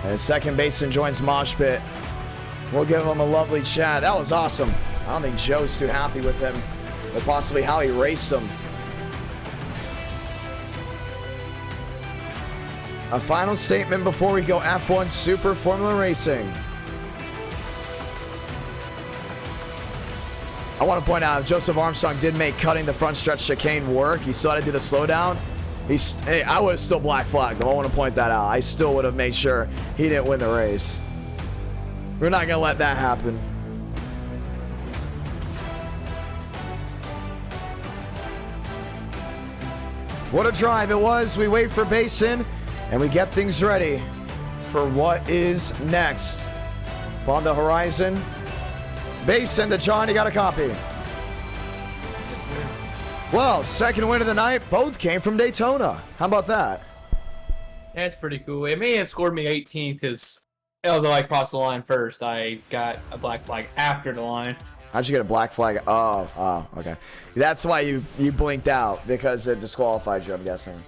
And second Basin joins Mosh Pit. We'll give him a lovely chat. That was awesome. I don't think Joe's too happy with him, or possibly how he raced him. A final statement before we go F1 Super Formula Racing. I want to point out, Joseph Armstrong did make cutting the front stretch chicane work. He still had to do the slowdown. Hey, I would have still black flagged him. I want to point that out. I still would have made sure he didn't win the race. We're not going to let that happen. What a drive it was. We wait for Basin, and we get things ready for what is next. On the horizon, Basin to John, you got a copy. Yes, sir. Well, second win of the night, both came from Daytona. How about that? That's pretty cool. It may have scored me 18th because, although I crossed the line first, I got a black flag after the line. How'd you get a black flag? Oh, okay. That's why you blinked out, because it disqualified you, I'm guessing.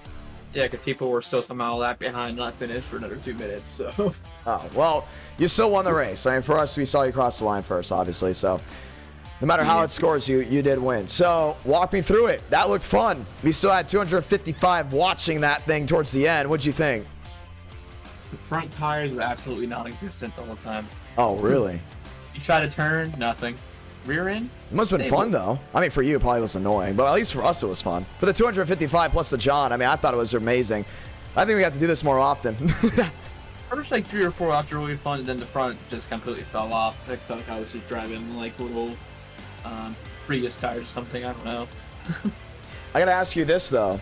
Yeah, because people were still somehow that behind, not finished for another 2 minutes, so. Oh, well, you still won the race. I mean, for us, we saw you cross the line first, obviously, so no matter how it scores you, you did win. So, walk me through it. That looked fun. We still had 255 watching that thing towards the end. What'd you think? The front tires were absolutely non-existent the whole time. Oh, really? You try to turn, nothing. Rear end? It must have been fun, though. I mean, for you, it probably was annoying, but at least for us, it was fun. For the 255 plus the John, I mean, I thought it was amazing. I think we have to do this more often. First, like 3 or 4 laps were really fun, and then the front just completely fell off. I felt like I was just driving like little Prius tires or something. I don't know. I gotta ask you this, though.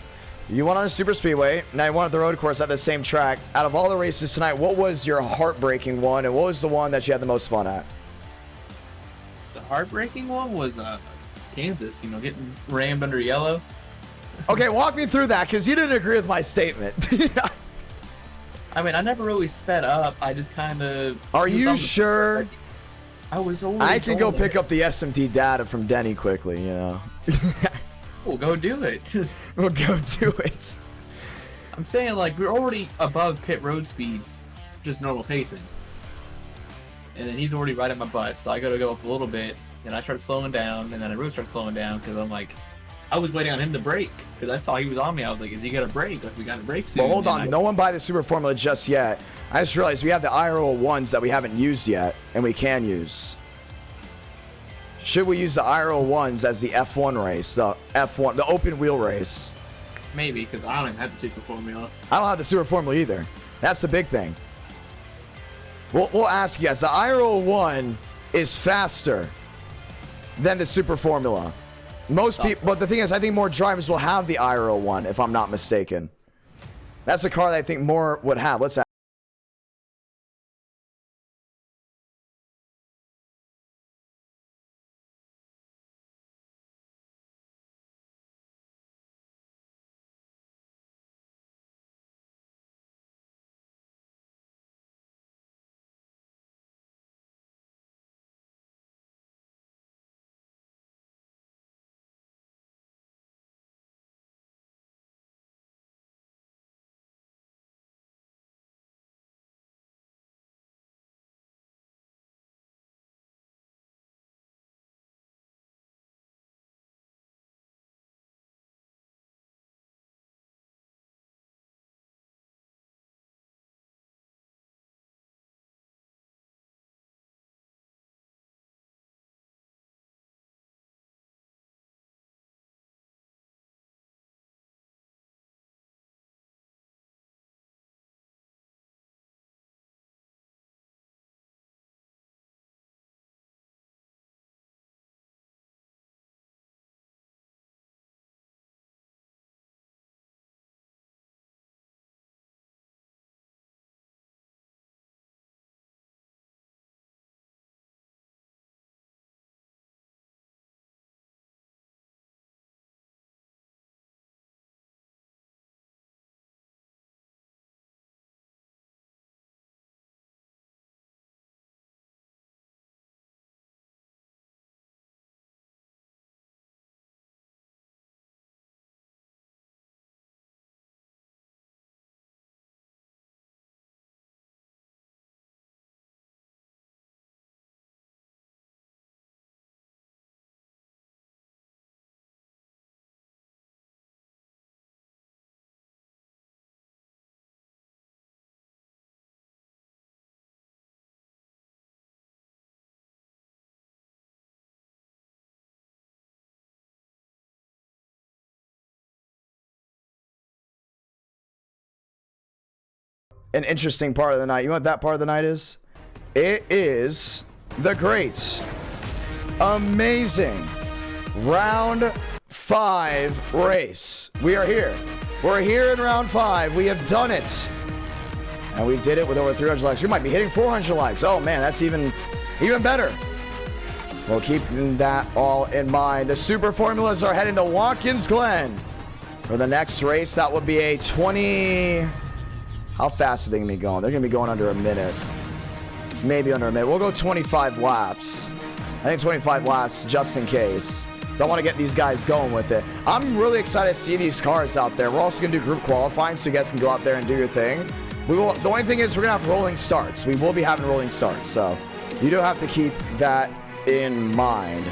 You won on a super speedway, now you won at the road course at the same track. Out of all the races tonight, what was your heartbreaking one, and what was the one that you had the most fun at? The heartbreaking one was Kansas, you know, getting rammed under yellow. Okay, walk me through that, because you didn't agree with my statement. I mean, I never really sped up. I just kind of... Are you sure? I was always I can go pick up the SMT data from Denny quickly, you know. We'll go do it. We'll go do it. I'm saying, like, we're already above pit road speed, just normal pacing. And then he's already right at my butt, so I gotta go up a little bit, and I start slowing down, and then I really start slowing down, because I'm like, I was waiting on him to brake, because I saw he was on me. I was like, is he gonna brake? Like, we gotta brake soon. Well, hold on. No one buy the Super Formula just yet. I just realized we have the IRL ones that we haven't used yet, and we can use. Should we use the IRL ones as the F1 race, the F1, the open wheel race? Maybe, because I don't even have the Super Formula. I don't have the Super Formula either. That's the big thing. We'll ask you guys. The IRL one is faster than the Super Formula. Most people, but the thing is, I think more drivers will have the IRL one, if I'm not mistaken. That's a car that I think more would have. Let's ask. An interesting part of the night. You know what that part of the night is? It is the great, amazing round 5 race. We are here. We're here in round 5. We have done it. And we did it with over 300 likes. We might be hitting 400 likes. Oh man, that's even better. We'll keep that all in mind. The Super Formulas are heading to Watkins Glen for the next race. That would be a 20... How fast are they going to be going? They're going to be going under a minute. Maybe under a minute. We'll go 25 laps. I think 25 laps just in case. So I want to get these guys going with it. I'm really excited to see these cars out there. We're also going to do group qualifying so you guys can go out there and do your thing. The only thing is we're going to have rolling starts. We will be having rolling starts. So you do have to keep that in mind.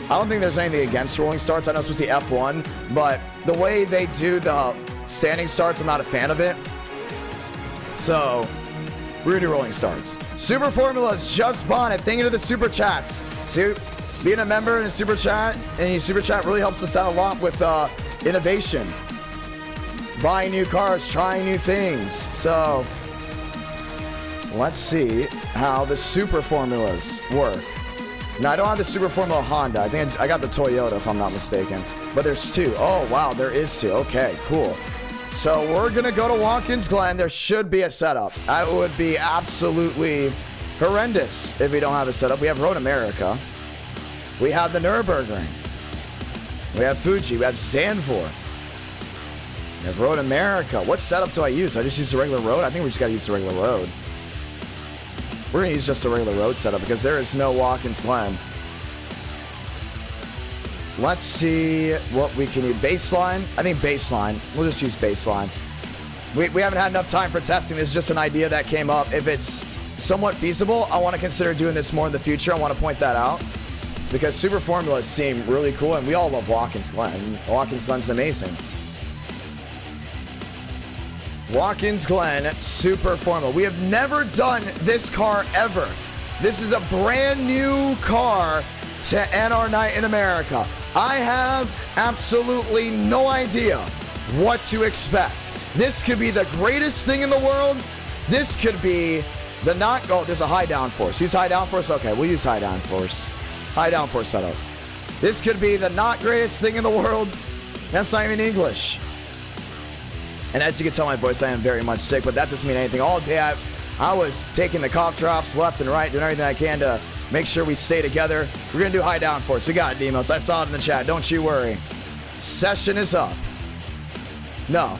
I don't think there's anything against rolling starts. I know it's supposed to be F1, but the way they do the standing starts, I'm not a fan of it. So we're going to do rolling starts. Super Formulas just bought it. Thank you to the Super Chats. See, being a member in a Super Chat, and your Super Chat really helps us out a lot with innovation. Buying new cars, trying new things. So let's see how the Super Formulas work. Now, I don't have the Super Formula Honda. I think I got the Toyota, if I'm not mistaken. But there's two. Oh, wow, there is two. Okay, cool. So we're going to go to Watkins Glen. There should be a setup. That would be absolutely horrendous if we don't have a setup. We have Road America. We have the Nürburgring. We have Fuji. We have Zandvoort. We have Road America. What setup do I use? I just use the regular road? I think we just got to use the regular road. We're going to use just the regular road setup because there is no Watkins Glen. Let's see what we can do. Baseline? I think baseline. We'll just use baseline. We haven't had enough time for testing. This is just an idea that came up. If it's somewhat feasible, I want to consider doing this more in the future. I want to point that out because Super Formulas seem really cool, and we all love Watkins Glen. Watkins Glen's amazing. Watkins Glen Super Formula. We have never done this car ever. This is a brand new car to NR Night in America. I have absolutely no idea what to expect. This could be the greatest thing in the world. This could be the not... Oh, there's a high downforce. Use high downforce? Okay, we'll use high downforce. High downforce setup. This could be the not greatest thing in the world. That's not even English. And as you can tell my voice, I am very much sick, but that doesn't mean anything. All day I was taking the cough drops left and right, doing everything I can to make sure we stay together. We're going to do high downforce. We got it, Demos. I saw it in the chat. Don't you worry. Session is up. No,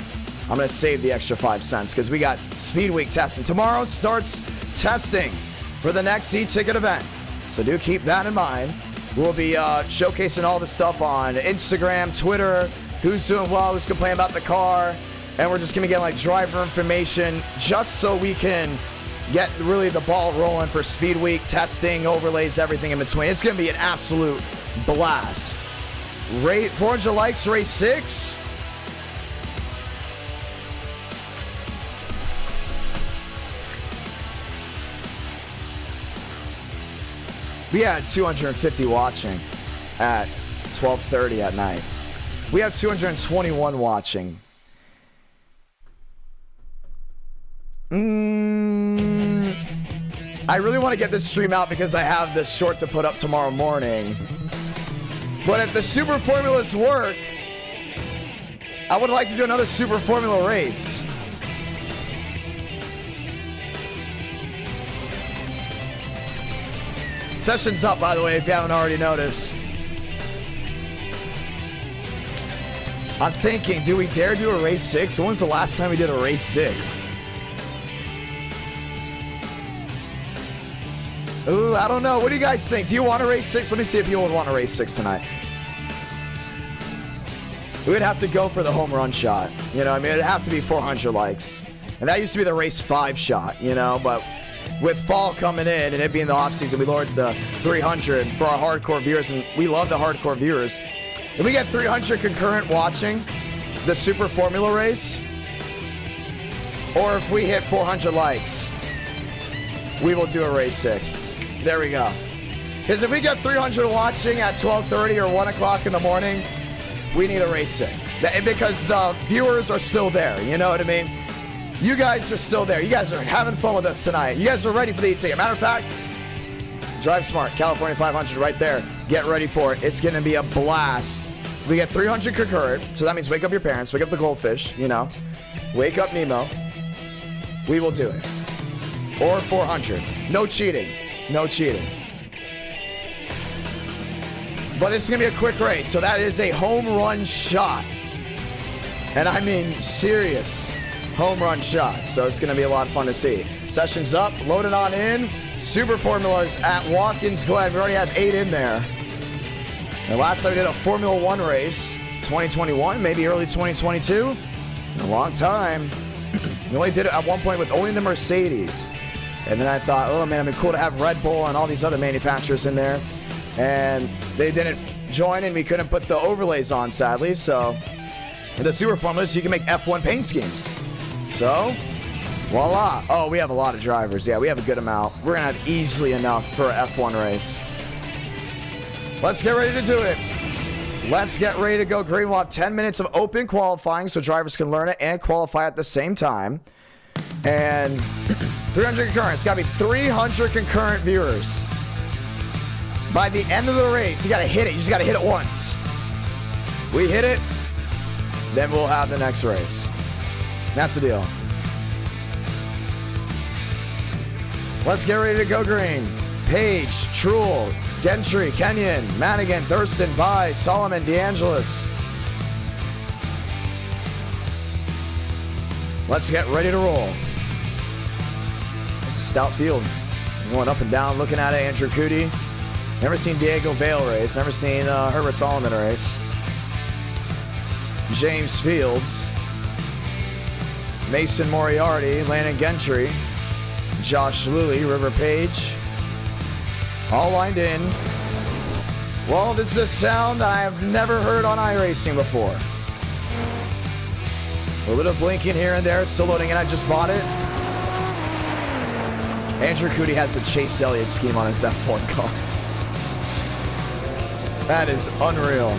I'm going to save the extra 5 cents because we got Speed Week testing. Tomorrow starts testing for the next eTicket event. So do keep that in mind. We'll be showcasing all the stuff on Instagram, Twitter, who's doing well, who's complaining about the car. And we're just going to get like driver information just so we can get really the ball rolling for Speed Week, testing, overlays, everything in between. It's going to be an absolute blast. 400 likes, race 6. We had 250 watching at 12:30 at night. We have 221 watching. I really want to get this stream out because I have this short to put up tomorrow morning. But if the Super Formulas work, I would like to do another Super Formula race. Session's up, by the way, if you haven't already noticed. I'm thinking, do we dare do a race 6? When was the last time we did a race 6? Ooh, I don't know. What do you guys think? Do you want a race 6? Let me see if you would want a race 6 tonight. We would have to go for the home run shot. You know, I mean, it'd have to be 400 likes. And that used to be the race 5 shot, you know, but with fall coming in and it being the off season, we lowered the 300 for our hardcore viewers, and we love the hardcore viewers. If we get 300 concurrent watching the Super Formula race, or if we hit 400 likes, we will do a race 6. There we go. Because if we get 300 watching at 12:30 or 1 o'clock in the morning, we need a race 6. Because the viewers are still there, you know what I mean? You guys are still there. You guys are having fun with us tonight. You guys are ready for the eTicket. Matter of fact, Drive Smart, California 500 right there. Get ready for it. It's going to be a blast. We get 300 concurrent, so that means wake up your parents, wake up the goldfish, you know. Wake up Nemo. we will do it. Or 400. No cheating. No cheating. But this is going to be a quick race, so that is a home run shot. And I mean serious home run shot. So it's going to be a lot of fun to see. Session's up, loaded on in. Super Formulas at Watkins Glen. We already have 8 in there. And last time we did a Formula 1 race, 2021, maybe early 2022. In a long time. We only did it at one point with only the Mercedes. And then I thought, oh man, it'd be cool to have Red Bull and all these other manufacturers in there. And they didn't join and we couldn't put the overlays on, sadly. So the Super Formulas, you can make F1 paint schemes. So, voila. Oh, we have a lot of drivers. Yeah, we have a good amount. We're going to have easily enough for an F1 race. Let's get ready to do it. Let's get ready to go green. We'll have 10 minutes of open qualifying so drivers can learn it and qualify at the same time. And 300 concurrent. It's got to be 300 concurrent viewers. By the end of the race, you got to hit it. You just got to hit it once. We hit it, then we'll have the next race. That's the deal. Let's get ready to go green. Page, Truel, Gentry, Kenyon, Madigan, Thurston, Bai, Solomon, DeAngelis. Let's get ready to roll. It's a stout field. Going up and down, looking at it. Andrew Cootie. Never seen Diego Vale race. Never seen Herbert Solomon race. James Fields. Mason Moriarty. Landon Gentry. Josh Lilly. River Page. All lined in. Well, this is a sound that I have never heard on iRacing before. A little bit of blinking here and there. It's still loading in. I just bought it. Andrew Cootie has the Chase Elliott scheme on his F1 car. That is unreal.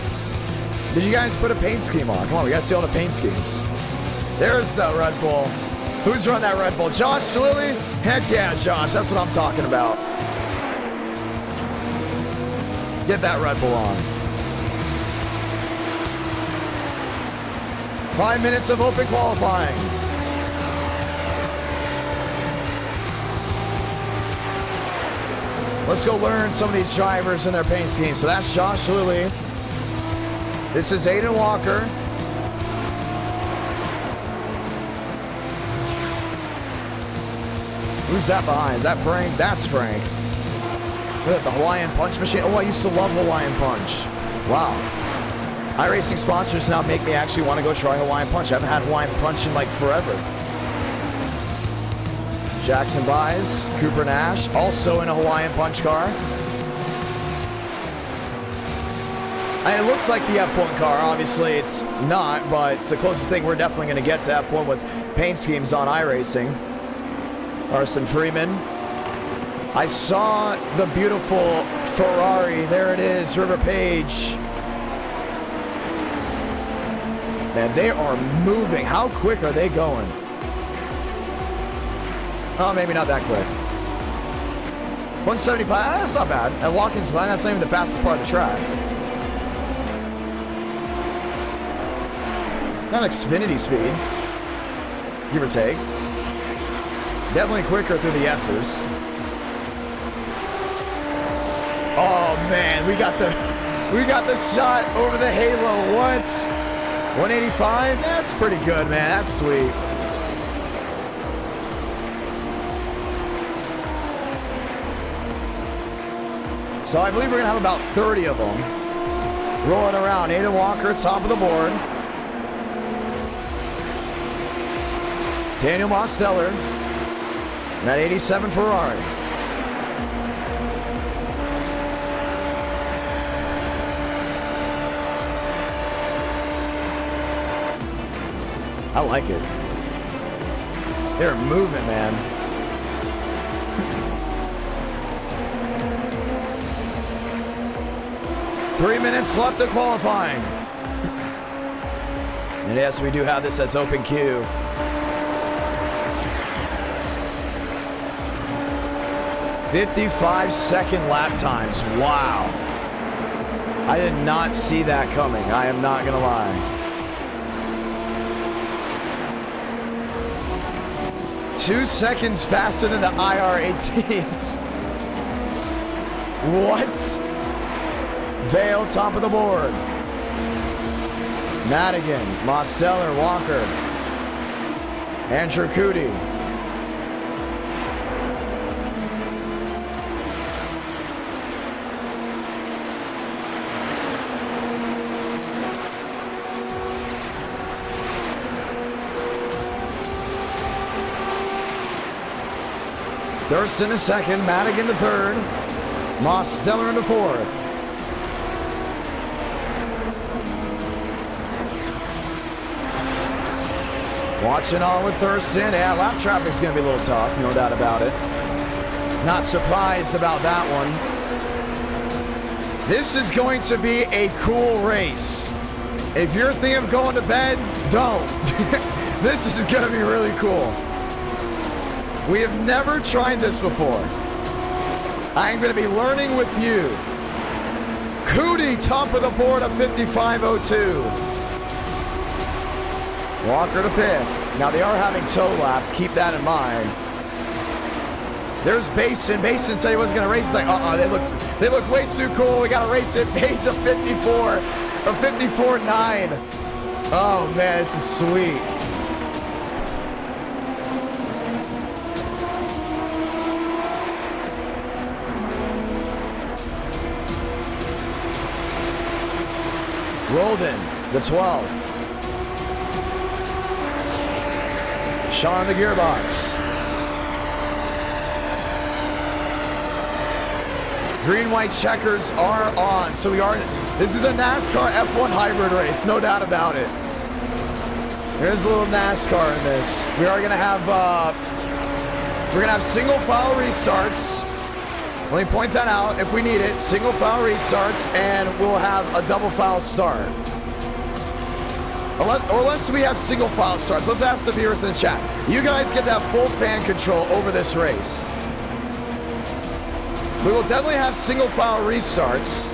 Did you guys put a paint scheme on? Come on, we gotta see all the paint schemes. There's the Red Bull. Who's run that Red Bull? Josh Lilly? Heck yeah, Josh. That's what I'm talking about. Get that Red Bull on. 5 minutes of open qualifying. Let's go learn some of these drivers and their paint schemes. So that's Josh Lilly. This is Aiden Walker. Who's that behind? Is that Frank? That's Frank. Look at the Hawaiian Punch machine. Oh, I used to love Hawaiian Punch. Wow. iRacing sponsors now make me actually want to go try Hawaiian Punch. I haven't had Hawaiian Punch in like forever. Jackson Buys, Cooper Nash, also in a Hawaiian Punch car. And it looks like the F1 car. Obviously, it's not, but it's the closest thing we're definitely going to get to F1 with paint schemes on iRacing. Arson Freeman. I saw the beautiful Ferrari. There it is, River Page. Man, they are moving. How quick are they going? Oh, maybe not that quick. 175, that's not bad. At Watkins Glen, that's not even the fastest part of the track. Not Xfinity speed, give or take. Definitely quicker through the S's. Oh man, we got the shot over the halo. What? 185? That's pretty good, man. That's sweet. So I believe we're gonna have about 30 of them rolling around. Aiden Walker, top of the board. Daniel Mosteller, and that 87 Ferrari. I like it. They're moving, man. 3 minutes left of qualifying. And yes, we do have this as open queue. "55-second lap times." Wow. I did not see that coming. I am not gonna lie. 2 seconds faster than the IR18s. What? Vale, top of the board. Madigan, Mosteller, Walker. Andrew Cootie. Thurston to second, Madigan to third, Mosteller into fourth. Watching on with Thurston. Yeah, lap traffic's going to be a little tough, no doubt about it. Not surprised about that one. This is going to be a cool race. If you're thinking of going to bed, don't. This is going to be really cool. We have never tried this before. I'm going to be learning with you. Cootie, top of the board of 55.02. Walker to fifth. Now they are having toe laps. Keep that in mind. There's Basin. Basin said he wasn't going to race. He's like, they look way too cool. We got to race it. Page of 54 or 54.9. Oh man, this is sweet. Roldan, the 12th. Sean the gearbox. Green, white checkers are on. So this is a NASCAR F1 hybrid race, no doubt about it. There's a little NASCAR in this. We are gonna have, single file restarts. Let me point that out if we need it. Single file restarts, and we'll have a double file start. Unless we have single file starts. Let's ask the viewers in the chat. You guys get to have full fan control over this race. We will definitely have single file restarts.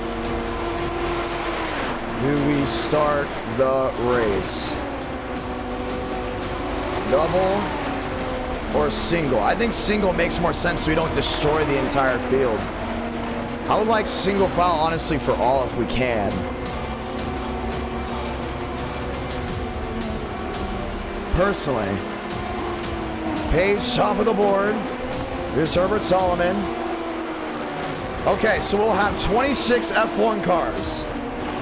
Do we start the race? Double or single? I think single makes more sense so we don't destroy the entire field. I would like single file, honestly, for all if we can. Personally. Page, top of the board. Here's Herbert Solomon. Okay, so we'll have 26 F1 cars.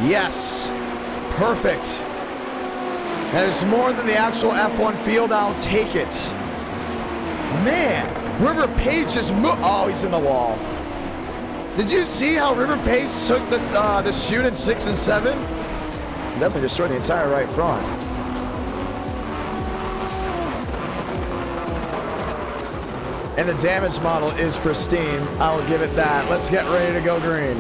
Yes. Perfect. That is more than the actual F1 field. I'll take it. Man, River Page just moved. Oh, he's in the wall. Did you see how River Page took this shoot in 6 and 7? Definitely destroyed the entire right front. And the damage model is pristine. I'll give it that. Let's get ready to go green.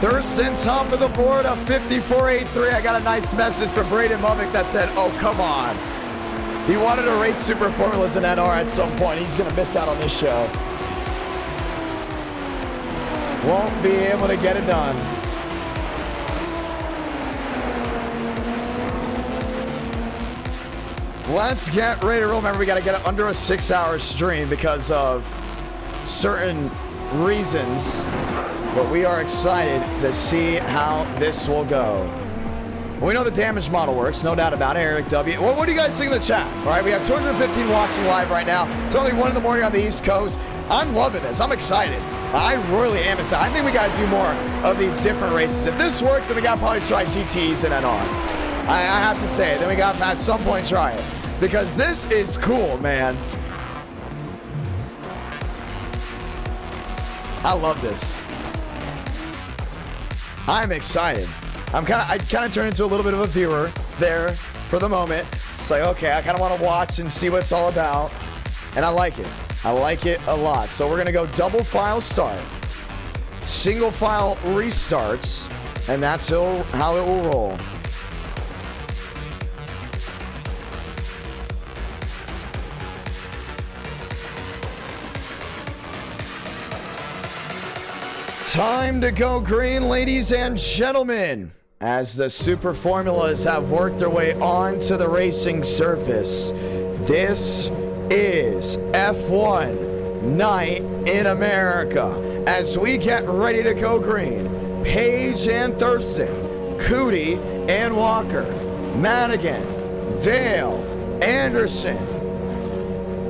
Thurston, top of the board of 54.83. I got a nice message from Braden Mummick that said, oh, come on. He wanted to race Super Formulas in NR at some point. He's going to miss out on this show. Won't be able to get it done. Let's get ready to roll. Remember, we got to get it under a 6-hour stream because of certain reasons. But we are excited to see how this will go. We know the damage model works, no doubt about it. Eric W. Well, what do you guys think in the chat? All right, we have 215 watching live right now. It's only 1 in the morning on the East Coast. I'm loving this. I'm excited. I really am excited. I think we got to do more of these different races. If this works, then we got to probably try GTs and NR. I have to say it. Then we got to at some point try it. Because this is cool, man. I love this. I'm excited. I kind of turned into a little bit of a viewer there for the moment. It's like, okay, I kind of want to watch and see what it's all about. And I like it. I like it a lot. So we're going to go double file start, single file restarts, and that's how it will roll. Time to go green, ladies and gentlemen, as the super formulas have worked their way onto the racing surface. This is F1 Night in America. As we get ready to go green, Page and Thurston, Cootie and Walker, Madigan, Vale, Anderson,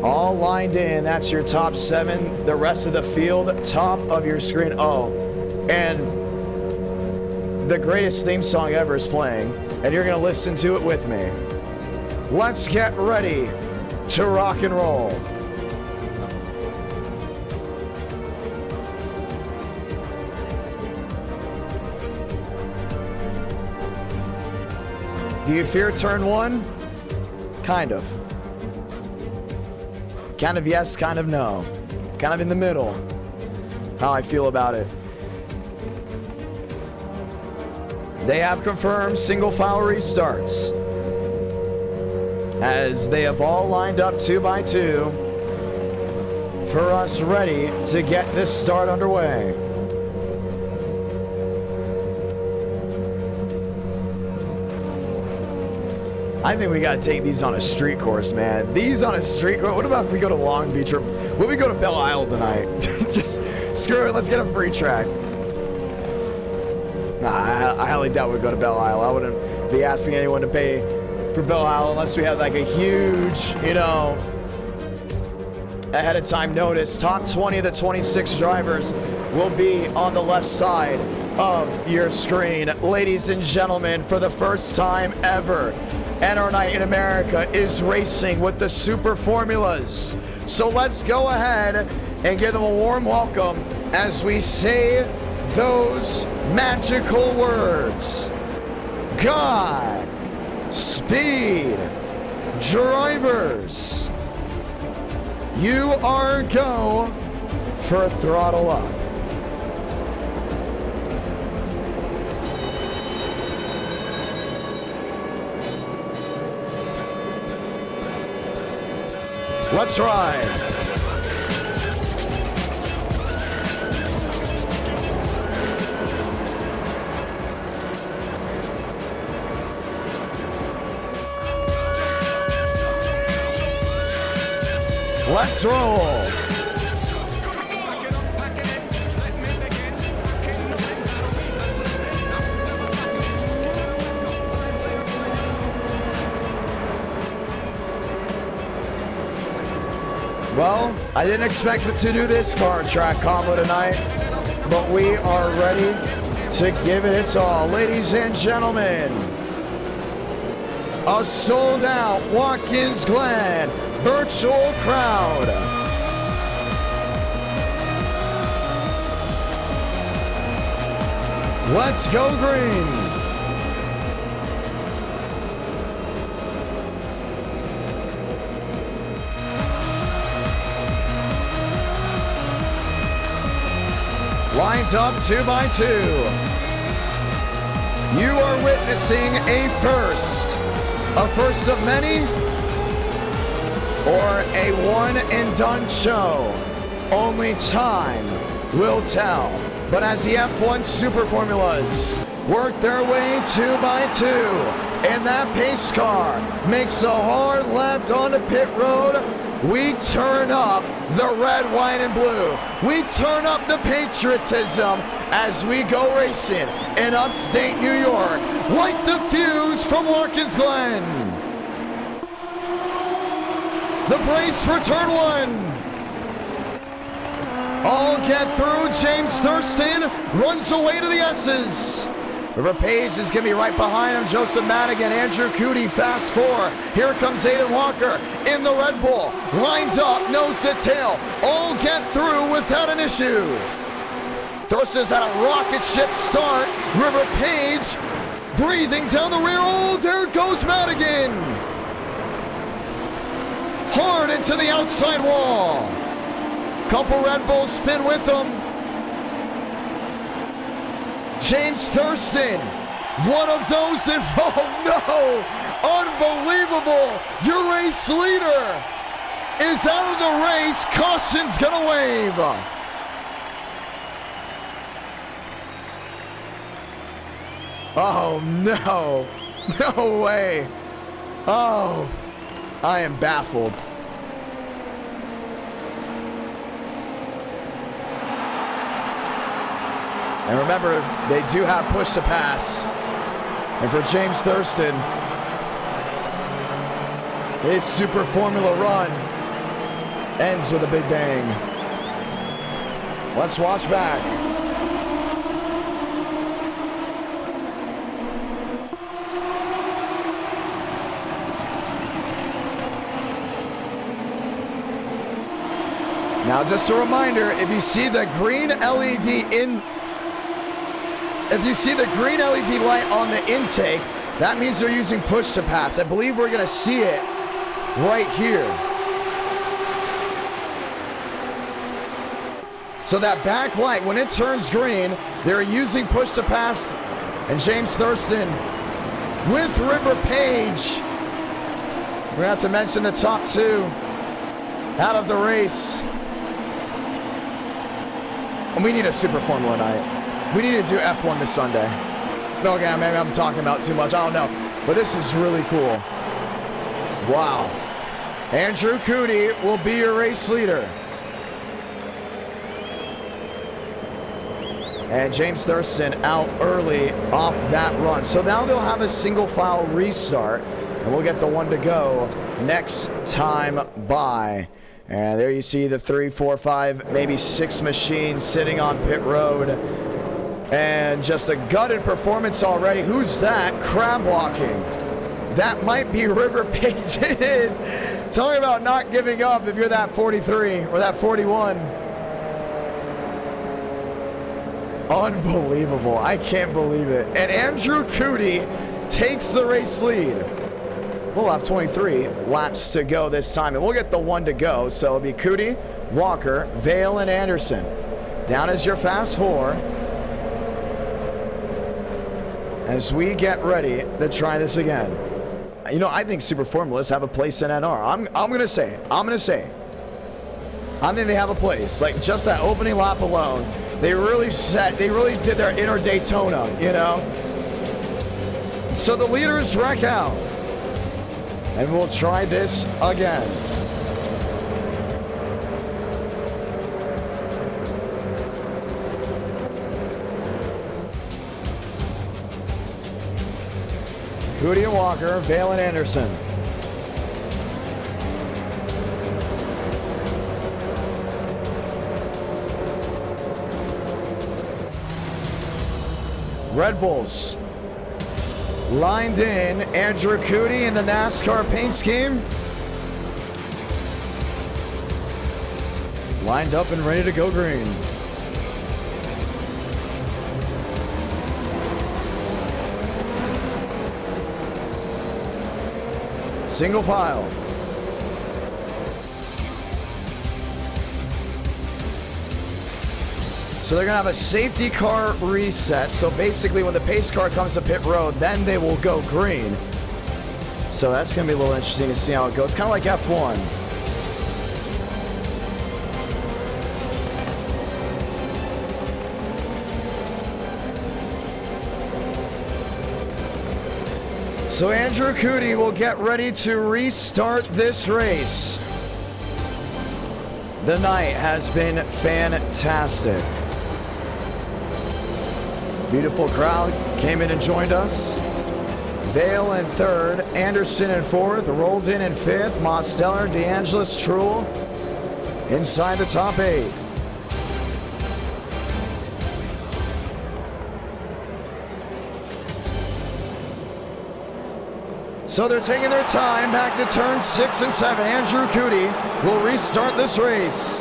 all lined in. That's your top 7. The rest of the field, top of your screen. Oh, and the greatest theme song ever is playing, and you're going to listen to it with me. Let's get ready to rock and roll. Do you fear turn 1? Kind of. Kind of yes, kind of no. Kind of in the middle. How I feel about it. They have confirmed single file restarts, as they have all lined up 2 by 2 for us ready to get this start underway. I think we got to take these on a street course, man. These on a street course. What about if we go to Long Beach, or will we go to Belle Isle tonight? Just screw it. Let's get a free track. Nah, I highly doubt we'd go to Belle Isle. I wouldn't be asking anyone to pay for Belle Isle unless we had like a huge, you know, ahead of time notice. Top 20 of the 26 drivers will be on the left side of your screen. Ladies and gentlemen, for the first time ever, NR Night in America is racing with the super formulas. So let's go ahead and give them a warm welcome as we say those magical words. God speed drivers. You are go for throttle up. Let's ride. Let's roll. Well, I didn't expect to do this car track combo tonight, but we are ready to give it its all. Ladies and gentlemen, a sold out Watkins Glen virtual crowd. Let's go green. Lined up 2 by 2. You are witnessing a first of many, or a one and done show. Only time will tell. But as the F1 Super Formulas work their way 2 by 2, and that pace car makes a hard left onto pit road, we turn up the red, white, and blue. We turn up the patriotism as we go racing in upstate New York. Light the fuse from Watkins Glen. The brace for turn 1. All get through. James Thurston runs away to the S's. River Page is going to be right behind him. Joseph Madigan, Andrew Cootie, fast 4. Here comes Aiden Walker in the Red Bull. Lined up, nose to tail. All get through without an issue. Thurston's had a rocket ship start. River Page breathing down the rear. Oh, there goes Madigan. Hard into the outside wall. Couple Red Bulls spin with him. James Thurston, one of those involved. Oh no, unbelievable. Your race leader is out of the race. Caution's gonna wave. Oh, no. No way. Oh, I am baffled. And remember, they do have push to pass. And for James Thurston, his Super Formula run ends with a big bang. Let's watch back. Now, just a reminder, if you see the green LED light on the intake, that means they're using push to pass. I believe we're gonna see it right here. So that back light, when it turns green, they're using push to pass. And James Thurston with River Page. Forgot to mention the top two out of the race. And we need a Super Formula night. We need to do F1 this Sunday. Okay, maybe I'm talking about too much. I don't know. But this is really cool. Wow. Andrew Cootie will be your race leader. And James Thurston out early off that run. So now they'll have a single file restart. And we'll get the one to go next time by. And there you see the 3, 4, 5, maybe 6 machines sitting on pit road. And just a gutted performance already. Who's that? Crab walking. That might be River Page. It is. Talking about not giving up if you're that 43 or that 41. Unbelievable. I can't believe it. And Andrew Cootie takes the race lead. We'll have 23 laps to go this time, and we'll get the one to go. So it'll be Cootie, Walker, Vale, and Anderson. Down is your fast four as we get ready to try this again. You know, I think Super Formulas have a place in NR. I'm gonna say, I think they have a place. Like just that opening lap alone, they really did their inner Daytona, you know? So the leaders wreck out. And we'll try this again. Cootie and Walker, Vale and Anderson. Red Bulls. Lined in, Andrew Cootie in the NASCAR paint scheme. Lined up and ready to go green. Single file. So they're gonna have a safety car reset. So basically when the pace car comes to pit road, then they will go green. So that's gonna be a little interesting to see how it goes. Kind of like F1. So Andrew Cootie will get ready to restart this race. The night has been fantastic. Beautiful crowd came in and joined us. Vale in third, Anderson in fourth, rolled in fifth, Mosteller, DeAngelis, Truel inside the top 8. So they're taking their time back to turn 6 and 7. Andrew Cootie will restart this race.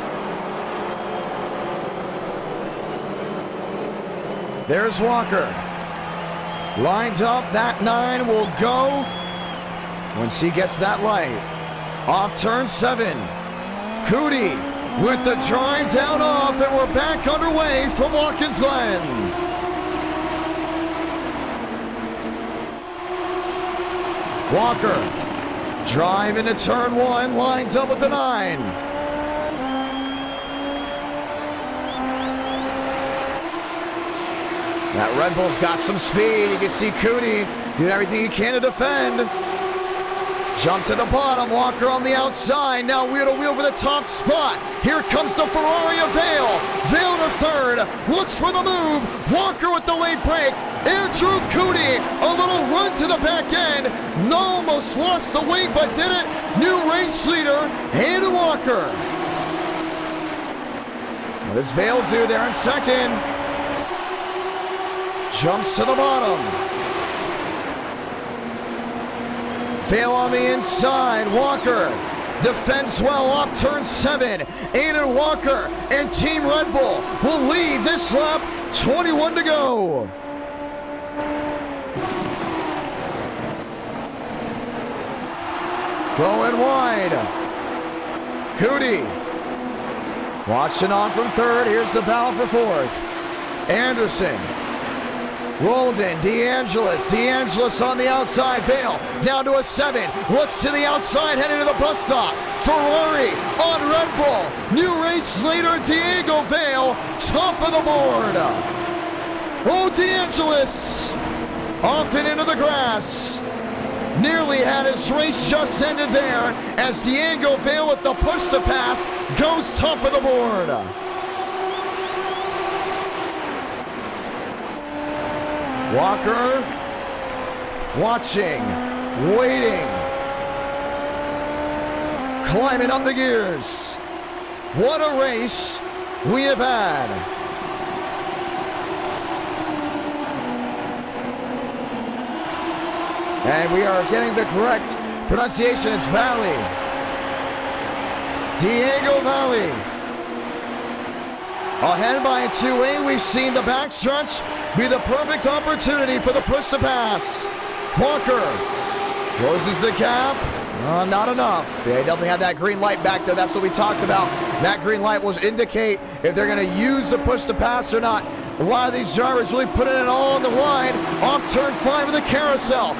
There's Walker. Lined up, that 9 will go once he gets that light. Off turn 7. Cootie with the drive down off, and we're back underway from Watkins Glen. Walker, drive into turn 1, lines up with the 9. That Red Bull's got some speed. You can see Cootie doing everything he can to defend. Jump to the bottom, Walker on the outside, now wheel to wheel for the top spot. Here comes the Ferrari of Vale. Vale to third, looks for the move. Walker with the late break. Andrew Cootie, a little run to the back end. Almost lost the wing, but did it. New race leader, Hayden Walker. What does Vale do there in second? Jumps to the bottom. Vale on the inside. Walker defends well off turn 7. Aiden Walker and Team Red Bull will lead this lap. 21 to go. Going wide. Cootie watching on from third. Here's the battle for fourth. Anderson. Roldan, DeAngelis on the outside, Vale down to a 7, looks to the outside, heading to the bus stop. Ferrari on Red Bull, new race leader Diego Vale, top of the board. Oh, DeAngelis off and into the grass. Nearly had his race just ended there as Diego Vale with the push to pass goes top of the board. Walker watching, waiting, climbing up the gears. What a race we have had. And we are getting the correct pronunciation. It's Valley. Diego Valley. Ahead by a 2A, we've seen the backstretch be the perfect opportunity for the push to pass. Walker closes the gap. Not enough. Yeah, he definitely had that green light back there. That's what we talked about. That green light will indicate if they're going to use the push to pass or not. A lot of these drivers really putting it all on the line. Off turn 5 of the carousel.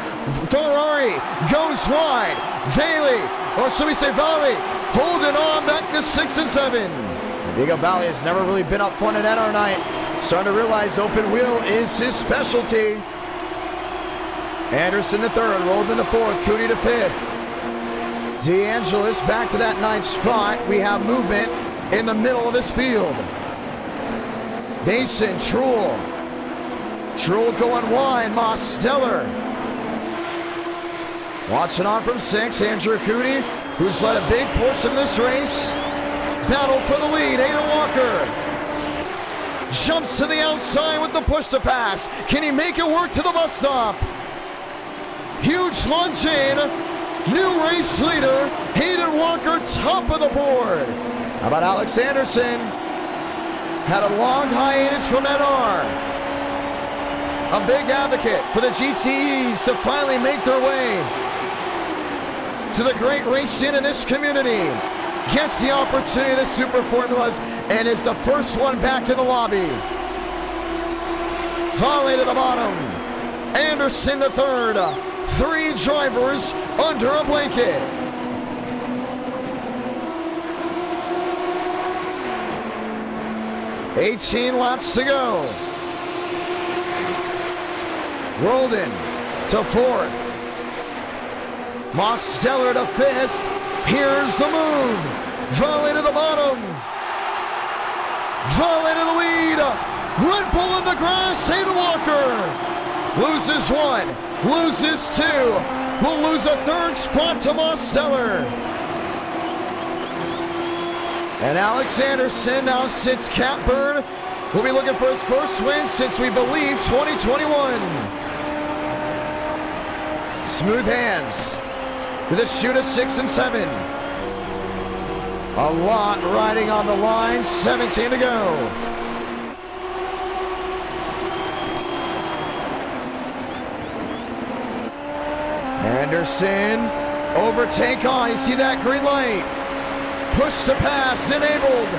Ferrari goes wide. Valley, or should we say Valley, holding on back to 6 and 7. Diego Valley has never really been up front at NR night. Starting to realize open wheel is his specialty. Anderson to third, rolled into fourth, Cootie to fifth. DeAngelis back to that 9th spot. We have movement in the middle of this field. Mason, Truhl going wide, Moss Stellar. Watching on from 6, Andrew Cootie, who's led a big portion of this race. Battle for the lead, Aiden Walker. Jumps to the outside with the push to pass. Can he make it work to the bus stop? Huge lunge in. New race leader, Hayden Walker, top of the board. How about Alex Anderson? Had a long hiatus from NR. A big advocate for the GTEs to finally make their way to the great racing in this community. Gets the opportunity of the Super Formulas and is the first one back in the lobby. Volley to the bottom. Anderson to third. 3 drivers under a blanket. $18 laps to go. Roldan to fourth. Moss Stellar to fifth. Here's the move. Volley to the bottom. Volley to the lead. Red Bull in the grass. Hayden Walker loses 1, loses 2. Will lose a 3rd spot to Moss Stellar. And Alex Anderson now sits Catburn. Will be looking for his first win since we believe 2021. Smooth hands to the shoot of 6 and 7. A lot riding on the line, 17 to go. Anderson, overtake on, you see that green light. Push to pass, enabled.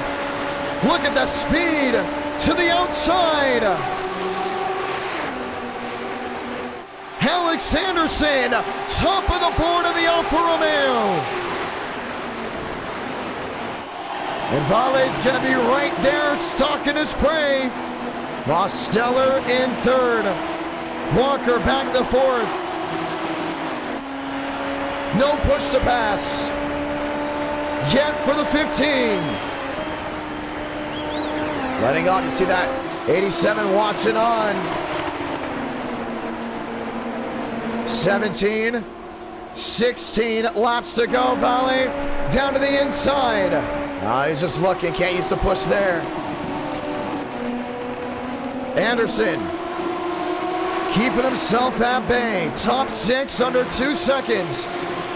Look at the speed to the outside. Alex Anderson, top of the board of the Alfa Romeo. And Vale's gonna be right there, stalking his prey. Mosteller in third. Walker back to fourth. No push to pass yet for the 15. Letting off, you see that 87 watching on. 17, 16 laps to go. Valley down to the inside. He's just looking, can't use the push there. Anderson keeping himself at bay. Top 6 under 2 seconds.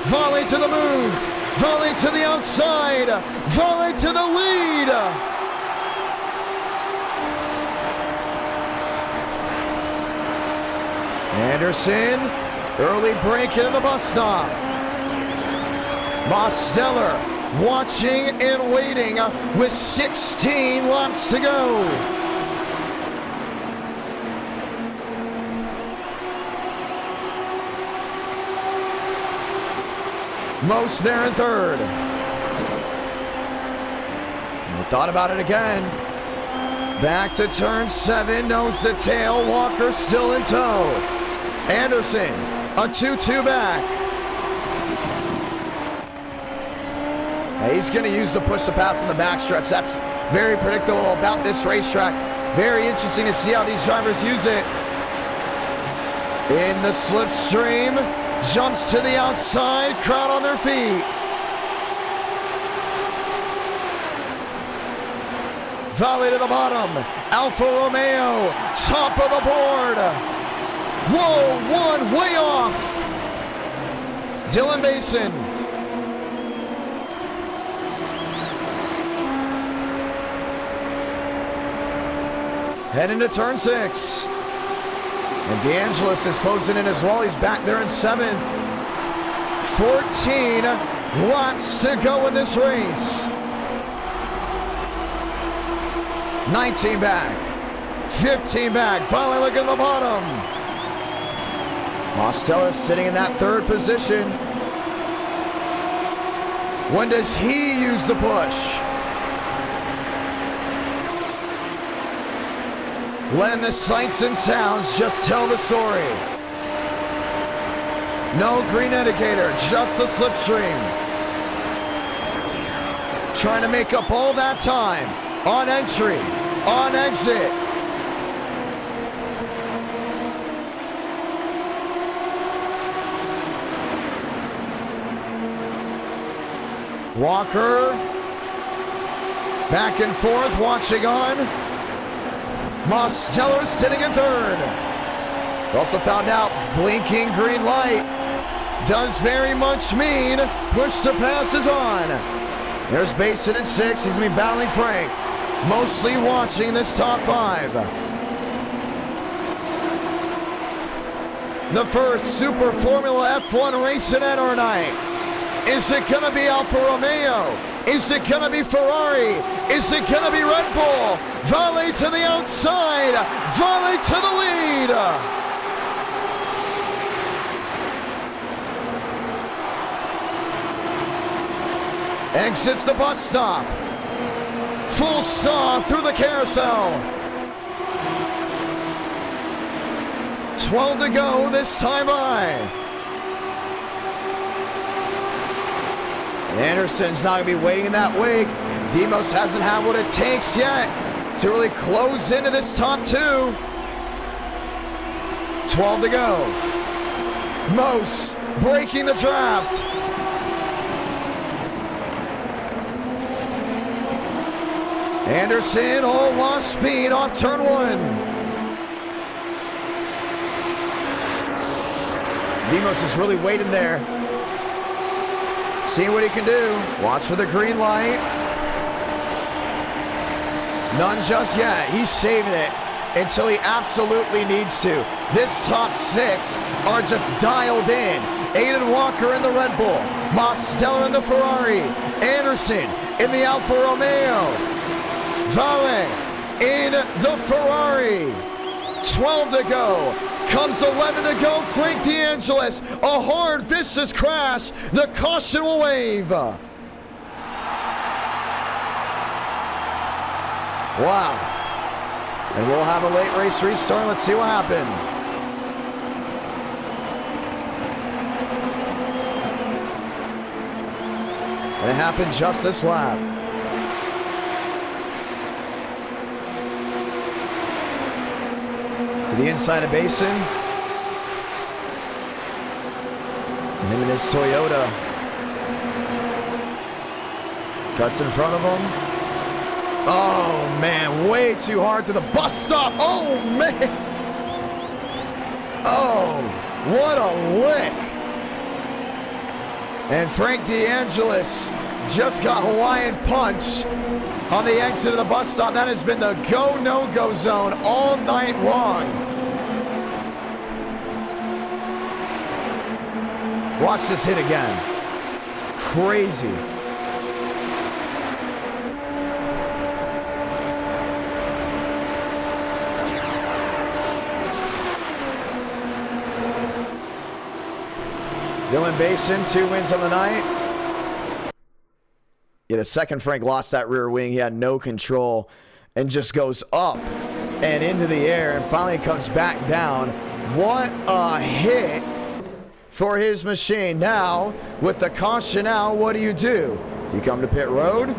Volley to the move. Volley to the outside. Volley to the lead. Anderson, early break into the bus stop. Mosteller watching and waiting with 16 laps to go. Most there in third. He thought about it again. Back to turn 7, nose to tail. Walker still in tow. Anderson, a 2-2 back. Now he's going to use the push to pass in the backstretch. That's very predictable about this racetrack. Very interesting to see how these drivers use it. In the slipstream, jumps to the outside, crowd on their feet. Valley to the bottom, Alfa Romeo, top of the board. Whoa, one way off. Dylan Basin. Head into turn 6. And DeAngelis is closing in as well. He's back there in 7th. 14 laps to go in this race. 19 back. 15 back. Finally looking at the bottom. Mosteller sitting in that 3rd position. When does he use the push? Letting the sights and sounds just tell the story. No green indicator, just the slipstream. Trying to make up all that time on entry, on exit. Walker back and forth, watching on. Mosteller sitting in 3rd. Also found out blinking green light does very much mean push to pass is on. There's Basin at 6. He's been battling Frank. Mostly watching this top 5. The first Super Formula F1 race in NR night. Is it going to be Alfa Romeo? Is it going to be Ferrari? Is it going to be Red Bull? Volley to the outside. Volley to the lead. Exits the bus stop. Full saw through the carousel. 12 to go this time by. And Anderson's not going to be waiting in that wake. Demos hasn't had what it takes yet to really close into this top 2. 12 to go. Mose breaking the draft. Anderson all lost speed off turn 1. Demos is really waiting there. See what he can do. Watch for the green light. None just yet. He's saving it until he absolutely needs to. This top 6 are just dialed in. Aiden Walker in the Red Bull. Mosteller in the Ferrari. Anderson in the Alfa Romeo. Valle in the Ferrari. 12 to go. Comes 11 to go. Frank DeAngelis. A hard, vicious crash. The caution will wave. Wow. And we'll have a late race restart. Let's see what happened. And it happened just this lap. To the inside of Basin. And him and his Toyota. Cuts in front of him. Oh, man, way too hard to the bus stop. Oh, man. Oh, what a lick. And Frank DeAngelis just got Hawaiian punch on the exit of the bus stop. That has been the go, no-go zone all night long. Watch this hit again. Crazy. Dylan Basin, 2 wins on the night. Yeah, the second Frank lost that rear wing. He had no control and just goes up and into the air and finally comes back down. What a hit for his machine. Now, with the caution out, what do? You come to pit road?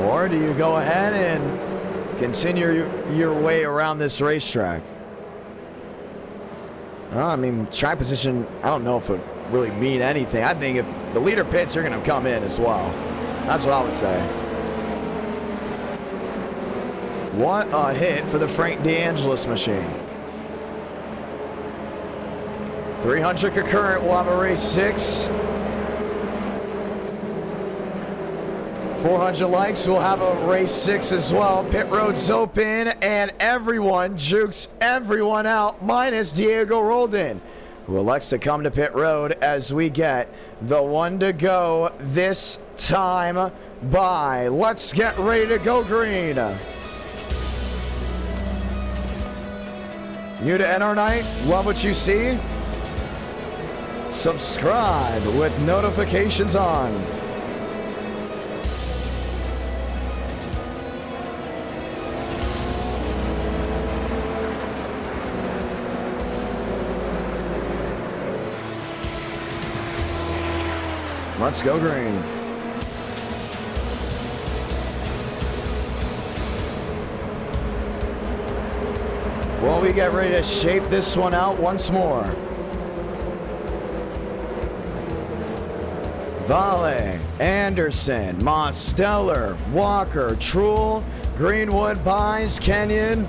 Or do you go ahead and continue your way around this racetrack? I mean, track position, I don't know if it would really mean anything. I think if the leader pits, you're going to come in as well. That's what I would say. What a hit for the Frank DeAngelis machine. 300 concurrent, we'll have a race 6. 400 likes, we'll have a race 6 as well. Pit road's open, and everyone jukes everyone out, minus Diego Roldan, who elects to come to pit road as we get the 1 to go this time by. Let's get ready to go green. New to NR Night, love what you see? Subscribe with notifications on. Let's go green. Well, we get ready to shape this one out once more. Vale, Anderson, Mosteller, Walker, Truhl, Greenwood, Buys, Kenyon,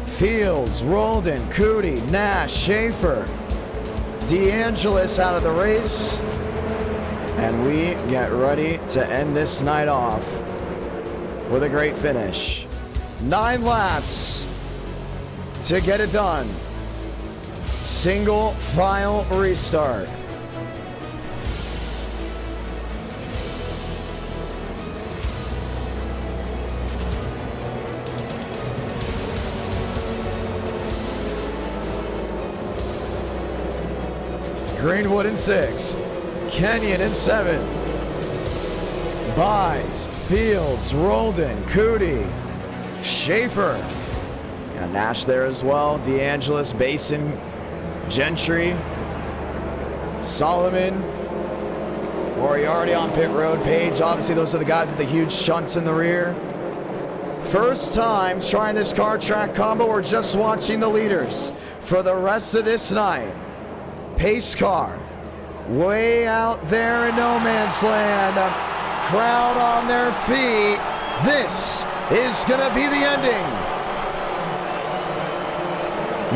Fields, Roldan, Cootie, Nash, Schaefer, DeAngelis out of the race. And we get ready to end this night off with a great finish. 9 laps to get it done. Single file restart. Greenwood in 6th. Kenyon in 7th. Buys, Fields, Roldan, Cootie, Schaefer. Got Nash there as well. DeAngelis, Basin, Gentry, Solomon, Moriarty on pit road. Page, obviously those are the guys with the huge shunts in the rear. First time trying this car track combo. We're just watching the leaders for the rest of this night. Pace car. Way out there in no man's land. Crowd on their feet. This is going to be the ending.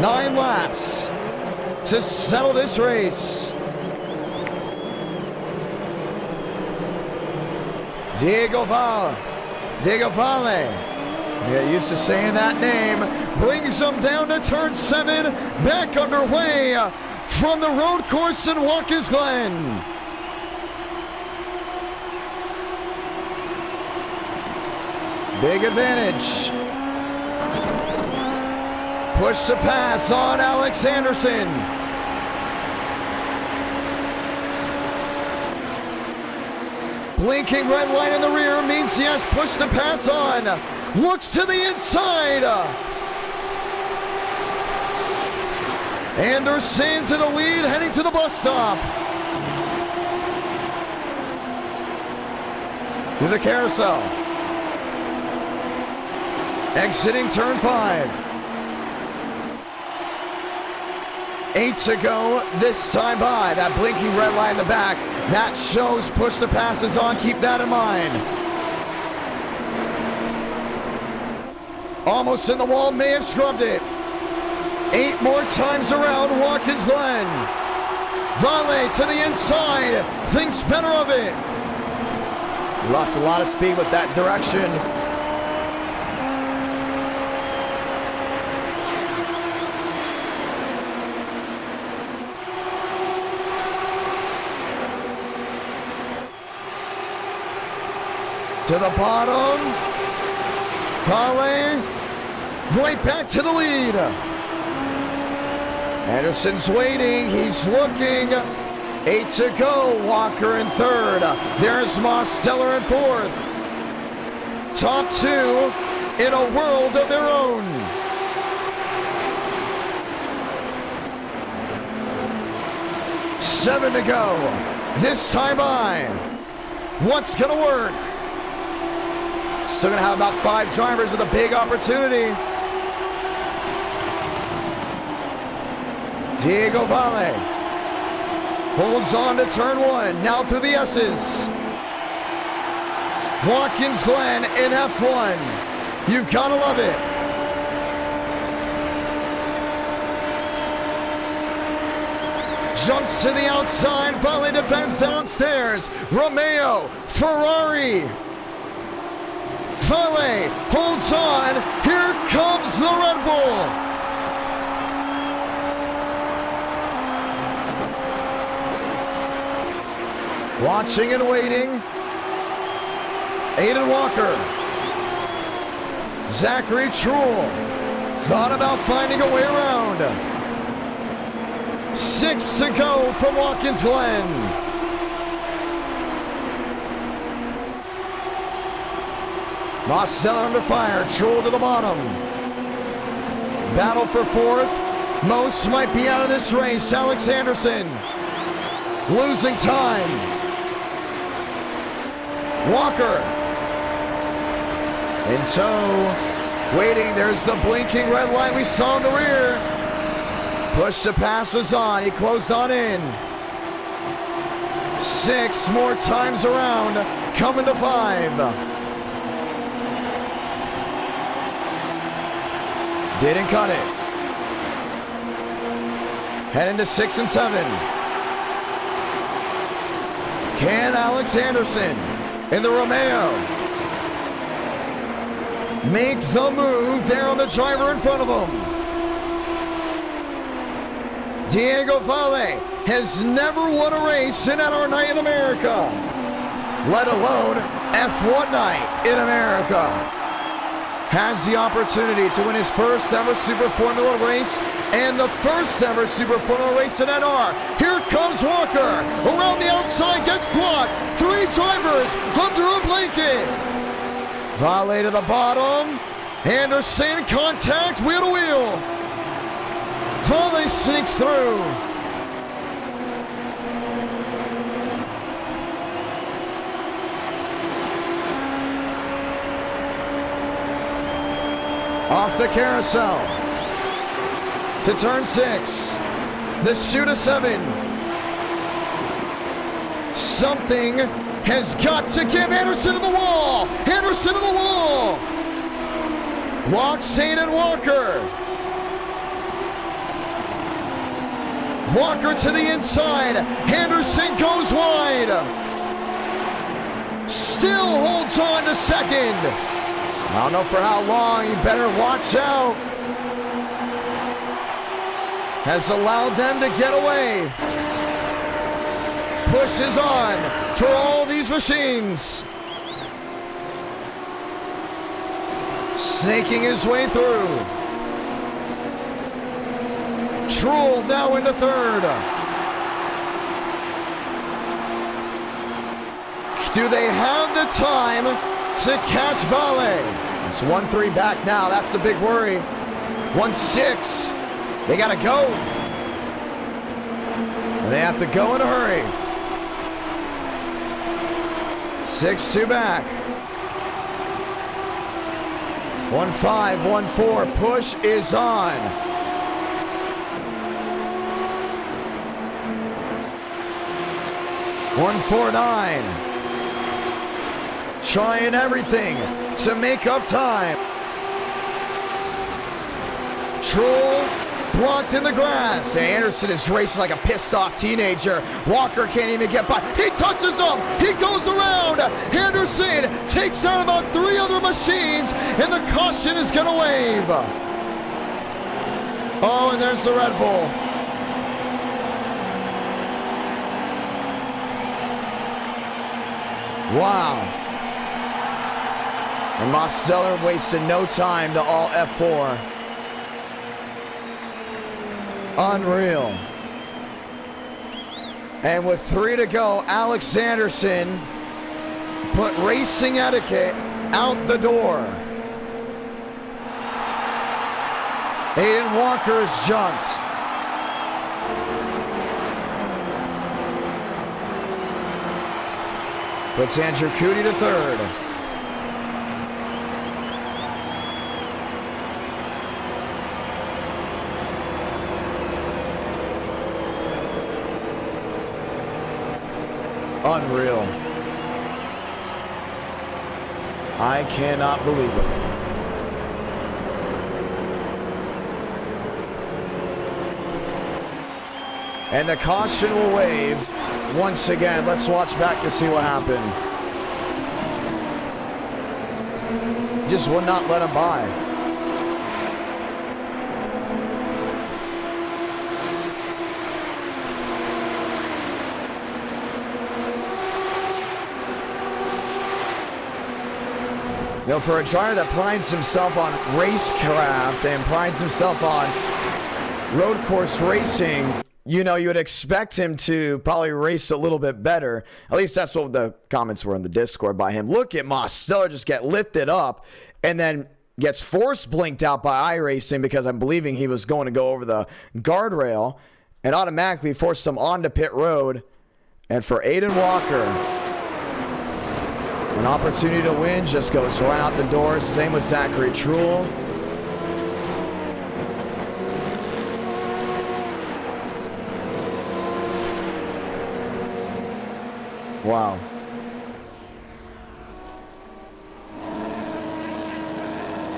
9 laps to settle this race. Diego Vale. Get used to saying that name. Brings them down to turn 7. Back underway from the road course in Watkins Glen. Big advantage. Push to pass on Alex Anderson. blinking red light in the rear means he has push to pass on. Looks to the inside. Anderson to the lead, heading to the bus stop. Through the carousel. Exiting turn 5. 8 to go this time by. That blinking red light in the back, that shows push to pass is on. Keep that in mind. Almost in the wall, may have scrubbed it. 8 more times around, Watkins Glen. Vale to the inside, thinks better of it. Lost a lot of speed with that direction. To the bottom. Vale right back to the lead. Anderson's waiting. He's looking. 8 to go. Walker in 3rd. There's Mosteller in 4th. Top 2 in a world of their own. Seven to go. This time by. What's going to work? Still going to have about 5 drivers with a big opportunity. Diego Vale holds on to turn 1. Now through the S's. Watkins Glen in F1. You've got to love it. Jumps to the outside. Vale defends downstairs. Romeo, Ferrari. Vale holds on. Here comes the Red Bull. Watching and waiting. Aiden Walker. Zachary Truhl thought about finding a way around. 6 to go from Watkins Glen. Mosteller under fire. Truhl to the bottom. Battle for 4th. Most might be out of this race. Alex Anderson losing time. Walker in tow, waiting. There's the blinking red light we saw in the rear. Push to pass was on. He closed on in. 6 more times around, coming to 5. Didn't cut it. Heading to 6 and 7. Can Alex Anderson in the Romeo make the move there on the driver in front of him? Diego Vale has never won a race in NR Night in America, let alone F1 Night in America. Has the opportunity to win his first ever Super Formula race and the first ever Super Formula race in NR. Here comes Walker. Around the outside, gets blocked. 3 drivers under a blanket. Vale to the bottom. Anderson contact, wheel to wheel. Vale sneaks through. Off the carousel to turn 6. The shoot of 7. Something has got to give. Anderson to the wall. Anderson to the wall. Blocks Aiden Walker. Walker to the inside. Anderson goes wide. Still holds on to 2nd. I don't know for how long. You better watch out. Has allowed them to get away. Pushes on for all these machines. Snaking his way through. Truhl now into 3rd. Do they have the time to catch Vale? It's 1-3 back now. That's the big worry. 1-6. They got to go. And they have to go in a hurry. 6-2 back. 1-5, 1-4. Push is on. One 4-9. Trying everything to make up time. Troll blocked in the grass. Anderson is racing like a pissed off teenager. Walker can't even get by. He touches him. He goes around. Anderson takes out about 3 other machines, and the caution is going to wave. Oh, and there's the Red Bull. Wow. And Mosteller wasted no time to all F4. Unreal. And with 3 to go, Alex Anderson put racing etiquette out the door. Aiden Walker's jumped. Puts Andrew Cootie to 3rd. Unreal. I cannot believe it. And the caution will wave once again. Let's watch back to see what happened. Just would not let him by. You know, for a driver that prides himself on racecraft and prides himself on road course racing, you know, you would expect him to probably race a little bit better. At least that's what the comments were in the Discord by him. Look at Mosteller just get lifted up and then gets force blinked out by iRacing because I'm believing he was going to go over the guardrail and automatically forced him onto pit road. And for Aiden Walker, an opportunity to win just goes right out the door. Same with Zachary Truel. Wow.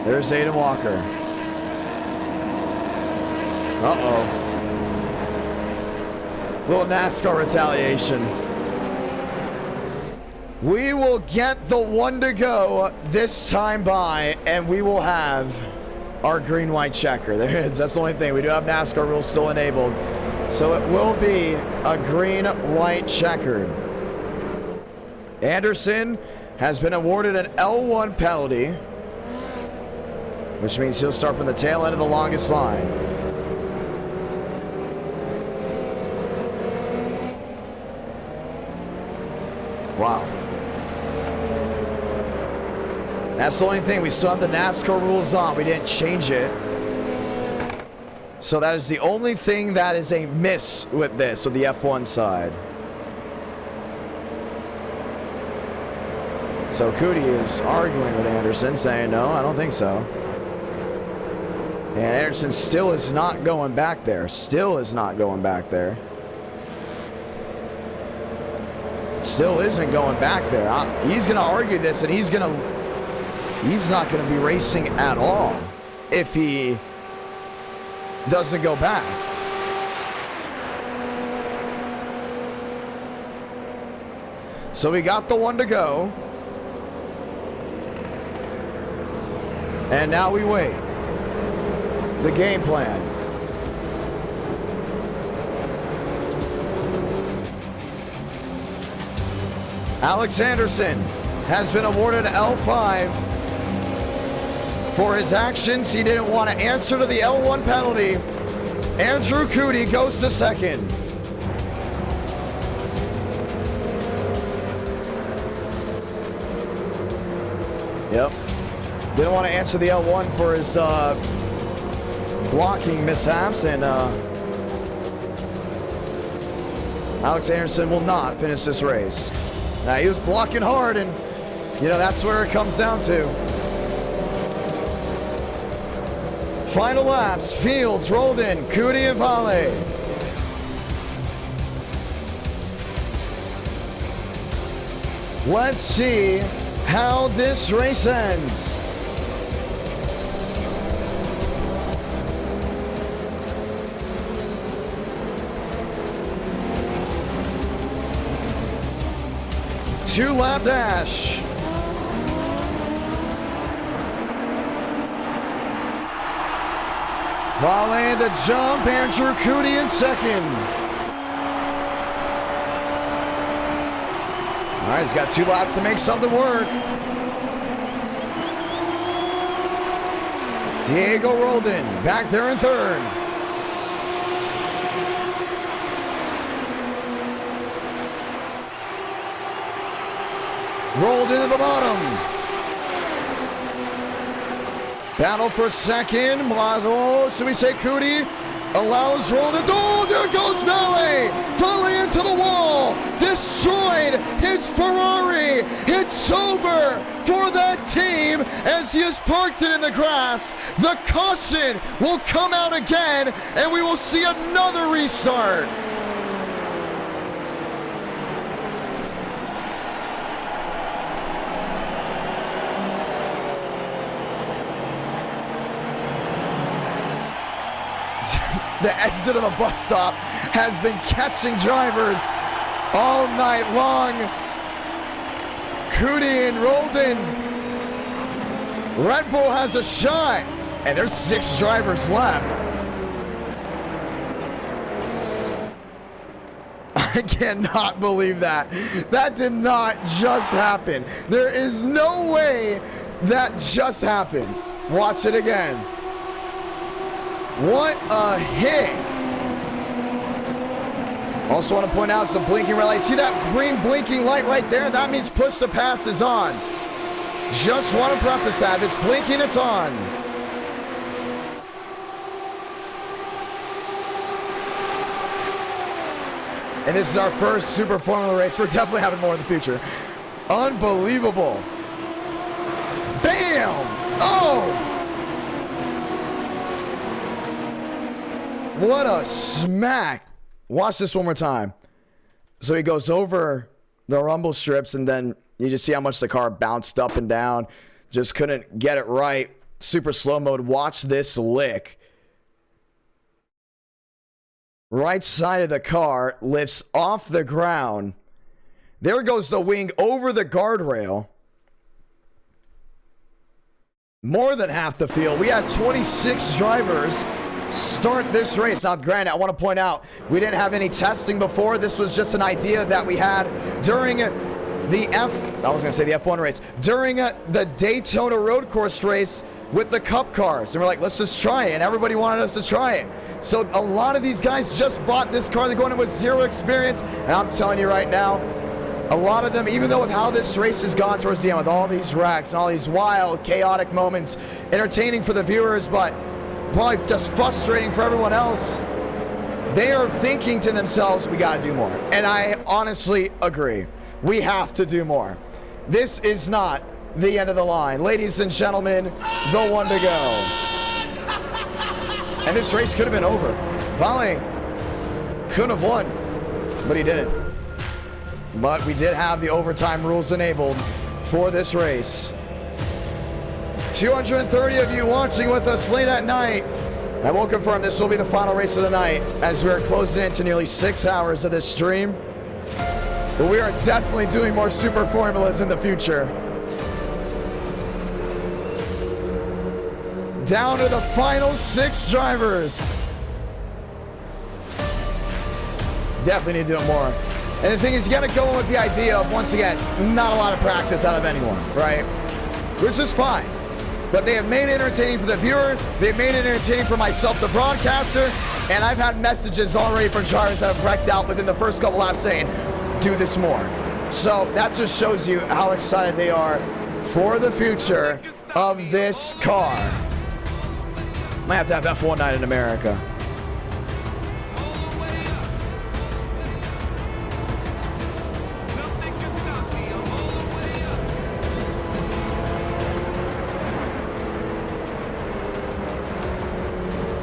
There's Aiden Walker. Uh-oh. Little NASCAR retaliation. We will get the 1 to go this time by, and we will have our green-white checker. There it is. That's the only thing. We do have NASCAR rules still enabled. So it will be a green-white checkered. Anderson has been awarded an L1 penalty, which means he'll start from the tail end of the longest line. Wow. That's the only thing. We still have the NASCAR rules on. We didn't change it. So that is the only thing that is a miss with this, with the F1 side. So Cootie is arguing with Anderson, saying, no, I don't think so. And Anderson still is not going back there. Still is not going back there. Still isn't going back there. He's going to argue this, and he's not going to be racing at all if he doesn't go back. So we got the 1 to go. And now we wait. The game plan. Alex Anderson has been awarded L5 for his actions. He didn't want to answer to the L1 penalty. Andrew Cootie goes to 2nd. Yep. Didn't want to answer the L1 for his blocking mishaps, and Alex Anderson will not finish this race. Now, he was blocking hard, and, you know, that's where it comes down to. Final laps, Fields rolled in, Cootie and Vale. Let's see how this race ends. Two-lap dash. Vale the jump, Andrew Cootie in second. All right, he's got 2 laps to make something work. Diego Roldan back there in third. Rolled into the bottom. Battle for second. Oh, should we say Cootie? Allows Roldan. Oh, there goes Vale. Vale into the wall. Destroyed his Ferrari. It's over for that team as he has parked it in the grass. The caution will come out again, and we will see another restart. The exit of the bus stop has been catching drivers all night long. Cootie and Roldan. Red Bull has a shot, and there's 6 drivers left. I cannot believe that. That did not just happen. There is no way that just happened. Watch it again. What a hit. Also want to point out some blinking red light. See that green blinking light right there? That means push to pass is on. Just want to preface that. If it's blinking, it's on. And this is our first Super Formula race. We're definitely having more in the future. Unbelievable. Bam! Oh! What a smack. Watch this one more time. So he goes over the rumble strips, and then you just see how much the car bounced up and down. Just couldn't get it right. Super slow mode. Watch this lick. Right side of the car lifts off the ground. There goes the wing over the guardrail. More than half the field. We had 26 drivers start this race. Now, granted, I want to point out we didn't have any testing before. This was just an idea that we had during the F1 race, during the Daytona road course race with the Cup cars. And we're like, let's just try it. And everybody wanted us to try it. So a lot of these guys just bought this car. They're going in with 0 experience. And I'm telling you right now, a lot of them, even though with how this race has gone towards the end, with all these wrecks and all these wild, chaotic moments, entertaining for the viewers, but probably just frustrating for everyone else, they are thinking to themselves, we got to do more. And I honestly agree. We have to do more. This is not the end of the line. Ladies and gentlemen, the one to go. And this race could have been over. Vale couldn't have won, but he didn't. But we did have the overtime rules enabled for this race. 230 of you watching with us late at night. I will confirm this will be the final race of the night as we're closing into nearly 6 hours of this stream. But we are definitely doing more Super Formulas in the future. Down to the final 6 drivers. Definitely need to do more. And the thing is, you got to go in with the idea of, once again, not a lot of practice out of anyone, right? Which is fine. But they have made it entertaining for the viewer. They've made it entertaining for myself, the broadcaster. And I've had messages already from drivers that have wrecked out within the first couple laps saying, do this more. So that just shows you how excited they are for the future of this car. Might have to have F1 night in America.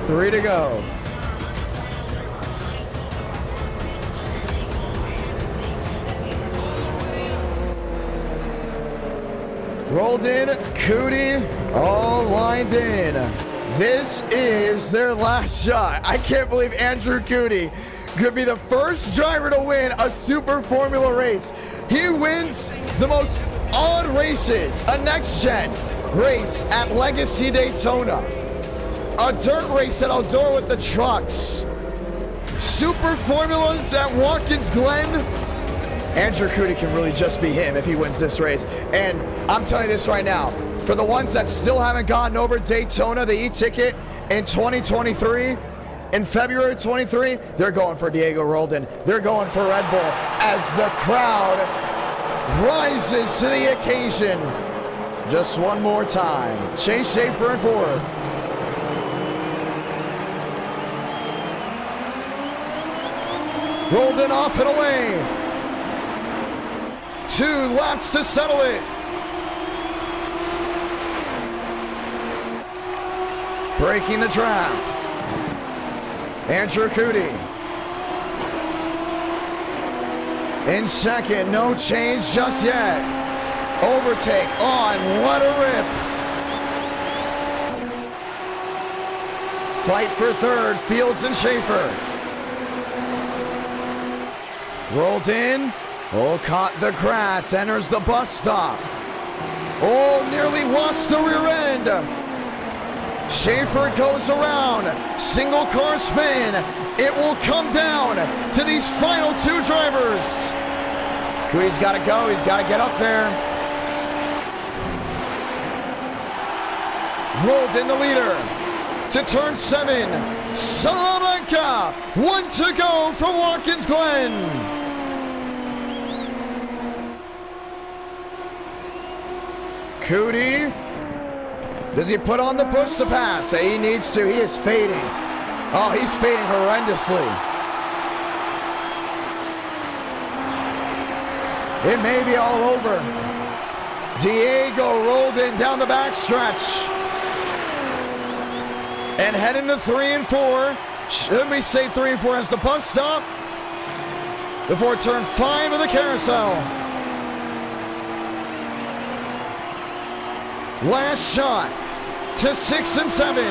Three to go. Rolled in, Cootie, all lined in. This is their last shot. I can't believe Andrew Cootie could be the first driver to win a Super Formula race. He wins the most odd races, a next-gen race at Legacy Daytona, a dirt race at Eldora with the trucks, Super Formulas at Watkins Glen. Andrew Cootie can really just be him if he wins this race. And I'm telling you this right now, for the ones that still haven't gotten over Daytona, the eTicket in 2023, in February 23, they're going for Diego Roldan. They're going for Red Bull as the crowd rises to the occasion. Just one more time. Chase Schaefer in fourth. Roldan off and away. 2 laps to settle it. Breaking the draft. Andrew Cootie. In second, no change just yet. Overtake on, let her rip. Fight for third, Fields and Schaefer. Rolled in. Oh, caught the grass, enters the bus stop. Oh, nearly lost the rear end. Schaefer goes around, single car spin. It will come down to these final 2 drivers. Cootie's got to go, he's got to get up there. Rolled in the leader to turn 7. Salamanca, 1 to go from Watkins Glen. Cootie, does he put on the push to pass? He needs to. He is fading. Oh, he's fading horrendously. It may be all over. Diego rolled in down the backstretch. And heading to 3 and 4. Should we say 3 and 4 as the bus stop? Before turn 5 of the carousel. Last shot to 6 and 7.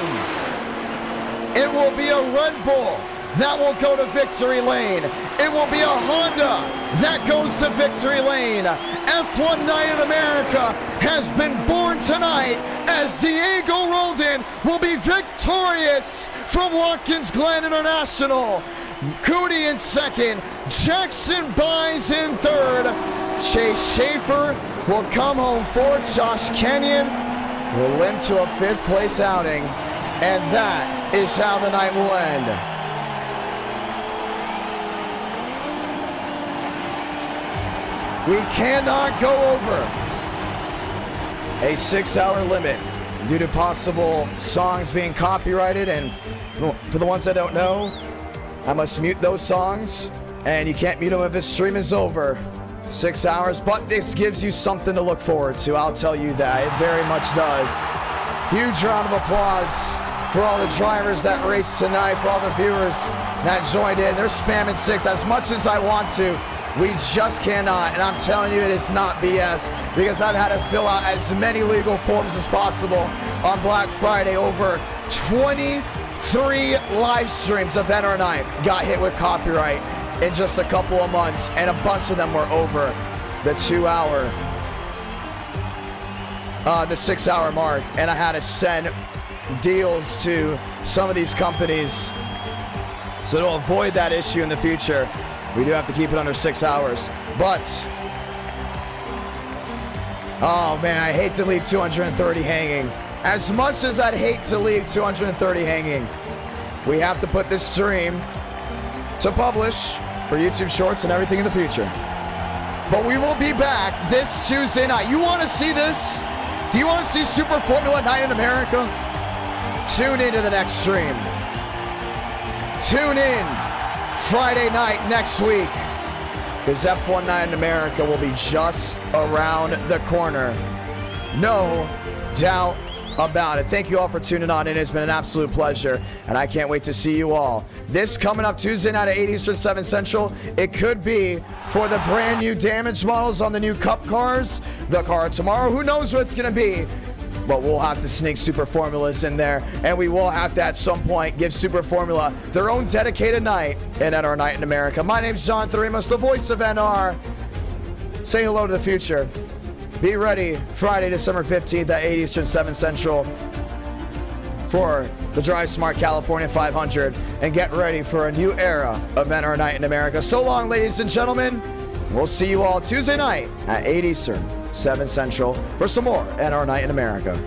It will be a Red Bull that will go to victory lane. It will be a Honda that goes to victory lane. F1 Night in America has been born tonight as Diego Roldan will be victorious from Watkins Glen International. Cootie in second, Jackson Buys in third. Chase Schaefer will come home fourth. Josh Kenyon will limp to a 5th place outing. And that is how the night will end. We cannot go over a 6-hour limit due to possible songs being copyrighted. And for the ones that don't know, I must mute those songs. And you can't mute them if the stream is over. 6 hours, but this gives you something to look forward to. I'll tell you that. It very much does. Huge round of applause for all the drivers that raced tonight, for all the viewers that joined in. They're spamming 6 as much as I want to. We just cannot, and I'm telling you, it is not BS, because I've had to fill out as many legal forms as possible on Black Friday. Over 23 live streams of NR Night got hit with copyright in just a couple of months, and a bunch of them were over the 2-hour, the 6-hour mark, and I had to send deals to some of these companies. So to avoid that issue in the future, we do have to keep it under 6 hours. But, oh man, I hate to leave 230 hanging. As much as I'd hate to leave 230 hanging, we have to put this stream to publish for YouTube Shorts and everything in the future. But we will be back this Tuesday night. You want to see this? Do you want to see Super Formula Night in America? Tune into the next stream. Tune in Friday night next week, because F1 Night in America will be just around the corner. No doubt about it. Thank you all for tuning on in. It's been an absolute pleasure, and I can't wait to see you all. This coming up Tuesday night at 8 Eastern, 7 Central. It could be for the brand new damage models on the new Cup cars. The car tomorrow, who knows what it's going to be, but we'll have to sneak Super Formulas in there, and we will have to at some point give Super Formula their own dedicated night in NR Night in America. My name's Jonathan Ramos, the voice of NR. Say hello to the future. Be ready Friday, December 15th at 8 Eastern, 7 Central for the Drive Smart California 500, and get ready for a new era of NR Night in America. So long, ladies and gentlemen. We'll see you all Tuesday night at 8 Eastern, 7 Central for some more NR Night in America.